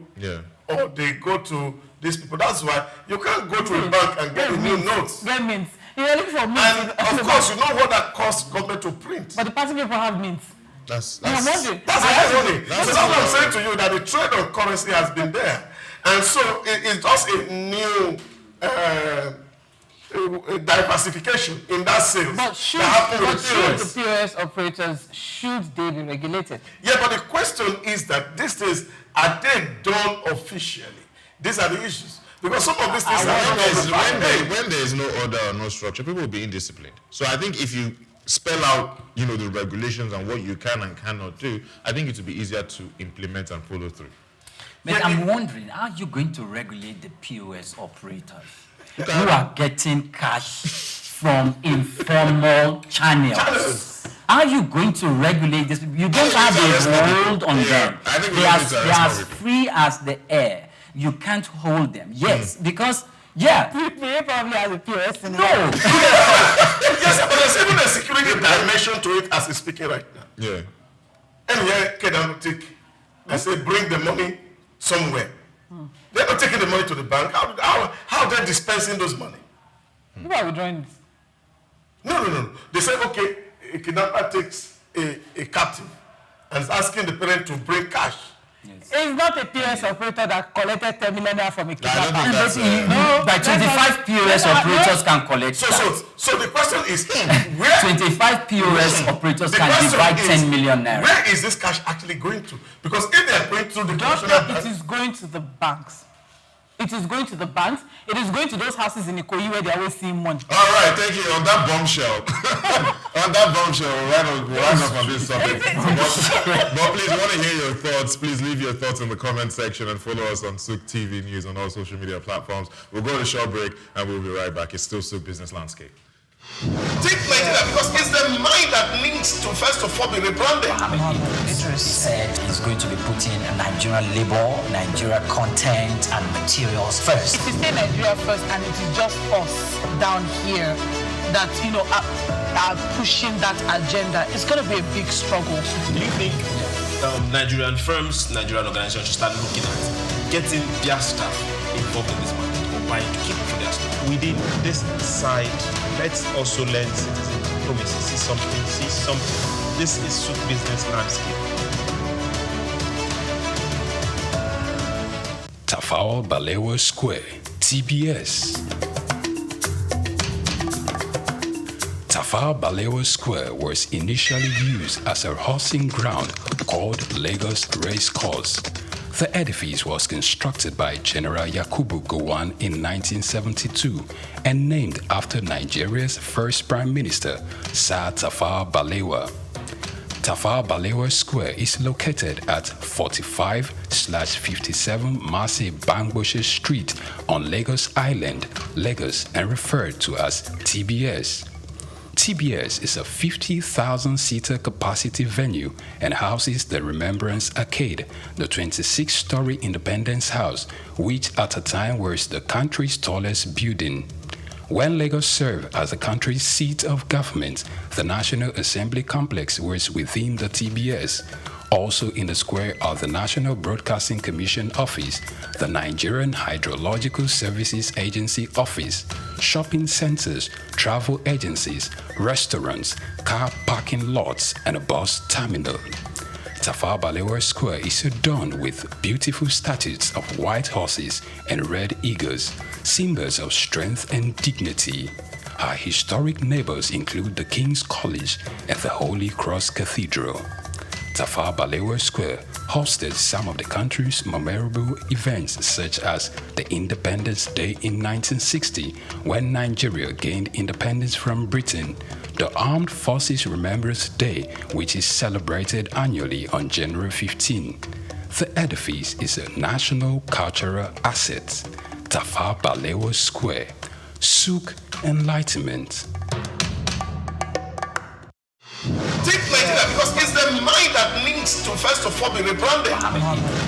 or they go to these people. That's why you can't go to a bank and get a new notes. Get mints. You're looking for mints. And of course, you know what that costs government to print. But the party people have mints. That's what I'm saying to you, that the trade on currency has been there. And so it's just a new diversification in that sales. But should the POS operators, should they be regulated? Yeah, but the question is that these things, are they done officially? These are the issues. Because some of these things when there is no order or no structure, people will be indisciplined. So I think if you spell out, you know, the regulations and what you can and cannot do, I think it will be easier to implement and follow through. But I'm wondering, how are you going to regulate the POS operators who are getting cash from informal channels? How are you going to regulate this? You don't have a hold on them. They are as free as the air. You can't hold them. Yes, because, we probably have a POS in No. Yes, but there's even a security dimension to it as we're speaking right now. Yeah. And here, Kedanutik, they say bring the money somewhere. They're not taking the money to the bank. How are they dispensing those money? Who are withdrawing this? No. They say, okay, a kidnapper takes a captive and is asking the parent to bring cash. Yes. It's not a POS operator that collected 10 million naira from a kidnapper. But 25 POS operators can collect that. So the question is, where 25 POS operators can divide 10 million naira. Where is this cash actually going to? Because if they are going through the it is going to the banks. It is going to the banks. It is going to those houses in Ikoyi where they always see money. All right, thank you. On that bombshell, we'll run off on this topic. But please, want to hear your thoughts. Please leave your thoughts in the comment section and follow us on Souq TV News on all social media platforms. We'll go to a short break and we'll be right back. It's still Souq Business Landscape. Take Nigeria because it's the mind that needs to first of all be rebranded. Idris said he's going to be putting Nigerian labor, Nigeria content and materials first. If you say Nigeria first and it is just us down here that, you know, are pushing that agenda, it's going to be a big struggle. Do you think Nigerian firms, Nigerian organizations should start looking at getting their staff involved in this market or buying to keep for their staff? Within this side, let's also learn citizen diplomacy. See something. This is Souq Business Landscape. Tafawa Balewa Square, TBS. Tafawa Balewa Square was initially used as a horsing ground called Lagos Race Course. The edifice was constructed by General Yakubu Gowon in 1972 and named after Nigeria's first Prime Minister, Sir Tafawa Balewa. Tafawa Balewa Square is located at 45/57 Masi Bangboshe Street on Lagos Island, Lagos, and referred to as TBS. TBS is a 50,000-seater capacity venue and houses the Remembrance Arcade, the 26-story Independence House, which at a time was the country's tallest building. When Lagos served as the country's seat of government, the National Assembly Complex was within the TBS. Also in the square are the National Broadcasting Commission Office, the Nigerian Hydrological Services Agency Office, shopping centers, travel agencies, restaurants, car parking lots, and a bus terminal. Tafawa Balewa Square is adorned with beautiful statues of white horses and red eagles, symbols of strength and dignity. Our historic neighbors include the King's College and the Holy Cross Cathedral. Tafawa Balewa Square hosted some of the country's memorable events, such as the Independence Day in 1960, when Nigeria gained independence from Britain, the Armed Forces Remembrance Day, which is celebrated annually on January 15. The edifice is a national cultural asset. Tafawa Balewa Square, Souq Enlightenment. Take Nigeria because it's the mind that needs to first of all be rebranded.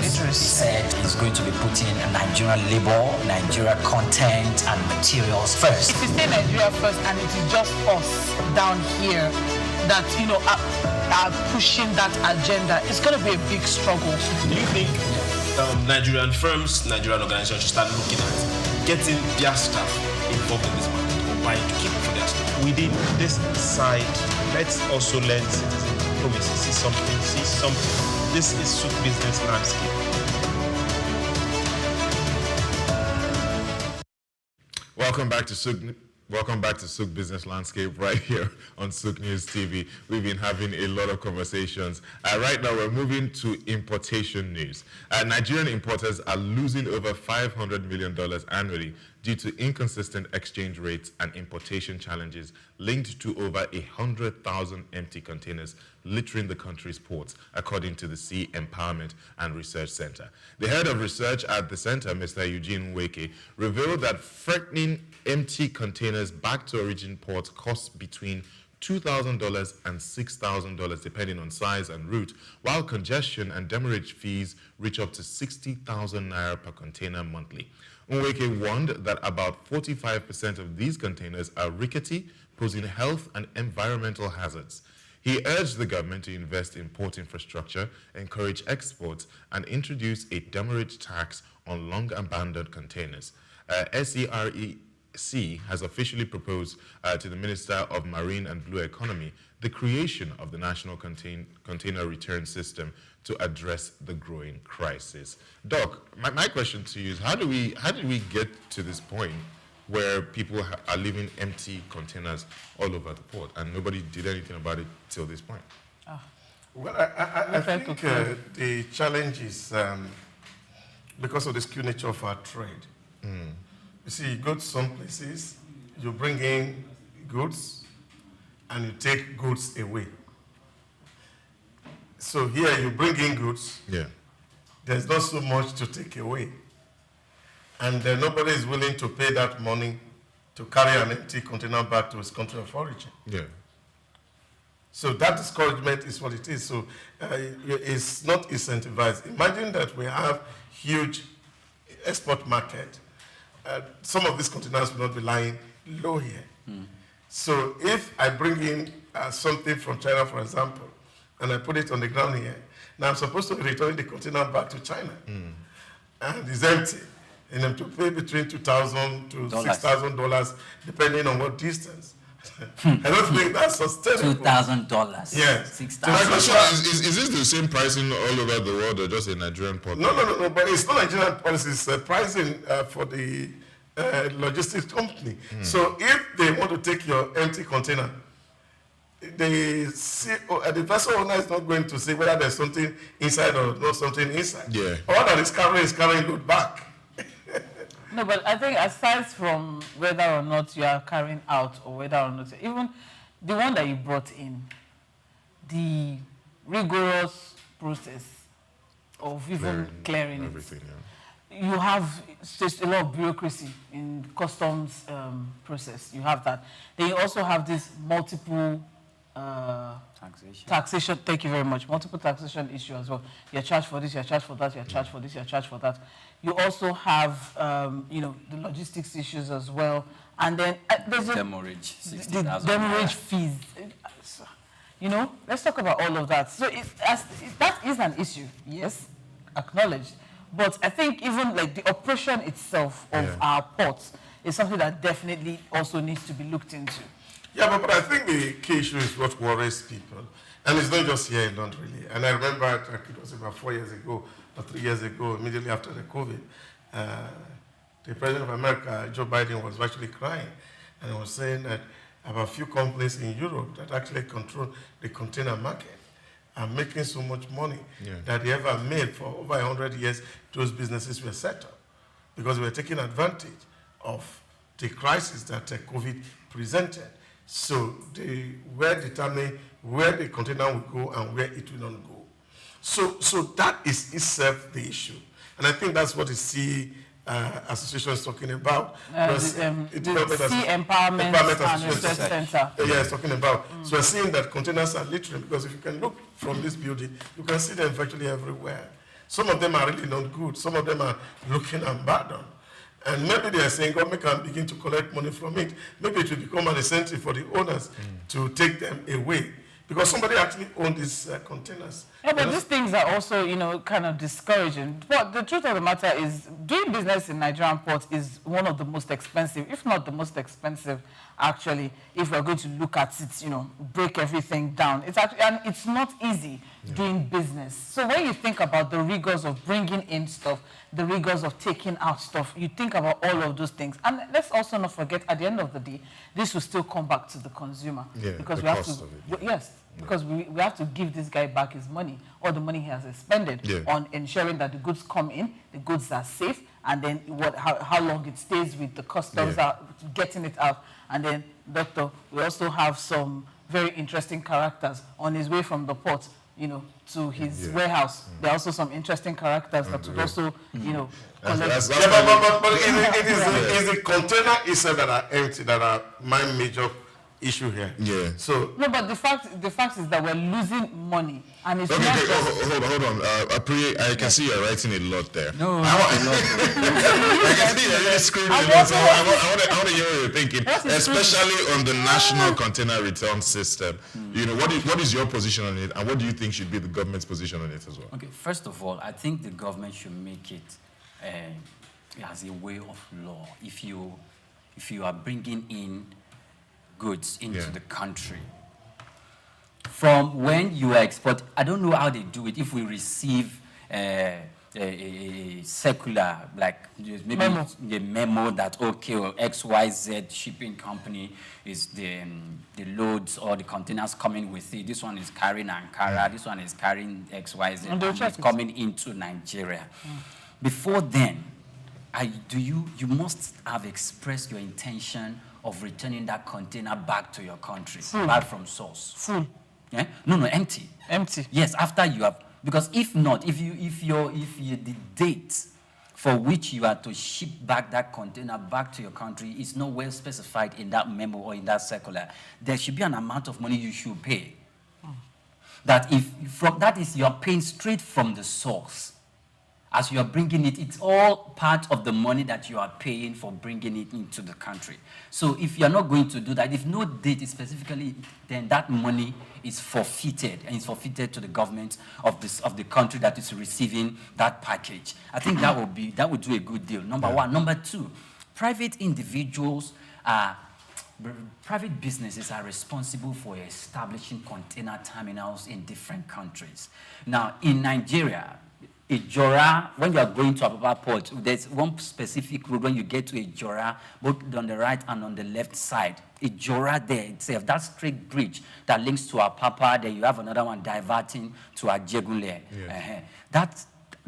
Idris said he's going to be putting Nigerian labor, Nigeria content and materials first. If you say Nigeria first and it is just us down here that, are pushing that agenda, it's going to be a big struggle. Do you think Nigerian firms, Nigerian organizations should start looking at getting their staff involved in this market or buying to keep for their staff? Within this side, let's also learn citizen diplomacy. See something. This is Souq business landscape. Welcome back to Souq Business Landscape right here on Souqnews TV. We've been having a lot of conversations. Right now, we're moving to importation news. Nigerian importers are losing over $500 million annually due to inconsistent exchange rates and importation challenges linked to over 100,000 empty containers littering the country's ports, according to the Sea Empowerment and Research Center. The head of research at the center, Mr. Eugene Nweke, revealed that freighting empty containers back to origin ports costs between $2,000 and $6,000 depending on size and route, while congestion and demurrage fees reach up to 60,000 naira per container monthly. Nweke warned that about 45% of these containers are rickety, posing health and environmental hazards. He urged the government to invest in port infrastructure, encourage exports, and introduce a demurrage tax on long-abandoned containers. SEREC has officially proposed to the Minister of Marine and Blue Economy the creation of the National Container Return System to address the growing crisis. Doc, my question to you is, how did we get to this point where people are leaving empty containers all over the port and nobody did anything about it till this point? Well, I think the challenge is because of the skew nature of our trade. You see, you go to some places, you bring in goods, and you take goods away. So here you bring in goods, there's not so much to take away. And nobody is willing to pay that money to carry an empty container back to its country of origin. So that discouragement is what it is. So it's not incentivized. Imagine that we have huge export market. Some of these containers will not be lying low here. So if I bring in something from China, for example, and I put it on the ground here, now I'm supposed to be returning the container back to China. And it's empty. And I'm to pay between $2,000 to $6,000, depending on what distance. I don't think that's sustainable. $2,000. Yes. $6,000. Is this the same pricing all over the world or just a Nigerian port? No, but it's not Nigerian policy. It's pricing for the logistics company. So if they want to take your empty container, the vessel owner is not going to say whether there's something inside or not something inside. Yeah. All that is carrying load back. No, but I think aside from whether or not you are carrying out or whether or not, even the one that you brought in, the rigorous process of even clearing everything, you have just a lot of bureaucracy in customs process. You have that. Then you also have this multiple taxation. Thank you very much. Multiple taxation issue as well. You're charged for this, you're charged for that, you're charged for this, you're charged for that. You also have, the logistics issues as well. And then there's demurrage, the demurrage fees. Let's talk about all of that. So that is an issue, yes, acknowledged. But I think even like the operation itself of our ports is something that definitely also needs to be looked into. Yeah, but I think the key issue is what worries people. And it's not just here in London, really. And I remember, it was about 4 years ago or 3 years ago, immediately after the COVID, the President of America, Joe Biden, was actually crying. And he was saying that about a few companies in Europe that actually control the container market are making so much money that they ever made for over 100 years. Those businesses were set up because we were taking advantage of the crisis that COVID presented. So they were determining where the container will go and where it will not go. So that is itself the issue. And I think that's what the Sea Association is talking about. The Sea Empowerment and Research Center. Yeah, it's talking about. So we're seeing that containers are littering, because if you can look from this building, you can see them virtually everywhere. Some of them are really not good. Some of them are looking abandoned. And maybe they are saying government can begin to collect money from it. Maybe it will become an incentive for the owners to take them away, because somebody actually owns these containers. Yeah, but these things are also, kind of discouraging. But the truth of the matter is, doing business in Nigerian ports is one of the most expensive, if not the most expensive, actually, if we're going to look at it, break everything down. It's actually, and it's not easy doing business. So when you think about the rigors of bringing in stuff, the rigors of taking out stuff, you think about all of those things. And let's also not forget, at the end of the day, this will still come back to the consumer. Yeah, because the we have cost to, of it. yes, because we have to give this guy back his money, or the money he has expended on ensuring that the goods come in, the goods are safe, and then how long it stays with the customs are getting it out. And then, Doctor, we also have some very interesting characters on his way from the port, to his warehouse. There are also some interesting characters that would also, collect. But it is the container itself that are empty that are my major issue here. Yeah. So no, but the fact is that we're losing money, and it's not just... Hold on. I can see you're writing a lot there. No, I can see you're really screaming a lot. So I want to hear what you're thinking, especially on the national container return system. What is your position on it, and what do you think should be the government's position on it as well? Okay, first of all, I think the government should make it as a way of law. If you are bringing in goods into the country, from when you export, I don't know how they do it. If we receive a circular, like maybe the memo that XYZ shipping company is the loads or the containers coming with it. This one is carrying Ankara. This one is carrying XYZ. And it's coming into Nigeria. Before then, you must have expressed your intention of returning that container back to your country, back from source. Full. Yeah? No, empty. Empty. Yes, after you have, because if not, if the date for which you are to ship back that container back to your country is not well specified in that memo or in that circular, there should be an amount of money you should pay. That you are paying straight from the source. As you are bringing it, it's all part of the money that you are paying for bringing it into the country. So if you are not going to do that, if no date is specifically, then that money is forfeited, and it's forfeited to the government of the country that is receiving that package. I think that would do a good deal. Number one. Number two, private businesses are responsible for establishing container terminals in different countries. Now, in Nigeria, Ijora, when you are going to Apapa Port, there's one specific road when you get to Ijora, both on the right and on the left side. Ijora there itself, that straight bridge that links to Apapa, then you have another one diverting to Ajegule. Yes. That's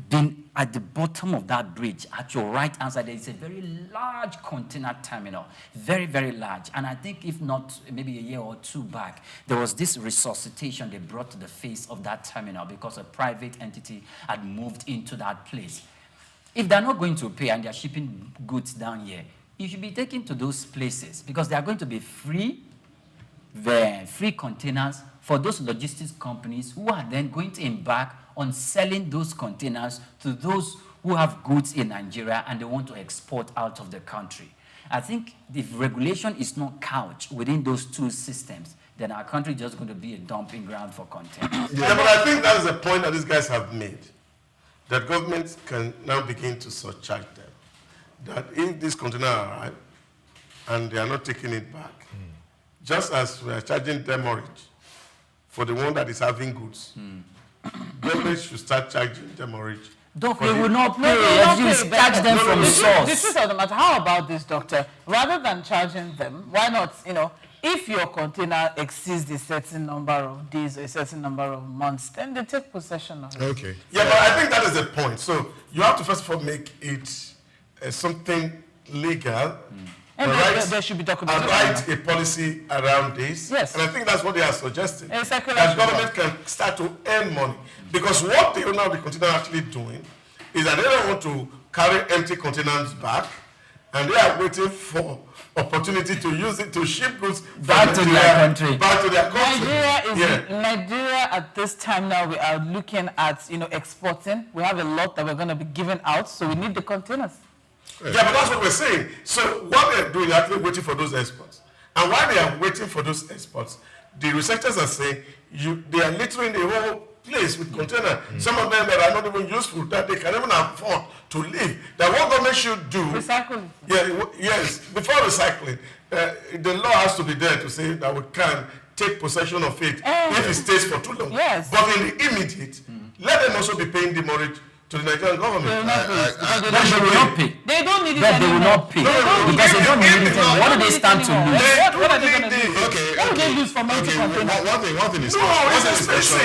been at the bottom of that bridge, at your right hand side, there is a very large container terminal, very, very large. And I think if not maybe a year or two back, there was this resuscitation they brought to the face of that terminal because a private entity had moved into that place. If they're not going to pay and they're shipping goods down here, you should be taken to those places because they are going to be free containers for those logistics companies who are then going to embark on selling those containers to those who have goods in Nigeria and they want to export out of the country. I think if regulation is not couched within those two systems, then our country is just going to be a dumping ground for containers. Yeah, but I think that is the point that these guys have made, that governments can now begin to surcharge them. That if this container arrives and they are not taking it back, just as we are charging demurrage for the one that is having goods, government should start charging demurrage. Doctor, they will not pay. You charge them from the source. The truth of the matter, how about this, doctor? Rather than charging them, why not, if your container exceeds a certain number of days or a certain number of months, then they take possession of it. Okay. Yeah, but I think that is the point. So you have to first of all make it something legal. And there should be documentation. And write a policy around this. Yes. And I think that's what they are suggesting. Exactly. That government can start to earn money. Because what they now the container actually doing is that they don't want to carry empty containers back, and they are waiting for opportunity to use it to ship goods back to their country. Back to their country. Nigeria at this time now, we are looking at exporting. We have a lot that we're going to be giving out, so we need the containers. Yeah, but that's what we're saying. So what they're doing, they're actually waiting for those exports. And while they are waiting for those exports, the researchers are saying they are littering the whole place with containers. Some of them that are not even useful, that they can even afford to live. That what government should do... Recycling. Yeah, yes, before recycling, the law has to be there to say that we can take possession of it if it stays for too long. Yes. But in the immediate, let them also be paying demurrage to the Nigerian government. They will not pay. They don't need it anymore. They will not pay. Because they don't need it anymore. What do they stand to lose? What are they going to do? What do they lose for empty containers?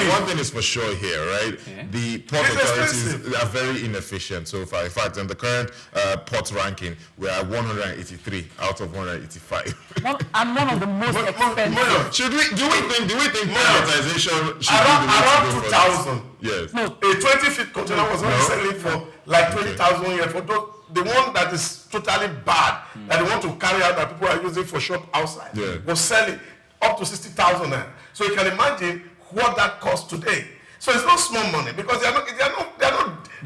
One thing is for sure here, right? The port authorities are very inefficient so far. In fact, in the current port ranking, we are 183 out of 185. I'm one of the most expensive. Do we think monetization should around 2,000? Yes. No, a 20-feet container was only selling for like 20,000 a year. For the one that is totally bad, that they want to carry out, that people are using for shop outside, was selling up to 60,000 naira. So you can imagine what that costs today. So it's not small money because they're not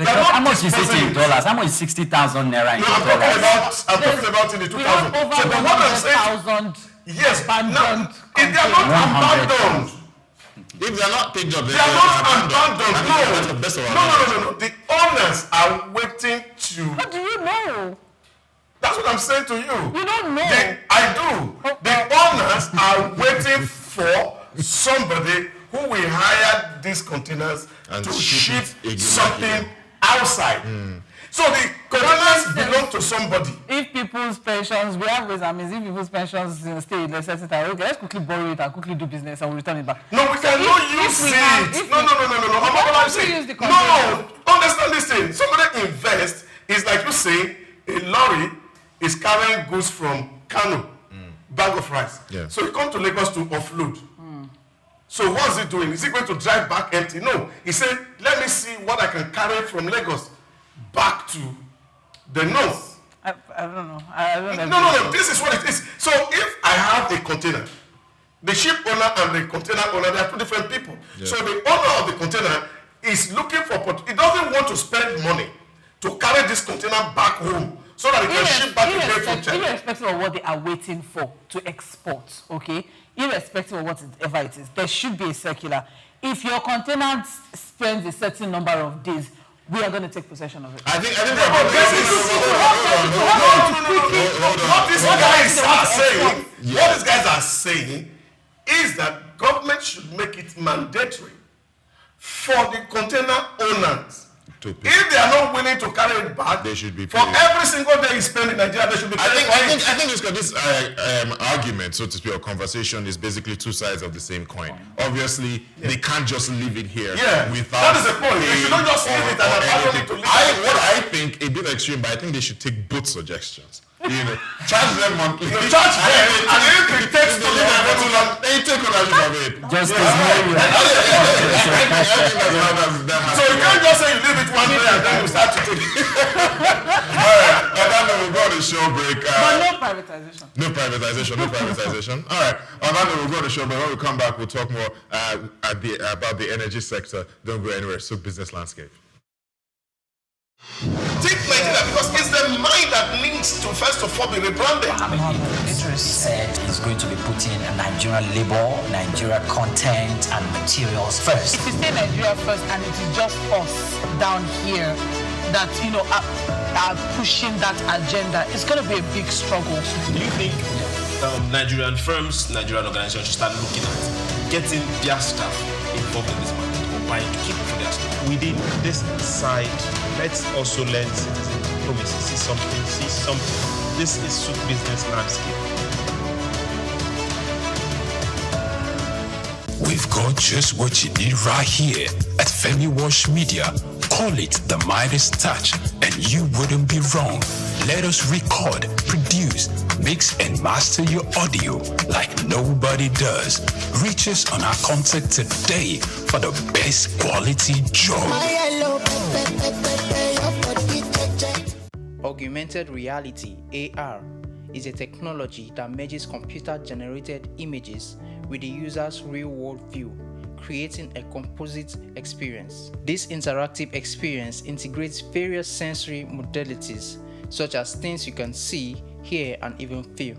how much is it in dollars? How much is 60,000 naira in dollars? I'm talking about in the 2000. We have over 100,000 yes, abandoned. If they are not abandoned. If they are not picked up, they are not abandoned. No. The owners are waiting to. How do you know? That's what I'm saying to you. You don't know. I do. The owners are waiting for somebody who will hire these containers and to ship something outside. So the containers belong to somebody. If people's pensions, we have ways, if people's pensions stay in a certain time, okay, let's quickly borrow it and quickly do business and we'll return it back. No, we cannot use it. No. No, understand this thing. Somebody invest is like you say, a lorry is carrying goods from Kano, bag of rice. Yeah. So he come to Lagos to offload. So what's he doing? Is he going to drive back empty? No. He said, let me see what I can carry from Lagos back to the north. I don't know. I don't know. No. This is what it is. So if I have a container, the ship owner and the container owner, they are two different people. Yeah. So the owner of the container is looking for, he doesn't want to spend money to carry this container back home so that he can ship back to China. Irrespective of what they are waiting for to export, okay? Irrespective of whatever it is, there should be a circular. If your container spends a certain number of days, we are going to take possession of it. I think what these guys are saying is that government should make it mandatory for the container owners to pay. If they are not willing to carry it back, They should be for paid. every single day you spend in Nigeria, they should be paid. I think this argument, so to speak, or conversation is basically two sides of the same coin. Obviously, they can't just leave it here without. That is the point. They should not just leave it and allow it to leave. What I think a bit extreme, but I think they should take both suggestions. Charge them monthly. You charge them, and if it takes too long, they take ownership of it. Just So you can't just say you leave it one day and then you start to take it. All right, on that note, we'll go to show break. But no privatization. No privatization. All right, on that note, we'll go to show break. When we come back, we'll talk more about the energy sector. Don't go anywhere. Souq Business Landscape. Take Nigeria because it's the mind that needs to first of all be rebranded. He said he's going to be putting Nigerian labor, Nigeria content and materials first. If you say Nigeria first and it is just us down here that, are pushing that agenda, it's going to be a big struggle. Do you think Nigerian firms, Nigerian organizations should start looking at getting their staff involved in this market or buying to keep for their staff? Within this side, let's also learn citizen diplomacy. See something. This is Souq Business Landscape. We've got just what you need right here at Femi Wash Media. Call it the Midas Touch, and you wouldn't be wrong. Let us record, produce, mix, and master your audio like nobody does. Reach us on our contact today for the best quality job. Augmented reality, AR, is a technology that merges computer-generated images with the user's real-world view, creating a composite experience. This interactive experience integrates various sensory modalities, such as things you can see, hear, and even feel,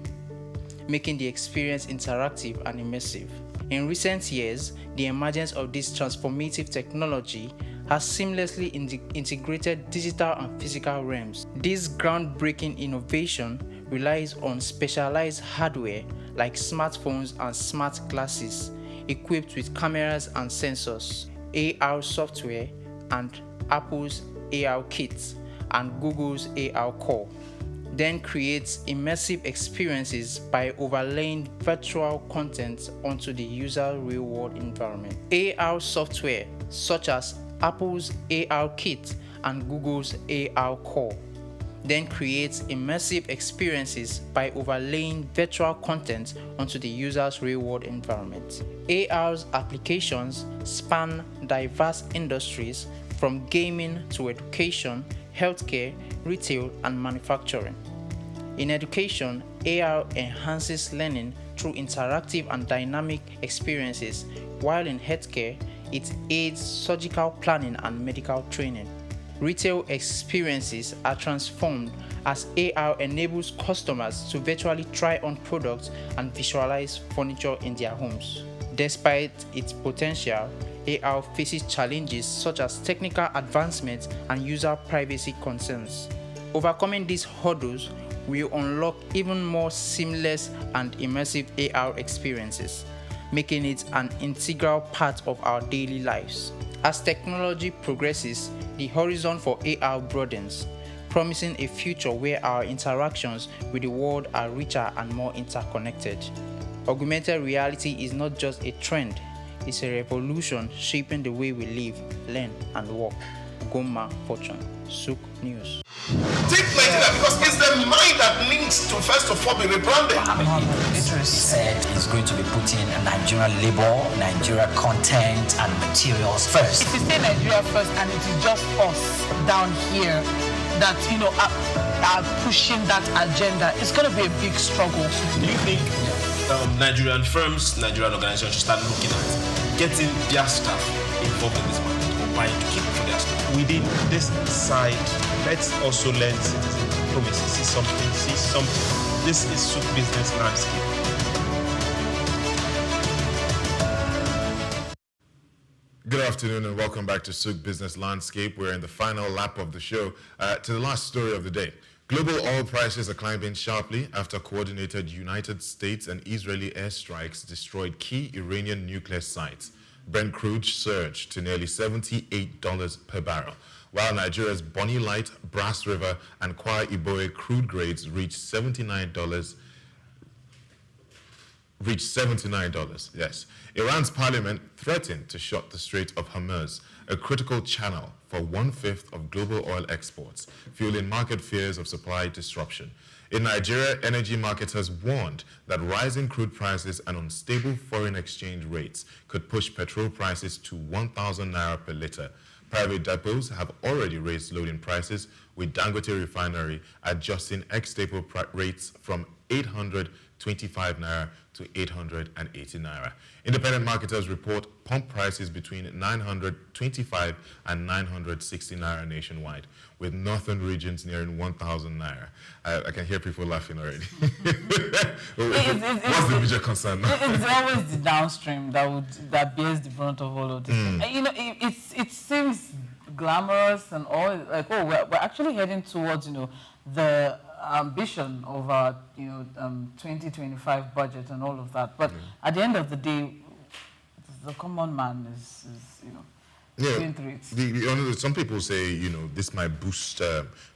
making the experience interactive and immersive. In recent years, the emergence of this transformative technology has seamlessly integrated digital and physical realms. This groundbreaking innovation relies on specialized hardware like smartphones and smart glasses equipped with cameras and sensors, AR software, and Apple's AR Kit and Google's AR Core. Then creates immersive experiences by overlaying virtual content onto the user's real-world environment. AR software such as Apple's AR Kit and Google's AR Core then creates immersive experiences by overlaying virtual content onto the user's real-world environment. AR's applications span diverse industries from gaming to education, healthcare, retail, and manufacturing. In education, AR enhances learning through interactive and dynamic experiences, while in healthcare, it aids surgical planning and medical training. Retail experiences are transformed as AR enables customers to virtually try on products and visualize furniture in their homes. Despite its potential, AR faces challenges such as technical advancements and user privacy concerns. Overcoming these hurdles will unlock even more seamless and immersive AR experiences, making it an integral part of our daily lives. As technology progresses, the horizon for AR broadens, promising a future where our interactions with the world are richer and more interconnected. Augmented reality is not just a trend, it's a revolution shaping the way we live, learn, and work. Goma Fortune, Souq News. Take Nigeria because it's the mind that needs to first of all be rebranded. He said he's going to be putting Nigerian labor, Nigeria content and materials first. If you say Nigeria first and it is just us down here that, are pushing that agenda, it's going to be a big struggle. Do you think Nigerian firms, Nigerian organizations should start looking at getting their staff involved in this market or buying to keep for their staff? Within this side, let's also learn citizen diplomacy. See something. This is Souq Business Landscape. Good afternoon and welcome back to Souq Business Landscape. We're in the final lap of the show. To the last story of the day. Global oil prices are climbing sharply after coordinated United States and Israeli airstrikes destroyed key Iranian nuclear sites. Brent crude surged to nearly $78 per barrel, while Nigeria's Bonny Light, Brass River, and Kwa Iboe crude grades reached $79. Yes. Iran's parliament threatened to shut the Strait of Hormuz, a critical channel for 1/5 of global oil exports, fueling market fears of supply disruption. In Nigeria, energy marketers warned that rising crude prices and unstable foreign exchange rates could push petrol prices to 1,000 naira per litre. Private depots have already raised loading prices, with Dangote Refinery adjusting ex-staple rates from 825 naira to 880 naira. Independent marketers report pump prices between 925 and 960 naira nationwide, with northern regions nearing 1,000 naira. I can hear people laughing already. What's the major concern now? It's always the downstream that bears the brunt of all of this. You know, it seems glamorous and all, like, oh, we're actually heading towards, you know, the ambition of our, 2025 budget and all of that. But at the end of the day, the common man is going through it. Some people say, this might boost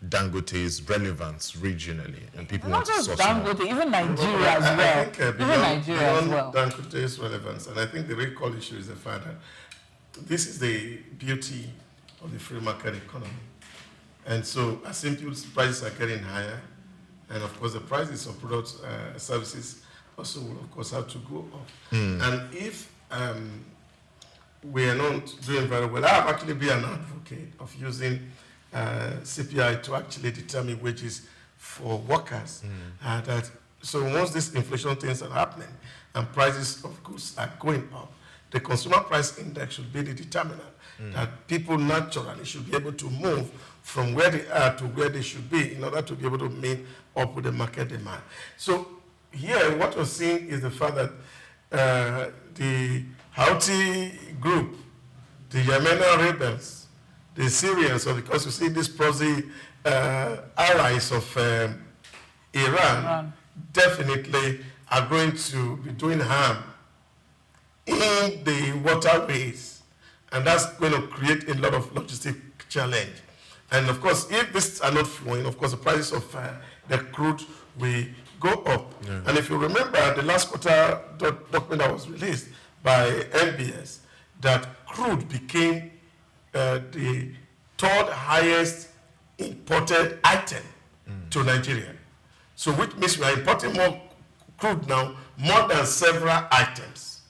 Dangote's relevance regionally, and people want to source Dangote, even Nigeria as well. I think beyond Dangote's relevance, and I think the real core issue is the fact that this is the beauty of the free market economy. And so as input prices are getting higher, and of course the prices of products, services also will of course have to go up. And if we are not doing very well, I have actually been an advocate of using CPI to actually determine wages for workers. So once these inflation things are happening and prices of goods are going up, the consumer price index should be the determinant that people naturally should be able to move from where they are to where they should be in order to be able to meet up with the market demand. So here, what we're seeing is the fact that the Houthi group, the Yemeni rebels, the Syrians, so because you see these prosy allies of Iran definitely are going to be doing harm in the waterways, and that's going to create a lot of logistic challenge. And of course, if these are not flowing, of course, the prices of the crude will go up. And if you remember the last quarter document that was released by NBS, that crude became the third highest imported item to Nigeria. So which means we are importing more crude now, more than several items.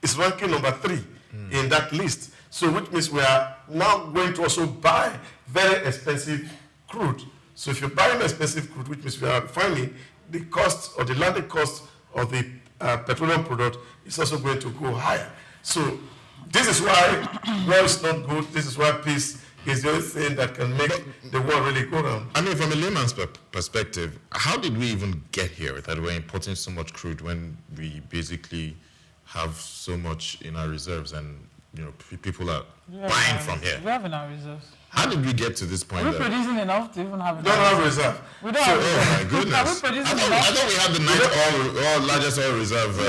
It's ranking number 3 in that list. So which means we are now going to also buy very expensive crude. So if you're buying expensive crude, which means we are finding the cost or the landed cost of the petroleum product is also going to go higher. So this is why war is not good. This is why peace is the only thing that can make the world really go round. I mean, from a layman's perspective, how did we even get here that we're importing so much crude when we basically have so much in our reserves and people are buying from here? We have in our reserves. How did we get to this point? Are we producing enough to even have enough? We don't have reserve. We don't have reserve. Oh my goodness. Are we producing enough? I thought we had the largest oil reserve. It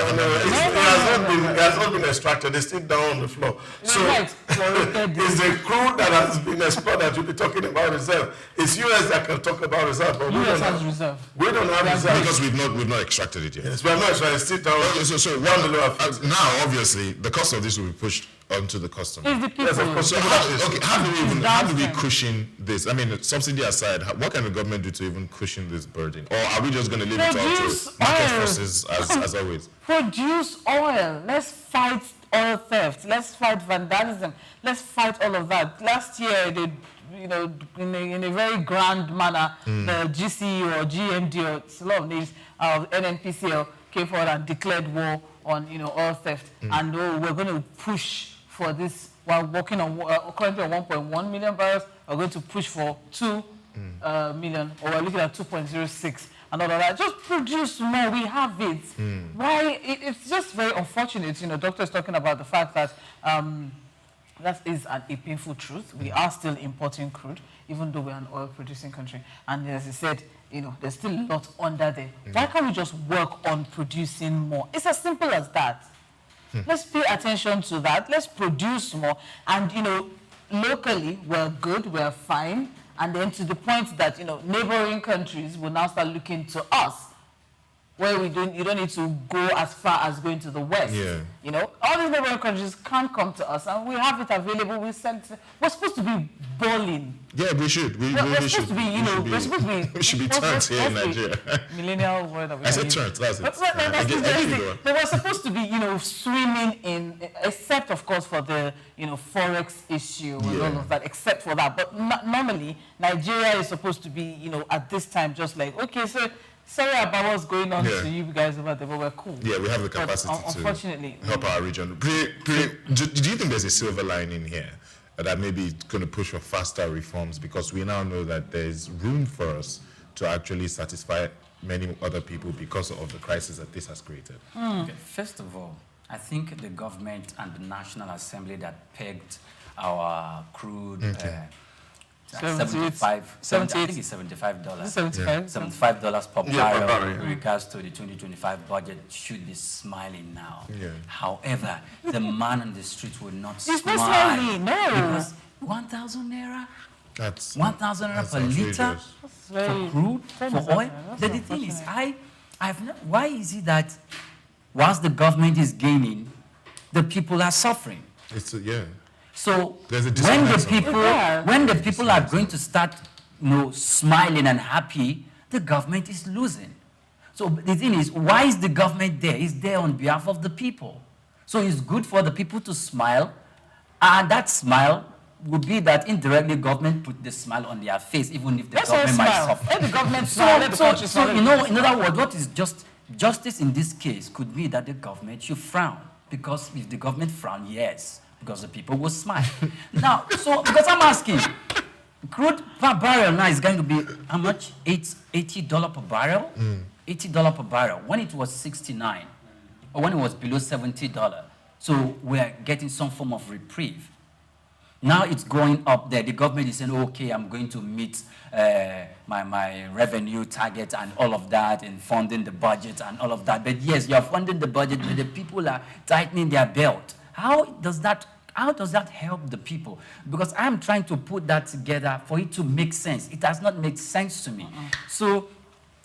has not been extracted. It's still down on the floor. So it's the crude that has been explored that you'll be talking about reserve. It's US that can talk about reserve, but US has reserve. We don't have reserve. Because we've not extracted it yet. Yes, we have not extracted. It's still down. So now, obviously, the cost of this will be pushed onto the customer. Yes, of course. So how do we cushion this? I mean, subsidy aside, what can the government do to even cushion this burden? Or are we just going to leave it all to market forces as always? Produce oil. Let's fight oil theft. Let's fight vandalism. Let's fight all of that. Last year, they, in a very grand manner, the GC or GMD or it's a lot of names of NNPCL came forward and declared war on oil theft, and we're going to push for this. We're working on currently on 1.1 million barrels. We're going to push for 2 million, or we're looking at 2.06 and all of that. Just produce more. We have it. Why? It's just very unfortunate. Doctor is talking about the fact that that is a painful truth. We are still importing crude, even though we're an oil-producing country. And as I said, there's still a lot under there. Why can't we just work on producing more? It's as simple as that. Let's pay attention to that. Let's produce more. And, locally, we're good, we're fine, and then to the point that, neighboring countries will now start looking to us, where you don't need to go as far as going to the West. Yeah. All these neighboring countries can't come to us, and we have it available. We're supposed to be balling. Yeah, we should. We're supposed to be, we're supposed to be. We should be turns here in Nigeria. Millennial word that we I said turns, that's it. But we're supposed to be, swimming in, except of course for the, forex issue and all of that, except for that. But normally, Nigeria is supposed to be, at this time, just like, okay, so sorry about what's going on to you guys over there, but we're cool. Yeah, we have the capacity unfortunately, to help our region. Do you think there's a silver lining here? That maybe it's going to push for faster reforms, because we now know that there's room for us to actually satisfy many other people because of the crisis that this has created. Okay, first of all, I think the government and the National Assembly that pegged our crude I think it's $75. $75 per barrel in regards to the 2025 budget should be smiling now. Yeah. However, the man on the street will not smile. It's not smiling, no. Because 1,000 naira? That's 1,000 naira per liter for crude, for oil? The thing is, why is it that whilst the government is gaining, the people are suffering? So when the people are going to start, smiling and happy, the government is losing. So the thing is, why is the government there? It's there on behalf of the people. So it's good for the people to smile, and that smile would be that indirectly government put the smile on their face, even if the government might suffer. Let the government smile. So in other words, what is justice in this case could be that the government should frown, because if the government frown, yes, because the people will smile. Now, because I'm asking, crude per barrel now is going to be how much? $80 per barrel? $80 per barrel. When it was 69, or when it was below $70. So we're getting some form of reprieve. Now it's going up there. The government is saying, okay, I'm going to meet my revenue target and all of that, and funding the budget and all of that. But yes, you're funding the budget, but the people are tightening their belt. How does that help the people? Because I'm trying to put that together for it to make sense. It does not make sense to me. So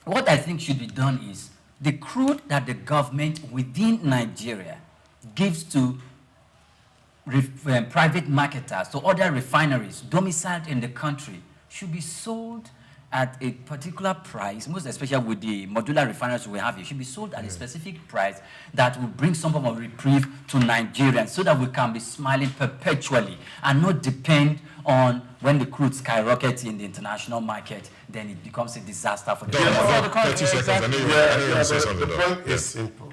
what I think should be done is the crude that the government within Nigeria gives to private marketers, to other refineries domiciled in the country, should be sold at a particular price, most especially with the modular refineries we have here, should be sold at a specific price that will bring some form of reprieve to Nigerians, so that we can be smiling perpetually and not depend on when the crude skyrockets in the international market, then it becomes a disaster for the country. 30 seconds. The point is simple.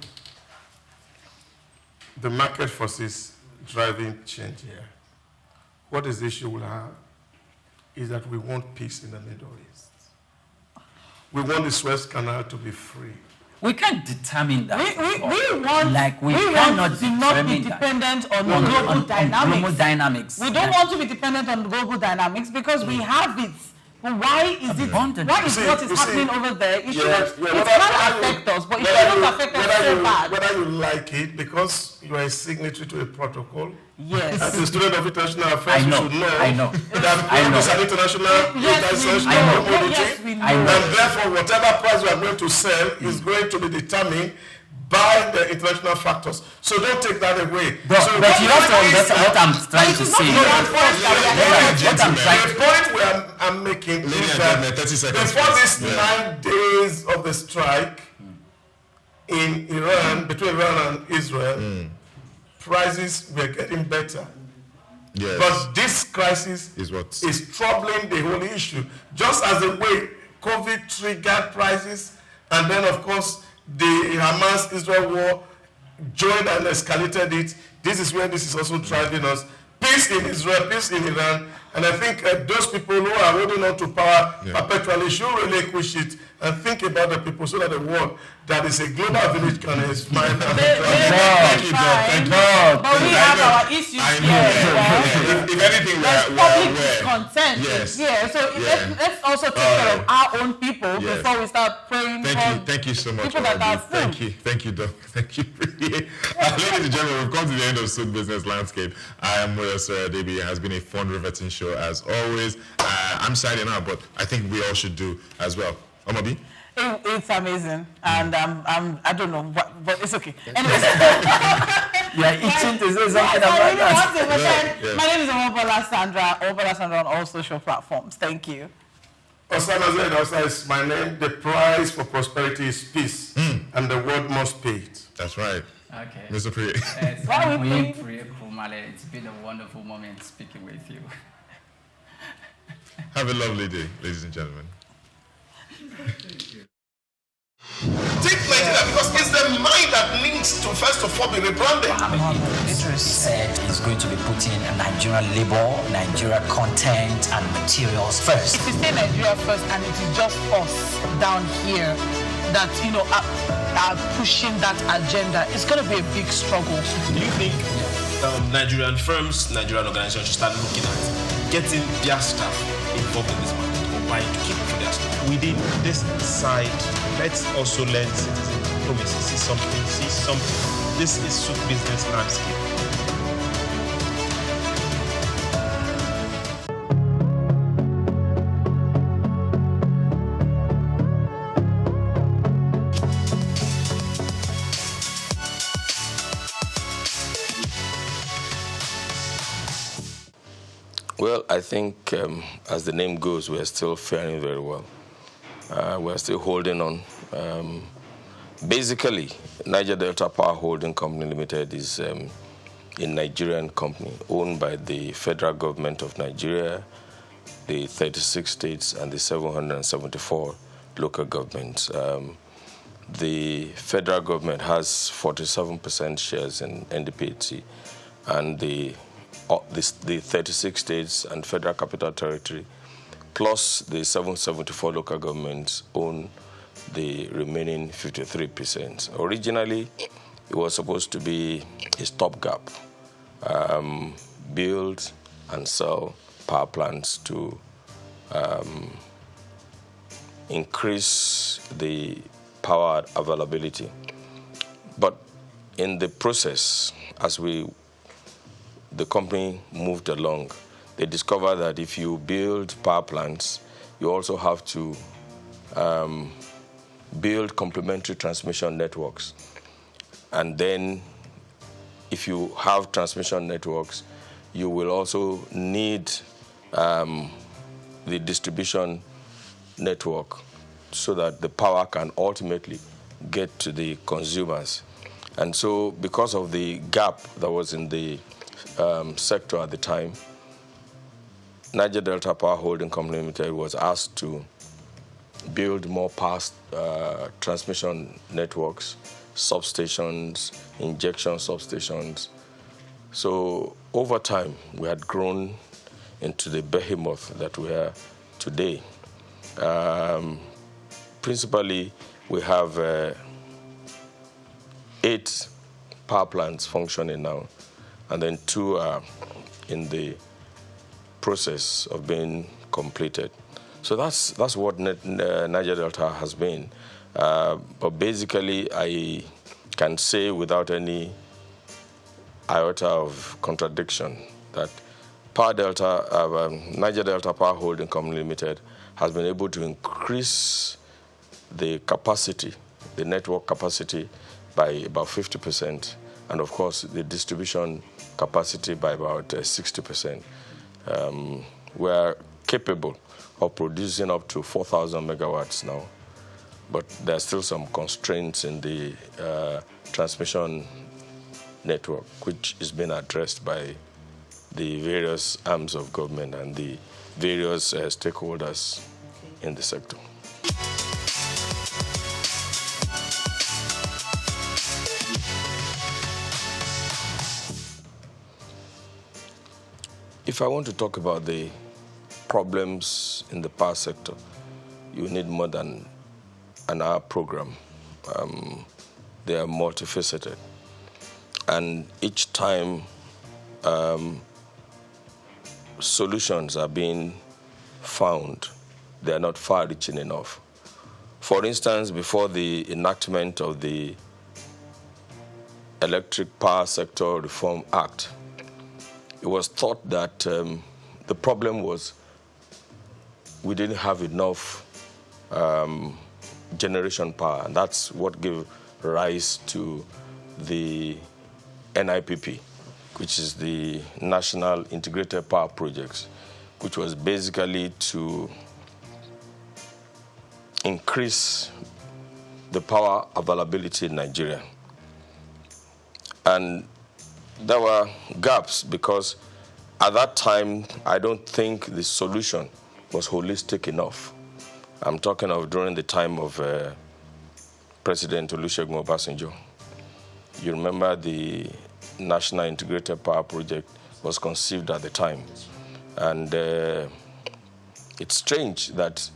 The market forces driving change here. What is the issue we'll have is that we want peace in the Middle East. We want the Suez Canal to be free. We can't determine that. We cannot be dependent on global dynamics. We don't want to be dependent on global dynamics because we have it. But why is it? What is happening over there? It can't affect us, but it shouldn't affect us so bad. Whether you like it, because you are a signatory to a protocol. Yes. As a student of international affairs, you should know that it's an international commodity, and therefore whatever price we are going to sell is going to be determined by the international factors. So don't take that away. But you have to understand what I'm trying to say. The point I'm making is that before these 9 days of the strike in Iran, between Iran and Israel, prices were getting better. Yes. But this crisis is troubling the whole issue. Just as the way COVID triggered prices, and then of course the Hamas-Israel war joined and escalated it. This is where this is also driving us. Peace in Israel, peace in Iran, and I think those people who are holding on to power perpetually should relinquish it and think about the people, so that the world that is a global village can smile and But we have our issues here. If anything, there's public content. Yes. Yeah, so let's also take care of our own people before we start praying Thank you so much. People that are Thank you, Doc. Thank you. Ladies and gentlemen, we've come to the end of Souq Business Landscape. I am Moyo Soradebi. It has been a fun, riveting show as always. I'm signing out, but I think we all should do as well. Omobi? It's amazing, and I don't know, but it's okay. Anyways, itching to say something about that. My name is Omobola Sandra on all social platforms. Thank you. Osama Zaid says, my name, the price for prosperity is peace, and the world must pay it. That's right. Okay. Mr. Priya. It's been a wonderful moment speaking with you. Have a lovely day, ladies and gentlemen. Take Nigeria because it's the mind that needs to first of all be rebranded. Idris said he's going to be putting Nigerian labor, Nigeria content and materials first. If you say Nigeria first and it is just us down here that, are pushing that agenda, it's going to be a big struggle. Do you think Nigerian firms, Nigerian organizations should start looking at getting their staff involved in this market or buying to keep for their staff? Within this side, let's also learn citizen diplomacy. See something. This is Souq Business Landscape. Well, I think as the name goes, we're still faring very well. We're still holding on. Basically, Niger Delta Power Holding Company Limited is a Nigerian company owned by the federal government of Nigeria, the 36 states, and the 774 local governments. The federal government has 47% shares in NDPHC, and the 36 states and federal capital territory, plus the 774 local governments own the remaining 53%. Originally, it was supposed to be a stopgap, build and sell power plants to increase the power availability. But in the process, as the company moved along, they discovered that if you build power plants, you also have to build complementary transmission networks. And then if you have transmission networks, you will also need the distribution network so that the power can ultimately get to the consumers. And so because of the gap that was in the sector at the time, Niger Delta Power Holding Company Limited was asked to build more power transmission networks, substations, injection substations. So over time, we had grown into the behemoth that we are today. Principally, we have 8 power plants functioning now, and then 2 are in the process of being completed. So that's what Niger Delta has been. But basically, I can say without any iota of contradiction that Niger Delta Power Holding Company Limited has been able to increase the capacity, the network capacity, by about 50%, and of course the distribution capacity by about 60%. We are capable of producing up to 4,000 megawatts now, but there are still some constraints in the transmission network, which is being addressed by the various arms of government and the various stakeholders in the sector. If I want to talk about the problems in the power sector, you need more than an hour program. They are multifaceted. And each time solutions are being found, they are not far-reaching enough. For instance, before the enactment of the Electric Power Sector Reform Act, it was thought that the problem was we didn't have enough generation power, and that's what gave rise to the NIPP, which is the National Integrated Power Projects, which was basically to increase the power availability in Nigeria. And there were gaps because at that time, I don't think the solution was holistic enough. I'm talking of during the time of President Olusegun Obasanjo. You remember the National Integrated Power Project was conceived at the time. And it's strange that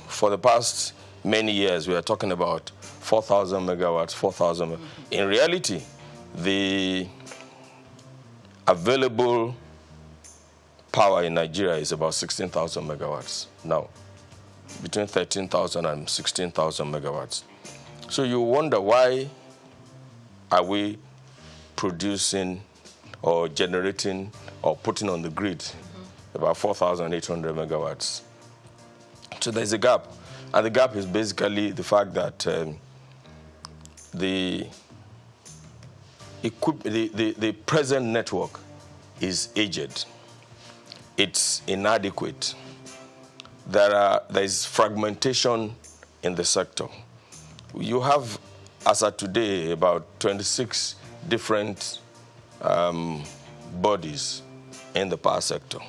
for the past many years, we are talking about 4,000 megawatts, 4,000. In reality, the available power in Nigeria is about 16,000 megawatts now, between 13,000 and 16,000 megawatts. So you wonder, why are we producing or generating or putting on the grid about 4,800 megawatts? So there's a gap. And the gap is basically the fact that the present network is aged. It's inadequate. There is fragmentation in the sector. You have, as of today, about 26 different bodies in the power sector.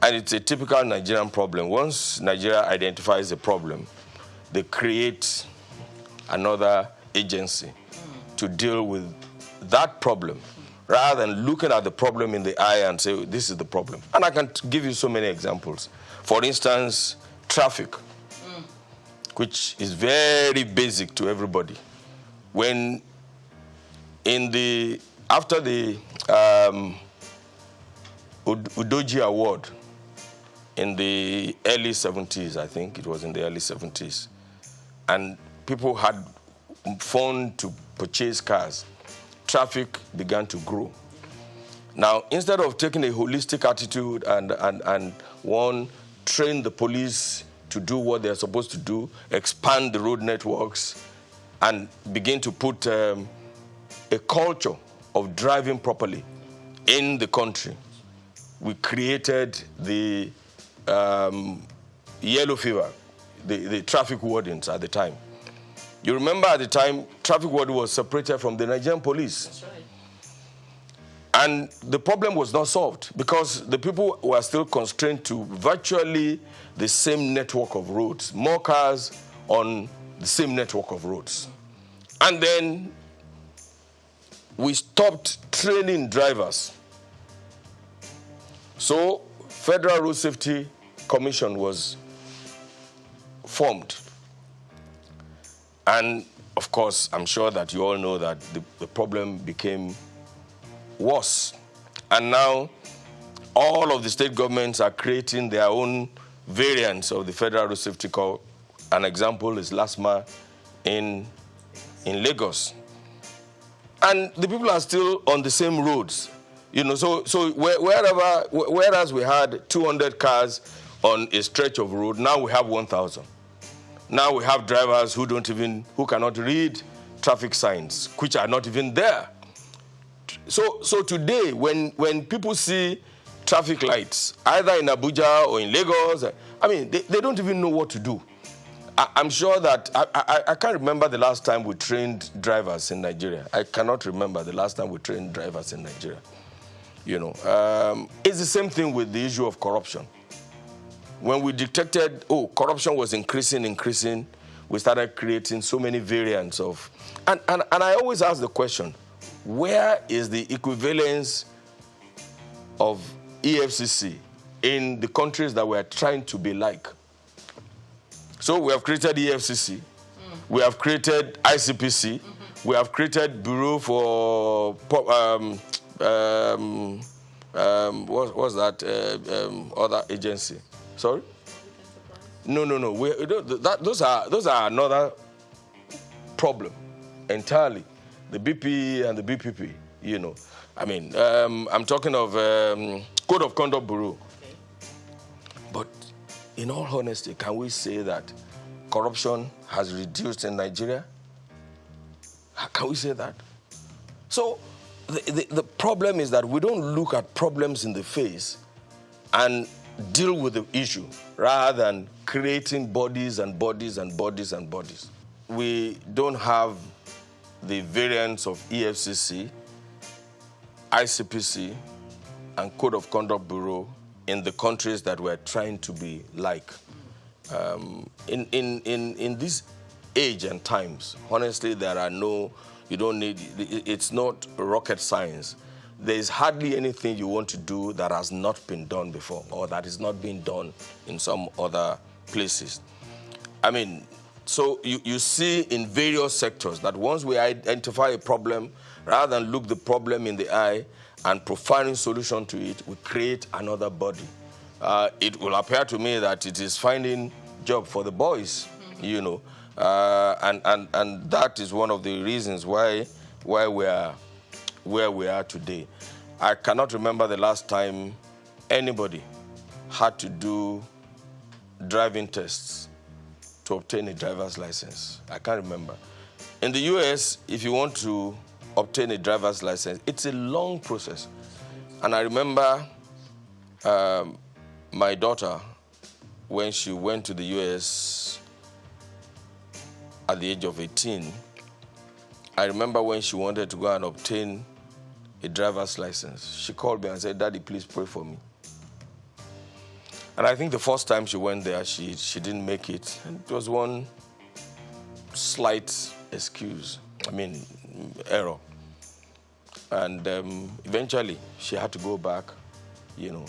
And it's a typical Nigerian problem. Once Nigeria identifies a problem, they create another agency to deal with that problem, rather than looking at the problem in the eye and say, this is the problem. And I can give you so many examples. For instance, traffic, which is very basic to everybody. When after the Udoji Award, in the early 70s, I think it was in the early 70s, and people had phone to purchase cars, traffic began to grow. Now, instead of taking a holistic attitude and train the police to do what they're supposed to do, expand the road networks, and begin to put a culture of driving properly in the country, we created the yellow fever, the traffic wardens at the time. You remember at the time, traffic warden was separated from the Nigerian police. That's right. And the problem was not solved because the people were still constrained to virtually the same network of roads, more cars on the same network of roads. And then we stopped training drivers. So Federal Road Safety Commission was formed. And of course, I'm sure that you all know that the problem became worse. And now all of the state governments are creating their own variants of the Federal Road Safety Code. An example is LASMA in Lagos. And the people are still on the same roads. You know, so whereas we had 200 cars on a stretch of road, now we have 1,000. Now we have drivers who cannot read traffic signs, which are not even there. So today, when people see traffic lights, either in Abuja or in Lagos, I mean, they don't even know what to do. I'm sure that, I can't remember the last time we trained drivers in Nigeria. I cannot remember the last time we trained drivers in Nigeria. You know, it's the same thing with the issue of corruption. When we detected, corruption was increasing, we started creating so many variants of, and I always ask the question, where is the equivalence of EFCC in the countries that we're trying to be like? So we have created EFCC, we have created ICPC, we have created Bureau for what's that other agency? Sorry? No. Those are another problem entirely. The BP and the BPP, you know. I mean, I'm talking of Code of Conduct Bureau. Okay. But in all honesty, can we say that corruption has reduced in Nigeria? Can we say that? So the problem is that we don't look at problems in the face and deal with the issue rather than creating bodies and bodies and bodies and bodies. We don't have the variants of EFCC, ICPC, and Code of Conduct Bureau in the countries that we're trying to be like. In this age and times, honestly, there are no, you don't need, it's not rocket science. There is hardly anything you want to do that has not been done before or that is not being done in some other places. I mean, so you see in various sectors that once we identify a problem, rather than look the problem in the eye and providing solution to it, we create another body. It will appear to me that it is finding job for the boys, you know, and that is one of the reasons why we are where we are today. I cannot remember the last time anybody had to do driving tests to obtain a driver's license. I can't remember. In the US, if you want to obtain a driver's license, it's a long process. And I remember my daughter, when she went to the US at the age of 18, I remember when she wanted to go and obtain a driver's license, she called me and said, "Daddy, please pray for me." And I think the first time she went there, she didn't make it. And it was one slight error. And eventually, she had to go back, you know,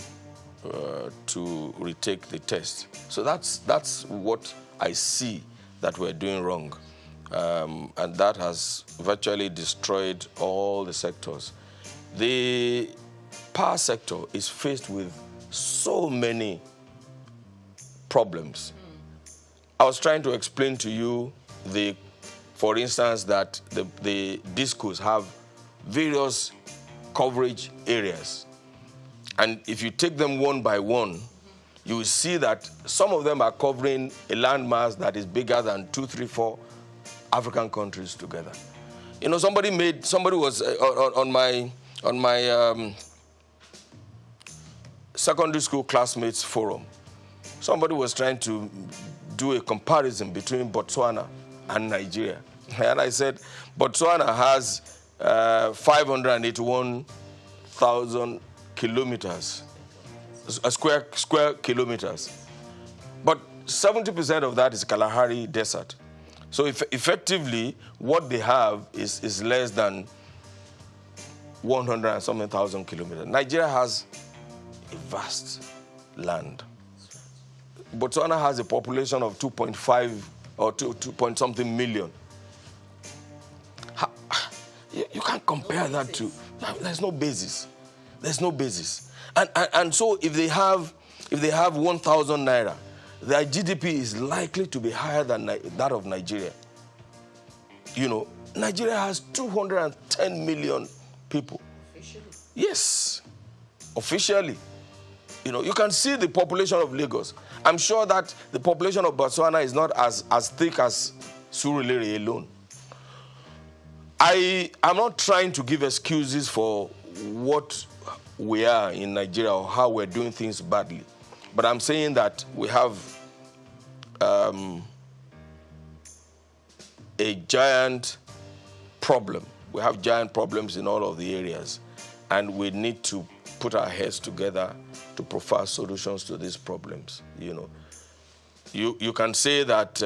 to retake the test. So that's what I see that we're doing wrong. And that has virtually destroyed all the sectors. The power sector is faced with so many problems. I was trying to explain to you, for instance, that the discos have various coverage areas. And if you take them one by one, you will see that some of them are covering a landmass that is bigger than 2, 3, 4 African countries together. You know, somebody was on my secondary school classmates forum. Somebody was trying to do a comparison between Botswana and Nigeria. And I said, Botswana has 581,000 kilometers, square kilometers. But 70% of that is Kalahari Desert. So effectively, what they have is less than 100 and something thousand kilometers. Nigeria has a vast land. Botswana has a population of 2.5 or 2 point something million. You can't compare that to. There's no basis. There's no basis. And so if they have 1,000 naira, their GDP is likely to be higher than that of Nigeria. You know, Nigeria has 210 million people. Officially? Yes, officially. You know, you can see the population of Lagos. I'm sure that the population of Botswana is not as thick as Surulere alone. I'm not trying to give excuses for what we are in Nigeria or how we're doing things badly. But I'm saying that we have a giant problem. We have giant problems in all of the areas. And we need to put our heads together to provide solutions to these problems. You know, you can say that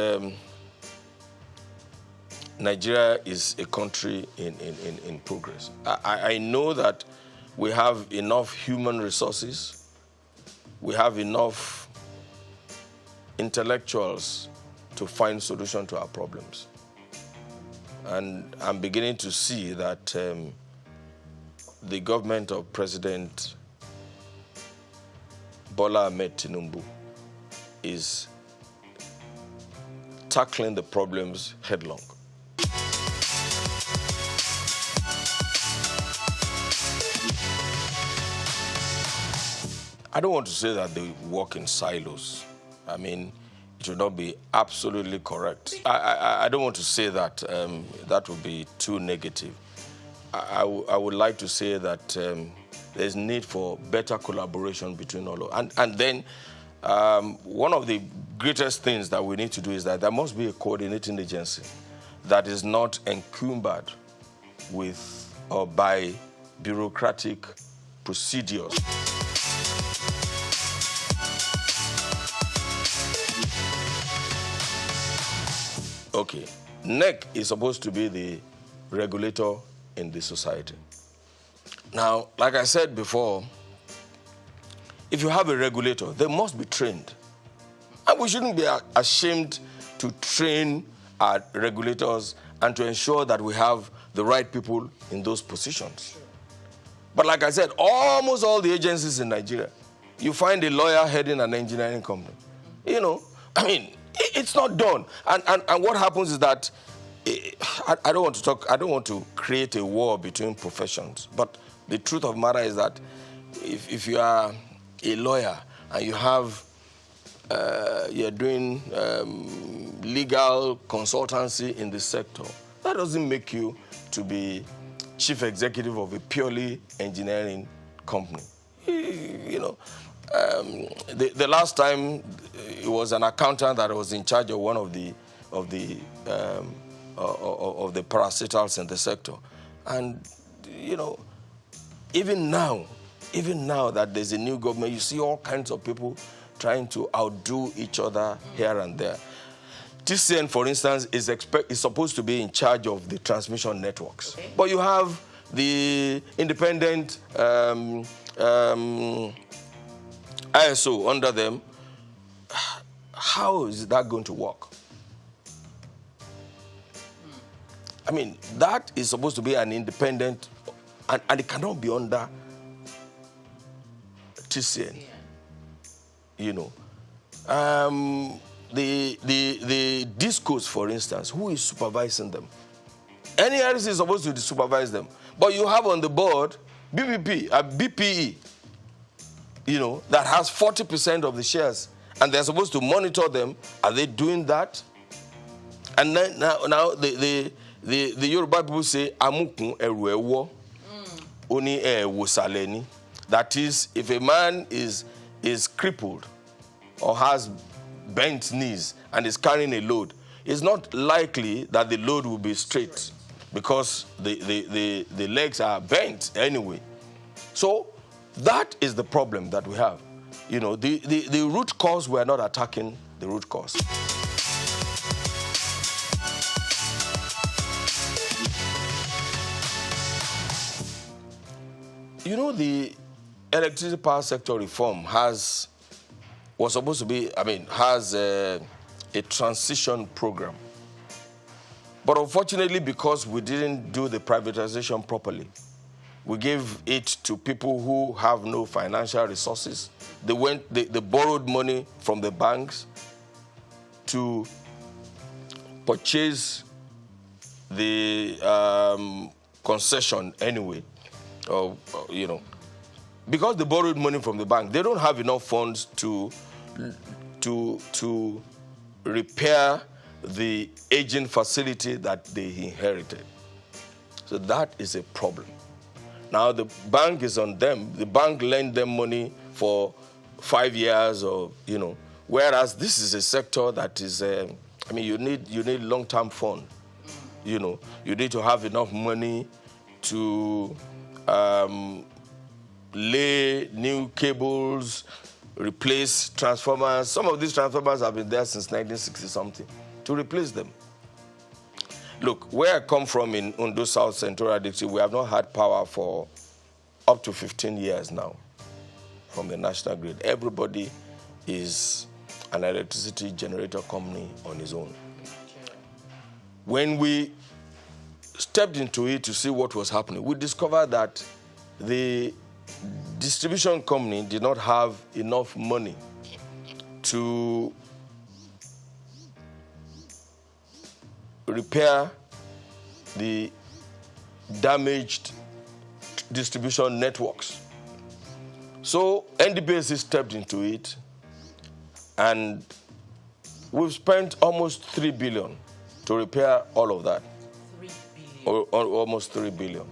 Nigeria is a country in progress. I know that we have enough human resources. We have enough intellectuals to find solution to our problems. And I'm beginning to see that the government of President Bola Ahmed Tinubu is tackling the problems headlong. I don't want to say that they work in silos. I mean, it would not be absolutely correct. I don't want to say that. That would be too negative. I would like to say that there's need for better collaboration between all of them. And then one of the greatest things that we need to do is that there must be a coordinating agency that is not encumbered with or by bureaucratic procedures. Okay, NEC is supposed to be the regulator in the society. Now, like I said before, if you have a regulator, they must be trained. And we shouldn't be ashamed to train our regulators and to ensure that we have the right people in those positions. But like I said, almost all the agencies in Nigeria, you find a lawyer heading an engineering company. You know, I mean, it's not done. And what happens is that I don't want to create a war between professions. But the truth of the matter is that if you are a lawyer and you have, you're doing legal consultancy in the sector, that doesn't make you to be chief executive of a purely engineering company. You know, the last time it was an accountant that was in charge of one of the parasitals in the sector, and you know, even now that there's a new government, you see all kinds of people trying to outdo each other here and there. TCN, for instance, is supposed to be in charge of the transmission networks, but you have the independent ISO under them. How is that going to work? I mean, that is supposed to be an independent, and it cannot be under TCN. You know, the discos, for instance, who is supervising them? NERC is supposed to supervise them, but you have on the board BPE, you know, that has 40% of the shares, and they're supposed to monitor them. Are they doing that? And then now the Yoruba people say amukun eru ewo oni wosaleni. That is, if a man is crippled or has bent knees and is carrying a load, it's not likely that the load will be straight because the legs are bent anyway. So that is the problem that we have. You know, the root cause, we are not attacking the root cause. You know, the electricity power sector reform has a transition program. But unfortunately, because we didn't do the privatization properly, we gave it to people who have no financial resources. They borrowed money from the banks to purchase the concession anyway. You know, because they borrowed money from the bank, they don't have enough funds to repair the aging facility that they inherited. So that is a problem. Now the bank is on them. The bank lent them money for 5 years, or you know, whereas this is a sector that is, I mean, you need long-term fund. You know, you need to have enough money to lay new cables, replace transformers. Some of these transformers have been there since 1960-something, to replace them. Look, where I come from in Ondo South Central District, we have not had power for up to 15 years now from the national grid. Everybody is an electricity generator company on his own. When we stepped into it to see what was happening, we discovered that the distribution company did not have enough money to repair the damaged distribution networks. So NDPC stepped into it, and we've spent almost 3 billion to repair all of that. 3 billion. Or almost 3 billion.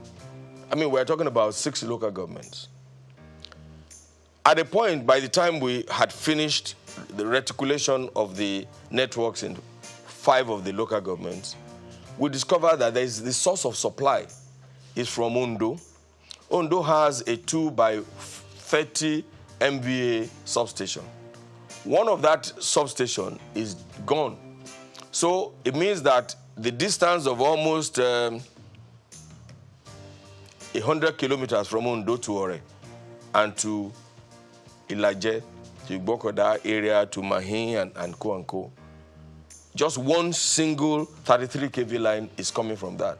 I mean, we're talking about 6 local governments. At a point, by the time we had finished the reticulation of the networks in 5 of the local governments, we discovered that the source of supply is from Ondo. Ondo has a 2 by 30 MVA substation. One of that substation is gone. So it means that the distance of almost 100 kilometers from Ondo to Ore and to Ilaje, to Igbokoda area, to Mahin and co. Just one single 33 kV line is coming from that.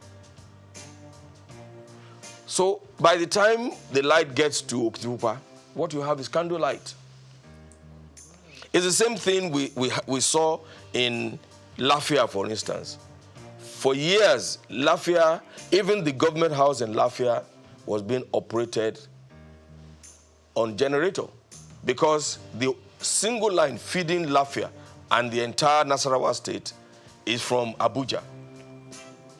So by the time the light gets to Okitipupa, what you have is candle light. It's the same thing we saw in Lafia, for instance. For years, Lafia, even the government house in Lafia, was being operated on generator because the single line feeding Lafia and the entire Nasarawa state is from Abuja.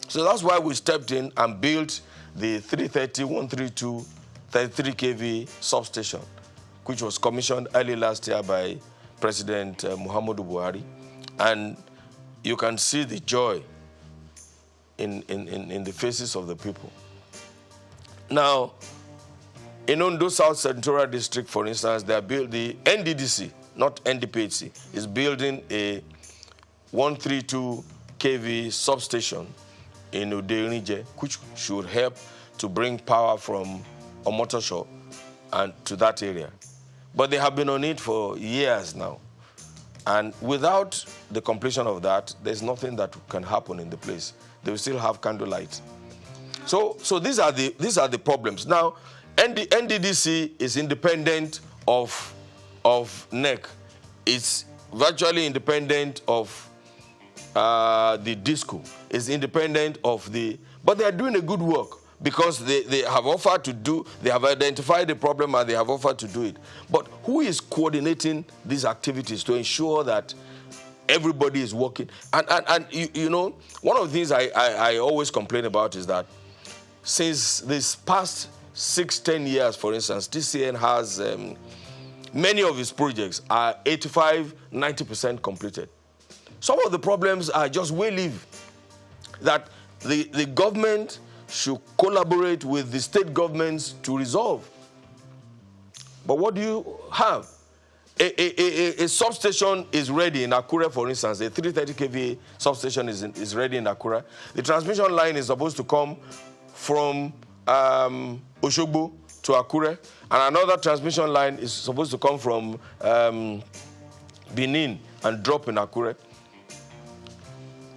So that's why we stepped in and built the 330, 132, 33 kV substation, which was commissioned early last year by President Muhammadu Buhari. And you can see the joy in the faces of the people. Now, in Ondo South Senatorial District, for instance, they are built, the NDDC, not NDPHC, is building a 132 kV substation in Udeunije, which should help to bring power from Omotosho and to that area. But they have been on it for years now. And without the completion of that, there's nothing that can happen in the place. They will still have candlelight. So these are the problems. Now, NDDC is independent of NEC. It's virtually independent of the DISCO. It's independent of the... But they are doing a good work because they have offered to do... They have identified the problem and they have offered to do it. But who is coordinating these activities to ensure that everybody is working? And you know, one of the things I always complain about is that since this past 6-10 years, for instance, TCN has many of its projects are 85-90% completed. Some of the problems are just way-live, that the government should collaborate with the state governments to resolve. But what do you have? A substation is ready in Akure, for instance. A 330 kV substation is ready in Akure. The transmission line is supposed to come from Oshogbo to Akure, and another transmission line is supposed to come from Benin and drop in Akure.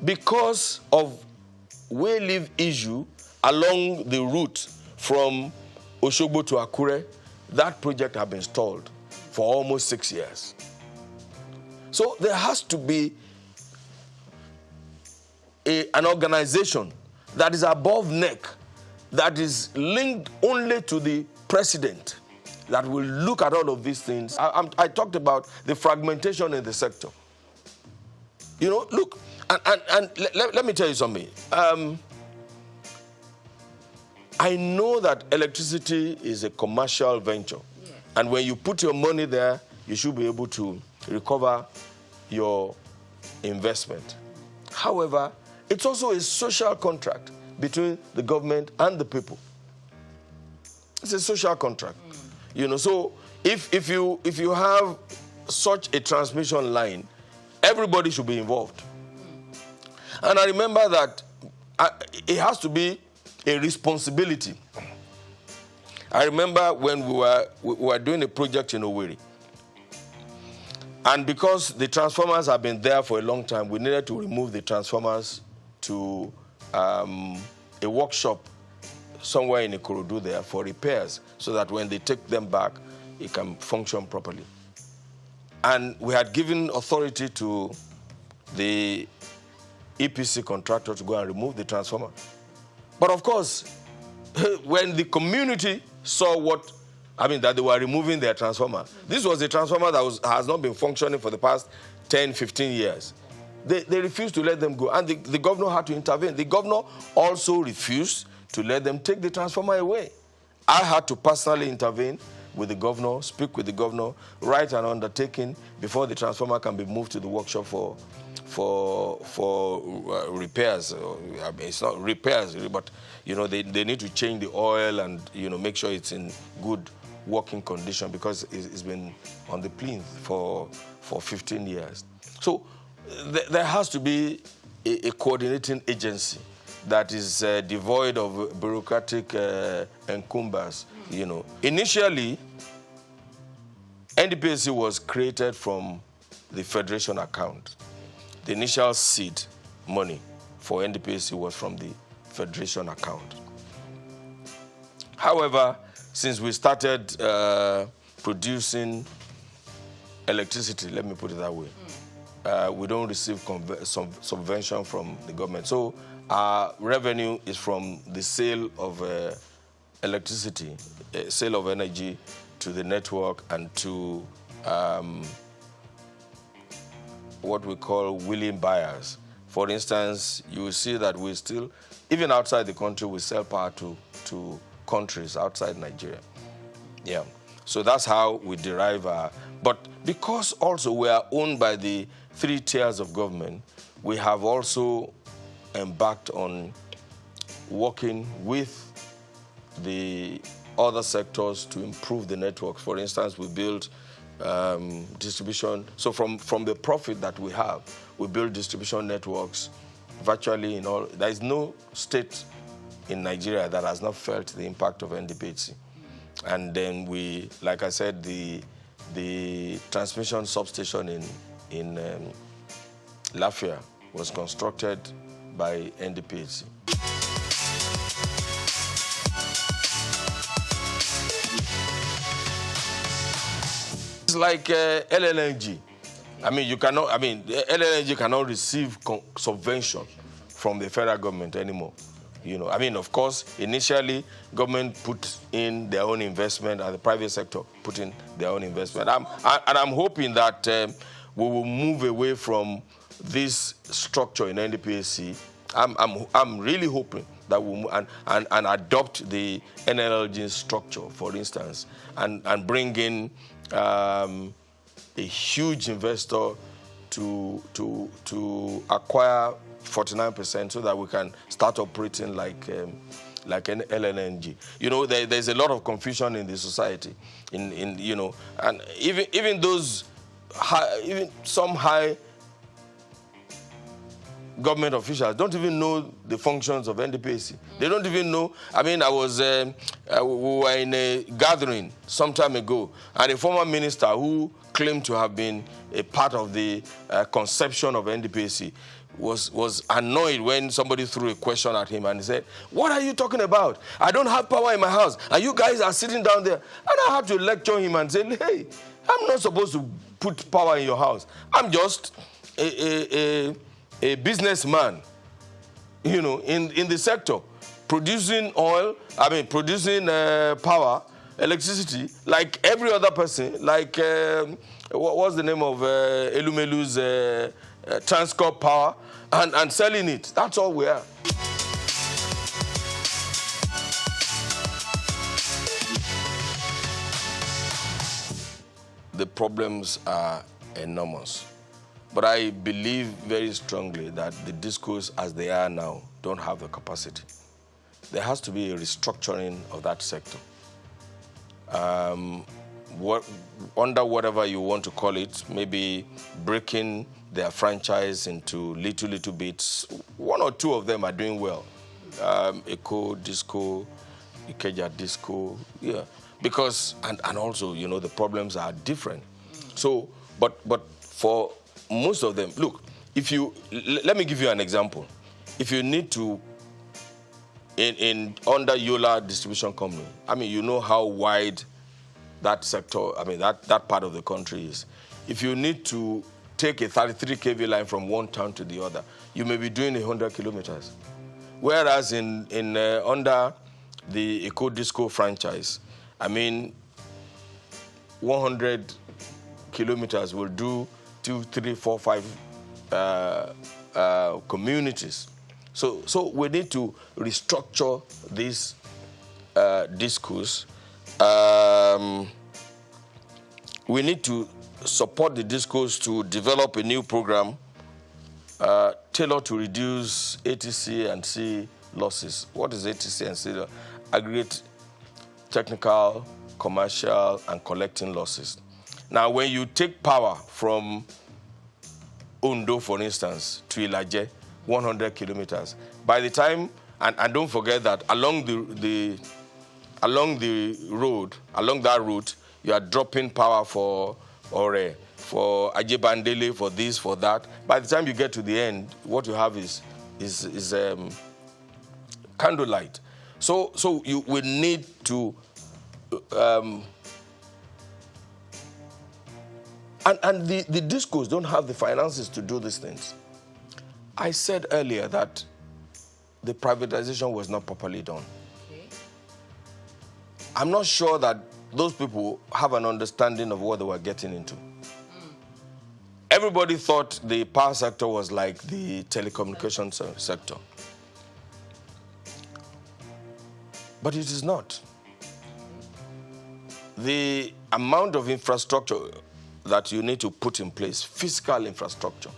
Because of way-live issue along the route from Oshogbo to Akure, that project has been stalled for almost 6 years. So there has to be an organization that is above NEC, that is linked only to the president, that will look at all of these things. I talked about the fragmentation in the sector. You know, look, and let me tell you something. I know that electricity is a commercial venture. Yeah. And when you put your money there, you should be able to recover your investment. However, it's also a social contract between the government and the people. It's a social contract. You know, so if you have such a transmission line, everybody should be involved. And I remember that it has to be a responsibility. I remember when we were doing a project in Owerri, and because the transformers have been there for a long time, we needed to remove the transformers to a workshop somewhere in Ikorodu there for repairs so that when they take them back, it can function properly. And we had given authority to the EPC contractor to go and remove the transformer. But of course, when the community saw that they were removing their transformer, this was a transformer that has not been functioning for the past 10, 15 years. They refused to let them go, and the governor had to intervene. The governor also refused to let them take the transformer away. I had to personally intervene with the governor, speak with the governor, write an undertaking before the transformer can be moved to the workshop for repairs. I mean, it's not repairs, but they need to change the oil and make sure it's in good working condition because it's been on the plinth for 15 years. So there has to be a coordinating agency that is devoid of bureaucratic encumbers. Initially, NDPC was created from the federation account. The initial seed money for NDPC was from the federation account. However, since we started producing electricity, let me put it that way, we don't receive subvention from the government. So our revenue is from the sale of electricity, sale of energy to the network and to what we call willing buyers. For instance, you will see that we still, even outside the country, we sell power to countries outside Nigeria. Yeah. So that's how we derive our... But because also we are owned by the 3 tiers of government, we have also embarked on working with the other sectors to improve the network. For instance, we build distribution. So from the profit that we have, we build distribution networks virtually in all. There is no state in Nigeria that has not felt the impact of NDPC. And then we, like I said, the transmission substation in Lafia was constructed by NDPC. It's like LNG. I mean, LNG cannot receive subvention from the federal government anymore. Of course, initially, government put in their own investment and the private sector put in their own investment. I'm hoping that we will move away from this structure in NDPC. I'm really hoping that we'll move and adopt the NLG structure, for instance, and bring in a huge investor to acquire 49% so that we can start operating like an LNG. There's a lot of confusion in the society, and even those some high government officials don't even know the functions of NDPC. They don't even know. We were in a gathering some time ago, and a former minister who claimed to have been a part of the conception of NDPC was annoyed when somebody threw a question at him and he said, "What are you talking about? I don't have power in my house, and you guys are sitting down there." And I had to lecture him and say, "Hey, I'm not supposed to put power in your house. I'm just a businessman, in the sector, producing oil, producing power, electricity, like every other person, like, what's the name of Elumelu's Transcorp Power, and selling it. That's all we are." The problems are enormous. But I believe very strongly that the discos as they are now don't have the capacity. There has to be a restructuring of that sector. Under whatever you want to call it, maybe breaking their franchise into little bits. 1 or 2 of them are doing well. Eco, Disco, Ikeja Disco, yeah. Because, and also, the problems are different. So, but for most of them, look, let me give you an example. If you need to under Yola Distribution Company, I mean, you know how wide that sector, I mean, that part of the country is. If you need to take a 33 kV line from one town to the other, you may be doing 100 kilometers. Whereas under the Eco Disco franchise, I mean, 100 kilometers will do 2, 3, 4, 5 communities. So we need to restructure this discourse. We need to support the discourse to develop a new program tailored to reduce ATC and C losses. What is ATC and C? Aggregate technical, commercial, and collecting losses. Now, when you take power from Ondo, for instance, to Ilaje, 100 kilometers, by the time, and don't forget that along that route, you are dropping power for Ore, for Ajebandele, for this, for that. By the time you get to the end, what you have is candlelight. So you will need to, and the discos don't have the finances to do these things. I said earlier that the privatization was not properly done. Okay. I'm not sure that those people have an understanding of what they were getting into. Everybody thought the power sector was like the telecommunications sector. But it is not. The amount of infrastructure that you need to put in place, physical infrastructure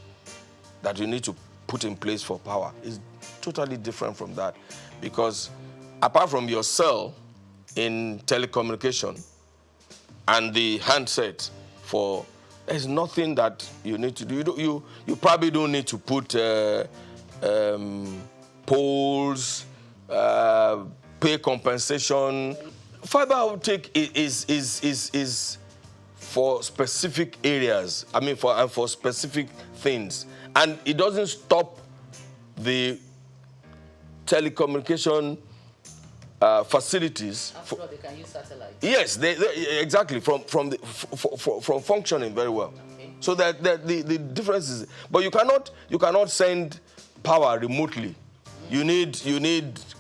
that you need to put in place for power is totally different from that. Because apart from your cell in telecommunication and the handset there's nothing that you need to do. You probably don't need to put poles, pay compensation. Fiber optic is for specific areas. I mean, for specific things, and it doesn't stop the telecommunication facilities. After all, they can use satellite. Yes, exactly, from functioning very well. Okay. So that the difference is, but you cannot send power remotely. You need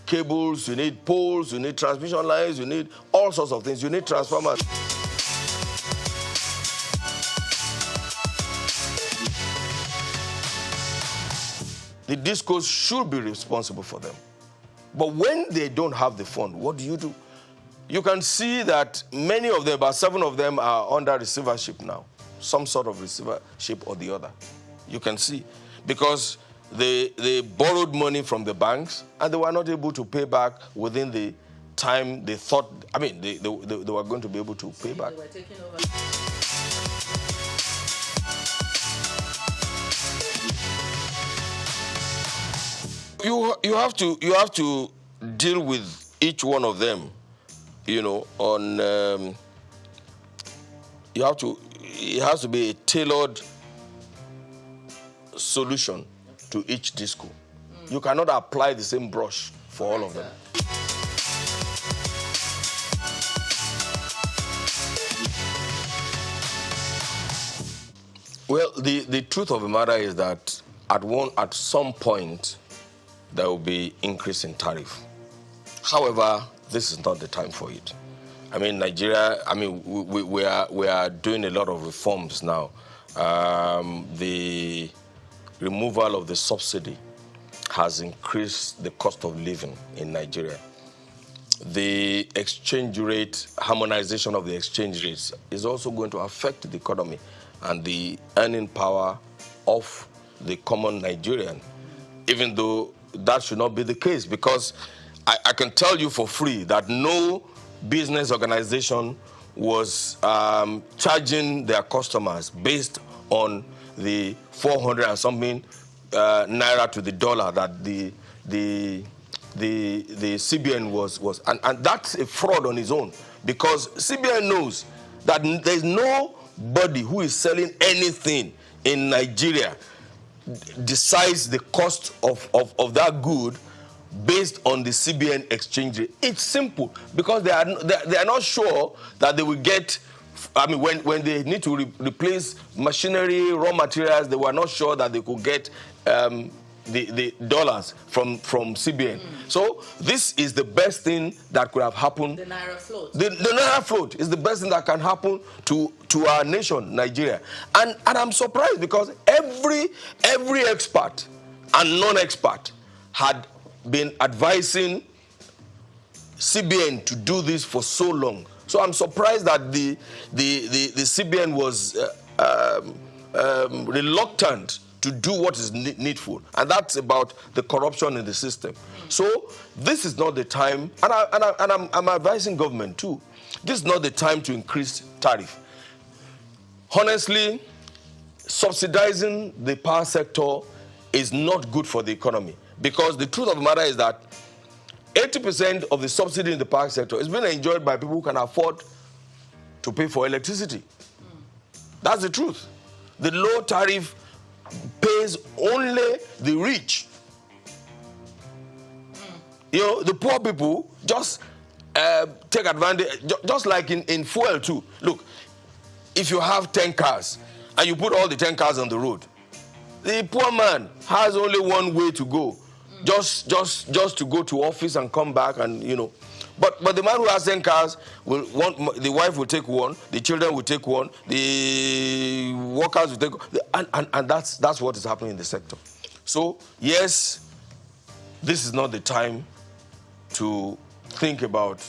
cables, you need poles, you need transmission lines, you need all sorts of things. You need transformers. The discos should be responsible for them. But when they don't have the fund, what do? You can see that many of them, about 7 of them, are under receivership now. Some sort of receivership or the other. You can see. Because they borrowed money from the banks and they were not able to pay back within the time they thought, I mean, they were going to be able to pay back. They were taking over. You have to deal with each one of them, you know, on it has to be a tailored solution to each disco. You cannot apply the same brush for all of them. Well, the truth of the matter is that at some point there will be increase in tariff. However, this is not the time for it. I mean, Nigeria, I mean, we are doing a lot of reforms now. The removal of the subsidy has increased the cost of living in Nigeria. The exchange rate, harmonization of the exchange rates is also going to affect the economy and the earning power of the common Nigerian, even though that should not be the case, because I can tell you for free that no business organization was charging their customers based on the 400 and something naira to the dollar that the CBN was and that's a fraud on its own, because CBN knows that there's nobody who is selling anything in Nigeria decides the cost of that good based on the CBN exchange rate. It's simple because they are not sure that they will get. I mean, when they need to replace machinery, raw materials, they were not sure that they could get the dollars from CBN. So this is the best thing that could have happened. The Naira float. The Naira float is the best thing that can happen to our nation, Nigeria. And I'm surprised because every expert and non-expert had been advising CBN to do this for so long. So I'm surprised that the CBN was reluctant to do what is needful, and that's about the corruption in the system. So this is not the time, and I'm advising government too. This is not the time to increase tariff. Honestly, subsidizing the power sector is not good for the economy, because the truth of the matter is that 80% of the subsidy in the power sector is being enjoyed by people who can afford to pay for electricity. That's the truth. The low tariff pays only the rich. You know, the poor people just take advantage, just like in fuel too. Look, if you have 10 cars and you put all the 10 cars on the road, the poor man has only one way to go, just to go to office and come back, and you know. But the man who has 10 cars will want, the wife will take one, the children will take one, the workers will take one, and that's what is happening in the sector. So yes, this is not the time to think about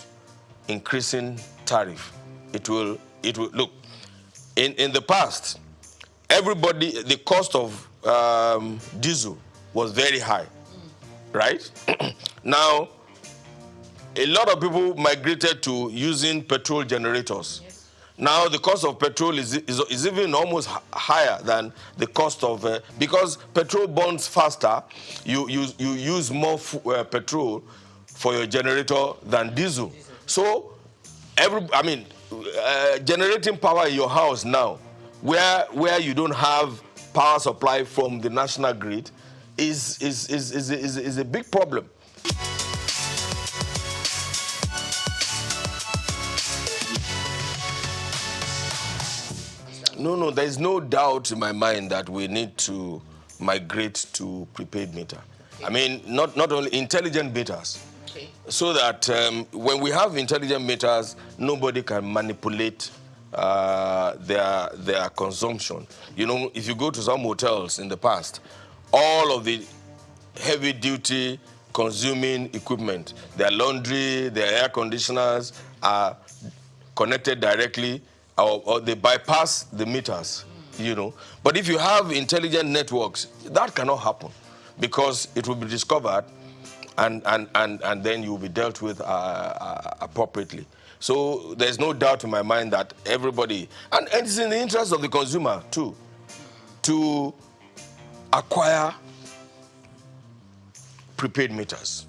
increasing tariff. It will look, in the past, the cost of diesel was very high, right? Now, a lot of people migrated to using petrol generators. Yes. Now the cost of petrol is even almost higher than the cost of because petrol burns faster. You use more petrol for your generator than diesel. So generating power in your house now, where you don't have power supply from the national grid, is a big problem. No, there is no doubt in my mind that we need to migrate to prepaid meter. Okay. I mean, not only intelligent meters, okay, so that when we have intelligent meters, nobody can manipulate their consumption. You know, if you go to some hotels in the past, all of the heavy-duty consuming equipment, their laundry, their air conditioners are connected directly, or they bypass the meters, you know. But if you have intelligent networks, that cannot happen, because it will be discovered and then you will be dealt with appropriately. So there's no doubt in my mind that everybody, and it's in the interest of the consumer too, to acquire prepaid meters.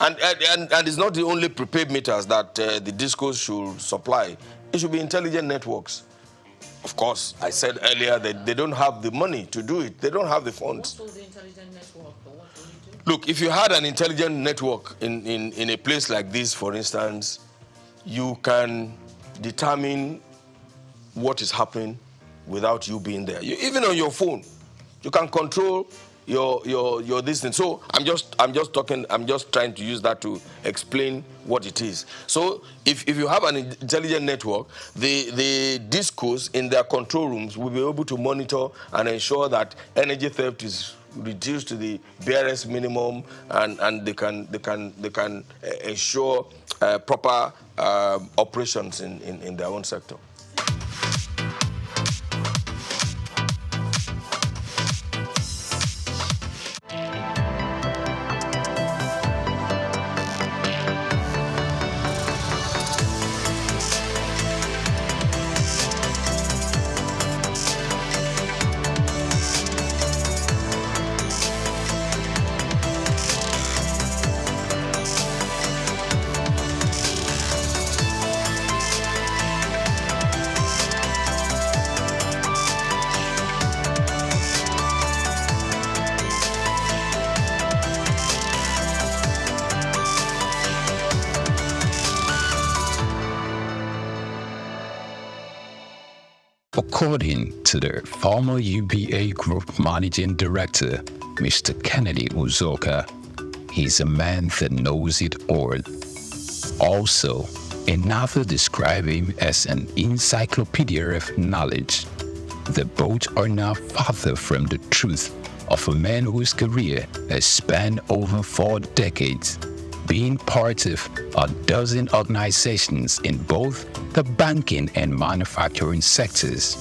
And it's not the only prepaid meters that the discos should supply. It should be intelligent networks. Of course, I said earlier that they don't have the money to do it. They don't have the funds. What was the intelligent network? What will you do? Look, if you had an intelligent network in a place like this, for instance, you can determine what is happening without you being there. Even on your phone, you can control your distance. So I'm just trying to use that to explain what it is. So if you have an intelligent network, the discos in their control rooms will be able to monitor and ensure that energy theft is reduced to the barest minimum, and they can ensure proper operations in their own sector. According to the former UBA Group Managing Director, Mr. Kennedy Uzoka, he's a man that knows it all. Also, another described him as an encyclopedia of knowledge. The both are now farther from the truth of a man whose career has spanned over 4 decades, being part of a dozen organizations in both the banking and manufacturing sectors,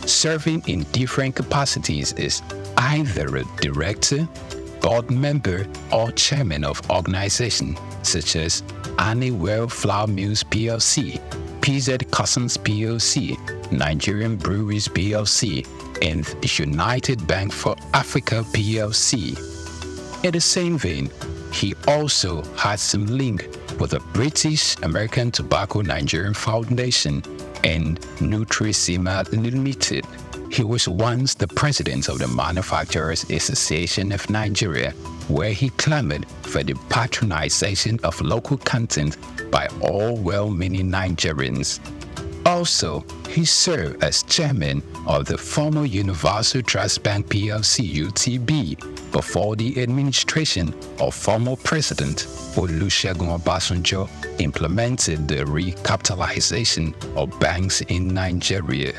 serving in different capacities as either a director, board member, or chairman of organizations such as Honeywell Flour Mills PLC, PZ Cussons PLC, Nigerian Breweries PLC, and United Bank for Africa PLC. In the same vein, he also had some link with the British American Tobacco Nigerian Foundation and Nutrisima Limited. He was once the president of the Manufacturers Association of Nigeria, where he clamored for the patronization of local content by all well-meaning Nigerians. Also, he served as chairman of the former Universal Trust Bank PLC (UTB) before the administration of former President Olusegun Obasanjo implemented the recapitalization of banks in Nigeria.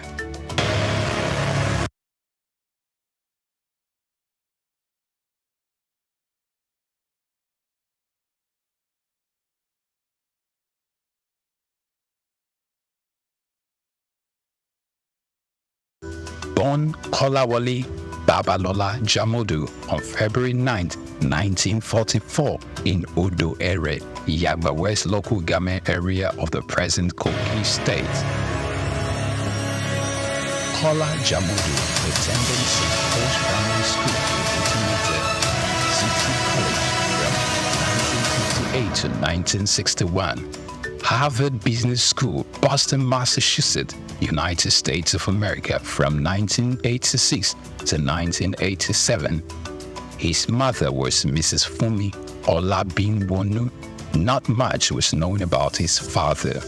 Born Kolawole Babalola Jamodu on February 9, 1944 in Odo Ere, Yagba West local government area of the present Kogi State. Kola Jamodu attended St. Paul's Primary School in City College from 1958 to 1961. Harvard Business School, Boston, Massachusetts, United States of America from 1986 to 1987. His mother was Mrs. Fumi Olabinwonu. Not much was known about his father.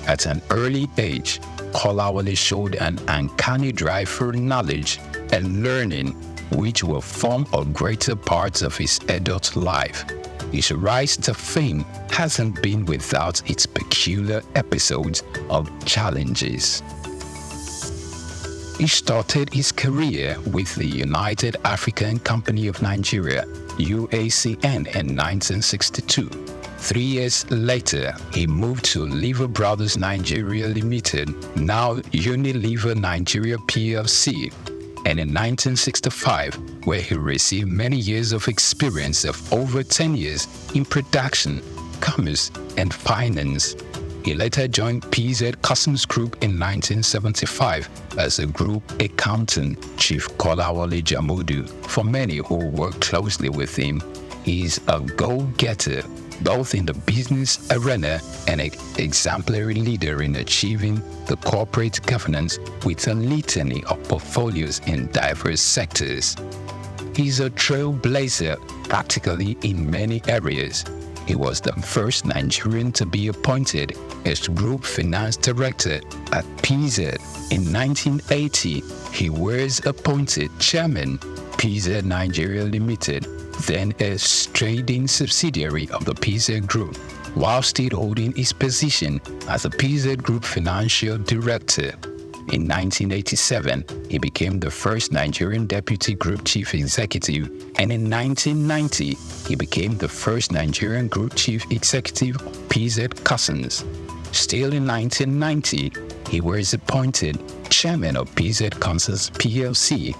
At an early age, Kolawole showed an uncanny drive for knowledge and learning, which will form a greater part of his adult life. His rise to fame hasn't been without its peculiar episodes of challenges. He started his career with the United African Company of Nigeria, UACN, in 1962. 3 years later, he moved to Lever Brothers Nigeria Limited, now Unilever Nigeria PLC, and in 1965, where he received many years of experience of over 10 years in production, commerce, and finance. He later joined PZ Customs Group in 1975 as a group accountant. Chief Kolawole Jamodu, for many who work closely with him, he is a go-getter, both in the business arena and an exemplary leader in achieving the corporate governance with a litany of portfolios in diverse sectors. He's a trailblazer practically in many areas. He was the first Nigerian to be appointed as Group Finance Director at PZ. In 1980, he was appointed Chairman, PZ Nigeria Limited, then a trading subsidiary of the PZ Group, while still holding his position as a PZ Group Financial Director. In 1987, he became the first Nigerian Deputy Group Chief Executive, and in 1990, he became the first Nigerian Group Chief Executive of PZ Cussons. Still in 1990, he was appointed Chairman of PZ Cussons PLC,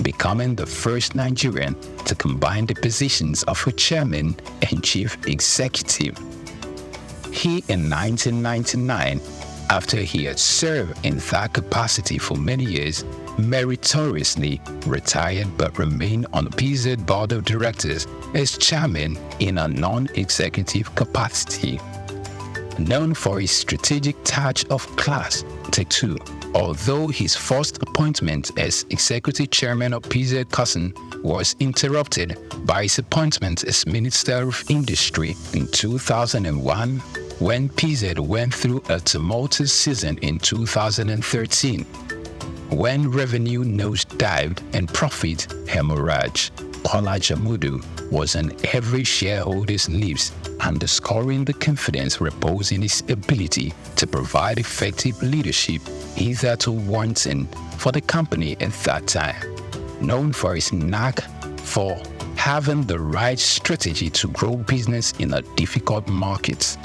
becoming the first Nigerian to combine the positions of a Chairman and Chief Executive. He, in 1999, after he had served in that capacity for many years, meritoriously retired but remained on the PZ Board of Directors as Chairman in a non-executive capacity. Known for his strategic touch of class, Take 2, although his first appointment as Executive Chairman of PZ Cussons was interrupted by his appointment as Minister of Industry in 2001, when PZ went through a tumultuous season in 2013, when revenue nosedived and profit hemorrhaged. Kola Jamodu was on every shareholder's lips, underscoring the confidence reposed in his ability to provide effective leadership hitherto wanting for the company at that time. Known for his knack for having the right strategy to grow business in a difficult market.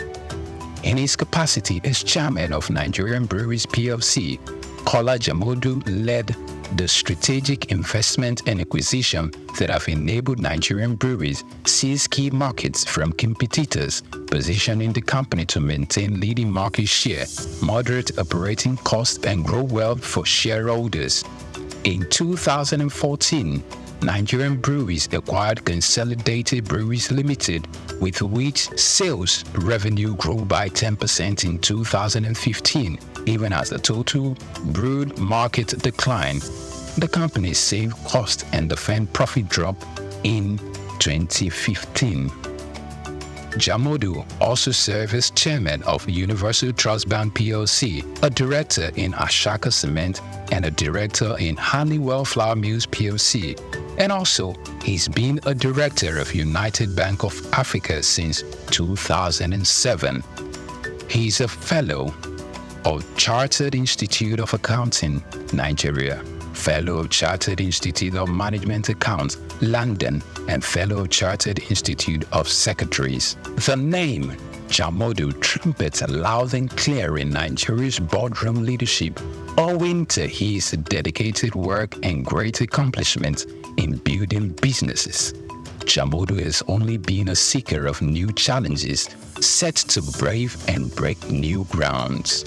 In his capacity as chairman of Nigerian Breweries PLC, Kola Jamodu led the strategic investment and acquisition that have enabled Nigerian breweries seize key markets from competitors, positioning the company to maintain leading market share, moderate operating costs, and grow wealth for shareholders. In 2014, Nigerian Breweries acquired Consolidated Breweries Limited, with which sales revenue grew by 10% in 2015, even as the total brewed market declined. The company saved cost and defended profit drop in 2015. Jamodu also served as chairman of Universal Trust Bank PLC, a director in Ashaka Cement, and a director in Honeywell Flour Mills PLC. And also, he's been a director of United Bank of Africa since 2007. He's a fellow of Chartered Institute of Accounting, Nigeria, fellow of Chartered Institute of Management Accounts, London, and fellow of Chartered Institute of Secretaries. The name Jamodu trumpets loud and clear in Nigeria's boardroom leadership, owing to his dedicated work and great accomplishments in building businesses. Jamodu has only been a seeker of new challenges, set to brave and break new grounds.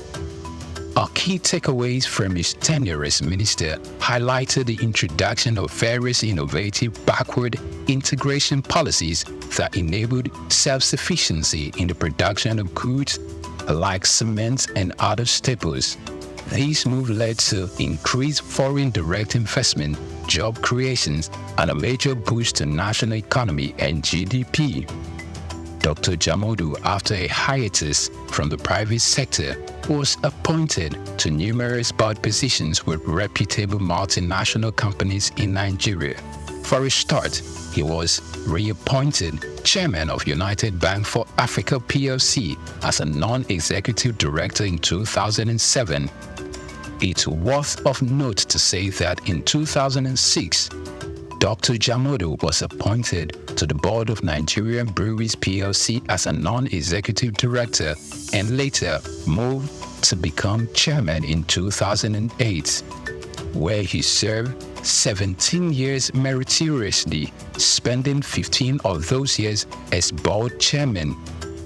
Our key takeaways from his tenure as minister highlighted the introduction of various innovative backward integration policies that enabled self-sufficiency in the production of goods like cement and other staples. These moves led to increased foreign direct investment, job creations, and a major boost to national economy and GDP. Dr. Jamodu, after a hiatus from the private sector, was appointed to numerous board positions with reputable multinational companies in Nigeria. For a start, he was reappointed chairman of United Bank for Africa PLC as a non-executive director in 2007. It's worth of note to say that in 2006, Dr. Jamodu was appointed to the board of Nigerian Breweries PLC as a non-executive director and later moved to become chairman in 2008, where he served 17 years meritoriously, spending 15 of those years as board chairman,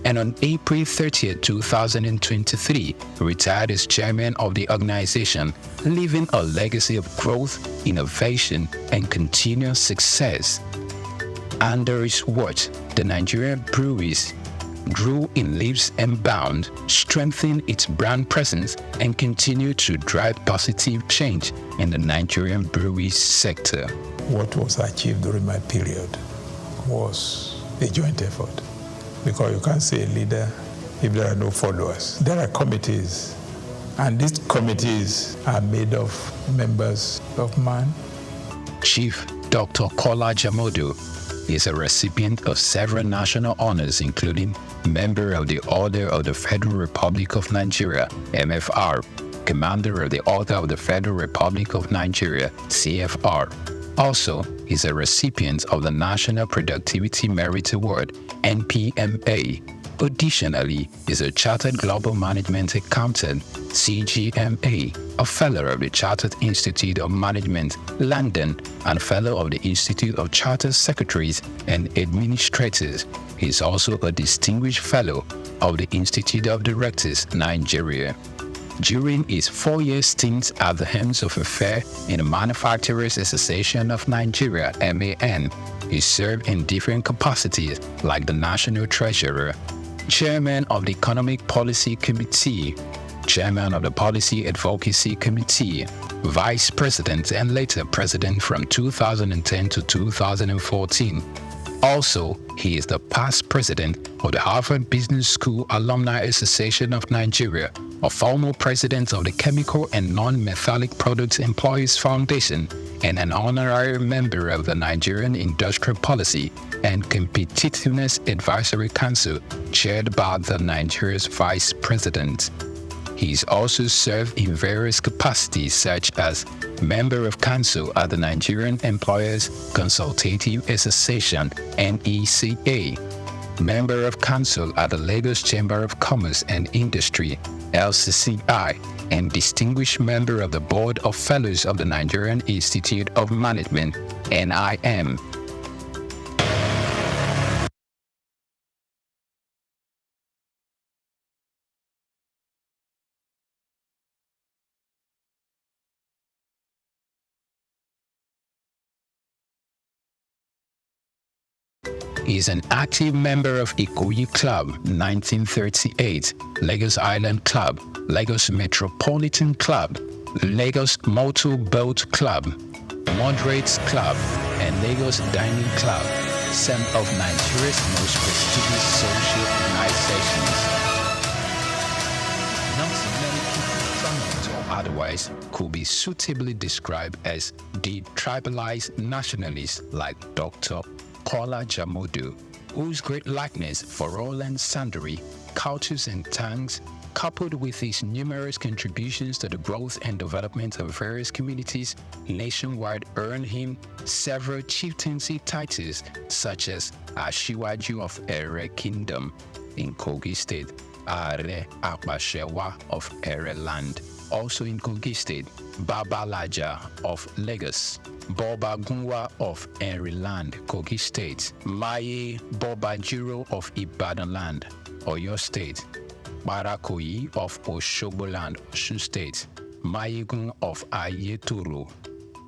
and on April 30, 2023, retired as chairman of the organization, leaving a legacy of growth, innovation, and continuous success. Under his watch, the Nigerian breweries grew in leaps and bounds, strengthened its brand presence, and continued to drive positive change in the Nigerian breweries sector. What was achieved during my period was a joint effort, because you can't say a leader if there are no followers. There are committees, and these committees are made of members of mine. Chief Dr. Kola Jamodu is a recipient of several national honors, including member of the Order of the Federal Republic of Nigeria, MFR, commander of the Order of the Federal Republic of Nigeria, CFR. Also, he's a recipient of the National Productivity Merit Award, NPMA. Additionally, he's a Chartered Global Management Accountant, CGMA, a Fellow of the Chartered Institute of Management, London, and Fellow of the Institute of Chartered Secretaries and Administrators. He's also a Distinguished Fellow of the Institute of Directors, Nigeria. During his 4-year stint at the helm of affairs in the Manufacturers Association of Nigeria, MAN, he served in different capacities like the National Treasurer, Chairman of the Economic Policy Committee, Chairman of the Policy Advocacy Committee, Vice President, and later President from 2010 to 2014. Also, he is the past president of the Harvard Business School Alumni Association of Nigeria, a former president of the Chemical and Non-Metallic Products Employees Foundation, and an honorary member of the Nigerian Industrial Policy and Competitiveness Advisory Council, chaired by the Nigeria's vice president. He's also served in various capacities such as Member of Council at the Nigerian Employers Consultative Association (NECA), Member of Council at the Lagos Chamber of Commerce and Industry (LCCI), and Distinguished Member of the Board of Fellows of the Nigerian Institute of Management (NIM). He is an active member of Ikoyi Club 1938, Lagos Island Club, Lagos Metropolitan Club, Lagos Motor Boat Club, Moderates Club, and Lagos Dining Club, some of Nigeria's most prestigious social organizations. Not many people, prominent or otherwise, could be suitably described as detribalized nationalists like Dr. Kola Jamodu, whose great likeness for all and sundry, cultures and tongues, coupled with his numerous contributions to the growth and development of various communities nationwide, earned him several chieftaincy titles such as Ashiwaju of Ere Kingdom in Kogi State, Are Apashewa of Ere Land, also in Kogi State, Babalaja of Lagos, Boba Gunwa of Ere Land, Kogi State, Maye Bobajiro of Ibadan Land, Oyo State, Barakoyi of Oshogbo Land, Osun State, Mayegun of Ayetoro,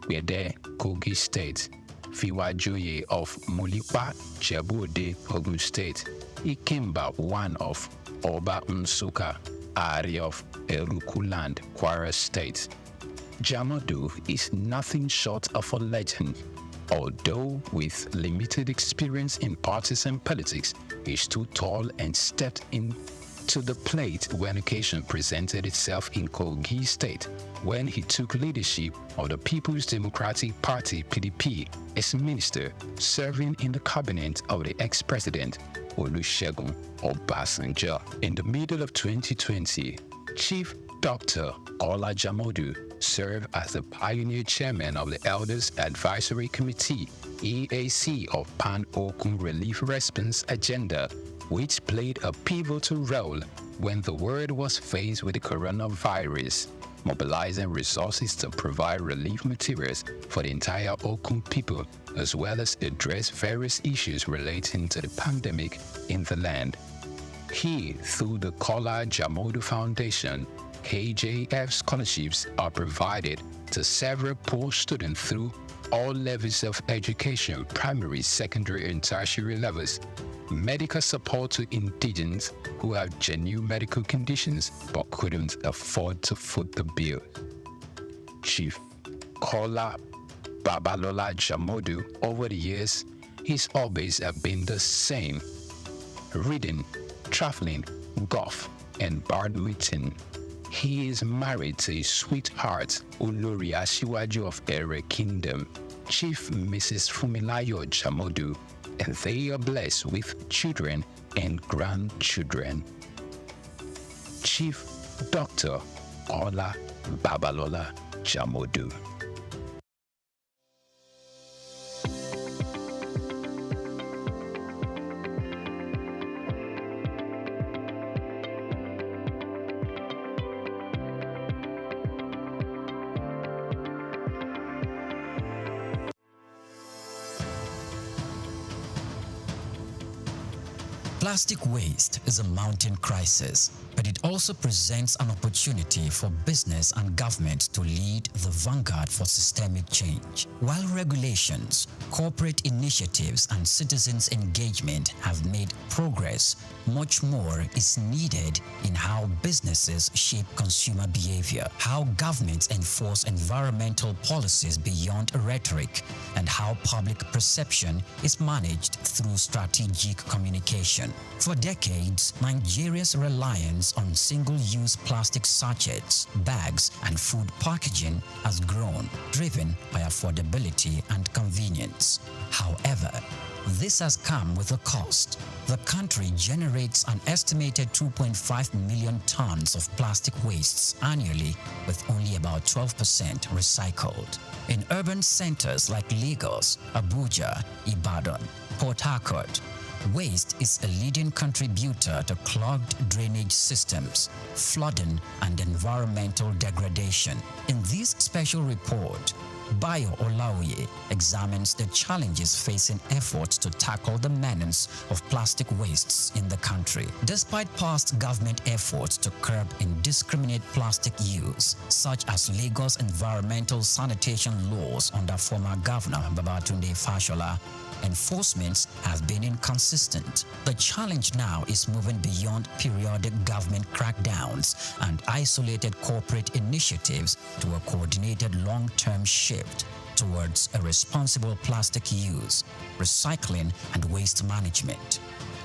Bede, Kogi State, Fiwajoye of Mulipa, Jebu-Ode, Ogun State, Ikemba one of Oba Nsuka, Ari of Eruku Land, Kwara State. Jamodu is nothing short of a legend. Although with limited experience in partisan politics, he stood tall and stepped into the plate when occasion presented itself in Kogi State, when he took leadership of the People's Democratic Party (PDP) as minister, serving in the cabinet of the ex-president Olusegun Obasanjo. In the middle of 2020, Chief Dr. Kola Jamodu served as the pioneer chairman of the Elders Advisory Committee (EAC) of Pan-Okun Relief Response Agenda, which played a pivotal role when the world was faced with the coronavirus, mobilizing resources to provide relief materials for the entire Okun people, as well as address various issues relating to the pandemic in the land. He, through the Kola Jamodu Foundation, KJF scholarships are provided to several poor students through all levels of education, primary, secondary, and tertiary levels, medical support to indigents who have genuine medical conditions but couldn't afford to foot the bill. Chief Kola Babalola Jamodu, over the years, his hobbies have been the same: reading, traveling, golf, and badminton. He is married to his sweetheart, Olori Asiwaju of Ere Kingdom, Chief Mrs. Fumilayo Jamodu, and they are blessed with children and grandchildren. Chief Dr. Kola Babalola Jamodu. Plastic waste is a mounting crisis, but it also presents an opportunity for business and government to lead the vanguard for systemic change. While regulations, corporate initiatives, and citizens' engagement have made progress, much more is needed in how businesses shape consumer behavior, how governments enforce environmental policies beyond rhetoric, and how public perception is managed through strategic communication. For decades, Nigeria's reliance on single-use plastic sachets, bags, and food packaging has grown, driven by affordability and convenience. However, this has come with a cost. The country generates an estimated 2.5 million tons of plastic wastes annually, with only about 12% recycled. In urban centers like Lagos, Abuja, Ibadan, Port Harcourt, waste is a leading contributor to clogged drainage systems, flooding, and environmental degradation. In this special report, Bayo Olaoye examines the challenges facing efforts to tackle the menace of plastic wastes in the country. Despite past government efforts to curb indiscriminate plastic use, such as Lagos environmental sanitation laws under former Governor Babatunde Fashola, enforcement has been inconsistent. The challenge now is moving beyond periodic government crackdowns and isolated corporate initiatives to a coordinated long-term shift towards a responsible plastic use, recycling, and waste management.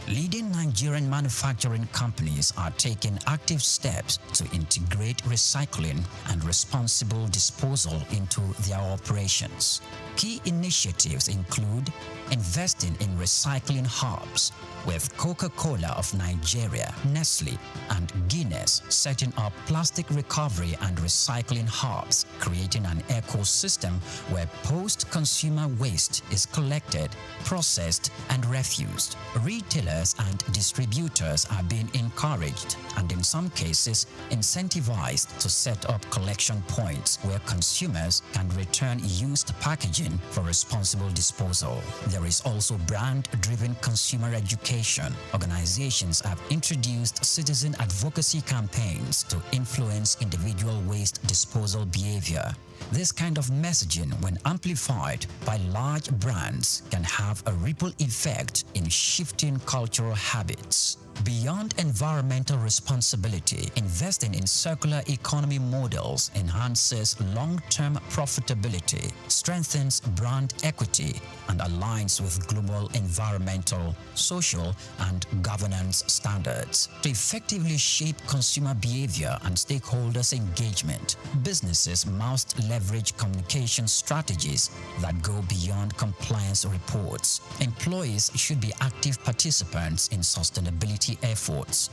Leading Nigerian manufacturing companies are taking active steps to integrate recycling and responsible disposal into their operations. Key initiatives include investing in recycling hubs, with Coca-Cola of Nigeria, Nestle, and Guinness setting up plastic recovery and recycling hubs, creating an ecosystem where post-consumer waste is collected, processed, and refused. Retailers and distributors are being encouraged and in some cases incentivized to set up collection points where consumers can return used packaging for responsible disposal. There is also brand-driven consumer education. Organizations have introduced citizen advocacy campaigns to influence individual waste disposal behavior. This kind of messaging, when amplified by large brands, can have a ripple effect in shifting cultural habits. Beyond environmental responsibility, investing in circular economy models enhances long-term profitability, strengthens brand equity, and aligns with global environmental, social, and governance standards. To effectively shape consumer behavior and stakeholders' engagement, businesses must leverage communication strategies that go beyond compliance reports. Employees should be active participants in sustainability efforts.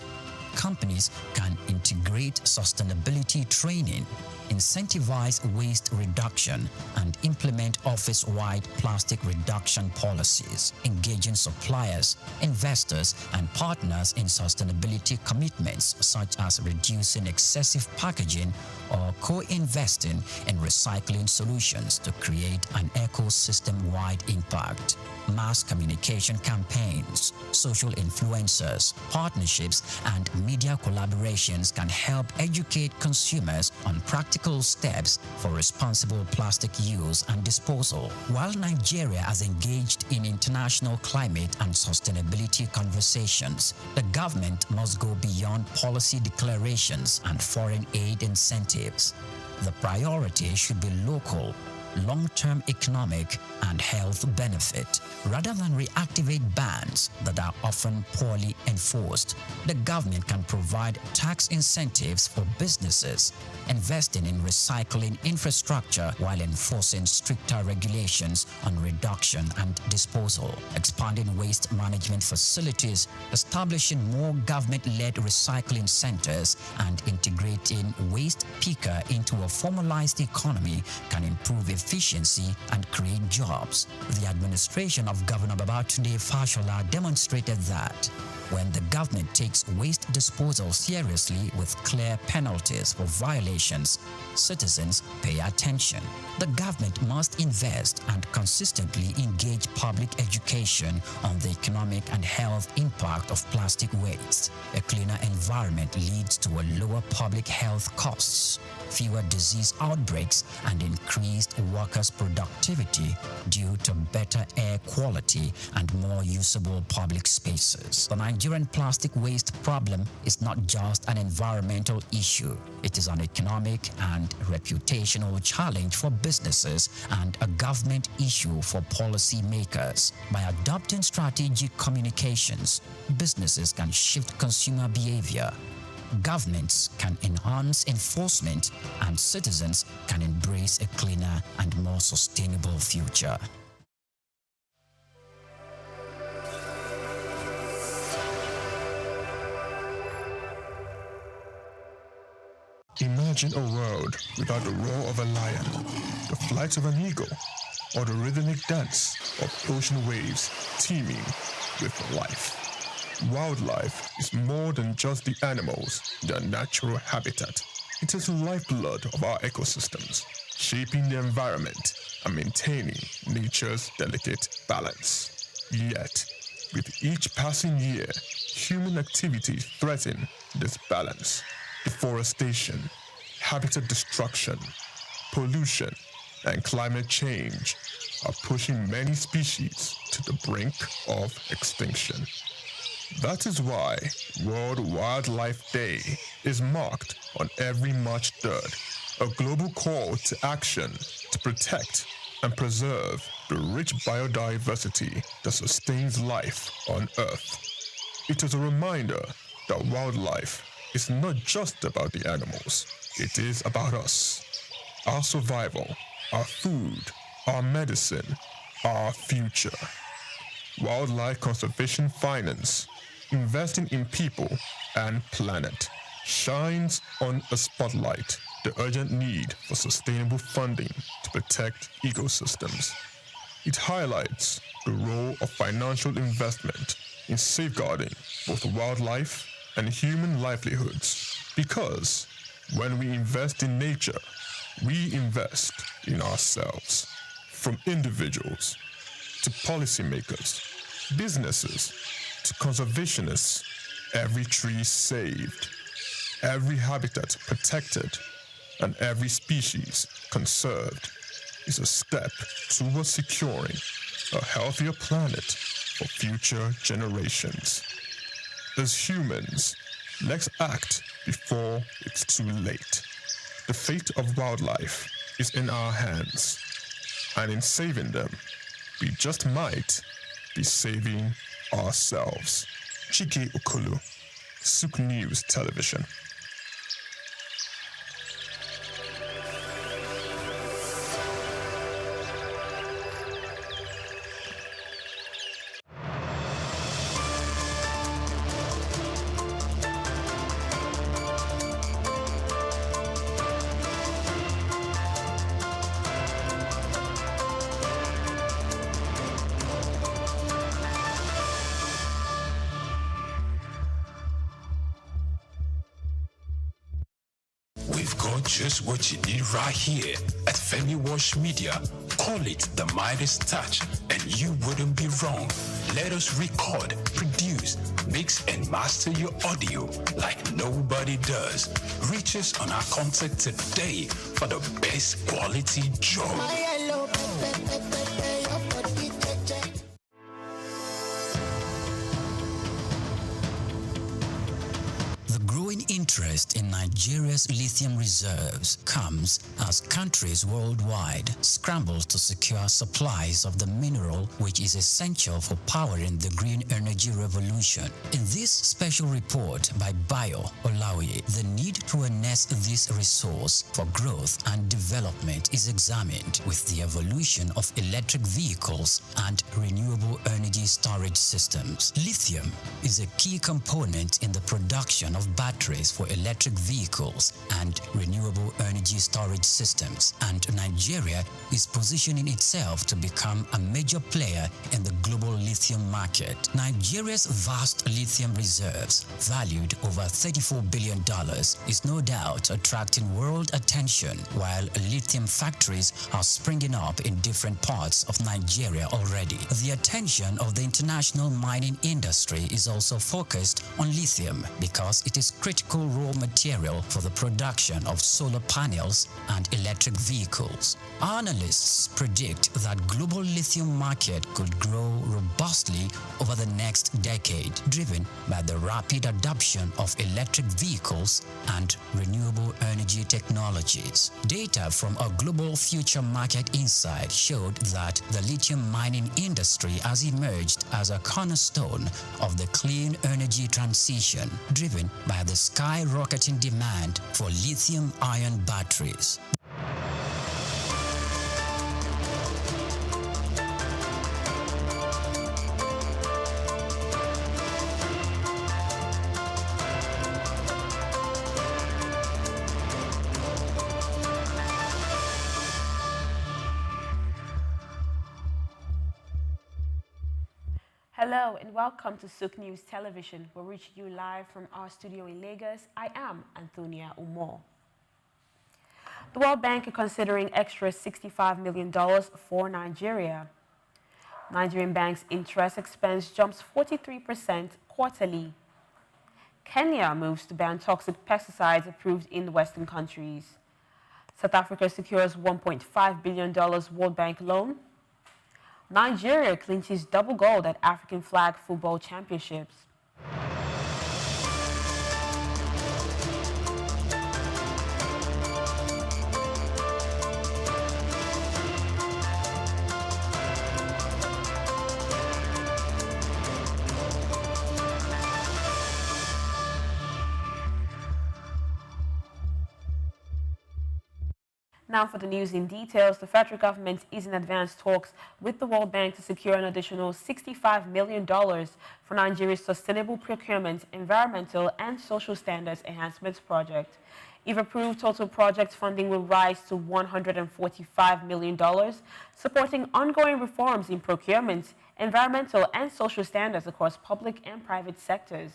Companies can integrate sustainability training, incentivize waste reduction, and implement office-wide plastic reduction policies, engaging suppliers, investors, and partners in sustainability commitments such as reducing excessive packaging or co-investing in recycling solutions to create an ecosystem-wide impact. Mass communication campaigns, social influencers, partnerships, and media collaborations can help educate consumers on practical steps for responsible plastic use and disposal. While Nigeria has engaged in international climate and sustainability conversations, the government must go beyond policy declarations and foreign aid incentives. The priority should be local, long-term economic and health benefit. Rather than reactivate bans that are often poorly enforced, the government can provide tax incentives for businesses, investing in recycling infrastructure while enforcing stricter regulations on reduction and disposal, expanding waste management facilities, establishing more government-led recycling centers, and integrating waste picker into a formalized economy can improve efficiency and create jobs. The administration of Governor Babatunde Fashola demonstrated that. When the government takes waste disposal seriously with clear penalties for violations, citizens pay attention. The government must invest and consistently engage public education on the economic and health impact of plastic waste. A cleaner environment leads to a lower public health costs, fewer disease outbreaks, and increased workers' productivity due to better air quality and more usable public spaces. The Nigerian plastic waste problem is not just an environmental issue. It is an economic and reputational challenge for businesses and a government issue for policymakers. By adopting strategic communications, businesses can shift consumer behavior, governments can enhance enforcement, and citizens can embrace a cleaner and more sustainable future. Imagine a world without the roar of a lion, the flight of an eagle, or the rhythmic dance of ocean waves teeming with life. Wildlife is more than just the animals, their natural habitat. It is the lifeblood of our ecosystems, shaping the environment and maintaining nature's delicate balance. Yet, with each passing year, human activities threaten this balance. Deforestation, habitat destruction, pollution, and climate change are pushing many species to the brink of extinction. That is why World Wildlife Day is marked on every March 3rd, a global call to action to protect and preserve the rich biodiversity that sustains life on Earth. It is a reminder that wildlife is not just about the animals, it is about us, our survival, our food, our medicine, our future. Wildlife Conservation Finance, investing in people and planet, shines on a spotlight the urgent need for sustainable funding to protect ecosystems. It highlights the role of financial investment in safeguarding both wildlife and human livelihoods, because when we invest in nature, we invest in ourselves. From individuals to policymakers, businesses to conservationists, every tree saved, every habitat protected, and every species conserved is a step towards securing a healthier planet for future generations. As humans, let's act before it's too late. The fate of wildlife is in our hands, and in saving them, we just might be saving ourselves. Chike Okolo, Souqnews Television. Just what you need right here at Femi Wash Media. Call it the Midas Touch and you wouldn't be wrong. Let us record, produce, mix and master your audio like nobody does. Reach us on our contact today for the best quality job. Interest in Nigeria's lithium reserves comes as countries worldwide scramble to secure supplies of the mineral which is essential for powering the green energy revolution. In this special report by Bayo Olaoye, the need to harness this resource for growth and development is examined with the evolution of electric vehicles and renewable energy storage systems. Lithium is a key component in the production of batteries for electric vehicles batteries and renewable energy storage systems, and Nigeria is positioning itself to become a major player in the global lithium market. Nigeria's vast lithium reserves, valued over $34 billion, is no doubt attracting world attention, while lithium factories are springing up in different parts of Nigeria already. The attention of the international mining industry is also focused on lithium because it is critical raw material for the production of solar panels and electric vehicles. Analysts predict that global lithium market could grow robustly over the next decade, driven by the rapid adoption of electric vehicles and renewable energy technologies. Data from a global future market insight showed that the lithium mining industry has emerged as a cornerstone of the clean energy transition, driven by the skyrocketing demand for lithium-ion batteries. Hello and welcome to Souqnews Television. We're reaching you live from our studio in Lagos. I am Antonia Umo. The World Bank is considering extra $65 million for Nigeria. Nigerian banks' interest expense jumps 43% quarterly. Kenya moves to ban toxic pesticides approved in Western countries. South Africa secures $1.5 billion World Bank loan. Nigeria clinches double gold at African Flag Football Championships. Now for the news in details, the federal government is in advanced talks with the World Bank to secure an additional $65 million for Nigeria's Sustainable Procurement, Environmental and Social Standards Enhancements Project. If approved, total project funding will rise to $145 million, supporting ongoing reforms in procurement, environmental and social standards across public and private sectors.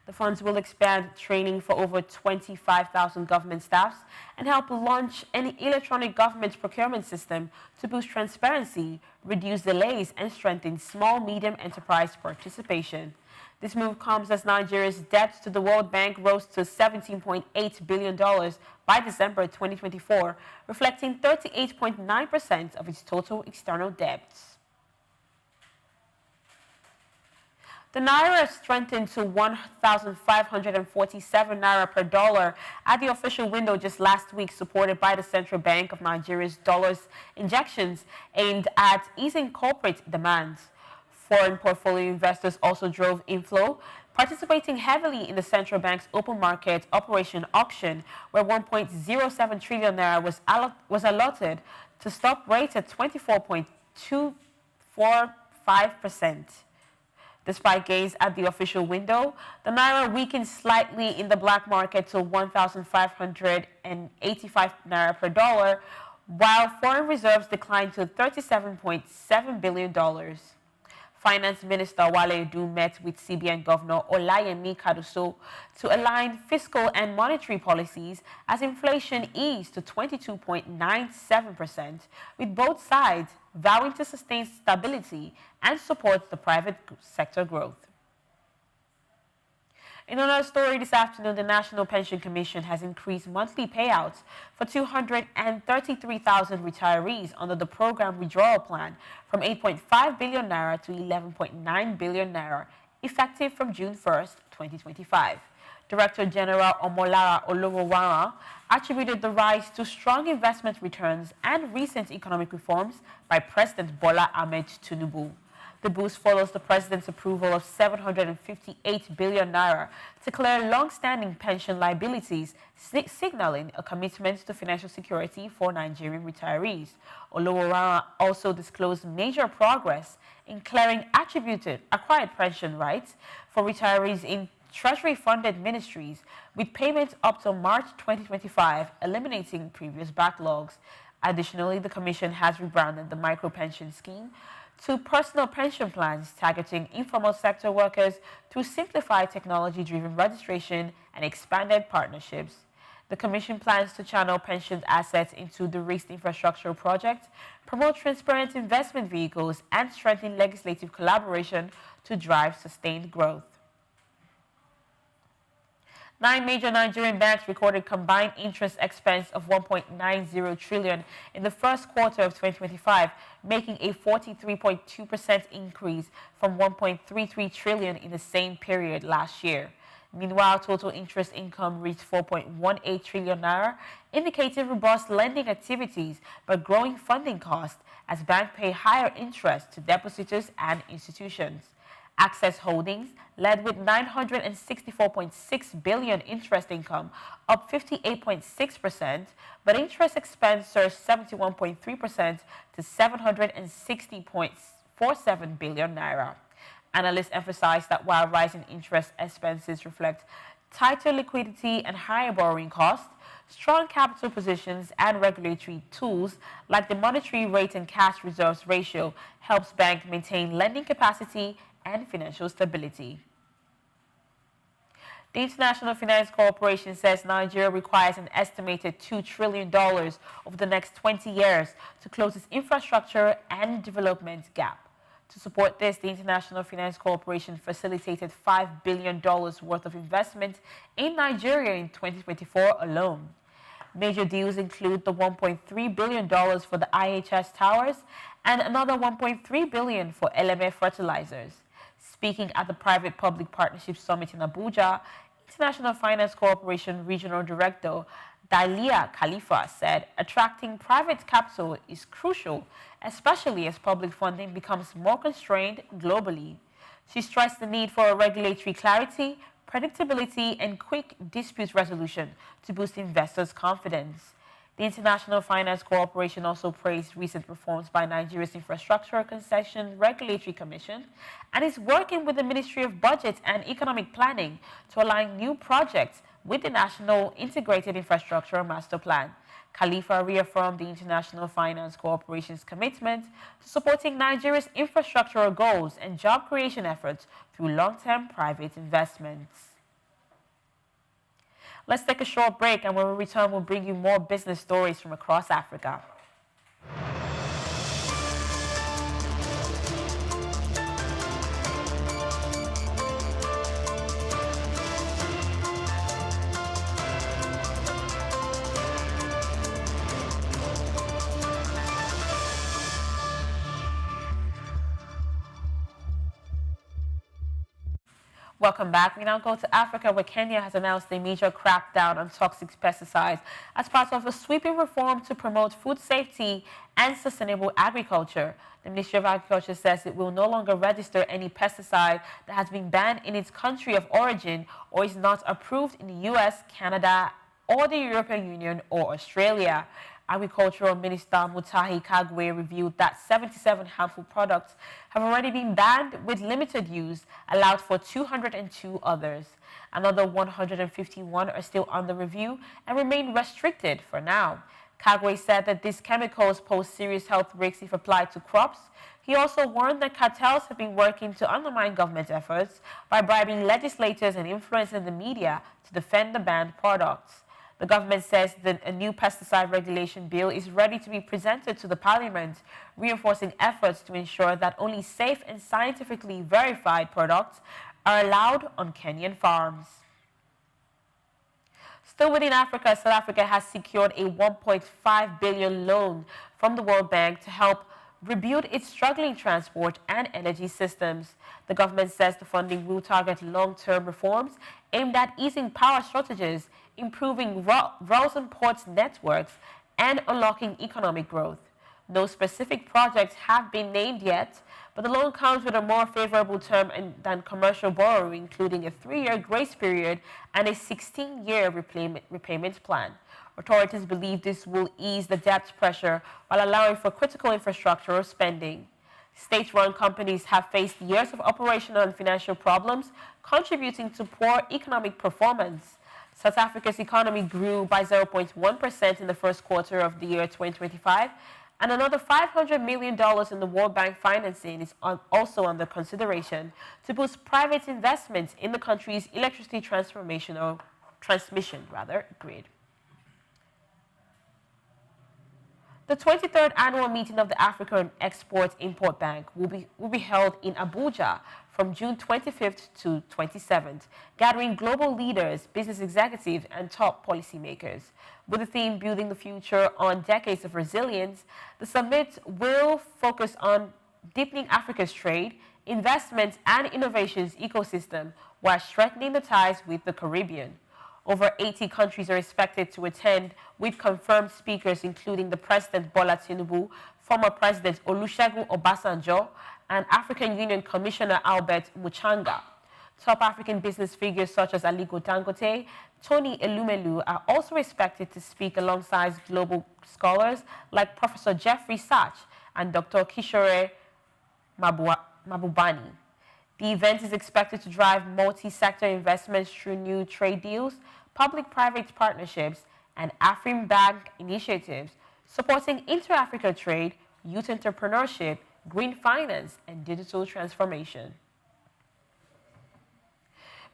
The funds will expand training for over 25,000 government staffs and help launch an electronic government procurement system to boost transparency, reduce delays, and strengthen small-medium enterprise participation. This move comes as Nigeria's debt to the World Bank rose to $17.8 billion by December 2024, reflecting 38.9% of its total external debts. The Naira strengthened to 1,547 Naira per dollar at the official window just last week, supported by the Central Bank of Nigeria's dollars injections aimed at easing corporate demands. Foreign portfolio investors also drove inflow, participating heavily in the Central Bank's open market operation auction, where 1.07 trillion Naira was allotted to stop rates at 24.245%. Despite gains at the official window, the Naira weakened slightly in the black market to 1,585 Naira per dollar, while foreign reserves declined to $37.7 billion. Finance Minister Wale Edu met with CBN Governor Olayemi Kadoso to align fiscal and monetary policies as inflation eased to 22.97%, with both sides vowing to sustain stability and support the private sector growth. In another story this afternoon, the National Pension Commission has increased monthly payouts for 233,000 retirees under the program withdrawal plan from 8.5 billion Naira to 11.9 billion Naira, effective from June 1st, 2025. Director General Omolara Olowowara attributed the rise to strong investment returns and recent economic reforms by President Bola Ahmed Tinubu. The boost follows the president's approval of 758 billion naira to clear long-standing pension liabilities, signaling a commitment to financial security for Nigerian retirees. Olowowara also disclosed major progress in clearing acquired pension rights for retirees in Treasury-funded ministries with payments up to March 2025, eliminating previous backlogs. Additionally, the Commission has rebranded the micro-pension scheme to personal pension plans targeting informal sector workers through simplified technology-driven registration and expanded partnerships. The Commission plans to channel pension assets into the risk infrastructure project, promote transparent investment vehicles, and strengthen legislative collaboration to drive sustained growth. 9 major Nigerian banks recorded combined interest expense of 1.90 trillion in the first quarter of 2025, making a 43.2% increase from 1.33 trillion in the same period last year. Meanwhile, total interest income reached 4.18 trillion naira, indicating robust lending activities but growing funding costs as banks pay higher interest to depositors and institutions. Access Holdings led with 964.6 billion interest income, up 58.6%, but interest expense surged 71.3% to 760.47 billion naira. Analysts emphasize that while rising interest expenses reflect tighter liquidity and higher borrowing costs, strong capital positions and regulatory tools like the monetary rate and cash reserves ratio helps banks maintain lending capacity and financial stability. The International Finance Corporation says Nigeria requires an estimated $2 trillion over the next 20 years to close its infrastructure and development gap. To support this, the International Finance Corporation facilitated $5 billion worth of investment in Nigeria in 2024 alone. Major deals include the $1.3 billion for the IHS towers and another $1.3 billion for LMA fertilizers. Speaking at the Private-Public Partnership Summit in Abuja, International Finance Corporation Regional Director Dalia Khalifa said attracting private capital is crucial, especially as public funding becomes more constrained globally. She stressed the need for regulatory clarity, predictability, and quick dispute resolution to boost investors' confidence. The International Finance Corporation also praised recent reforms by Nigeria's Infrastructure Concession Regulatory Commission and is working with the Ministry of Budget and Economic Planning to align new projects with the National Integrated Infrastructure Master Plan. Khalifa reaffirmed the International Finance Corporation's commitment to supporting Nigeria's infrastructural goals and job creation efforts through long-term private investments. Let's take a short break, and when we return, we'll bring you more business stories from across Africa. Welcome back. We now go to Africa, where Kenya has announced a major crackdown on toxic pesticides as part of a sweeping reform to promote food safety and sustainable agriculture. The Ministry of Agriculture says it will no longer register any pesticide that has been banned in its country of origin or is not approved in the US, Canada, or the European Union or Australia. Agricultural Minister Mutahi Kagwe revealed that 77 harmful products have already been banned with limited use, allowed for 202 others. Another 151 are still under review and remain restricted for now. Kagwe said that these chemicals pose serious health risks if applied to crops. He also warned that cartels have been working to undermine government efforts by bribing legislators and influencing the media to defend the banned products. The government says that a new pesticide regulation bill is ready to be presented to the parliament, reinforcing efforts to ensure that only safe and scientifically verified products are allowed on Kenyan farms. Still within Africa, South Africa has secured a 1.5 billion loan from the World Bank to help rebuild its struggling transport and energy systems. The government says the funding will target long-term reforms aimed at easing power shortages, improving roads and ports networks, and unlocking economic growth. No specific projects have been named yet, but the loan comes with a more favorable term than commercial borrowing, including a 3-year grace period and a 16-year repayment plan. Authorities believe this will ease the debt pressure while allowing for critical infrastructural spending. State-run companies have faced years of operational and financial problems, contributing to poor economic performance. South Africa's economy grew by 0.1% in the first quarter of the year 2025, and another $500 million in the World Bank financing is also under consideration to boost private investments in the country's electricity transmission grid. The 23rd annual meeting of the African Export-Import Bank will be held in Abuja from June 25th to 27th, gathering global leaders, business executives, and top policymakers. With the theme Building the Future on Decades of Resilience, the summit will focus on deepening Africa's trade, investments, and innovations ecosystem while strengthening the ties with the Caribbean. Over 80 countries are expected to attend, with confirmed speakers including the President Bola Tinubu, former President Olusegun Obasanjo, and African Union Commissioner Albert Muchanga. Top African business figures such as Aliko Dangote, Tony Elumelu are also expected to speak alongside global scholars like Professor Jeffrey Sachs and Dr. Kishore Mabubani. The event is expected to drive multi-sector investments through new trade deals, public-private partnerships, and Afrin-Bank initiatives, supporting inter-Africa trade, youth entrepreneurship, green finance, and digital transformation.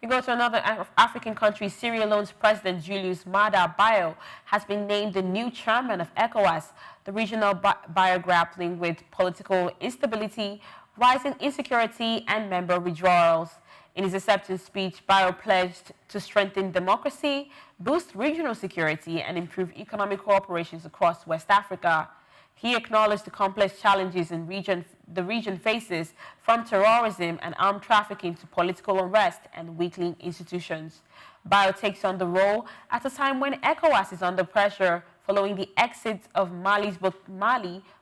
We go to another African country. Sierra Leone's President Julius Maada Bio has been named the new chairman of ECOWAS. The regional bio grappling with political instability, rising insecurity, and member withdrawals. In his acceptance speech, Bio pledged to strengthen democracy, boost regional security, and improve economic cooperations across West Africa. He acknowledged the complex challenges the region faces, from terrorism and armed trafficking to political unrest and weakening institutions. Bio takes on the role at a time when ECOWAS is under pressure following the exit of Mali,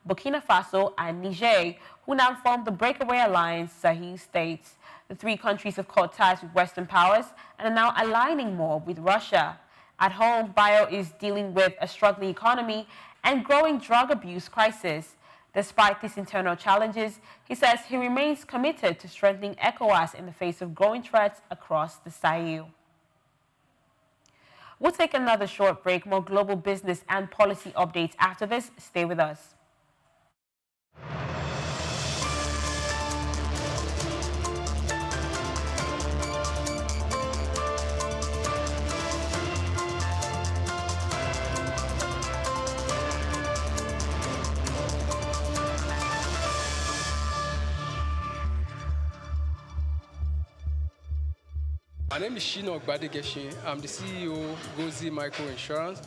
Burkina Faso, and Niger, who now form the breakaway alliance Sahel states. The three countries have cut ties with Western powers and are now aligning more with Russia. At home, Bio is dealing with a struggling economy and growing drug abuse crisis. Despite these internal challenges, he says he remains committed to strengthening ECOWAS in the face of growing threats across the Sahel. We'll take another short break. More global business and policy updates after this. Stay with us. My name is Shino Ogbadegeshin. I'm the CEO of Gozi Micro Insurance.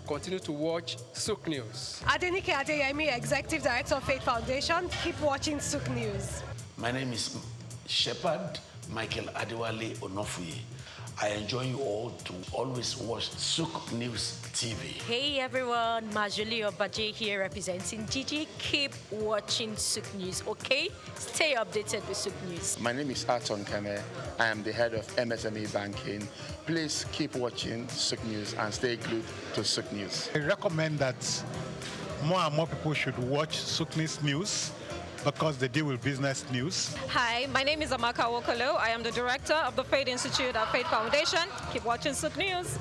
Continue to watch Souq News. Adenike Adeyemi, Executive Director of Faith Foundation. Keep watching Souq News. My name is Shepherd Michael Adewale Onofuye. I enjoy you all to always watch Souqnews TV. Hey everyone, Majuli Obaje here representing Gigi. Keep watching Souq News, okay? Stay updated with Souq News. My name is Aton Kene. I am the head of MSME Banking. Please keep watching Souq News and stay glued to Souq News. I recommend that more and more people should watch Souqnews News because they deal with business news. Hi, my name is Amaka Wokolo. I am the director of the Faith Institute at Faith Foundation. Keep watching Souq News.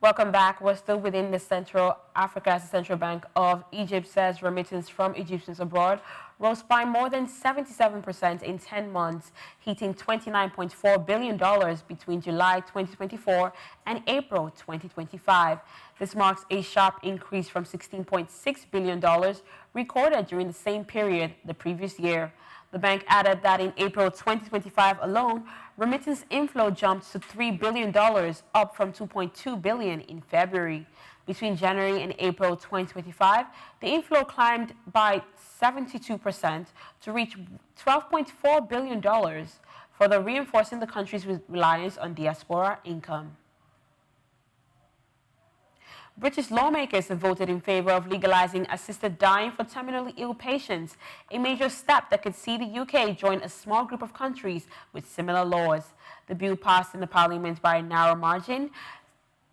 Welcome back. We're still within the Central Africa as the Central Bank of Egypt says remittance from Egyptians abroad rose by more than 77% in 10 months, hitting $29.4 billion between July 2024 and April 2025. This marks a sharp increase from $16.6 billion recorded during the same period the previous year. The bank added that in April 2025 alone, remittance inflow jumped to $3 billion, up from $2.2 billion in February. Between January and April 2025, the inflow climbed by 72% to reach $12.4 billion, further reinforcing the country's reliance on diaspora income. British lawmakers have voted in favor of legalizing assisted dying for terminally ill patients, a major step that could see the UK join a small group of countries with similar laws. The bill passed in the Parliament by a narrow margin,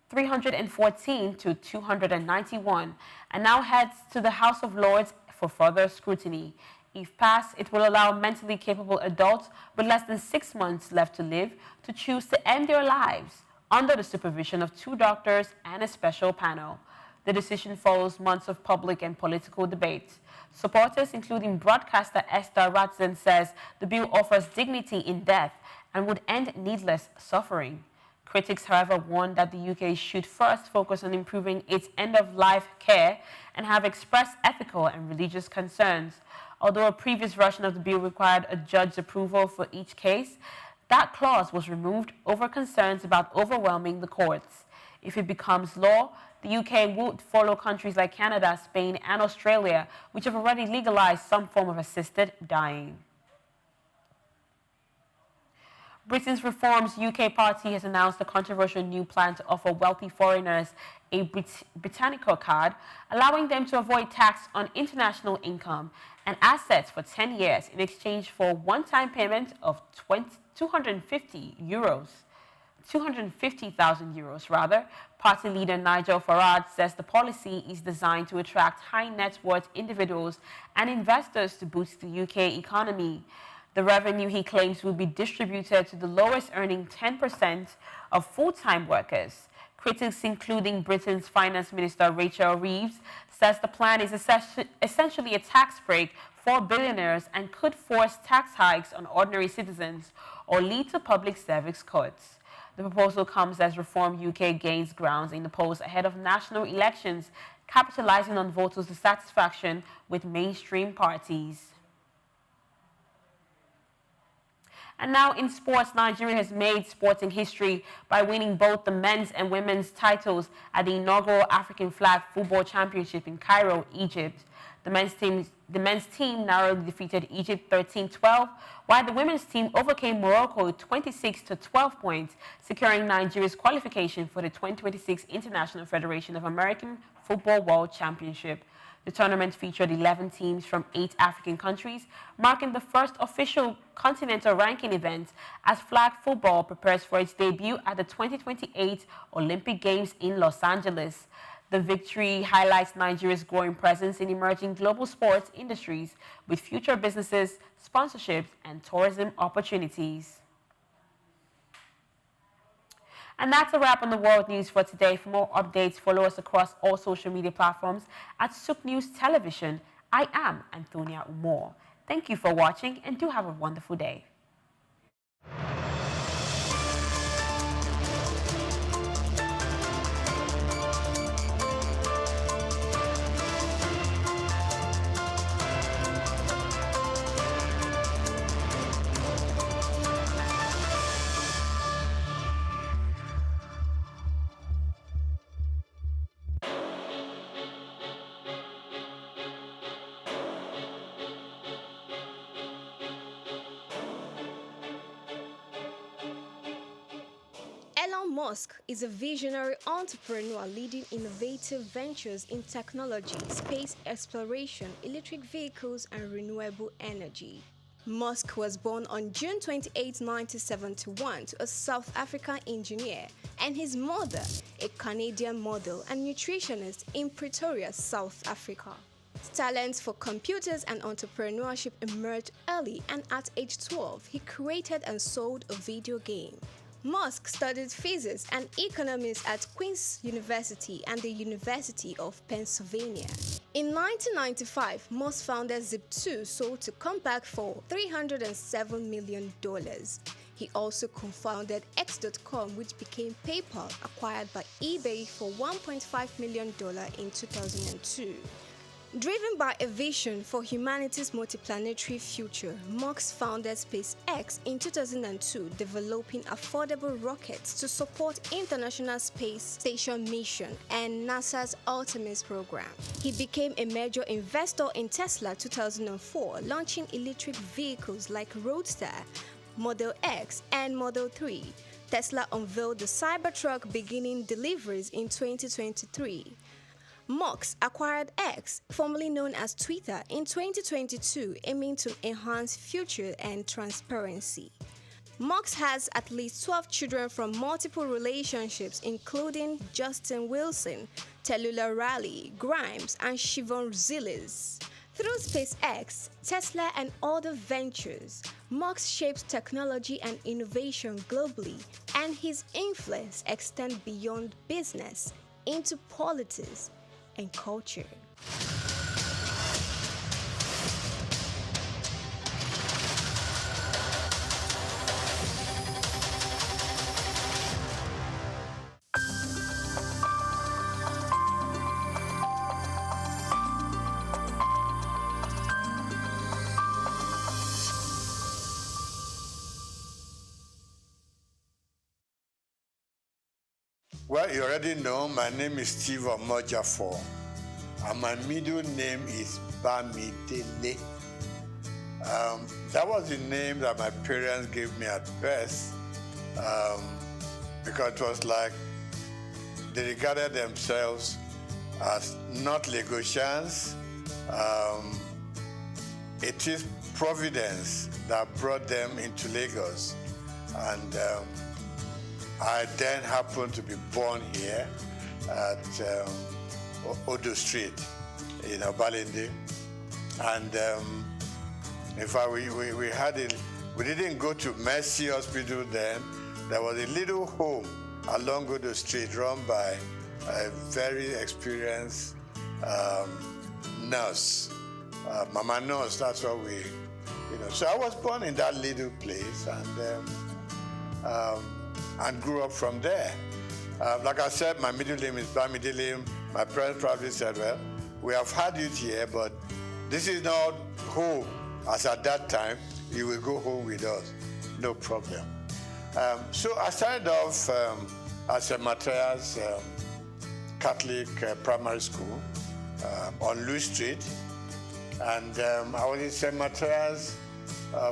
314 to 291, and now heads to the House of Lords for further scrutiny. If passed, it will allow mentally capable adults with less than 6 months left to live to choose to end their lives under the supervision of 2 doctors and a special panel. The decision follows months of public and political debate. Supporters, including broadcaster Esther Ratzen, says the bill offers dignity in death and would end needless suffering. Critics, however, warn that the UK should first focus on improving its end-of-life care and have expressed ethical and religious concerns. Although a previous version of the bill required a judge's approval for each case, that clause was removed over concerns about overwhelming the courts. If it becomes law, the UK would follow countries like Canada, Spain, and Australia, which have already legalized some form of assisted dying. Britain's Reform's UK party has announced a controversial new plan to offer wealthy foreigners a Britannica card, allowing them to avoid tax on international income and assets for 10 years in exchange for a one-time payment of 250,000 euros rather. Party leader Nigel Farage says the policy is designed to attract high net worth individuals and investors to boost the UK economy. The revenue, he claims, will be distributed to the lowest earning 10% of full-time workers. Critics, including Britain's Finance Minister Rachel Reeves, says the plan is essentially a tax break for billionaires and could force tax hikes on ordinary citizens or lead to public service cuts. The proposal comes as Reform UK gains grounds in the polls ahead of national elections, capitalizing on voters' dissatisfaction with mainstream parties. And now in sports, Nigeria has made sporting history by winning both the men's and women's titles at the inaugural African Flag Football Championship in Cairo, Egypt. The men's team narrowly defeated Egypt 13-12, while the women's team overcame Morocco 26-12 points, securing Nigeria's qualification for the 2026 International Federation of American Football World Championship. The tournament featured 11 teams from 8 African countries, marking the first official continental ranking event as flag football prepares for its debut at the 2028 Olympic Games in Los Angeles. The victory highlights Nigeria's growing presence in emerging global sports industries with future businesses, sponsorships, and tourism opportunities. And that's a wrap on the world news for today. For more updates, follow us across all social media platforms at Souqnews Television. I am Antonia Umor. Thank you for watching and do have a wonderful day. Elon Musk is a visionary entrepreneur leading innovative ventures in technology, space exploration, electric vehicles, and renewable energy. Musk was born on June 28, 1971 to a South African engineer and his mother, a Canadian model and nutritionist in Pretoria, South Africa. His talents for computers and entrepreneurship emerged early, and at age 12, he created and sold a video game. Musk studied physics and economics at Queen's University and the University of Pennsylvania. In 1995, Musk founded Zip2, sold to Compaq for $307 million. He also co-founded X.com, which became PayPal, acquired by eBay for $1.5 million in 2002. Driven by a vision for humanity's multiplanetary future, Musk founded SpaceX in 2002, developing affordable rockets to support International Space Station mission and NASA's Artemis program. He became a major investor in Tesla 2004, launching electric vehicles like Roadster, Model X, and Model 3. Tesla unveiled the Cybertruck, beginning deliveries in 2023. Musk acquired X, formerly known as Twitter, in 2022, aiming to enhance future and transparency. Musk has at least 12 children from multiple relationships, including Justin Wilson, Tallulah Riley, Grimes, and Siobhan Zilis. Through SpaceX, Tesla, and other ventures, Musk shapes technology and innovation globally, and his influence extends beyond business into politics and culture. Well, you already know my name is Steve Omojafor, and my middle name is Bamidele. That was the name that my parents gave me at birth, because it was like they regarded themselves as not Lagosians. It is Providence that brought them into Lagos, and I then happened to be born here at Odo Street in Obalende. And in fact, we had it. We didn't go to Mercy Hospital then. There was a little home along Odo Street run by a very experienced nurse, Mama Nurse. That's what we, So I was born in that little place, and grew up from there. Like I said, my middle name is Bamidele. My parents probably said, well, we have had you here, but this is not home. As at that time, you will go home with us. No problem. So I started off at St. Matthias Catholic Primary School on Louis Street. And I was in St. Matthias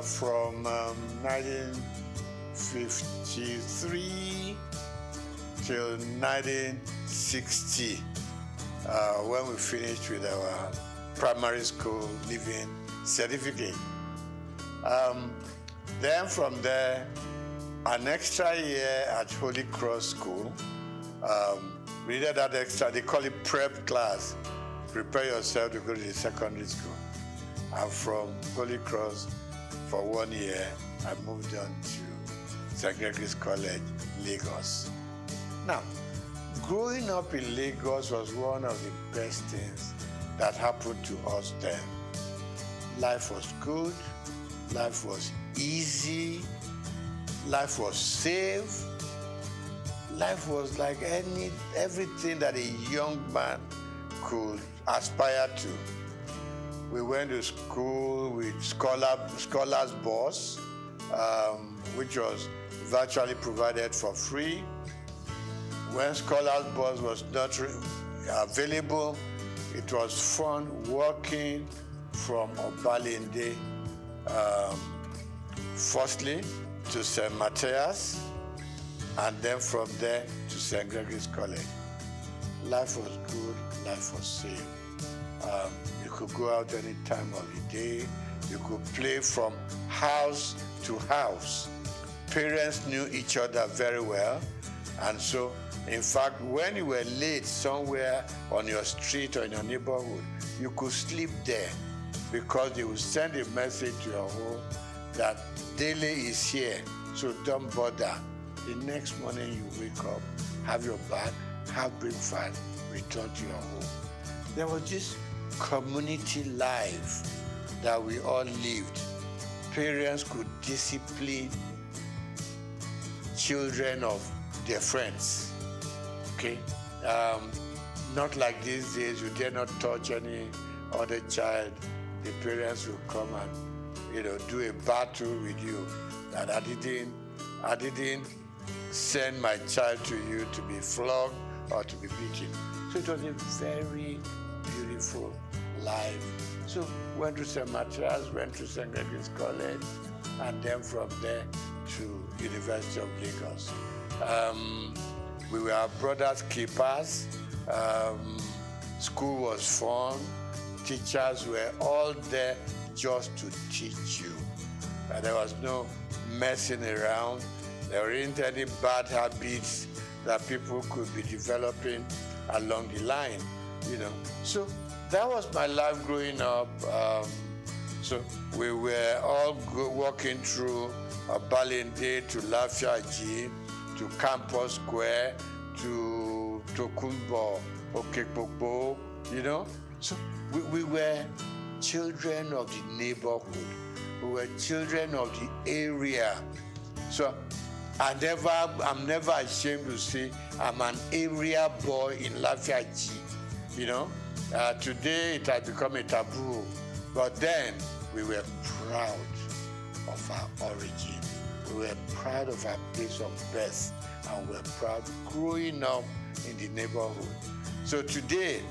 from 1953 till 1960, when we finished with our primary school leaving certificate. Then from there, an extra year at Holy Cross School. We did that extra, they call it prep class. Prepare yourself to go to the secondary school. And from Holy Cross, for 1 year, I moved on to St. Gregory's College, Lagos. Now, growing up in Lagos was one of the best things that happened to us then. Life was good, life was easy, life was safe, life was like everything that a young man could aspire to. We went to school with Scholars Bus, which was virtually provided for free. When Scholars Bus was not available, it was fun walking from Obalende, firstly to St. Matthias, and then from there to St. Gregory's College. Life was good, life was safe. You could go out any time of the day. You could play from house to house. Parents knew each other very well. And so, in fact, when you were late somewhere on your street or in your neighborhood, you could sleep there because they would send a message to your home that Dele is here, so don't bother. The next morning you wake up, have your bath, have breakfast, return to your home. There was this community life that we all lived. Parents could discipline children of their friends, okay? Not like these days, you dare not touch any other child, the parents will come and, do a battle with you. That I didn't send my child to you to be flogged or to be beaten. So it was a very beautiful life. So went to St. Matthias, went to St. Gregory's College, and then from there to University of Lagos. We were brothers keepers. School was fun. Teachers were all there just to teach you. There was no messing around. There weren't any bad habits that people could be developing along the line, So that was my life growing up. So we were all walking through Balinde to Lafiaji, to Campus Square, to Tokunbo, Okekpokpo, So we were children of the neighborhood. We were children of the area. So I'm never ashamed to say I'm an area boy in Lafiaji. Today it has become a taboo, but then we were proud of our origin. We were proud of our place of birth, and we were proud growing up in the neighborhood. So today,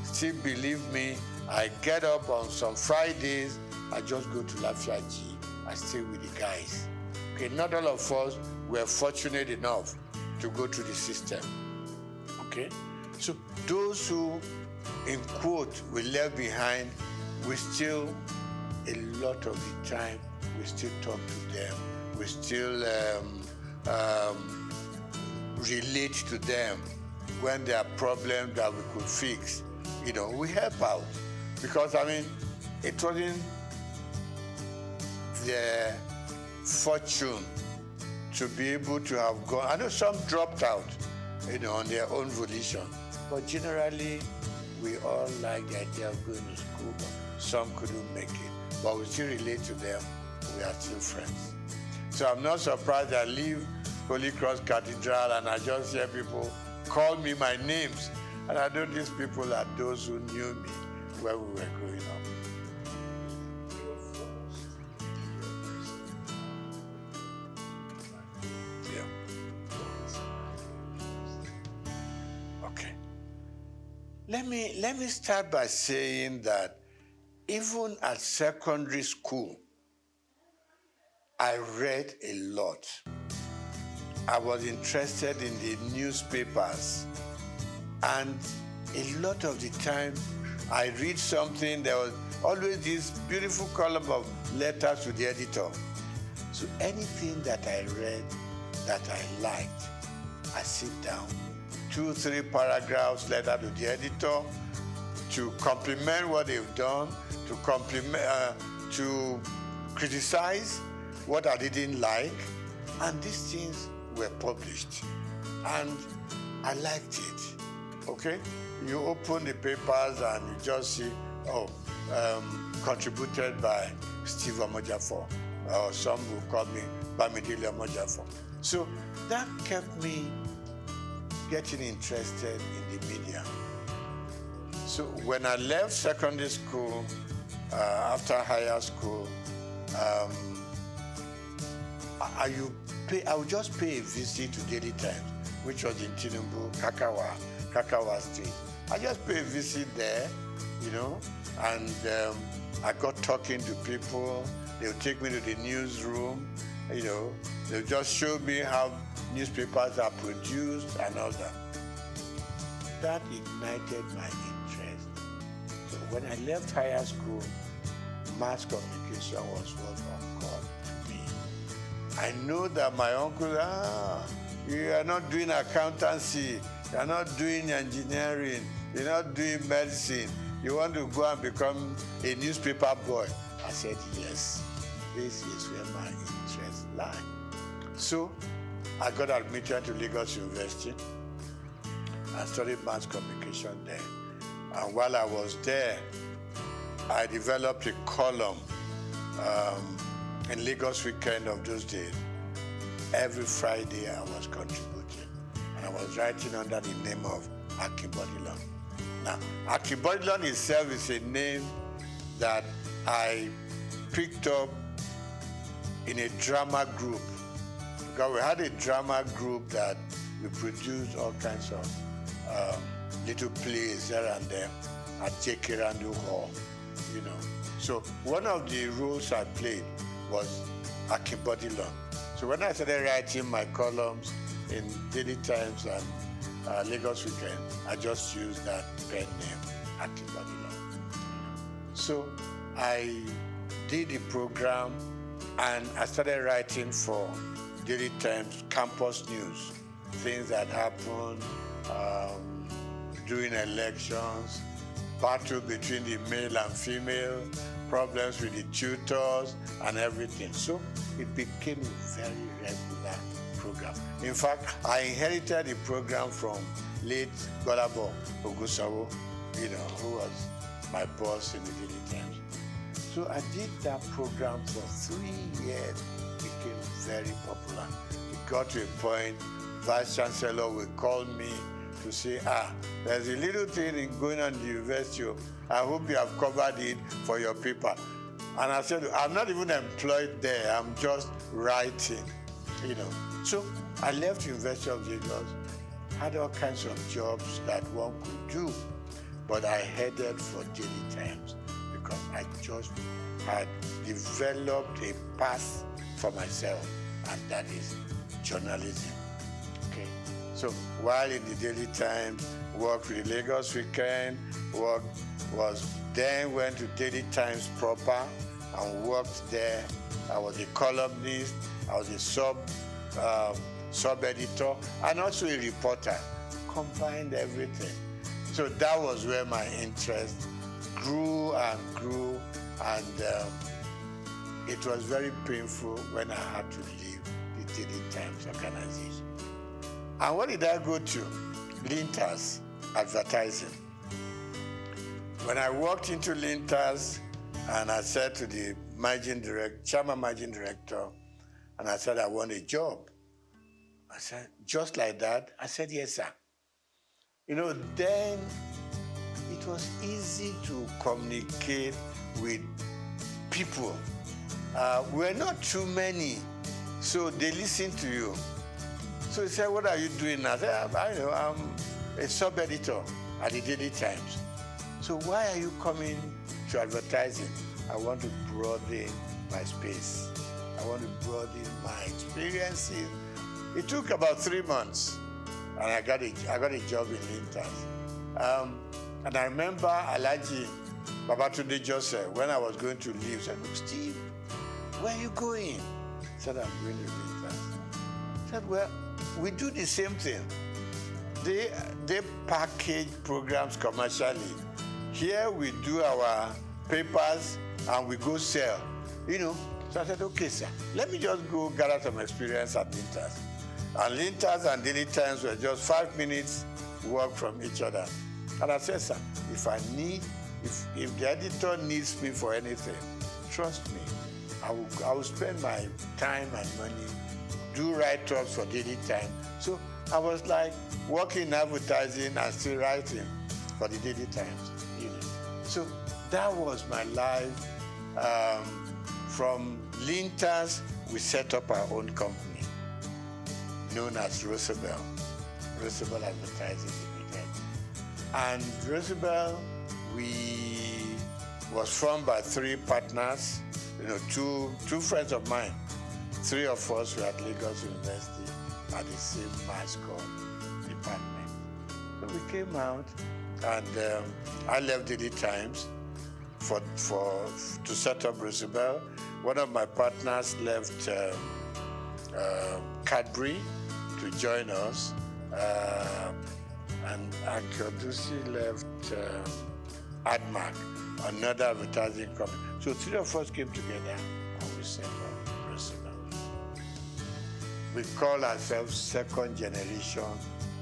still believe me, I get up on some Fridays, I just go to Lafiaji, I stay with the guys. Okay, not all of us were fortunate enough to go through the system. Okay, so those who, in quote, we left behind, we still, a lot of the time, we still talk to them. We still relate to them when there are problems that we could fix. We help out. Because, it wasn't their fortune to be able to have gone. I know some dropped out, on their own volition. But generally, we all like the idea of going to school, but some couldn't make it. But we still relate to them. We are still friends. So I'm not surprised I leave Holy Cross Cathedral and I just hear people call me my names. And I know these people are those who knew me when we were growing up. Let me start by saying that even at secondary school, I read a lot. I was interested in the newspapers, and a lot of the time I read something, there was always this beautiful column of letters to the editor. So anything that I read that I liked, I sit down, 2-3 paragraphs letter to the editor to compliment what they've done, to criticize what I didn't like, and these things were published, and I liked it. Okay, you open the papers and you just see, contributed by Steve Omojafor, or some will call me Bamidele Omojafor. So that kept me getting interested in the media. So when I left secondary school, after higher school, I would just pay a visit to Daily Times, which was in Tinubu, Kakawa Street. I just pay a visit there, and I got talking to people. They would take me to the newsroom, they'll just show me how newspapers are produced and all that. That ignited my interest. So when I left higher school, mass communication was what occurred to me. I know that my uncle, you are not doing accountancy, you are not doing engineering, you're not doing medicine, you want to go and become a newspaper boy. I said, yes, this is where my interests lie. So I got admitted to Lagos University. I studied mass communication there. And while I was there, I developed a column in Lagos Weekend of those days. Every Friday I was contributing. And I was writing under the name of Akimbodilo. Now, Akibodilon itself is a name that I picked up in a drama group. Because we had a drama group that we produced all kinds of little plays here and there at Jekirandu Hall, you know. So one of the roles I played was Akibodilon. So when I started writing my columns in Daily Times and Lagos Weekend, I just used that pen name, Akibodilon. So I did the program and I started writing for Daily Times campus news, things that happened during elections, battle between the male and female, problems with the tutors and everything. So it became a very regular program. In fact, I inherited the program from late Golabo Ogusawo, you know, who was my boss in the Daily Times. So I did that program for 3 years. It became very popular. It got to a point, Vice Chancellor would call me to say, there's a little thing going on in the university. I hope you have covered it for your paper. And I said, I'm not even employed there. I'm just writing, you know. So I left the University of Lagos, had all kinds of jobs that one could do, but I headed for Daily Times because I just had developed a path for myself, and that is journalism. Okay. So while in the Daily Times, worked with the Lagos Weekend, went to Daily Times proper and worked there. I was a columnist, I was a sub-editor, and also a reporter. Combined everything. So that was where my interest grew and grew, and it was very painful when I had to leave the Daily Times organization. And what did I go to? Lintas advertising. When I walked into Lintas, and I said to the chairman managing director, and I said, I want a job. I said, just like that? I said, yes, sir. You know, then it was easy to communicate with people. We're not too many, so they listen to you. So he said, what are you doing now? I said, I'm a sub-editor at the Daily Times. So why are you coming to advertising? I want to broaden my space. I want to broaden my experiences. It took about 3 months, and I got a job in Lintas. And I remember Alhaji Babatunde Joseph, when I was going to leave, said, look, Steve, where are you going? I said, I'm going to Lintas. I said, well, we do the same thing. They package programs commercially. Here we do our papers and we go sell, you know. So I said, okay, sir, let me just go gather some experience at Lintas. And Lintas and Daily Times were just 5 minutes walk from each other. And I said, sir, if the editor needs me for anything, trust me, I will spend my time and money, do write-ups for Daily Times. So I was like working in advertising and still writing for the Daily Times, you know. So that was my life. From Lintas, we set up our own company known as Roosevelt Advertising Limited. And Roosevelt, was formed by 3 partners, you know, two friends of mine. 3 of us were at Lagos University at the same mass comm department. So we came out, and I left Daily Times to set up Roosevelt. One of my partners left Cadbury to join us, and Akodusi left Admark, another advertising company. So 3 of us came together and we set up Roosevelt. We call ourselves second generation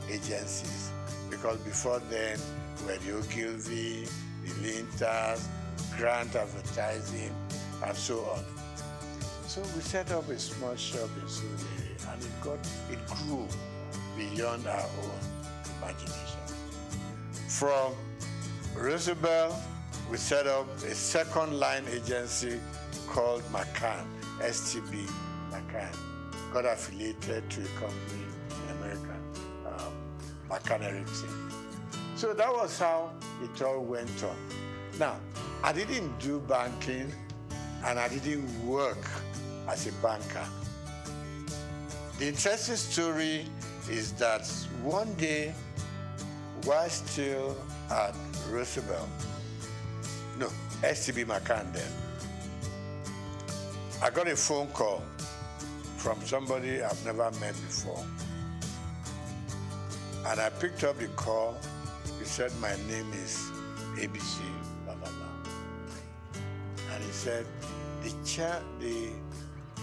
agencies because before then we were the Ogilvy, the Lintas, Grant Advertising, and so on. So we set up a small shop in Souq, and it grew beyond our own imagination. From Roosevelt, we set up a second line agency called McCann, STB McCann. Got affiliated to a company in America, McCann Erickson. So that was how it all went on. Now, I didn't do banking and I didn't work as a banker. The interesting story is that one day, while still at Roosevelt, no, STB McCann then, I got a phone call from somebody I've never met before. And I picked up the call. He said, my name is ABC, blah, blah, blah. And he said, the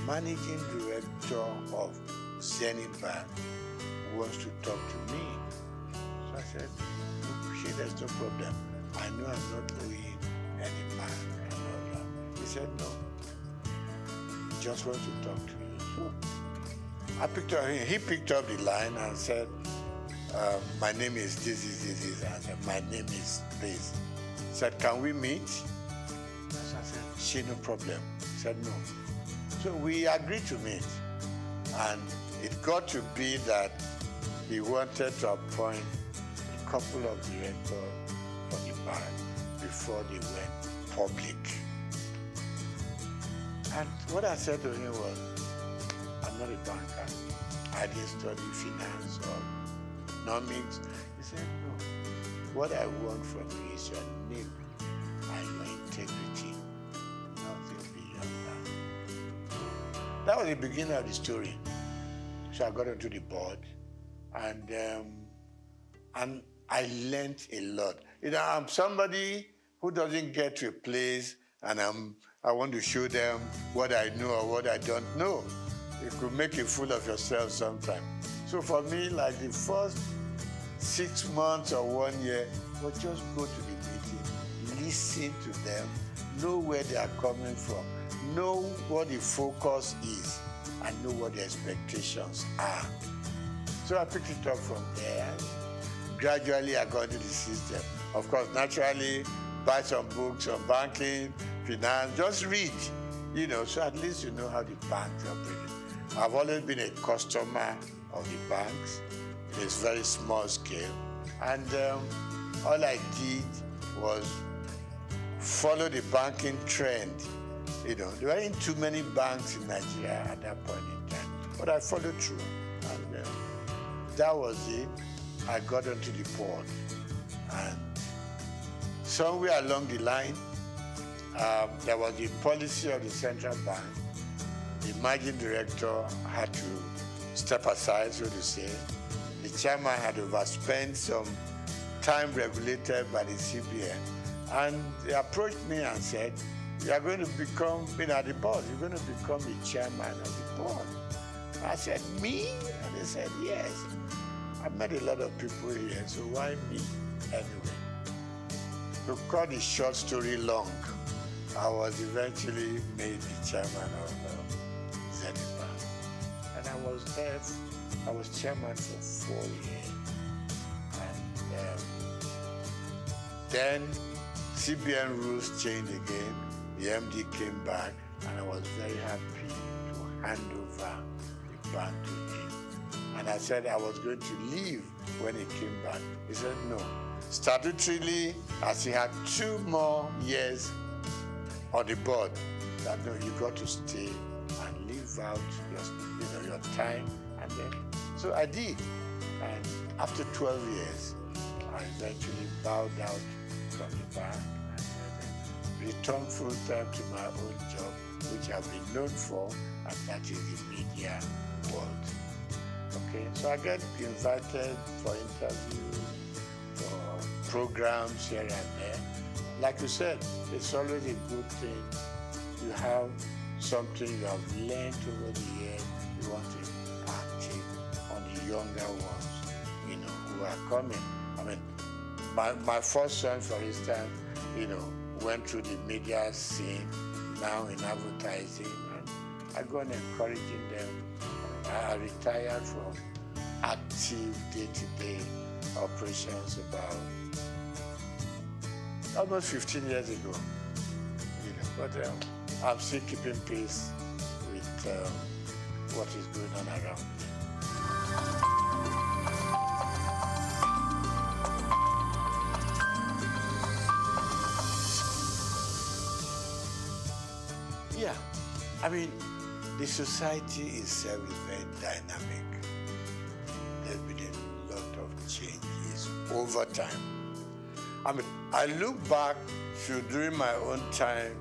managing director of Zenith Bank wants to talk to me. So I said, look, there's no problem. I know I'm not owing any bank and all that. He said, no, he just wants to talk to you. So I picked up, he picked up the line and said, my name is this. I said, my name is this. He said, can we meet? So I said, she, no problem. He said, no. So we agreed to meet. And it got to be that he wanted to appoint a couple of directors for the bank before they went public. And what I said to him was, I'm not a banker. I didn't study finance or economics. He said, no. What I want from you is your name and your integrity. Nothing beyond that. That was the beginning of the story. So I got onto the board, and I learned a lot. You know, I'm somebody who doesn't get to a place and I want to show them what I know or what I don't know. You could make a fool of yourself sometimes. So for me, like the first 6 months or 1 year, was just go to the meeting, listen to them, know where they are coming from, know what the focus is, and know what the expectations are. So I picked it up from there. Gradually, I got into the system. Of course, naturally, buy some books on banking, finance, just read, you know, so at least you know how the banks operate. I've always been a customer of the banks. It is very small scale. And all I did was follow the banking trend. You know, there weren't too many banks in Nigeria at that point in time, but I followed through. And that was it. I got onto the board. And somewhere along the line, there was the policy of the central bank. The managing director had to step aside, so to say. The chairman had overspent some time regulated by the CBN. And they approached me and said, you are going to become, at the board, you're going to become the chairman of the board. I said, me? And they said, yes. I've met a lot of people here, so why me anyway? To cut the short story long, I was eventually made the chairman of Zenith Bank. And I was there, I was chairman for 4 years. And then CBN rules changed again. The MD came back, and I was very happy to hand over the bank to him. And I said I was going to leave when he came back. He said no. Statutorily, as he had 2 more years on the board, that no, you got to stay and live out your time. And then, so I did. And after 12 years, I eventually bowed out from the bank and returned full time to my own job, which I've been known for, and that is the media world. Okay, so I get invited for interviews, for programs here and there. Like you said, it's always a good thing. You have something you have learned over the years, you want to impact it on the younger ones, who are coming. I mean, my first son, for instance, went through the media scene, now in advertising, and I go on encouraging them. I retired from active day-to-day operations about almost 15 years ago. But I'm still keeping pace with what is going on around me. Yeah, I mean, the society itself is very dynamic. There's been a lot of changes over time. I mean, I look back to during my own time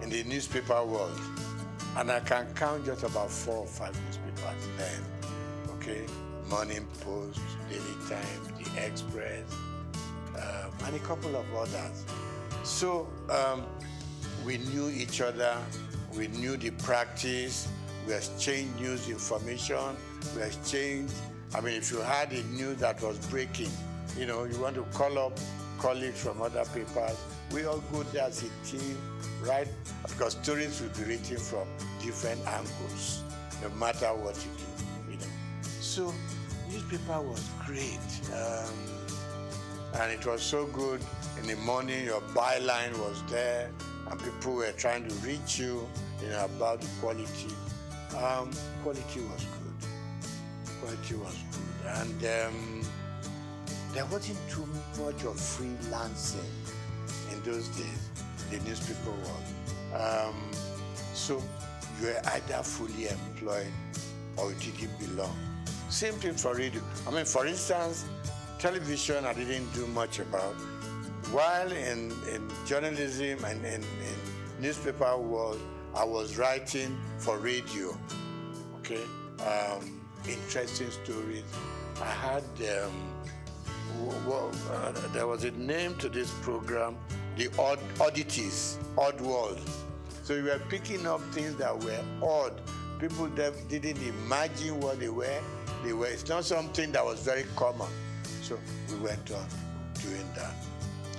in the newspaper world, and I can count just about 4 or 5 newspapers then, okay? Morning Post, Daily Times, The Express, and a couple of others. So we knew each other, we knew the practice, we exchanged news information, we exchanged, I mean, if you had a news that was breaking, you know, you want to call up colleagues from other papers, we all go there as a team, right? Because stories will be written from different angles, no matter what you do, you know. So newspaper was great. And it was so good. In the morning, your byline was there, and people were trying to reach you, you know, about the quality. Quality was good. Quality was good. And there wasn't too much of freelancing in those days, the newspaper world. So you were either fully employed or you didn't belong. Same thing for radio. I mean, for instance, television I didn't do much about. While in journalism and in newspaper world, I was writing for radio, okay? Interesting stories. I had, there was a name to this program, the oddities, odd world. So you were picking up things that were odd. People that didn't imagine what they were. It's not something that was very common. So we went on doing that.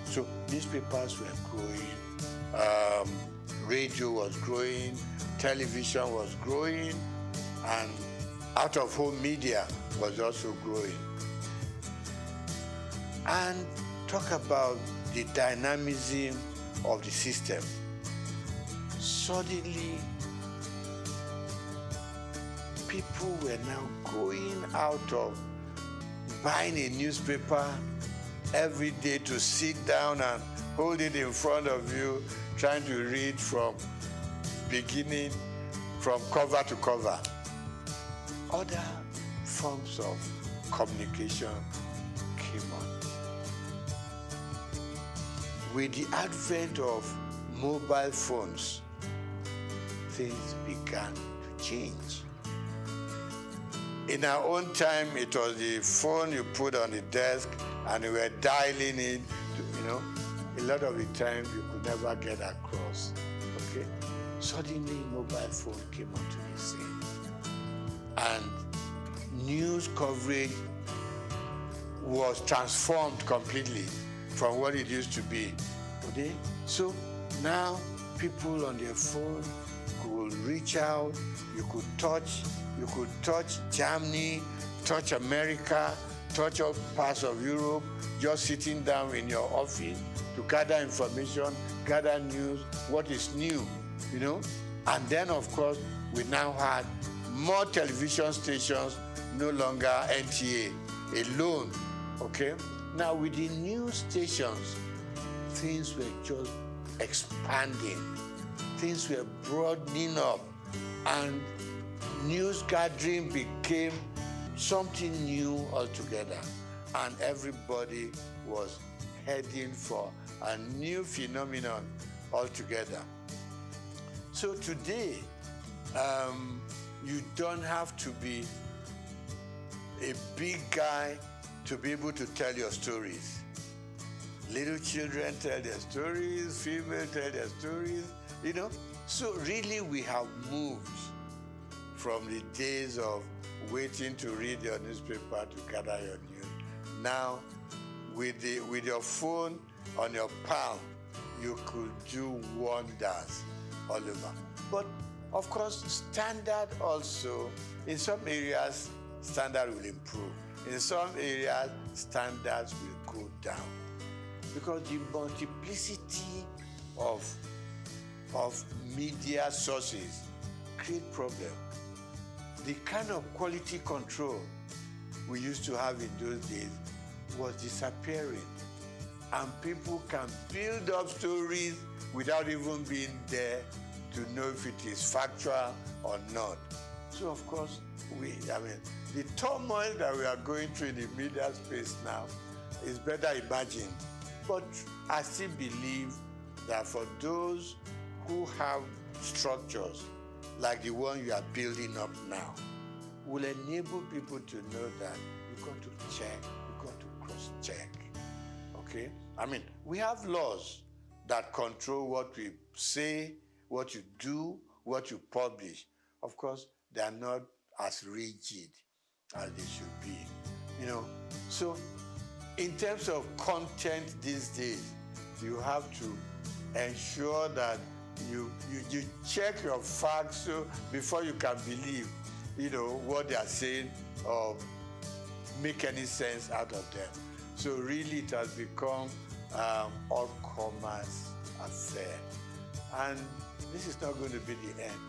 So newspapers were growing, radio was growing, television was growing, and out-of-home media was also growing. And talk about the dynamism of the system. Suddenly, people were now going out of buying a newspaper every day to sit down and hold it in front of you, trying to read from beginning, from cover to cover. Other forms of communication came on. With the advent of mobile phones, things began to change. In our own time, it was the phone you put on the desk and you were dialing it, you know. A lot of the time, you could never get across, okay? Suddenly, mobile phone came onto the scene. And news coverage was transformed completely from what it used to be, okay? So now, people on their phone could reach out, you could touch Germany, touch America, touch all parts of Europe, just sitting down in your office to gather information, gather news, what is new, you know? And then, of course, we now had more television stations, no longer NTA alone, okay? Now, with the news stations, things were just expanding. Things were broadening up, and news gathering became something new altogether, and everybody was heading for a new phenomenon altogether. So today, you don't have to be a big guy to be able to tell your stories. Little children tell their stories, females tell their stories, you know. So really we have moved from the days of waiting to read your newspaper to gather your news. Now, with your phone on your palm, you could do wonders all over. But of course, standard also, in some areas, standard will improve. In some areas, standards will go down. because the multiplicity of media sources create problem. The kind of quality control we used to have in those days was disappearing. And people can build up stories without even being there to know if it is factual or not. So of course, the turmoil that we are going through in the media space now is better imagined. But I still believe that for those who have structures like the one you are building up now, will enable people to know that you've got to check, you've got to cross-check, okay? We have laws that control what we say, what you do, what you publish. Of course, they are not as rigid as they should be, So in terms of content these days, you have to ensure that you check your facts before you can believe, what they are saying or make any sense out of them. So really it has become all commerce affair. And this is not going to be the end.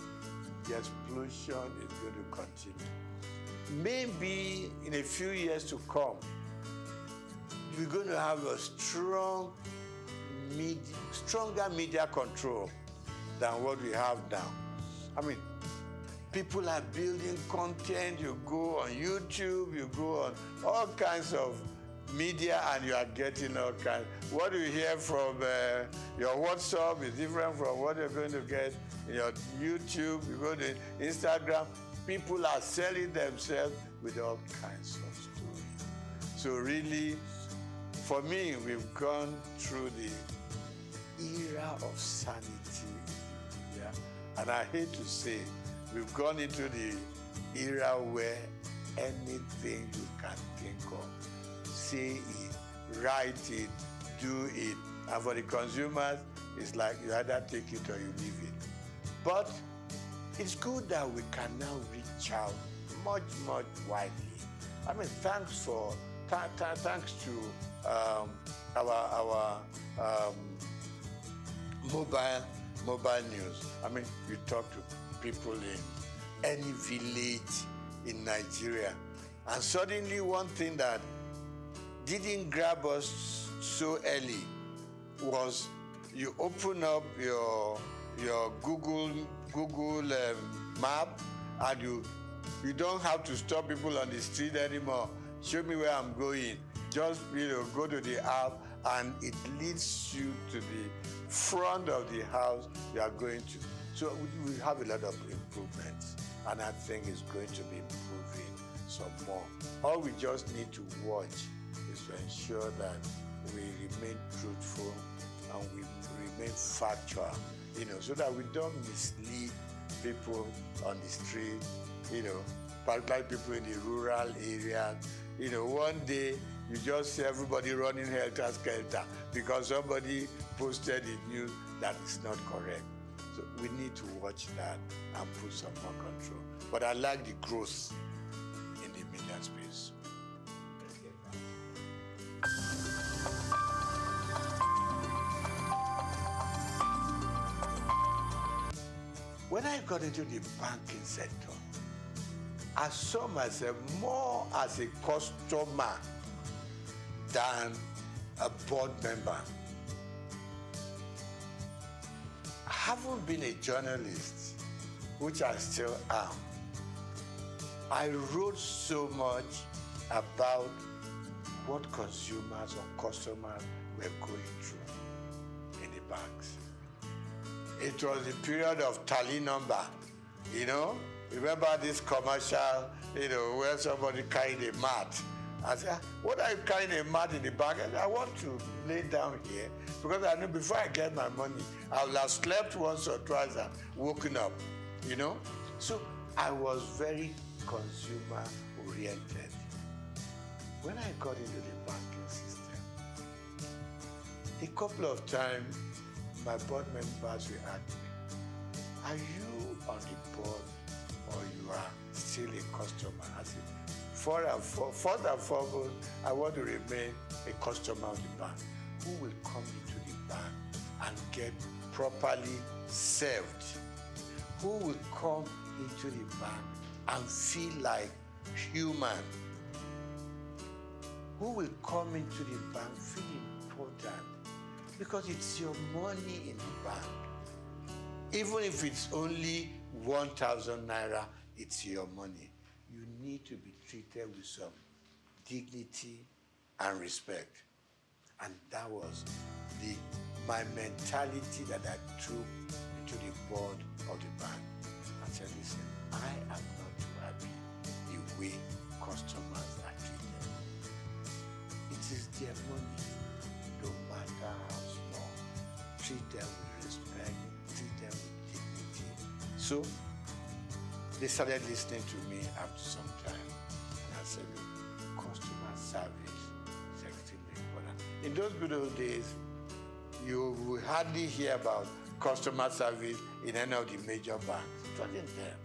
The explosion is going to continue. Maybe in a few years to come, we're going to have a stronger media control than what we have now. People are building content. You go on YouTube, you go on all kinds of media, and you are getting all kinds. What you hear from your WhatsApp is different from what you're going to get in your YouTube. You go to Instagram, people are selling themselves with all kinds of stories. So really, for me, we've gone through the era of sanity. Yeah? And I hate to say, we've gone into the era where anything you can think of, say it, write it, do it. And for the consumers, it's like you either take it or you leave it. But it's good that we can now reach out much, much widely. Thanks to our mobile news. You talk to people in any village in Nigeria, and suddenly one thing that didn't grab us so early was you open up your Google map, and you don't have to stop people on the street anymore. Show me where I'm going. Just go to the app, and it leads you to the front of the house you are going to. So we have a lot of improvements, and I think it's going to be improving some more. All we just need to watch is to ensure that we remain truthful and we remain factual, so that we don't mislead people on the street, particularly people in the rural areas. One day you just see everybody running helter-skelter because somebody posted in news that is not correct. So we need to watch that and put some more control. But I like the growth in the media space. When I got into the banking sector, I saw myself more as a customer than a board member. I haven't been a journalist, which I still am. I wrote so much about what consumers or customers were going through in the banks. It was the period of tally number, Remember this commercial, where somebody carried a mat. I said, what are you carrying a mat in the bank? I said, I want to lay down here because I know before I get my money, I will have slept once or twice and woken up, So I was very consumer-oriented. When I got into the banking system, a couple of times, my board members will ask me, are you on the board or you are still a customer? I said, first and foremost, I want to remain a customer of the bank. who will come into the bank and get properly served? Who will come into the bank and feel like human? Who will come into the bank feel important? Because it's your money in the bank. Even if it's only 1,000 naira, it's your money. You need to be treated with some dignity and respect. And that was my mentality that I took into the board of the bank. I said, listen, I am not too happy the way customers are treated. It is their money, no matter how small. Treat them with respect, treat them with dignity. So they started listening to me after some time. And I said, look, customer service is extremely important. In those good old days, you will hardly hear about customer service in any of the major banks. It wasn't there.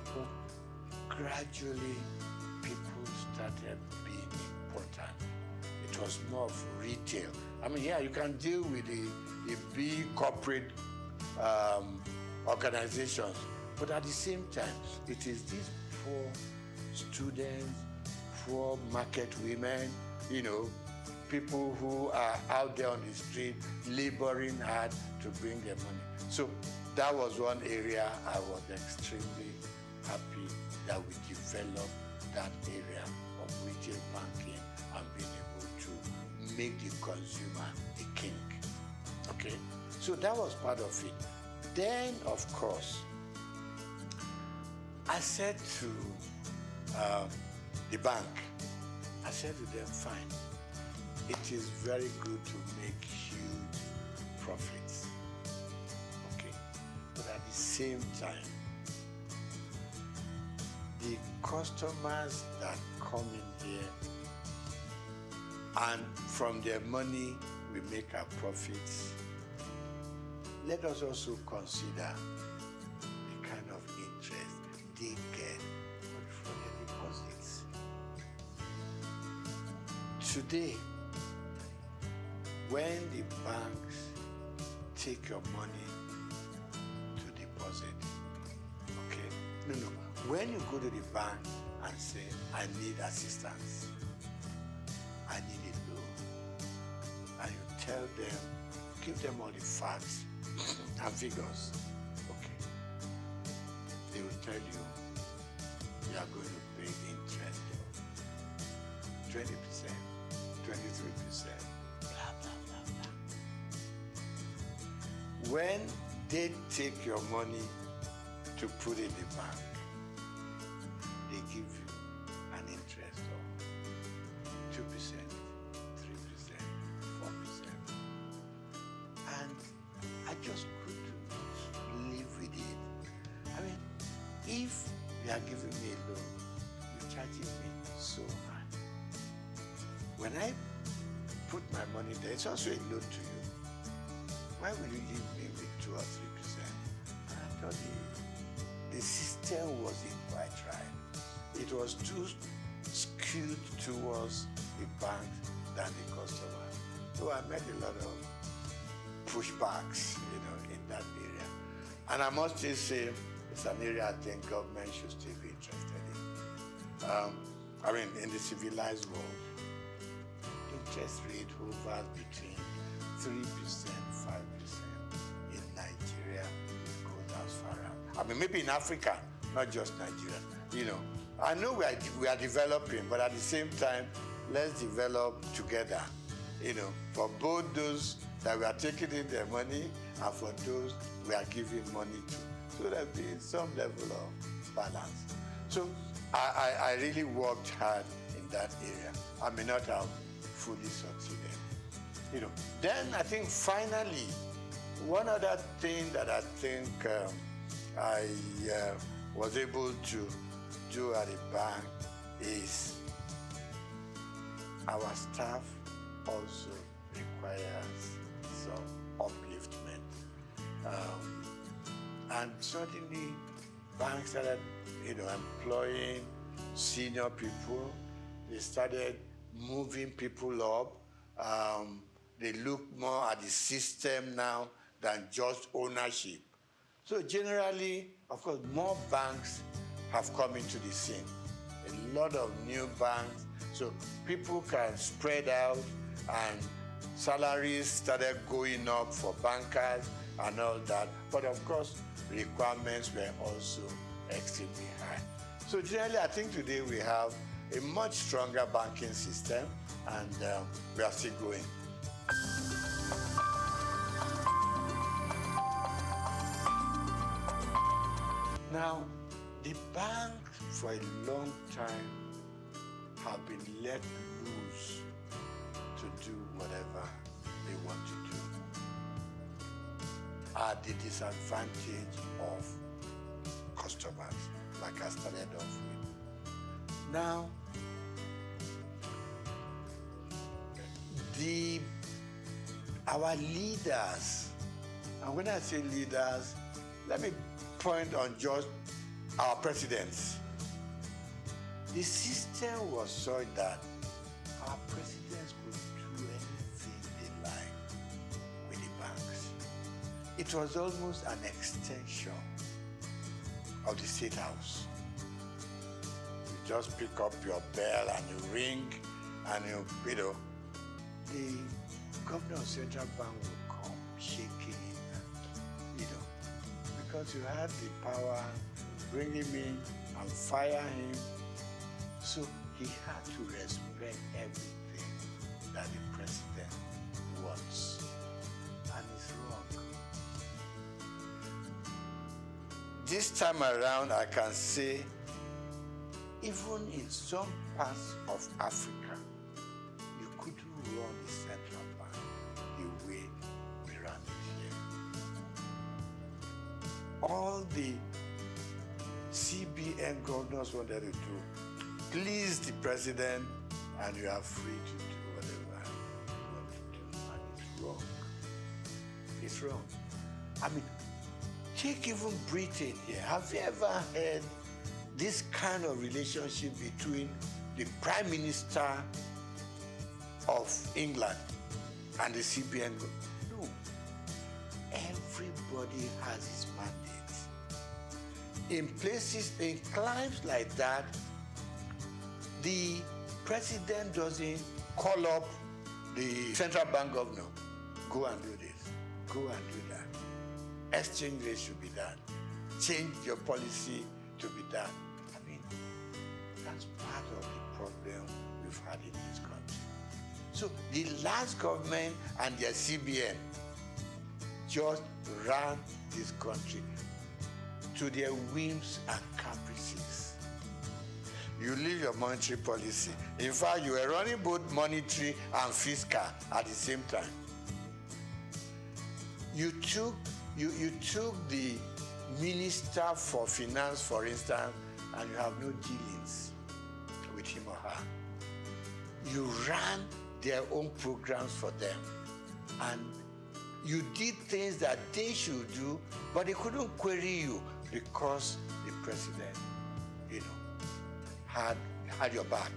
But gradually, people started being important. It was more of retail. I mean, yeah, you can deal with the big corporate organizations, but at the same time, it is these poor students, poor market women, you know, people who are out there on the street laboring hard to bring their money. So that was one area I was extremely happy that we developed that area of retail banking and being able to make the consumer the king. Okay? So that was part of it. Then, of course, I said to the bank, I said to them, fine, it is very good to make huge profits, okay? But at the same time, the customers that come in here and from their money we make our profits, let us also consider the kind of interest they get from their deposits. Today, when the banks take your money to deposit, okay? No. When you go to the bank and say, I need assistance, I need a loan, and you tell them, give them all the facts and figures, okay? They will tell you, you are going to pay interest of 20%, 23%. When they take your money to put in the bank, they give you an interest of 2%, 3%, 4%. And I just couldn't live with it. I mean, if you are giving me a loan, you're charging me so high. When I put my money there, it's also a loan to you. Why will you leave me with 2 or 3%? And I thought the system wasn't quite right. It was too skewed towards the bank than the customer. So I met a lot of pushbacks, in that area. And I must just say, it's an area I think government should still be interested in. In the civilized world, interest rate hovers between 3%, 5%. In Nigeria, it goes as far out. Maybe in Africa, not just Nigeria. I know we are developing, but at the same time, let's develop together. For both those that we are taking in their money and for those we are giving money to. So there'll be some level of balance. So I really worked hard in that area. I may not have fully succeeded. Then I think finally, one other thing that I think I was able to do at the bank is our staff also requires some upliftment. And suddenly, banks started, employing senior people. They started moving people up. they look more at the system now than just ownership. So generally, of course, more banks have come into the scene. A lot of new banks, so people can spread out, and salaries started going up for bankers and all that. But of course, requirements were also extremely high. So generally, I think today we have a much stronger banking system, and we are still growing. Now, the banks for a long time have been let loose to do whatever they want to do at the disadvantage of customers, like I started off with. Now, our leaders, and when I say leaders, let me point on just our presidents. The system was such that our presidents could do anything they like with the banks. It was almost an extension of the State House. You just pick up your bell and you ring, and you know, the governor of Central Bank will come shaking, because you had the power, bring him in and fire him. So he had to respect everything that the president wants. And it's wrong. This time around, I can say, even in some parts of Africa, you couldn't run the central bank the way we run it here. All the CBN governors wanted to do, please the president, and you are free to do whatever you want to do, and it's wrong. It's wrong. I mean, take even Britain here. Have you ever heard this kind of relationship between the Prime Minister of England and the CBN? No. Everybody has his mandate. In places, in climes like that, the president doesn't call up the central bank governor. Go and do this. Go and do that. Exchange rate should be done. Change your policy to be done. I mean, that's part of the problem we've had in this country. So the last government and their CBN just ran this country to their whims and caprices. You leave your monetary policy. In fact, you were running both monetary and fiscal at the same time. You took the Minister for Finance, for instance, and you have no dealings with him or her. You ran their own programs for them, and you did things that they should do, but they couldn't query you because the president, had your back.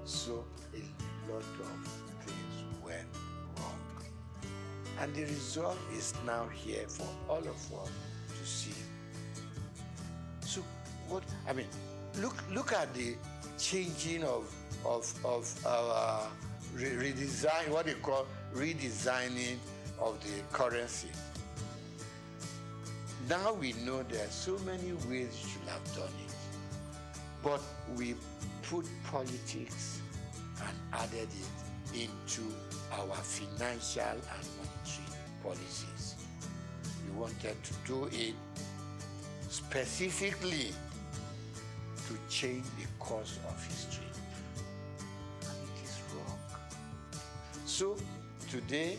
So a lot of things went wrong. And the result is now here for all of us to see. So look at the changing of our redesign, what they call redesigning of the currency. Now we know there are so many ways you should have done it. But we put politics and added it into our financial and monetary policies. We wanted to do it specifically to change the course of history. And it is wrong. So today,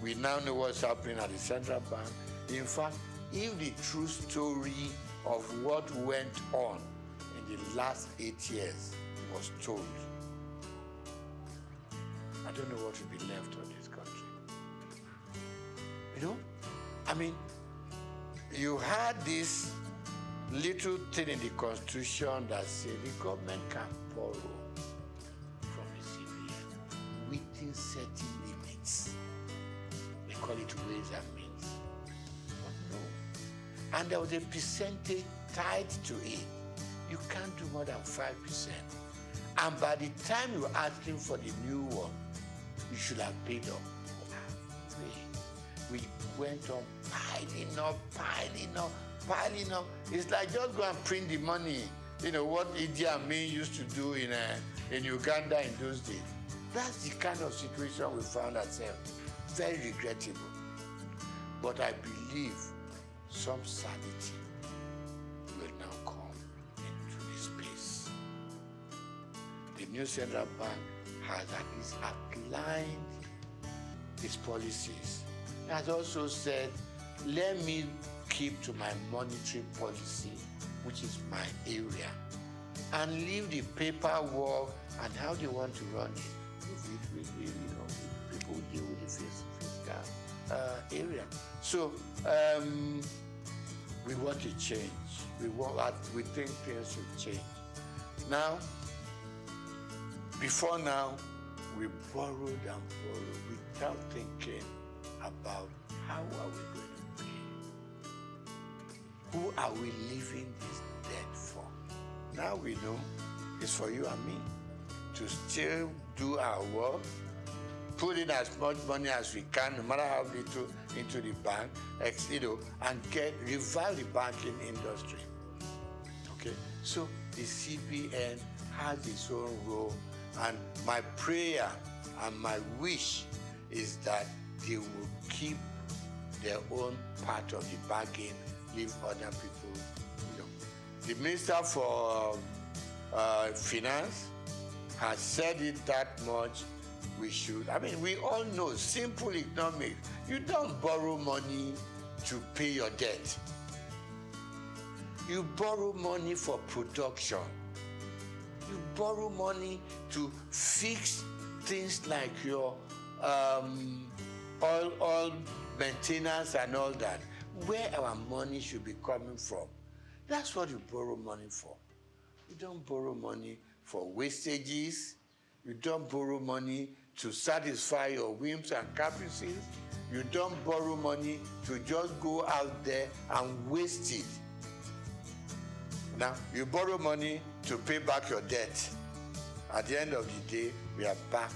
we now know what's happening at the central bank. In fact, if the true story of what went on in the last 8 years was told, I don't know what will be left of this country. You had this little thing in the Constitution that said the government can borrow from the CBN with within certain limits. They call it ways and means. But no. And there was a percentage tied to it. You can't do more than 5%. And by the time you're asking for the new one, you should have paid up. We went on piling up. It's like just go and print the money. You know what Idi Amin used to do in Uganda in those days. That's the kind of situation we found ourselves. Very regrettable. But I believe some sanity will now come into this space. The new central bank has at least outlined its policies. It has also said, let me keep to my monetary policy, which is my area, and leave the paperwork and how they want to run it. People will deal with the fiscal area. So we want to change. We think things should change. Now, before now, we borrowed and borrowed without thinking about how are we going to pay? Who are we leaving this debt for? Now we know it's for you and me to still do our work, put in as much money as we can, no matter how little, into the bank, and revive the banking industry. Okay, so the CBN has its own role, and my prayer and my wish is that they will keep their own part of the bargain, leave other people. The Minister for Finance has said it that much. We should. I mean, we all know, simple economics. You don't borrow money to pay your debt. You borrow money for production. You borrow money to fix things like your oil maintenance and all that. Where our money should be coming from. That's what you borrow money for. You don't borrow money for wastages. You don't borrow money to satisfy your whims and caprices. You don't borrow money to just go out there and waste it. Now, you borrow money to pay back your debt. At the end of the day, we are back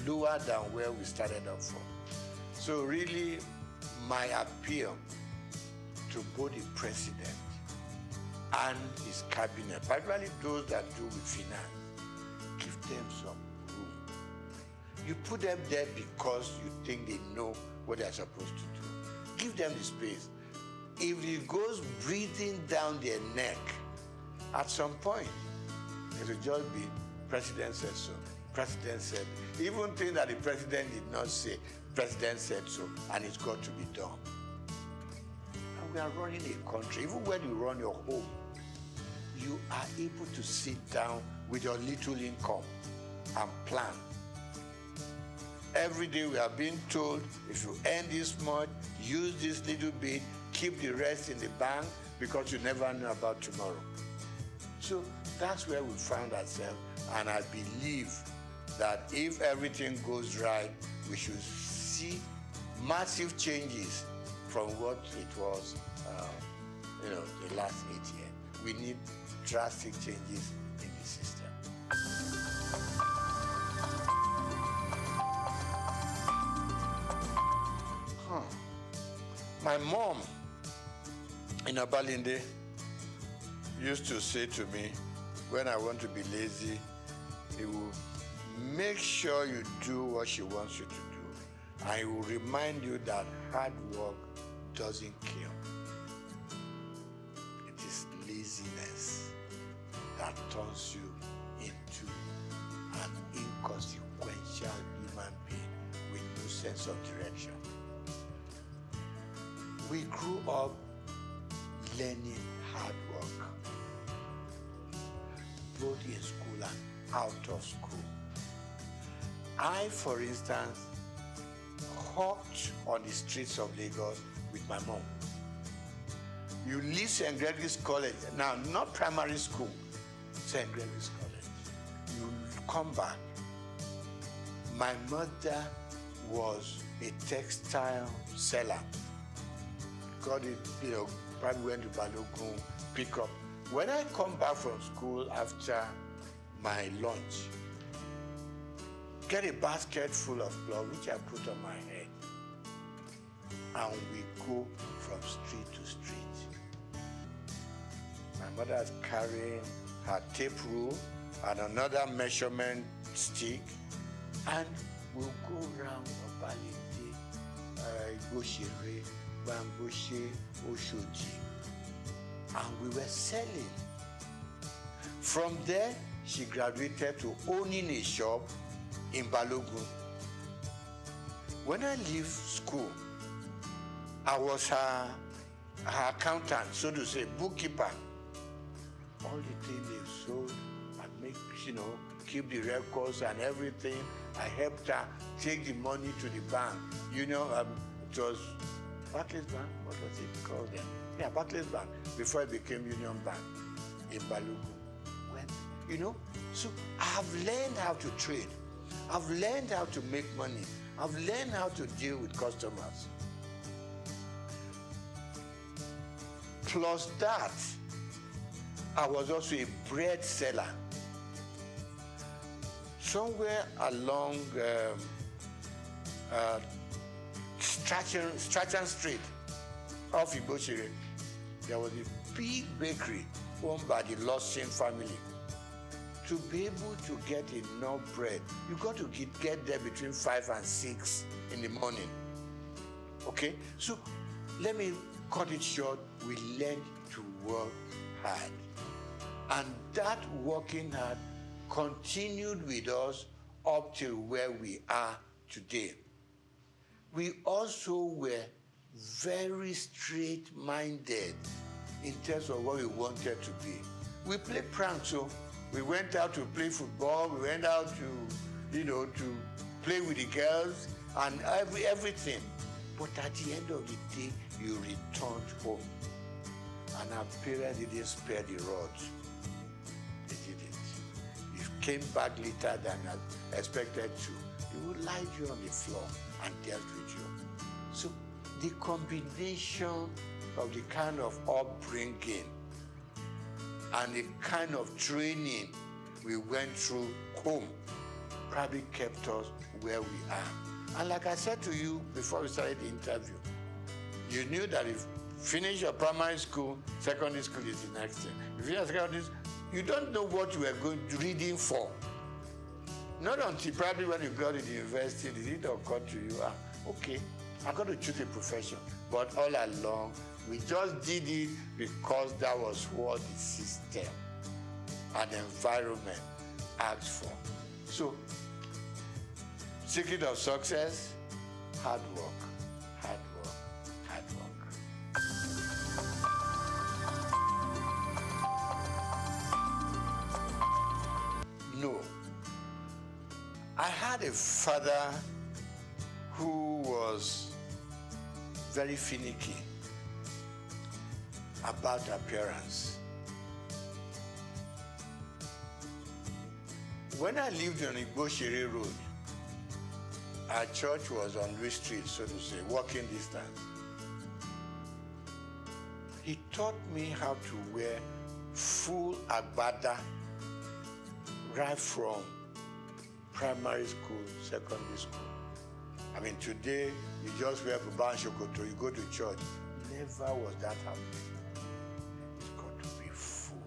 lower than where we started off from. So really, my appeal to both the president and his cabinet, particularly those that do with finance, give them some room. You put them there because you think they know what they're supposed to do. Give them the space. If it goes breathing down their neck, at some point, it will just be, president said so, president said, even things that the president did not say, president said so, and it's got to be done. And we are running a country, even when you run your home, you are able to sit down with your little income and plan. Every day we are being told, if you earn this much, use this little bit, keep the rest in the bank, because you never know about tomorrow. So that's where we found ourselves, and I believe that if everything goes right, we should see massive changes from what it was, the last 8 years. We need drastic changes in the system. My mom in Abalinde used to say to me, when I want to be lazy, he will make sure you do what she wants you to do. And he will remind you that hard work doesn't kill. It is laziness that turns you into an inconsequential human being with no sense of direction. We grew up learning hard work, both in school and out of school. I, for instance, hawked on the streets of Lagos with my mom. You leave St. Gregory's College, now not primary school, St. Gregory's College. You come back. My mother was a textile seller. Got it, probably went to Balogun, pick up. When I come back from school after my lunch, get a basket full of cloth, which I put on my head, and we go from street to street. My mother is carrying her tape rule and another measurement stick, and we'll go round Obalende, Igoshere, Bamboshe, Oshoji, and we were selling. From there, she graduated to owning a shop in Balogun. When I leave school, I was her accountant, so to say, bookkeeper. All the things they sold, I make, keep the records and everything. I helped her take the money to the bank. It was Barclays Bank, what was it called then? Yeah, Barclays Bank, before it became Union Bank in Balogun. So I've learned how to trade. I've learned how to make money. I've learned how to deal with customers. Plus that, I was also a bread seller. Somewhere along Strachan Street off Igoshere, there was a big bakery owned by the Lawson family. To be able to get enough bread, you got to get there between 5 and 6 in the morning. Okay? So let me cut it short. We learned to work hard. And that working hard continued with us up till where we are today. We also were very straight-minded in terms of what we wanted to be. We played pranks, so we went out to play football, we went out to, to play with the girls and everything. But at the end of the day, you returned home. And our parents didn't spare the rod. They didn't. You came back later than expected to. They would lie you on the floor and dealt with you. So the combination of the kind of upbringing and the kind of training we went through home probably kept us where we are. And like I said to you before we started the interview, you knew that if you finish your primary school, secondary school is the next thing. If you finish secondary school, you don't know what you were reading for. Not until probably when you got to the university did it occur to you, okay, I got to choose a profession. But all along, we just did it because that was what the system and environment asked for. So, secret of success, hard work, hard work, hard work. No. I had a father who was very finicky about appearance. When I lived on Igoshere Road, our church was on Louis Street, so to say, walking distance. He taught me how to wear full agbada right from primary school, secondary school. I mean, today, you just wear Buban Shokoto, you go to church. Never was that happening. It's got to be full.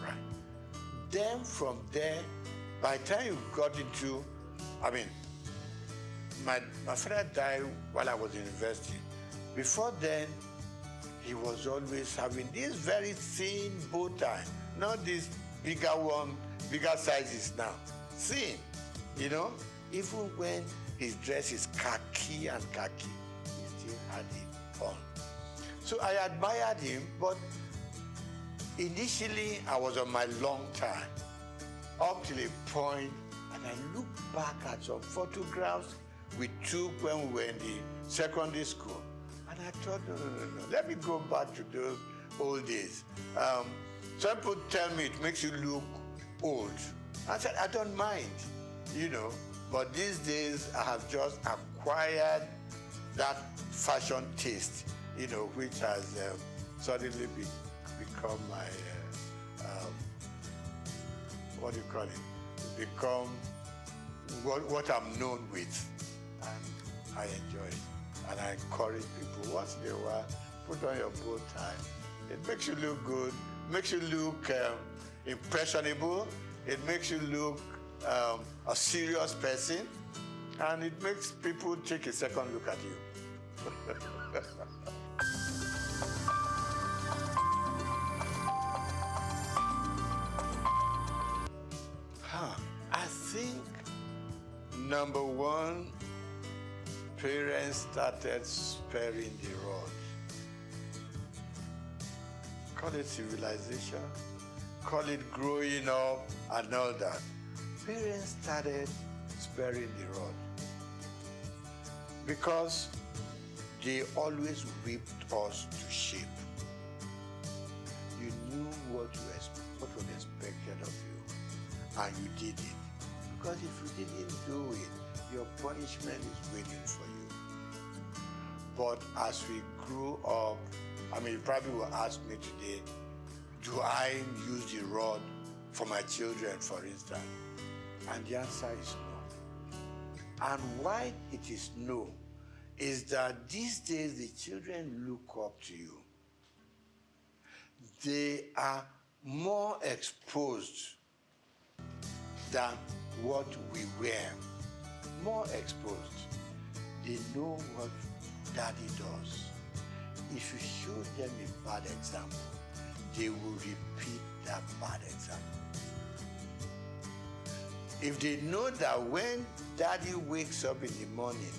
Right. Then from there, by the time you got into, my father died while I was in university. Before then, he was always having this very thin bow tie, not this bigger one, bigger sizes now. Thin, even when his dress is khaki and khaki, he still had it on. So I admired him, but initially I was on my long time, up till a point, and I look back at some photographs we took when we were in the secondary school, and I thought, no, let me go back to those old days. Some people tell me it makes you look old. I said, I don't mind, But these days, I have just acquired that fashion taste, you know, which has suddenly become my, what do you call it? Become what I'm known with. And I enjoy it. And I encourage people, once in a while, put on your bow tie. It makes you look good, makes you look impressionable, it makes you look a serious person, and it makes people take a second look at you. I think number one, parents started sparing the rod. Call it civilization, call it growing up and all that. Parents started sparing the rod because they always whipped us to shape. You knew what was expected of you, and you did it. Because if you didn't do it, your punishment is waiting for you. But as we grew up, I mean, you probably will ask me today, do I use the rod for my children, for instance? And the answer is no. And why it is no is that these days the children look up to you. They are more exposed than what we were. More exposed. They know what daddy does. If you show them a bad example, they will repeat that bad example. If they know that when daddy wakes up in the morning,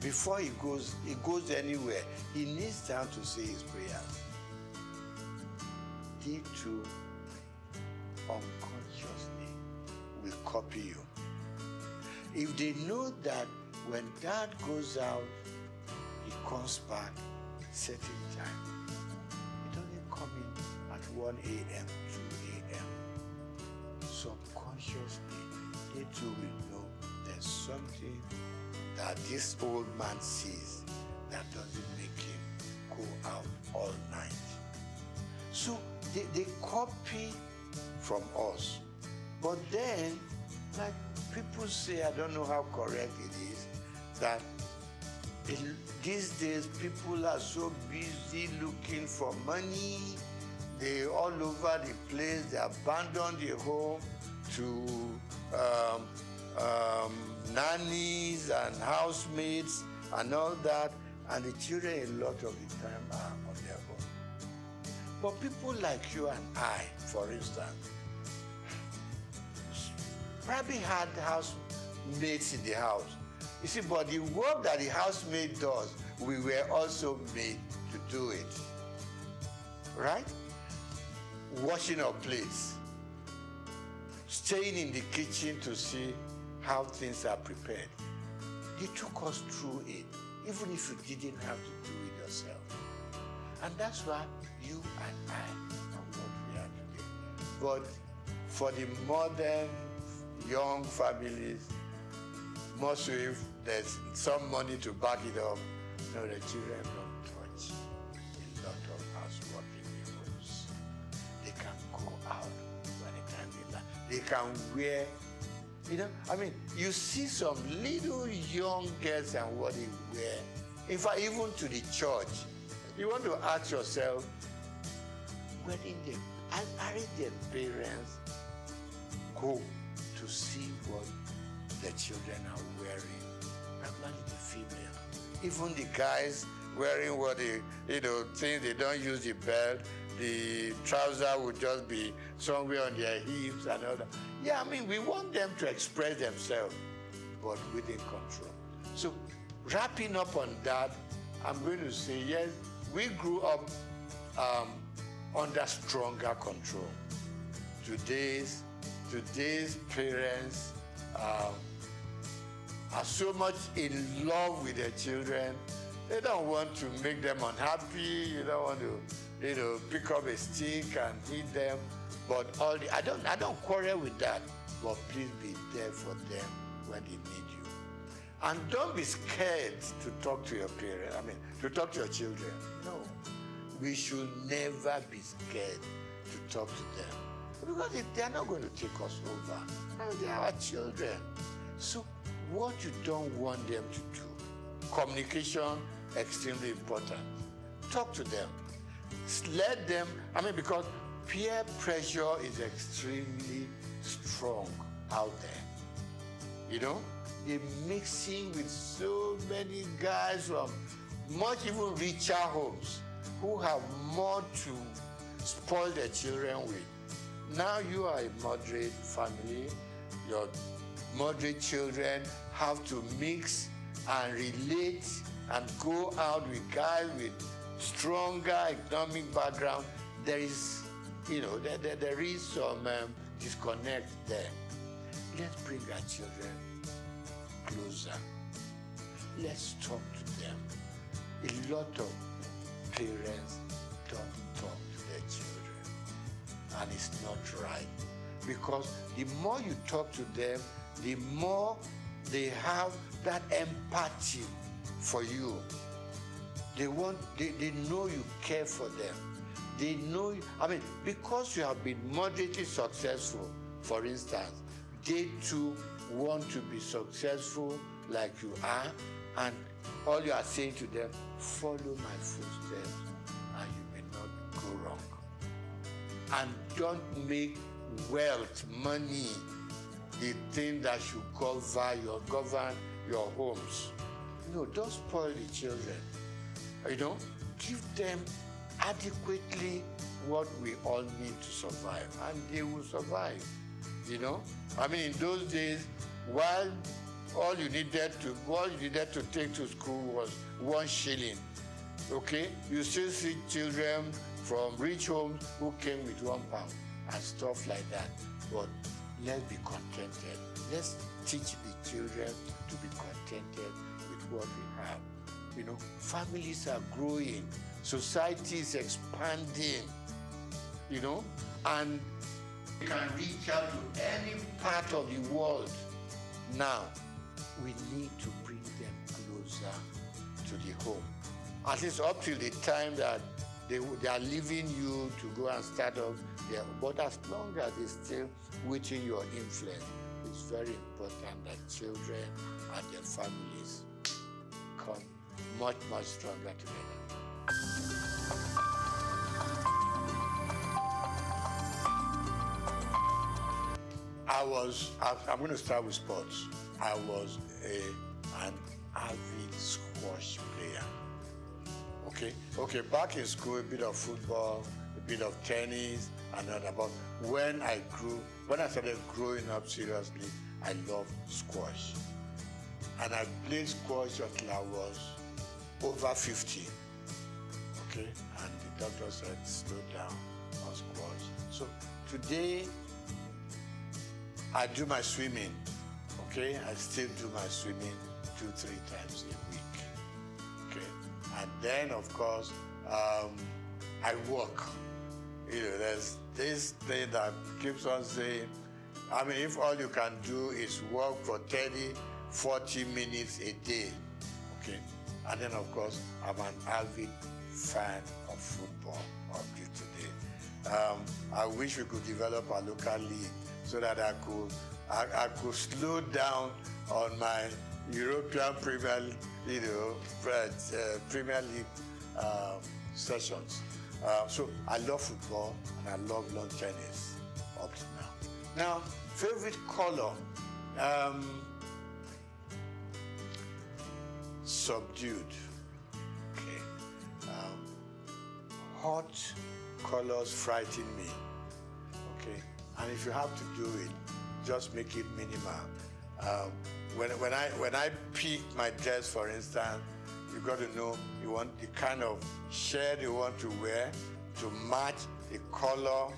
before he goes anywhere, he needs time to say his prayers. They too, unconsciously, will copy you. If they know that when dad goes out, he comes back certain time. It only come in at 1 a.m., 2 a.m. Subconsciously, they too will know there's something that this old man sees that doesn't make him go out all night. So they copy from us. But then, like people say, I don't know how correct it is, that these days people are so busy looking for money. They're all over the place. They abandon the home to nannies and housemates and all that. And the children a lot of the time are on their own. But people like you and I, for instance, probably had housemates in the house. You see, but the work that the housemaid does, we were also made to do it. Right? Washing our plates. Staying in the kitchen to see how things are prepared. They took us through it, even if you didn't have to do it yourself. And that's why you and I are what we are today. But for the modern, young families, most of if there's some money to back it up, no, the children don't touch a lot of houseworking heroes. They can go out anytime they like. They can wear, you know, I mean, you see some little young girls and what they wear. In fact, even to the church, you want to ask yourself, where did their parents go to see what the children are wearing? Primarily the female. Even the guys wearing what they, things they don't use the belt, the trouser would just be somewhere on their hips and all that. Yeah, I mean, we want them to express themselves, but within control. So, wrapping up on that, I'm going to say, yes, we grew up under stronger control. Today's parents are so much in love with their children. They don't want to make them unhappy. You don't want to, pick up a stick and hit them. But I don't quarrel with that. But please be there for them when they need you. And don't be scared to talk to your parents, to talk to your children. No, we should never be scared to talk to them. Because they are not going to take us over. They are our children. So what you don't want them to do, communication, extremely important. Talk to them. Let them, because peer pressure is extremely strong out there. They're mixing with so many guys from much even richer homes who have more to spoil their children with. Now you are a moderate family, your moderate children have to mix and relate and go out with guys with stronger economic background. There is, there is some disconnect there. Let's bring our children closer. Let's talk to them. A lot of parents don't talk to their children, and it's not right. Because the more you talk to them, the more they have that empathy for you. They know you care for them. They know, because you have been moderately successful, for instance, they too want to be successful like you are, and all you are saying to them, follow my footsteps and you may not go wrong. And don't make wealth, money, the thing that should govern your homes. No, don't spoil the children. Give them adequately what we all need to survive, and they will survive. In those days, while all you needed to take to school was 1 shilling. Okay, you still see children from rich homes who came with £1 and stuff like that. But let's be contented. Let's teach the children to be contented with what we have. Families are growing, society is expanding, and we can reach out to any part of the world. Now, we need to bring them closer to the home. At least up till the time that they are leaving you to go and start off there. But as long as they're still within your influence, it's very important that children and their families come much, much stronger together. I'm going to start with sports. I was an avid squash player. Okay, back in school, a bit of football, a bit of tennis, and all that. But when I started growing up seriously, I loved squash. And I played squash until I was over 50. Okay, and the doctor said, slow down on squash. So today, I do my swimming. Okay, I still do my swimming 2-3 times a week. Okay, and then of course, I work. There's this thing that keeps on saying, if all you can do is work for 30-40 minutes a day, okay? And then, of course, I'm an avid fan of football up to today. I wish we could develop a local league so that I could slow down on my European Premier League sessions. So I love football and I love lawn tennis up to now. Now, favorite color, subdued. Okay. Hot colors frighten me. Okay. And if you have to do it, just make it minimal. When I pick my dress, for instance, you got to know you want the kind of shirt you want to wear to match the color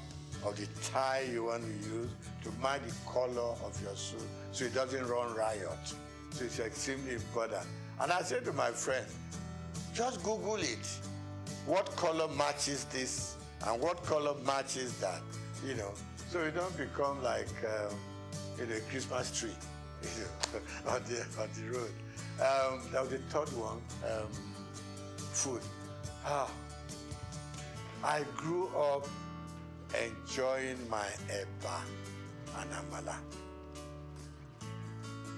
of the tie you want to use, to match the color of your suit, so it doesn't run riot. So it's extremely important. And I said to my friend, just Google it. What color matches this and what color matches that? So you don't become like a Christmas tree. on the road. That was the third one, food. I grew up enjoying my eba and amala.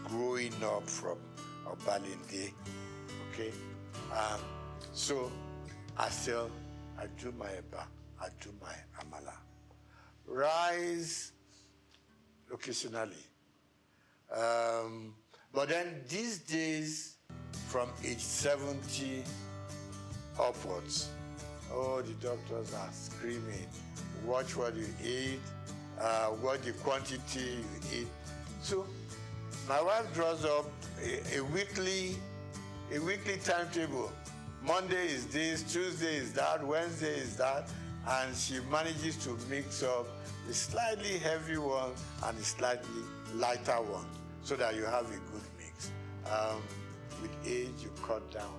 Growing up from Obalinde, okay? So I do my eba, I do my amala. Rice, occasionally. But then these days, from age 70 upwards, the doctors are screaming, watch what you eat, what the quantity you eat. So my wife draws up a weekly timetable. Monday is this, Tuesday is that, Wednesday is that, and she manages to mix up a slightly heavy one and a slightly lighter one so that you have a good mix. With age, you cut down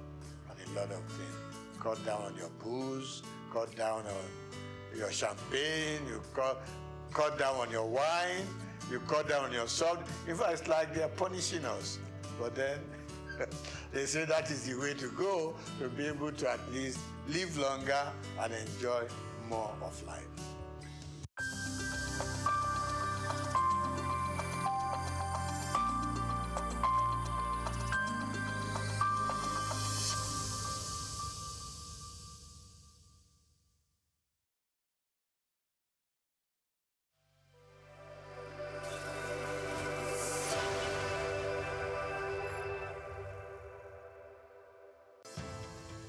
on a lot of things. Cut down on your booze, cut down on your champagne, you cut down on your wine, you cut down on your salt. In fact, it's like they're punishing us. But then they say that is the way to go, to be able to at least live longer and enjoy more of life.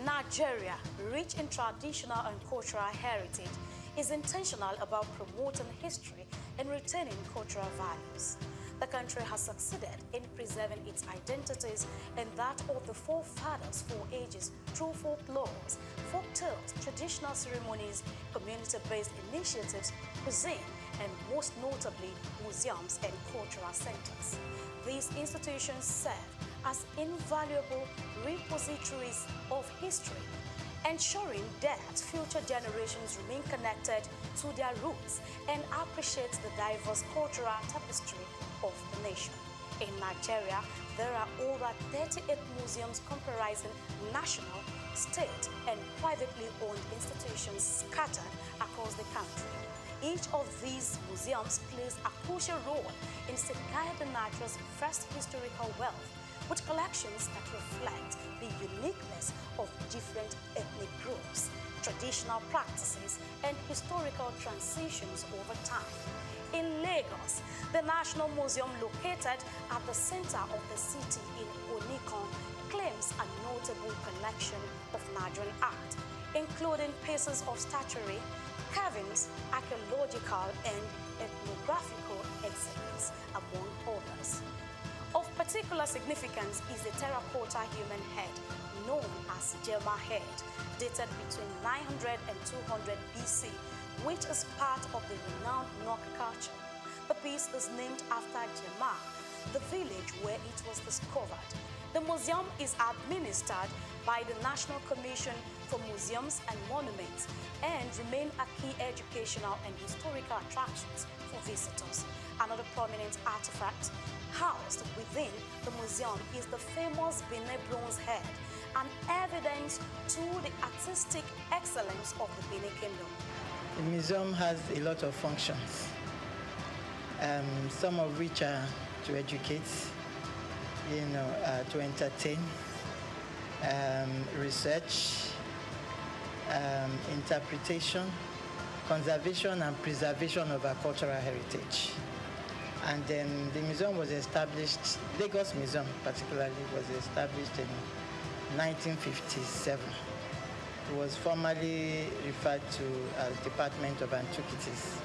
Nigeria, rich in traditional and cultural heritage, is intentional about promoting history and retaining cultural values. The country has succeeded in preserving its identities and that of the forefathers for ages through folklores, folk tales, traditional ceremonies, community-based initiatives, cuisine, and most notably, museums and cultural centers. These institutions serve as invaluable repositories of history, ensuring that future generations remain connected to their roots and appreciate the diverse cultural tapestry of the nation. In Nigeria, there are over 38 museums comprising national, state, and privately owned institutions scattered across the country. Each of these museums plays a crucial role in safeguarding Nigeria's vast historical wealth, with collections that reflect the uniqueness of different ethnic groups, traditional practices, and historical transitions over time. In Lagos, the National Museum, located at the center of the city in Onikon, claims a notable collection of Nigerian art, including pieces of statuary, carvings, archaeological and ethnographical exhibits, among others. Of particular significance is the terracotta human head, known as Jema head, dated between 900 and 200 BC, which is part of the renowned Nok culture. The piece is named after Jema, the village where it was discovered. The museum is administered by the National Commission for Museums and Monuments and remain a key educational and historical attractions for visitors. Another prominent artifact housed within the museum is the famous Benin bronze head, an evidence to the artistic excellence of the Benin Kingdom. The museum has a lot of functions, some of which are to educate, to entertain, research, interpretation, conservation and preservation of our cultural heritage. And then the museum was established, Lagos Museum particularly, was established in 1957. It was formerly referred to as Department of Antiquities.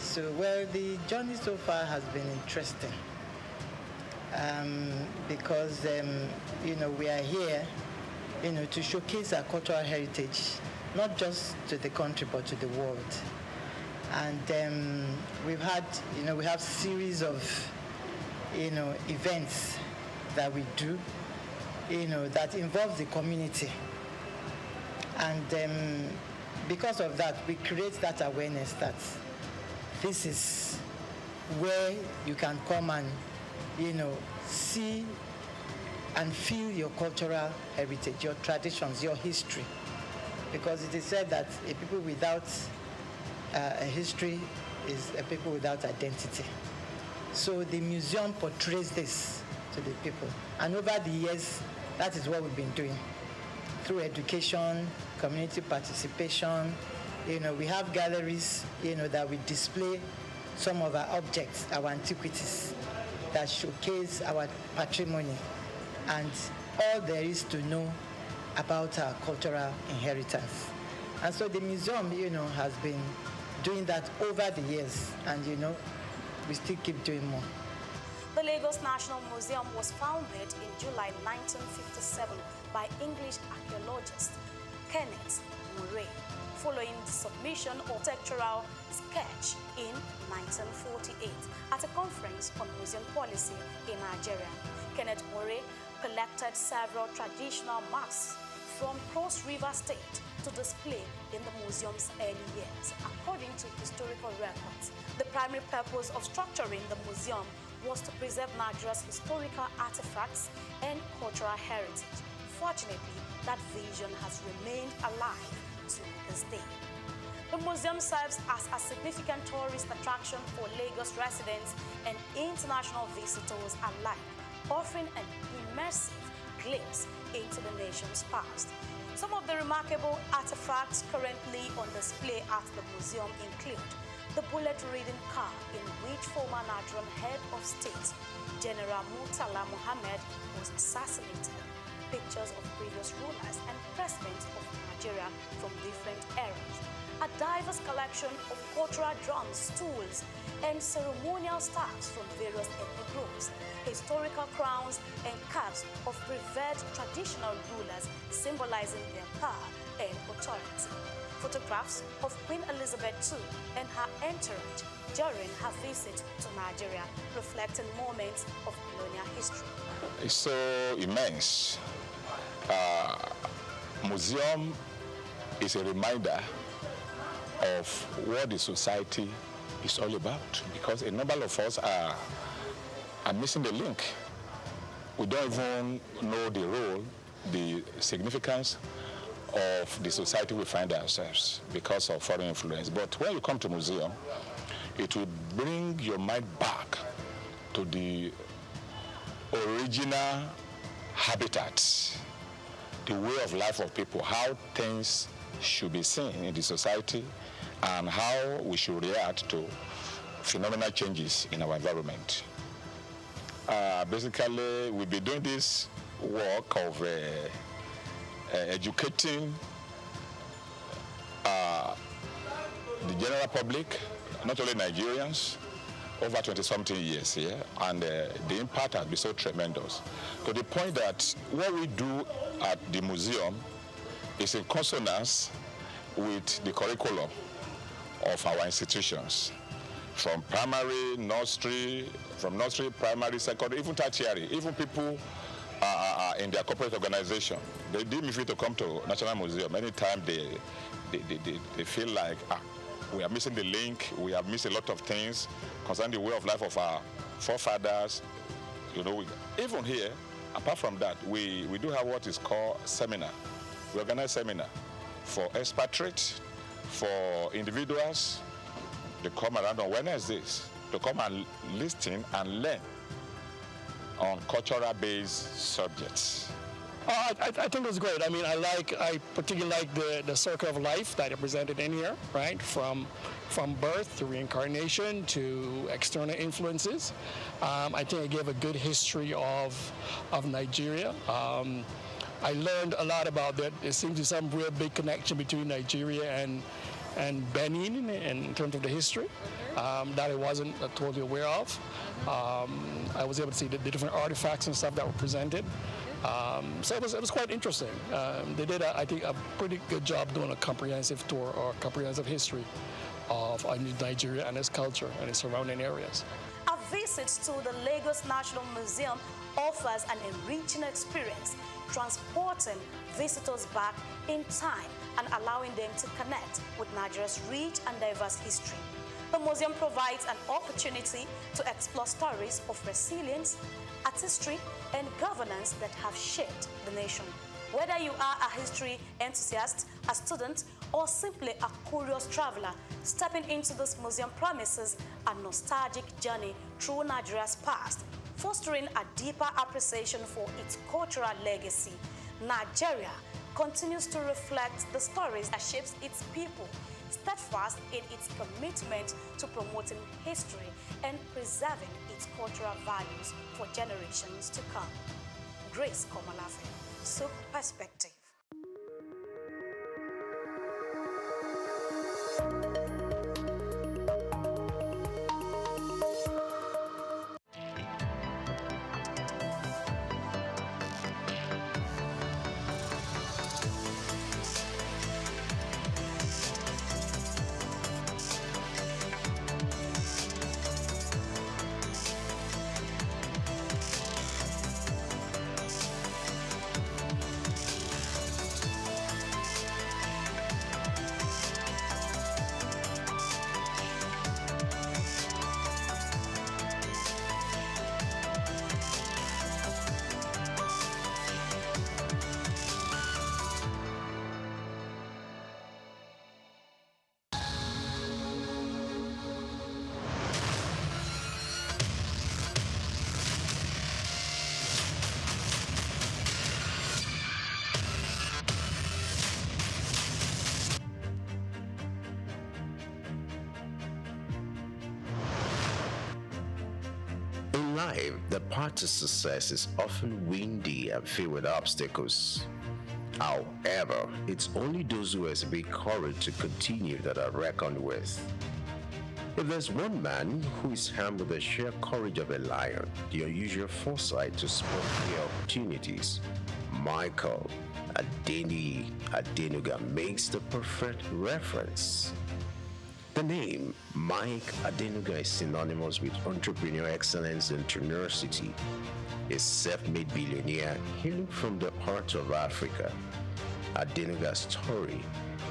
So, well, the journey so far has been interesting because, we are here, to showcase our cultural heritage, not just to the country, but to the world. And we've had, we have series of, events that we do, that involve the community. And because of that, we create that awareness that this is where you can come and see and feel your cultural heritage, your traditions, your history. Because it is said that a people without a history is a people without identity. So the museum portrays this to the people. And over the years, that is what we've been doing. Through education, community participation, we have galleries, that we display some of our objects, our antiquities, that showcase our patrimony and all there is to know about our cultural inheritance. And so the museum, has been doing that over the years, and, we still keep doing more. The Lagos National Museum was founded in July 1957 by English archaeologist Kenneth Murray, following the submission of architectural sketch in 1948 at a conference on museum policy in Nigeria. Kenneth Murray collected several traditional masks from Cross River State to display in the museum's early years, according to historical records. The primary purpose of structuring the museum was to preserve Nigeria's historical artifacts and cultural heritage. Fortunately, that vision has remained alive to this day. The museum serves as a significant tourist attraction for Lagos residents and international visitors alike, offering an immersive glimpse into the nation's past. Some of the remarkable artifacts currently on display at the museum include the bullet-ridden car in which former Nigerian head of state, General Murtala Muhammad, was assassinated, pictures of previous rulers and presidents of Nigeria from different eras, a diverse collection of cultural drums, tools, and ceremonial staffs from various ethnic groups, historical crowns and caps of revered traditional rulers symbolizing their power and authority, photographs of Queen Elizabeth II and her entourage during her visit to Nigeria, reflecting moments of colonial history. It's so immense. Museum is a reminder of what the society is all about, because a number of us are missing the link. We don't even know the role, the significance of the society we find ourselves because of foreign influence. But when you come to museum, it will bring your mind back to the original habitat, the way of life of people, how things should be seen in the society, and how we should react to phenomenal changes in our environment. Basically, we'll be doing this work of educating the general public, not only Nigerians, over 20-something years here, and the impact has been so tremendous, to the point that what we do at the museum is in consonance with the curriculum of our institutions, from primary, nursery, primary, secondary, even tertiary, even people in their corporate organization. They deem me free to come to National Museum anytime they feel like we are missing the link, we have missed a lot of things concerning the way of life of our forefathers. Even here, apart from that, we do have what is called seminar. We organize seminar for expatriates, for individuals. They come around on Wednesdays to come and listen and learn on cultural-based subjects. I think it's great. I mean, I particularly like the circle of life that are presented in here, right? From birth to reincarnation to external influences. I think it gave a good history of Nigeria. I learned a lot about that. There seems to be some real big connection between Nigeria and Benin in terms of the history that I wasn't totally aware of. I was able to see the different artifacts and stuff that were presented. So it was quite interesting. They did, I think, a pretty good job doing a comprehensive tour or comprehensive history of Nigeria and its culture and its surrounding areas. A visit to the Lagos National Museum offers an enriching experience, transporting visitors back in time and allowing them to connect with Nigeria's rich and diverse history. The museum provides an opportunity to explore stories of resilience, artistry, and governance that have shaped the nation. Whether you are a history enthusiast, a student, or simply a curious traveler, stepping into this museum promises a nostalgic journey through Nigeria's past, fostering a deeper appreciation for its cultural legacy. Nigeria continues to reflect the stories that shapes its people, steadfast in its commitment to promoting history and preserving its cultural values for generations to come. Grace Komalafe, Souq Perspective. In life, the path to success is often windy and filled with obstacles. However, it's only those who exhibit courage to continue that are reckoned with. If there's one man who is armed with the sheer courage of a lion, the unusual foresight to spot new opportunities, Michael Adenuga makes the perfect reference. The name Mike Adenuga is synonymous with entrepreneurial excellence and tenacity. A self-made billionaire hailing from the heart of Africa, Adenuga's story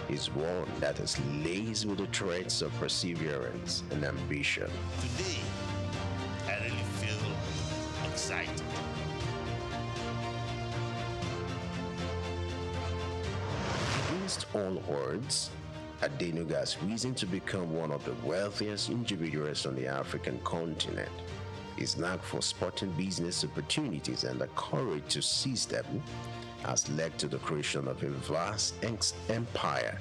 is one that is laced with the threads of perseverance and ambition. Today, I really feel excited. Against all odds, Adenuga has risen to become one of the wealthiest individuals on the African continent. His knack for spotting business opportunities and the courage to seize them has led to the creation of a vast empire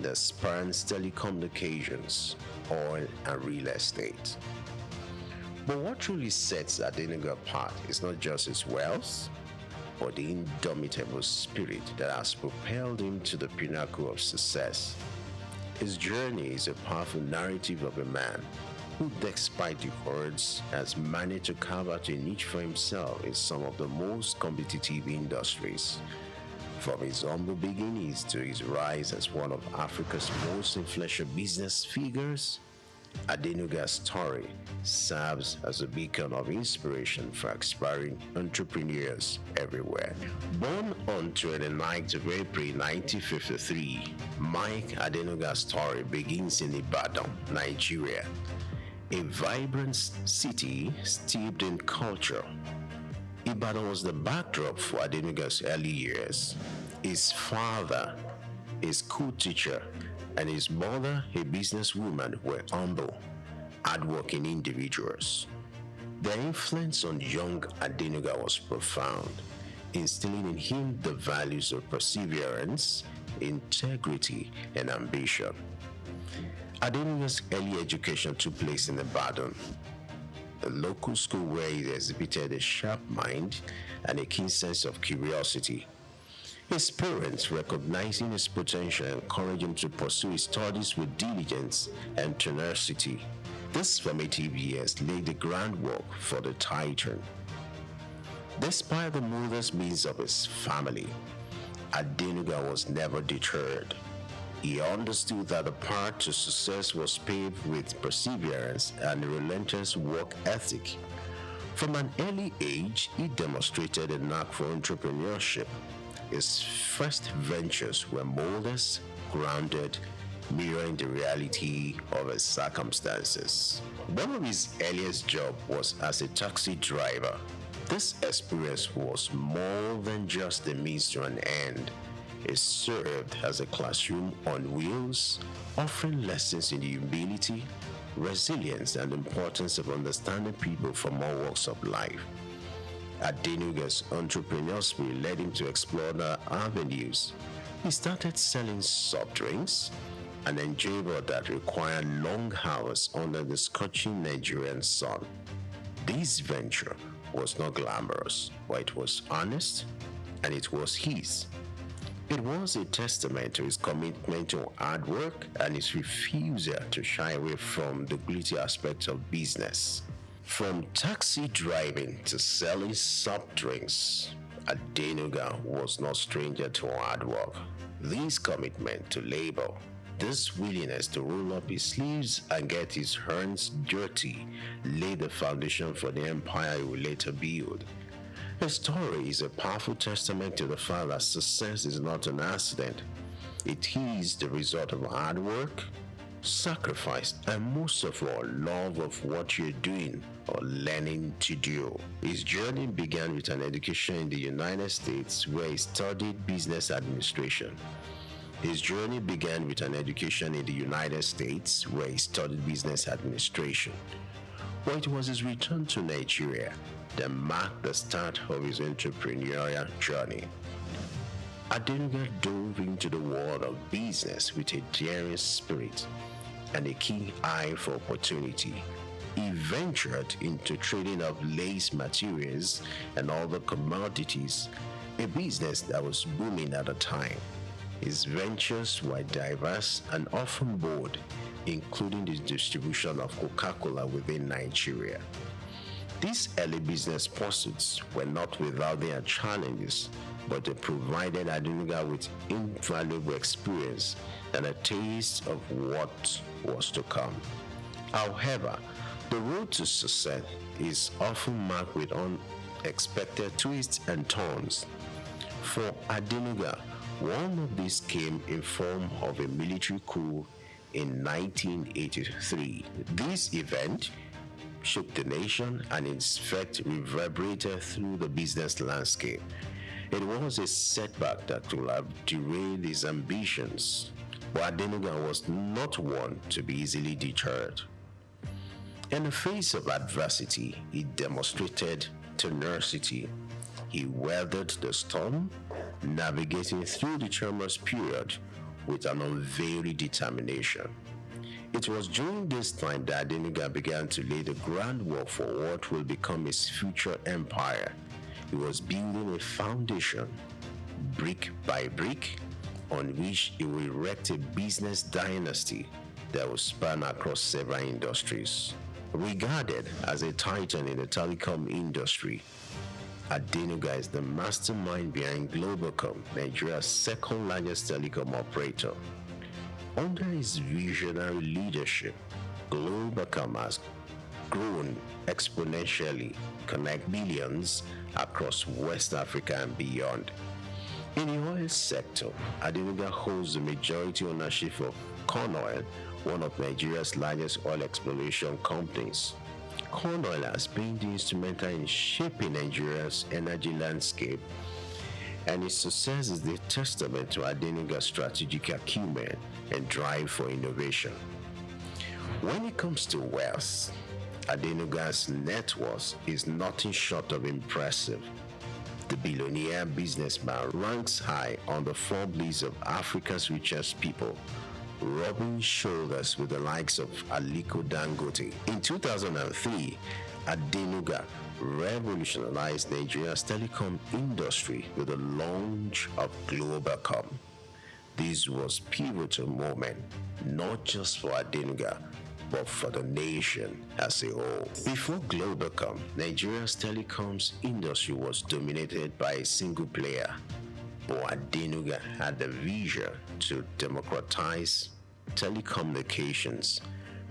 that spans telecommunications, oil, and real estate. But what truly sets Adenuga apart is not just his wealth, but the indomitable spirit that has propelled him to the pinnacle of success. His journey is a powerful narrative of a man who, despite the odds, has managed to carve out a niche for himself in some of the most competitive industries. From his humble beginnings to his rise as one of Africa's most influential business figures, Adenuga's story serves as a beacon of inspiration for aspiring entrepreneurs everywhere. Born on 29th of April 1953, Mike Adenuga's story begins in Ibadan, Nigeria, a vibrant city steeped in culture. Ibadan was the backdrop for Adenuga's early years. His father, a school teacher, and his mother, a businesswoman, were humble, hardworking individuals. Their influence on young Adenuga was profound, instilling in him the values of perseverance, integrity, and ambition. Adenuga's early education took place in Ibadan, a local school where he exhibited a sharp mind and a keen sense of curiosity. His parents, recognizing his potential, encouraged him to pursue his studies with diligence and tenacity. These formative years laid the groundwork for the titan. Despite the modest means of his family, Adenuga was never deterred. He understood that the path to success was paved with perseverance and a relentless work ethic. From an early age, he demonstrated a knack for entrepreneurship. His first ventures were modest, grounded, mirroring the reality of his circumstances. One of his earliest jobs was as a taxi driver. This experience was more than just a means to an end. It served as a classroom on wheels, offering lessons in humility, resilience, and the importance of understanding people from all walks of life. Adenuga's entrepreneurial spirit led him to explore the avenues. He started selling soft drinks, an endeavor that required long hours under the scorching Nigerian sun. This venture was not glamorous, but it was honest, and it was his. It was a testament to his commitment to hard work and his refusal to shy away from the gritty aspects of business. From taxi driving to selling soft drinks, Adenuga was no stranger to hard work. This commitment to labor, this willingness to roll up his sleeves and get his hands dirty, laid the foundation for the empire he would later build. His story is a powerful testament to the fact that success is not an accident. It is the result of hard work, sacrifice, and most of all, love of what you're doing or learning to do. His journey began with an education in the United States where he studied business administration. What was his return to Nigeria that marked the start of his entrepreneurial journey. Adenuga dove into the world of business with a daring spirit and a keen eye for opportunity. He ventured into trading of lace materials and other commodities, a business that was booming at the time. His ventures were diverse and often bold, including the distribution of Coca-Cola within Nigeria. These early business pursuits were not without their challenges, but they provided Adenuga with invaluable experience and a taste of what was to come. However, the road to success is often marked with unexpected twists and turns. For Adenuga, one of these came in form of a military coup in 1983. This event shook the nation and its effect reverberated through the business landscape. It was a setback that would have derailed his ambitions, but Adenuga was not one to be easily deterred. In the face of adversity, he demonstrated tenacity. He weathered the storm, navigating through the tumultuous period with an unveiling determination. It was during this time that Adenuga began to lay the groundwork for what will become his future empire. He was building a foundation, brick by brick, on which he will erect a business dynasty that will span across several industries. Regarded as a titan in the telecom industry, Adenuga is the mastermind behind Globalcom, Nigeria's second largest telecom operator. Under his visionary leadership, Globalcom has grown exponentially, connect billions across West Africa and beyond. In the oil sector, Adenuga holds the majority ownership of Corn Oil, one of Nigeria's largest oil exploration companies. Corn Oil has been instrumental in shaping Nigeria's energy landscape, and its success is the testament to Adenuga's strategic acumen and drive for innovation. When it comes to wealth, Adenuga's net worth is nothing short of impressive. The billionaire businessman ranks high on the Forbes list of Africa's richest people, rubbing shoulders with the likes of Aliko Dangote. In 2003, Adenuga revolutionized Nigeria's telecom industry with the launch of Globalcom. This was a pivotal moment, not just for Adenuga, but for the nation as a whole. Before Globalcom, Nigeria's telecoms industry was dominated by a single player, but Adenuga had the vision to democratize telecommunications,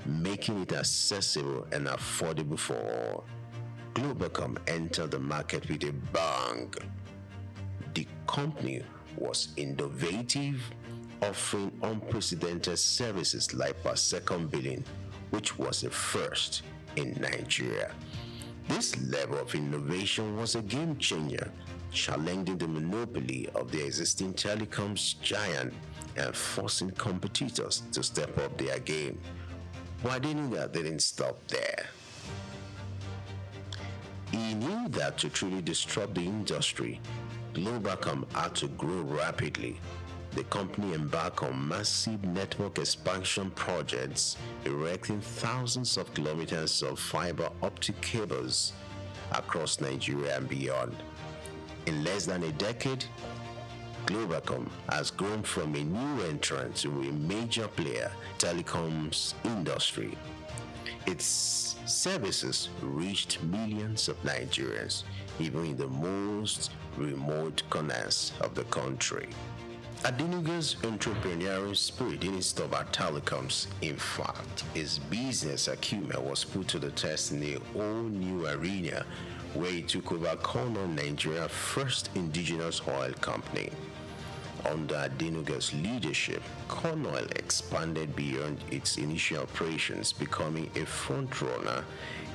making it accessible and affordable for all. Globalcom entered the market with a bang. The company was innovative, offering unprecedented services like per second billing, which was a first in Nigeria. This level of innovation was a game changer, challenging the monopoly of the existing telecoms giant and forcing competitors to step up their game. But Adenuga didn't stop there. He knew that to truly disrupt the industry, Globacom had to grow rapidly. The company embarked on massive network expansion projects, erecting thousands of kilometers of fiber optic cables across Nigeria and beyond. In less than a decade, Globacom has grown from a new entrant to a major player in the telecoms industry. Its services reached millions of Nigerians, even in the most remote corners of the country. Adenuga's entrepreneurial spirit didn't stop at telecoms. In fact, his business acumen was put to the test in a whole new arena where he took over Cornell, Nigeria's first indigenous oil company. Under Adenuga's leadership, Cornell expanded beyond its initial operations, becoming a frontrunner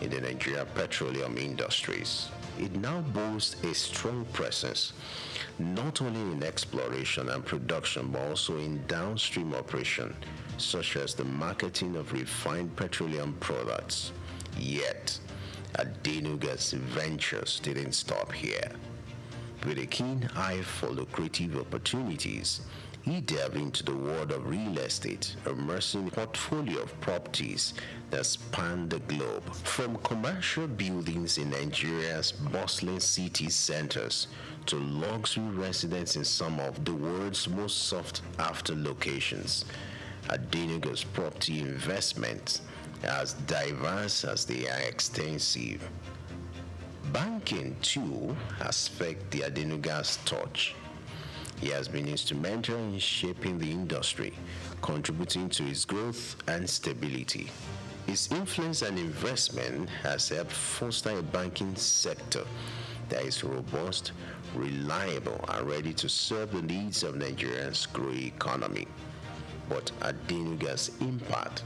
in the Nigerian petroleum industries. It now boasts a strong presence, not only in exploration and production, but also in downstream operation, such as the marketing of refined petroleum products. Yet, Adenuga's ventures didn't stop here. With a keen eye for lucrative opportunities, he delved into the world of real estate, immersing a portfolio of properties that spanned the globe, from commercial buildings in Nigeria's bustling city centers to luxury residences in some of the world's most sought-after locations. Adenuga's property investments are as diverse as they are extensive. Banking, too, has felt the Adenuga's touch. He has been instrumental in shaping the industry, contributing to its growth and stability. His influence and investment has helped foster a banking sector that is robust, reliable, and ready to serve the needs of Nigeria's growing economy. But Adenuga's impact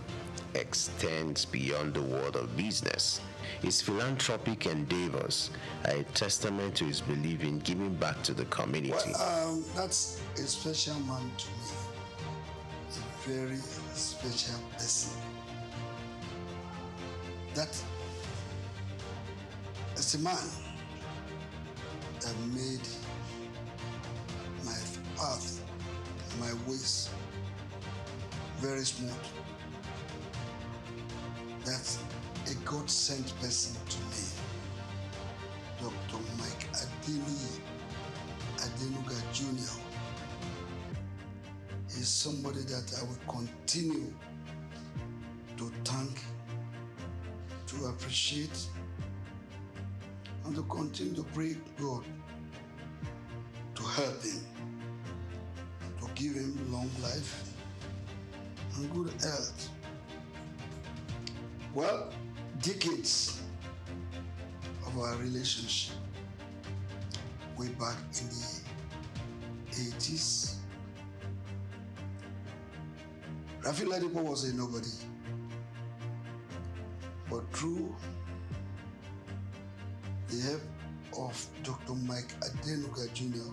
extends beyond the world of business. His philanthropic endeavors are a testament to his belief in giving back to the community. Well, that's a special man to me. A very special person. That is a man that made my path, my ways very smooth. That's a God-sent person to me. Dr. Mike Adenuga Jr. is somebody that I will continue to thank, to appreciate, and to continue to pray God to help him, to give him long life and good health. Well, decades of our relationship, way back in the 80s, Rafi Ladipo was a nobody. But through the help of Dr. Mike Adenuga Jr.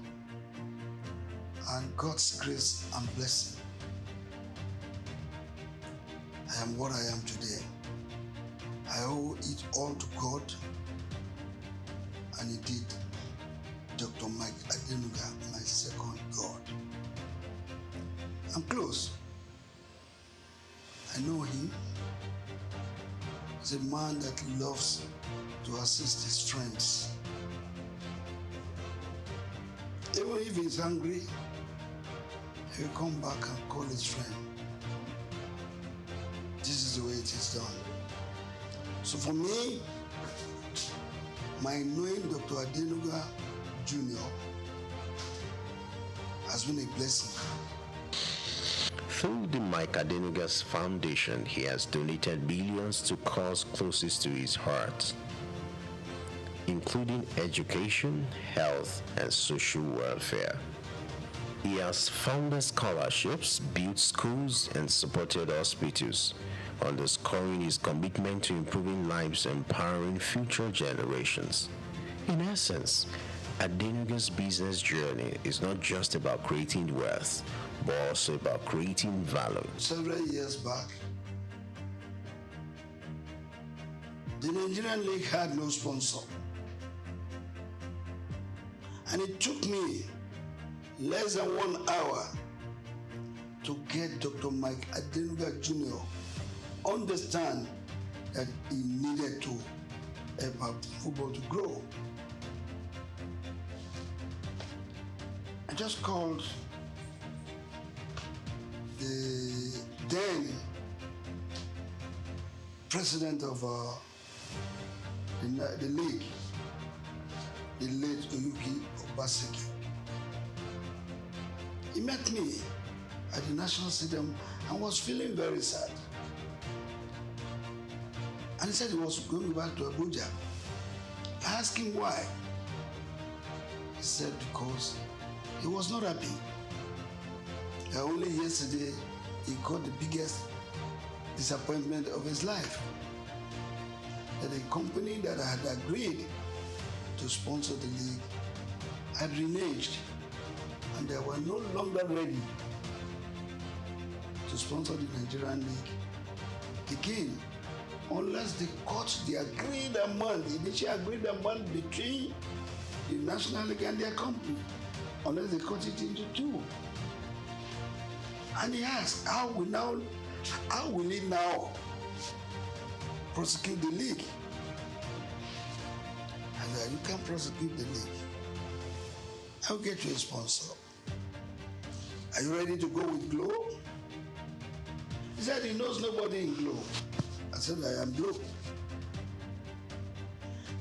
and God's grace and blessing, I am what I am today. I owe it all to God and indeed Dr. Mike Adenuga, my second God. I'm close. I know him. He's a man that loves to assist his friends. Even if he's hungry, he will come back and call his friend. This is the way it is done. So for me, my knowing Dr. Adenuga Jr. has been a blessing. Through the Mike Adenuga's Foundation, he has donated billions to causes closest to his heart, including education, health, and social welfare. He has founded scholarships, built schools, and supported hospitals, underscoring his commitment to improving lives and empowering future generations. In essence, Adenuga's business journey is not just about creating wealth, but also about creating value. Several years back, the Nigerian League had no sponsor. And it took me less than 1 hour to get Dr. Mike Adenuga Jr. understand that he needed to help football to grow. I just called the then president of the league, the late Oyuki Obaseki. He met me at the National Stadium and was feeling very sad. And he said he was going back to Abuja. I asked him why. He said because he was not happy. Only yesterday he got the biggest disappointment of his life. That a company that had agreed to sponsor the league had reneged, and they were no longer ready to sponsor the Nigerian league again, unless they cut the agreed amount, the initial agreed amount between the National League and their company, unless they cut it into two. And he asked, how will he now prosecute the league? And said, you can't prosecute the league. I'll get you a sponsor. Are you ready to go with Glow? He said he knows nobody in Glow. I said, I am Glow.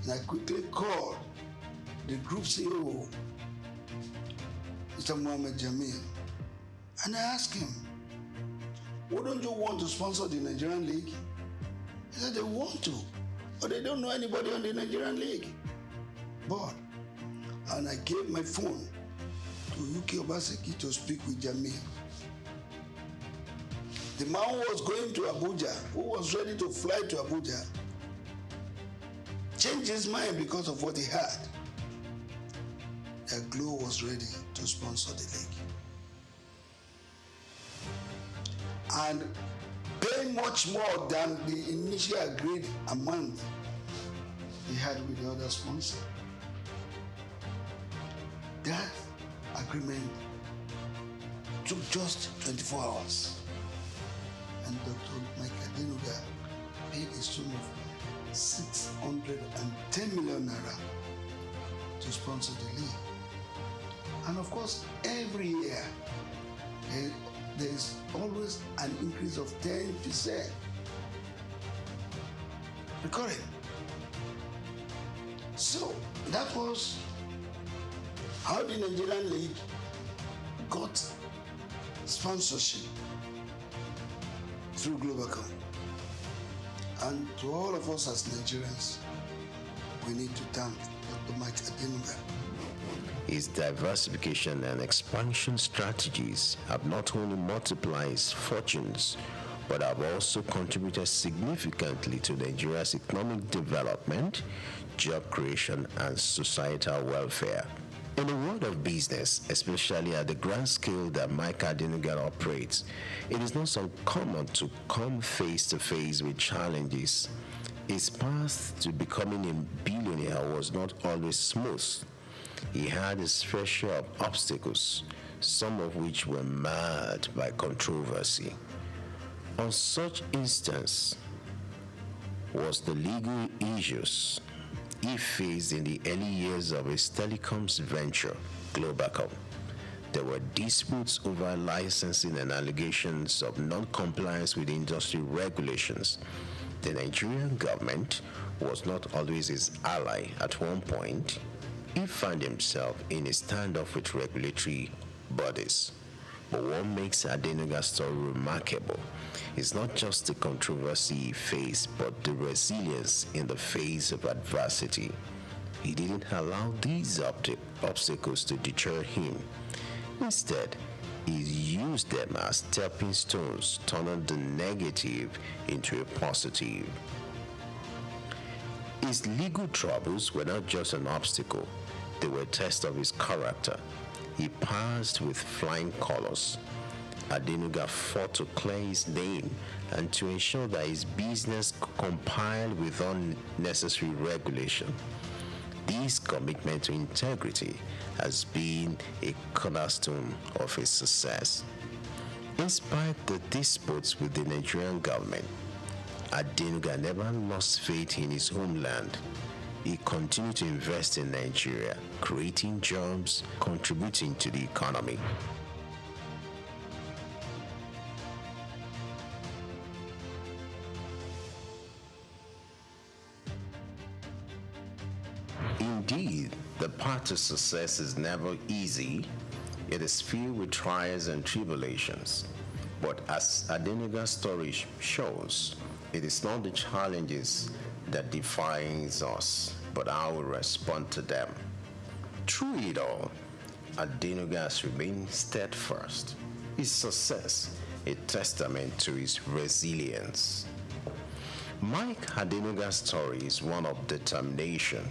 And I quickly called the group CEO, Mr. Mohammed Jamil, and I asked him, wouldn't you want to sponsor the Nigerian League? He said they want to, but they don't know anybody on the Nigerian League. But, and I gave my phone to Yuki Obaseki to speak with Jamil. The man who was going to Abuja, who was ready to fly to Abuja, changed his mind because of what he had. That Glow was ready to sponsor the league. And pay much more than the initial agreed amount he had with the other sponsor. That agreement took just 24 hours. And Dr. Mike Adenuga paid a sum of 610 million naira to sponsor the league. And of course, every year, there is always an increase of 10%. Recording. So that was how the Nigerian League got sponsorship through Globacom. And to all of us as Nigerians, we need to thank Dr. Mike Adenuga. His diversification and expansion strategies have not only multiplied his fortunes, but have also contributed significantly to Nigeria's economic development, job creation, and societal welfare. In the world of business, especially at the grand scale that Mike Adenuga operates, it is not so common to come face to face with challenges. His path to becoming a billionaire was not always smooth. He had his fair share of obstacles, some of which were marred by controversy. On such instance was the legal issues he faced in the early years of his telecoms venture, Globacom. There were disputes over licensing and allegations of non-compliance with industry regulations. The Nigerian government was not always his ally. At one point, he found himself in a standoff with regulatory bodies. But what makes Adenuga's story remarkable is not just the controversy he faced, but the resilience in the face of adversity. He didn't allow these obstacles to deter him. Instead, he used them as stepping stones, turning the negative into a positive. His legal troubles were not just an obstacle, they were a test of his character. He passed with flying colors. Adenuga fought to clear his name and to ensure that his business complied with unnecessary regulation. This commitment to integrity has been a cornerstone of his success. Despite the disputes with the Nigerian government, Adenuga never lost faith in his homeland. He continued to invest in Nigeria, creating jobs, contributing to the economy. Indeed, the path to success is never easy. It is filled with trials and tribulations. But as Adenuga's story shows, it is not the challenges that defines us, but how we respond to them. Through it all, Adenuga has remained steadfast. His success, a testament to his resilience. Mike Adenuga's story is one of determination,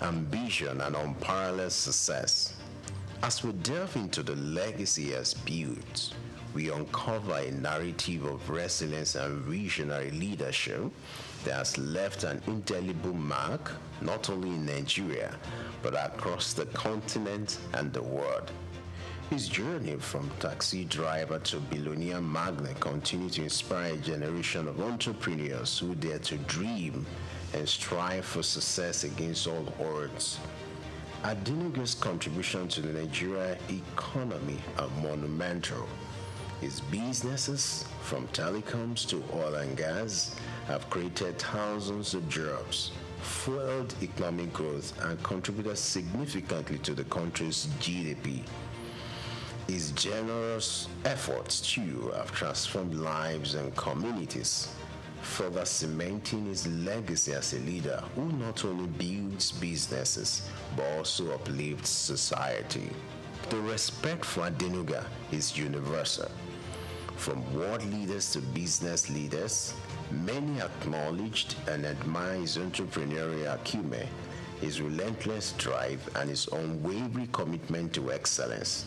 ambition, and unparalleled success. As we delve into the legacy he has built, we uncover a narrative of resilience and visionary leadership that has left an indelible mark not only in Nigeria but across the continent and the world. His journey from taxi driver to billionaire magnate continues to inspire a generation of entrepreneurs who dare to dream and strive for success against all odds. Adenuga's contribution to the Nigerian economy are monumental. His businesses, from telecoms to oil and gas, have created thousands of jobs, fueled economic growth, and contributed significantly to the country's GDP. His generous efforts, too, have transformed lives and communities, further cementing his legacy as a leader who not only builds businesses but also uplifts society. The respect for Adenuga is universal. From world leaders to business leaders, many acknowledged and admire his entrepreneurial acumen, his relentless drive, and his unwavering commitment to excellence.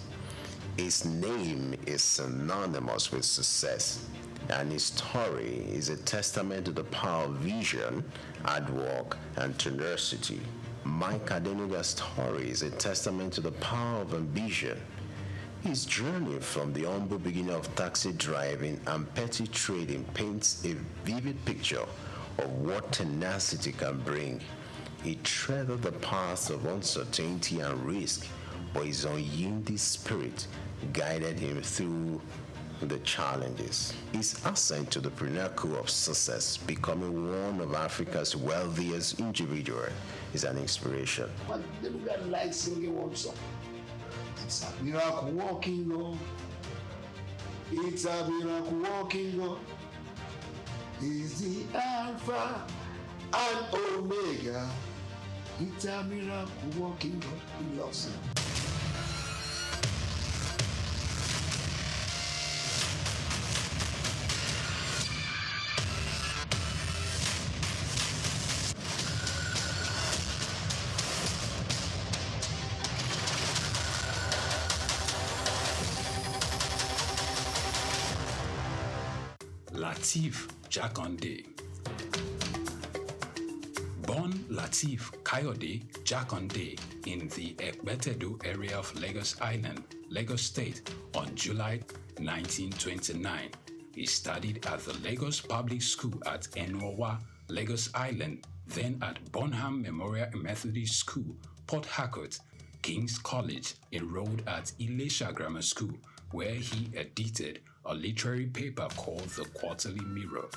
His name is synonymous with success, and his story is a testament to the power of vision, hard work, and tenacity. Mike Adenuga's story is a testament to the power of ambition. His journey from the humble beginning of taxi driving and petty trading paints a vivid picture of what tenacity can bring. He treaded the paths of uncertainty and risk, but his unyielding spirit guided him through the challenges. His ascent to the pinnacle of success, becoming one of Africa's wealthiest individuals, is an inspiration. But Adenuga likes singing one song. It's a miracle walking God. It's a miracle walking God. He's the Alpha and Omega. It's a miracle walking God. He loves him. Lateef Jakande. Born Lateef Kayode Jakande in the Ekpetedo area of Lagos Island, Lagos State, on July 1929. He studied at the Lagos Public School at Enowa, Lagos Island, then at Bonham Memorial Methodist School, Port Harcourt, King's College, enrolled at Ilesha Grammar School, where he edited a literary paper called The Quarterly Mirror.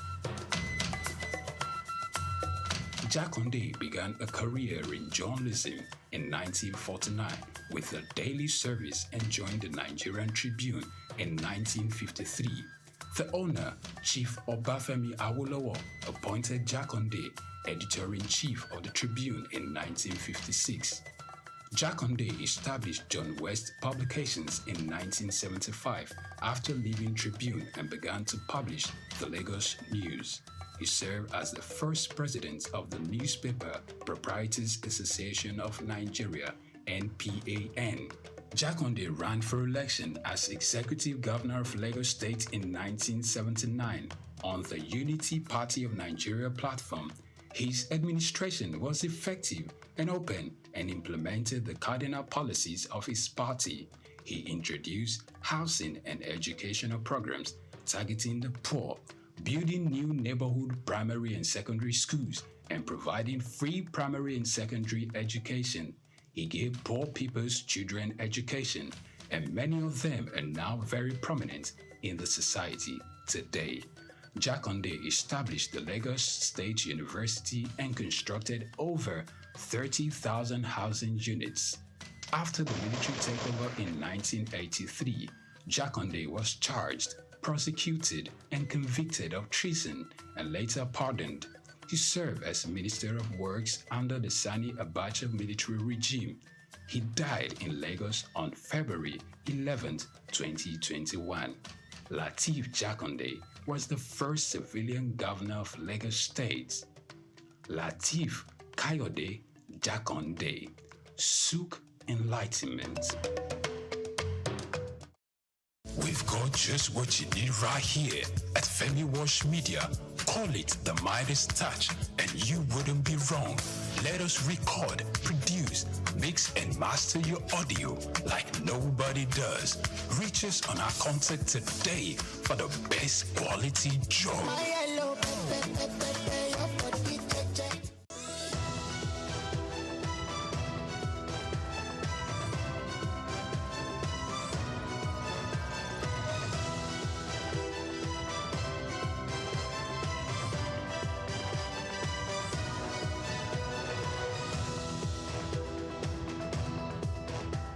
Jakande began a career in journalism in 1949 with a daily service and joined the Nigerian Tribune in 1953. The owner, Chief Obafemi Awolowo, appointed Jakande editor-in-chief of the Tribune in 1956. Jakonde established John West Publications in 1975 after leaving Tribune and began to publish the Lagos News. He served as the first president of the Newspaper Proprietors Association of Nigeria, NPAN. Jakonde ran for election as Executive Governor of Lagos State in 1979 on the Unity Party of Nigeria platform. His administration was effective and open and implemented the cardinal policies of his party. He introduced housing and educational programs targeting the poor, building new neighborhood primary and secondary schools, and providing free primary and secondary education. He gave poor people's children education, and many of them are now very prominent in the society today. Jakonde established the Lagos State University and constructed over 30,000 housing units. After the military takeover in 1983, Jakonde was charged, prosecuted, and convicted of treason and later pardoned. He served as Minister of Works under the Sani Abacha military regime. He died in Lagos on February 11, 2021. Lateef Jakonde was the first civilian governor of Lagos State. Lateef Kayode Jakonde, Souq Enlightenment. We've got just what you need right here at Femi Wash Media. Call it the Midas Touch and you wouldn't be wrong. Let us record, produce, mix and master your audio like nobody does. Reach us on our contact today for the best quality job.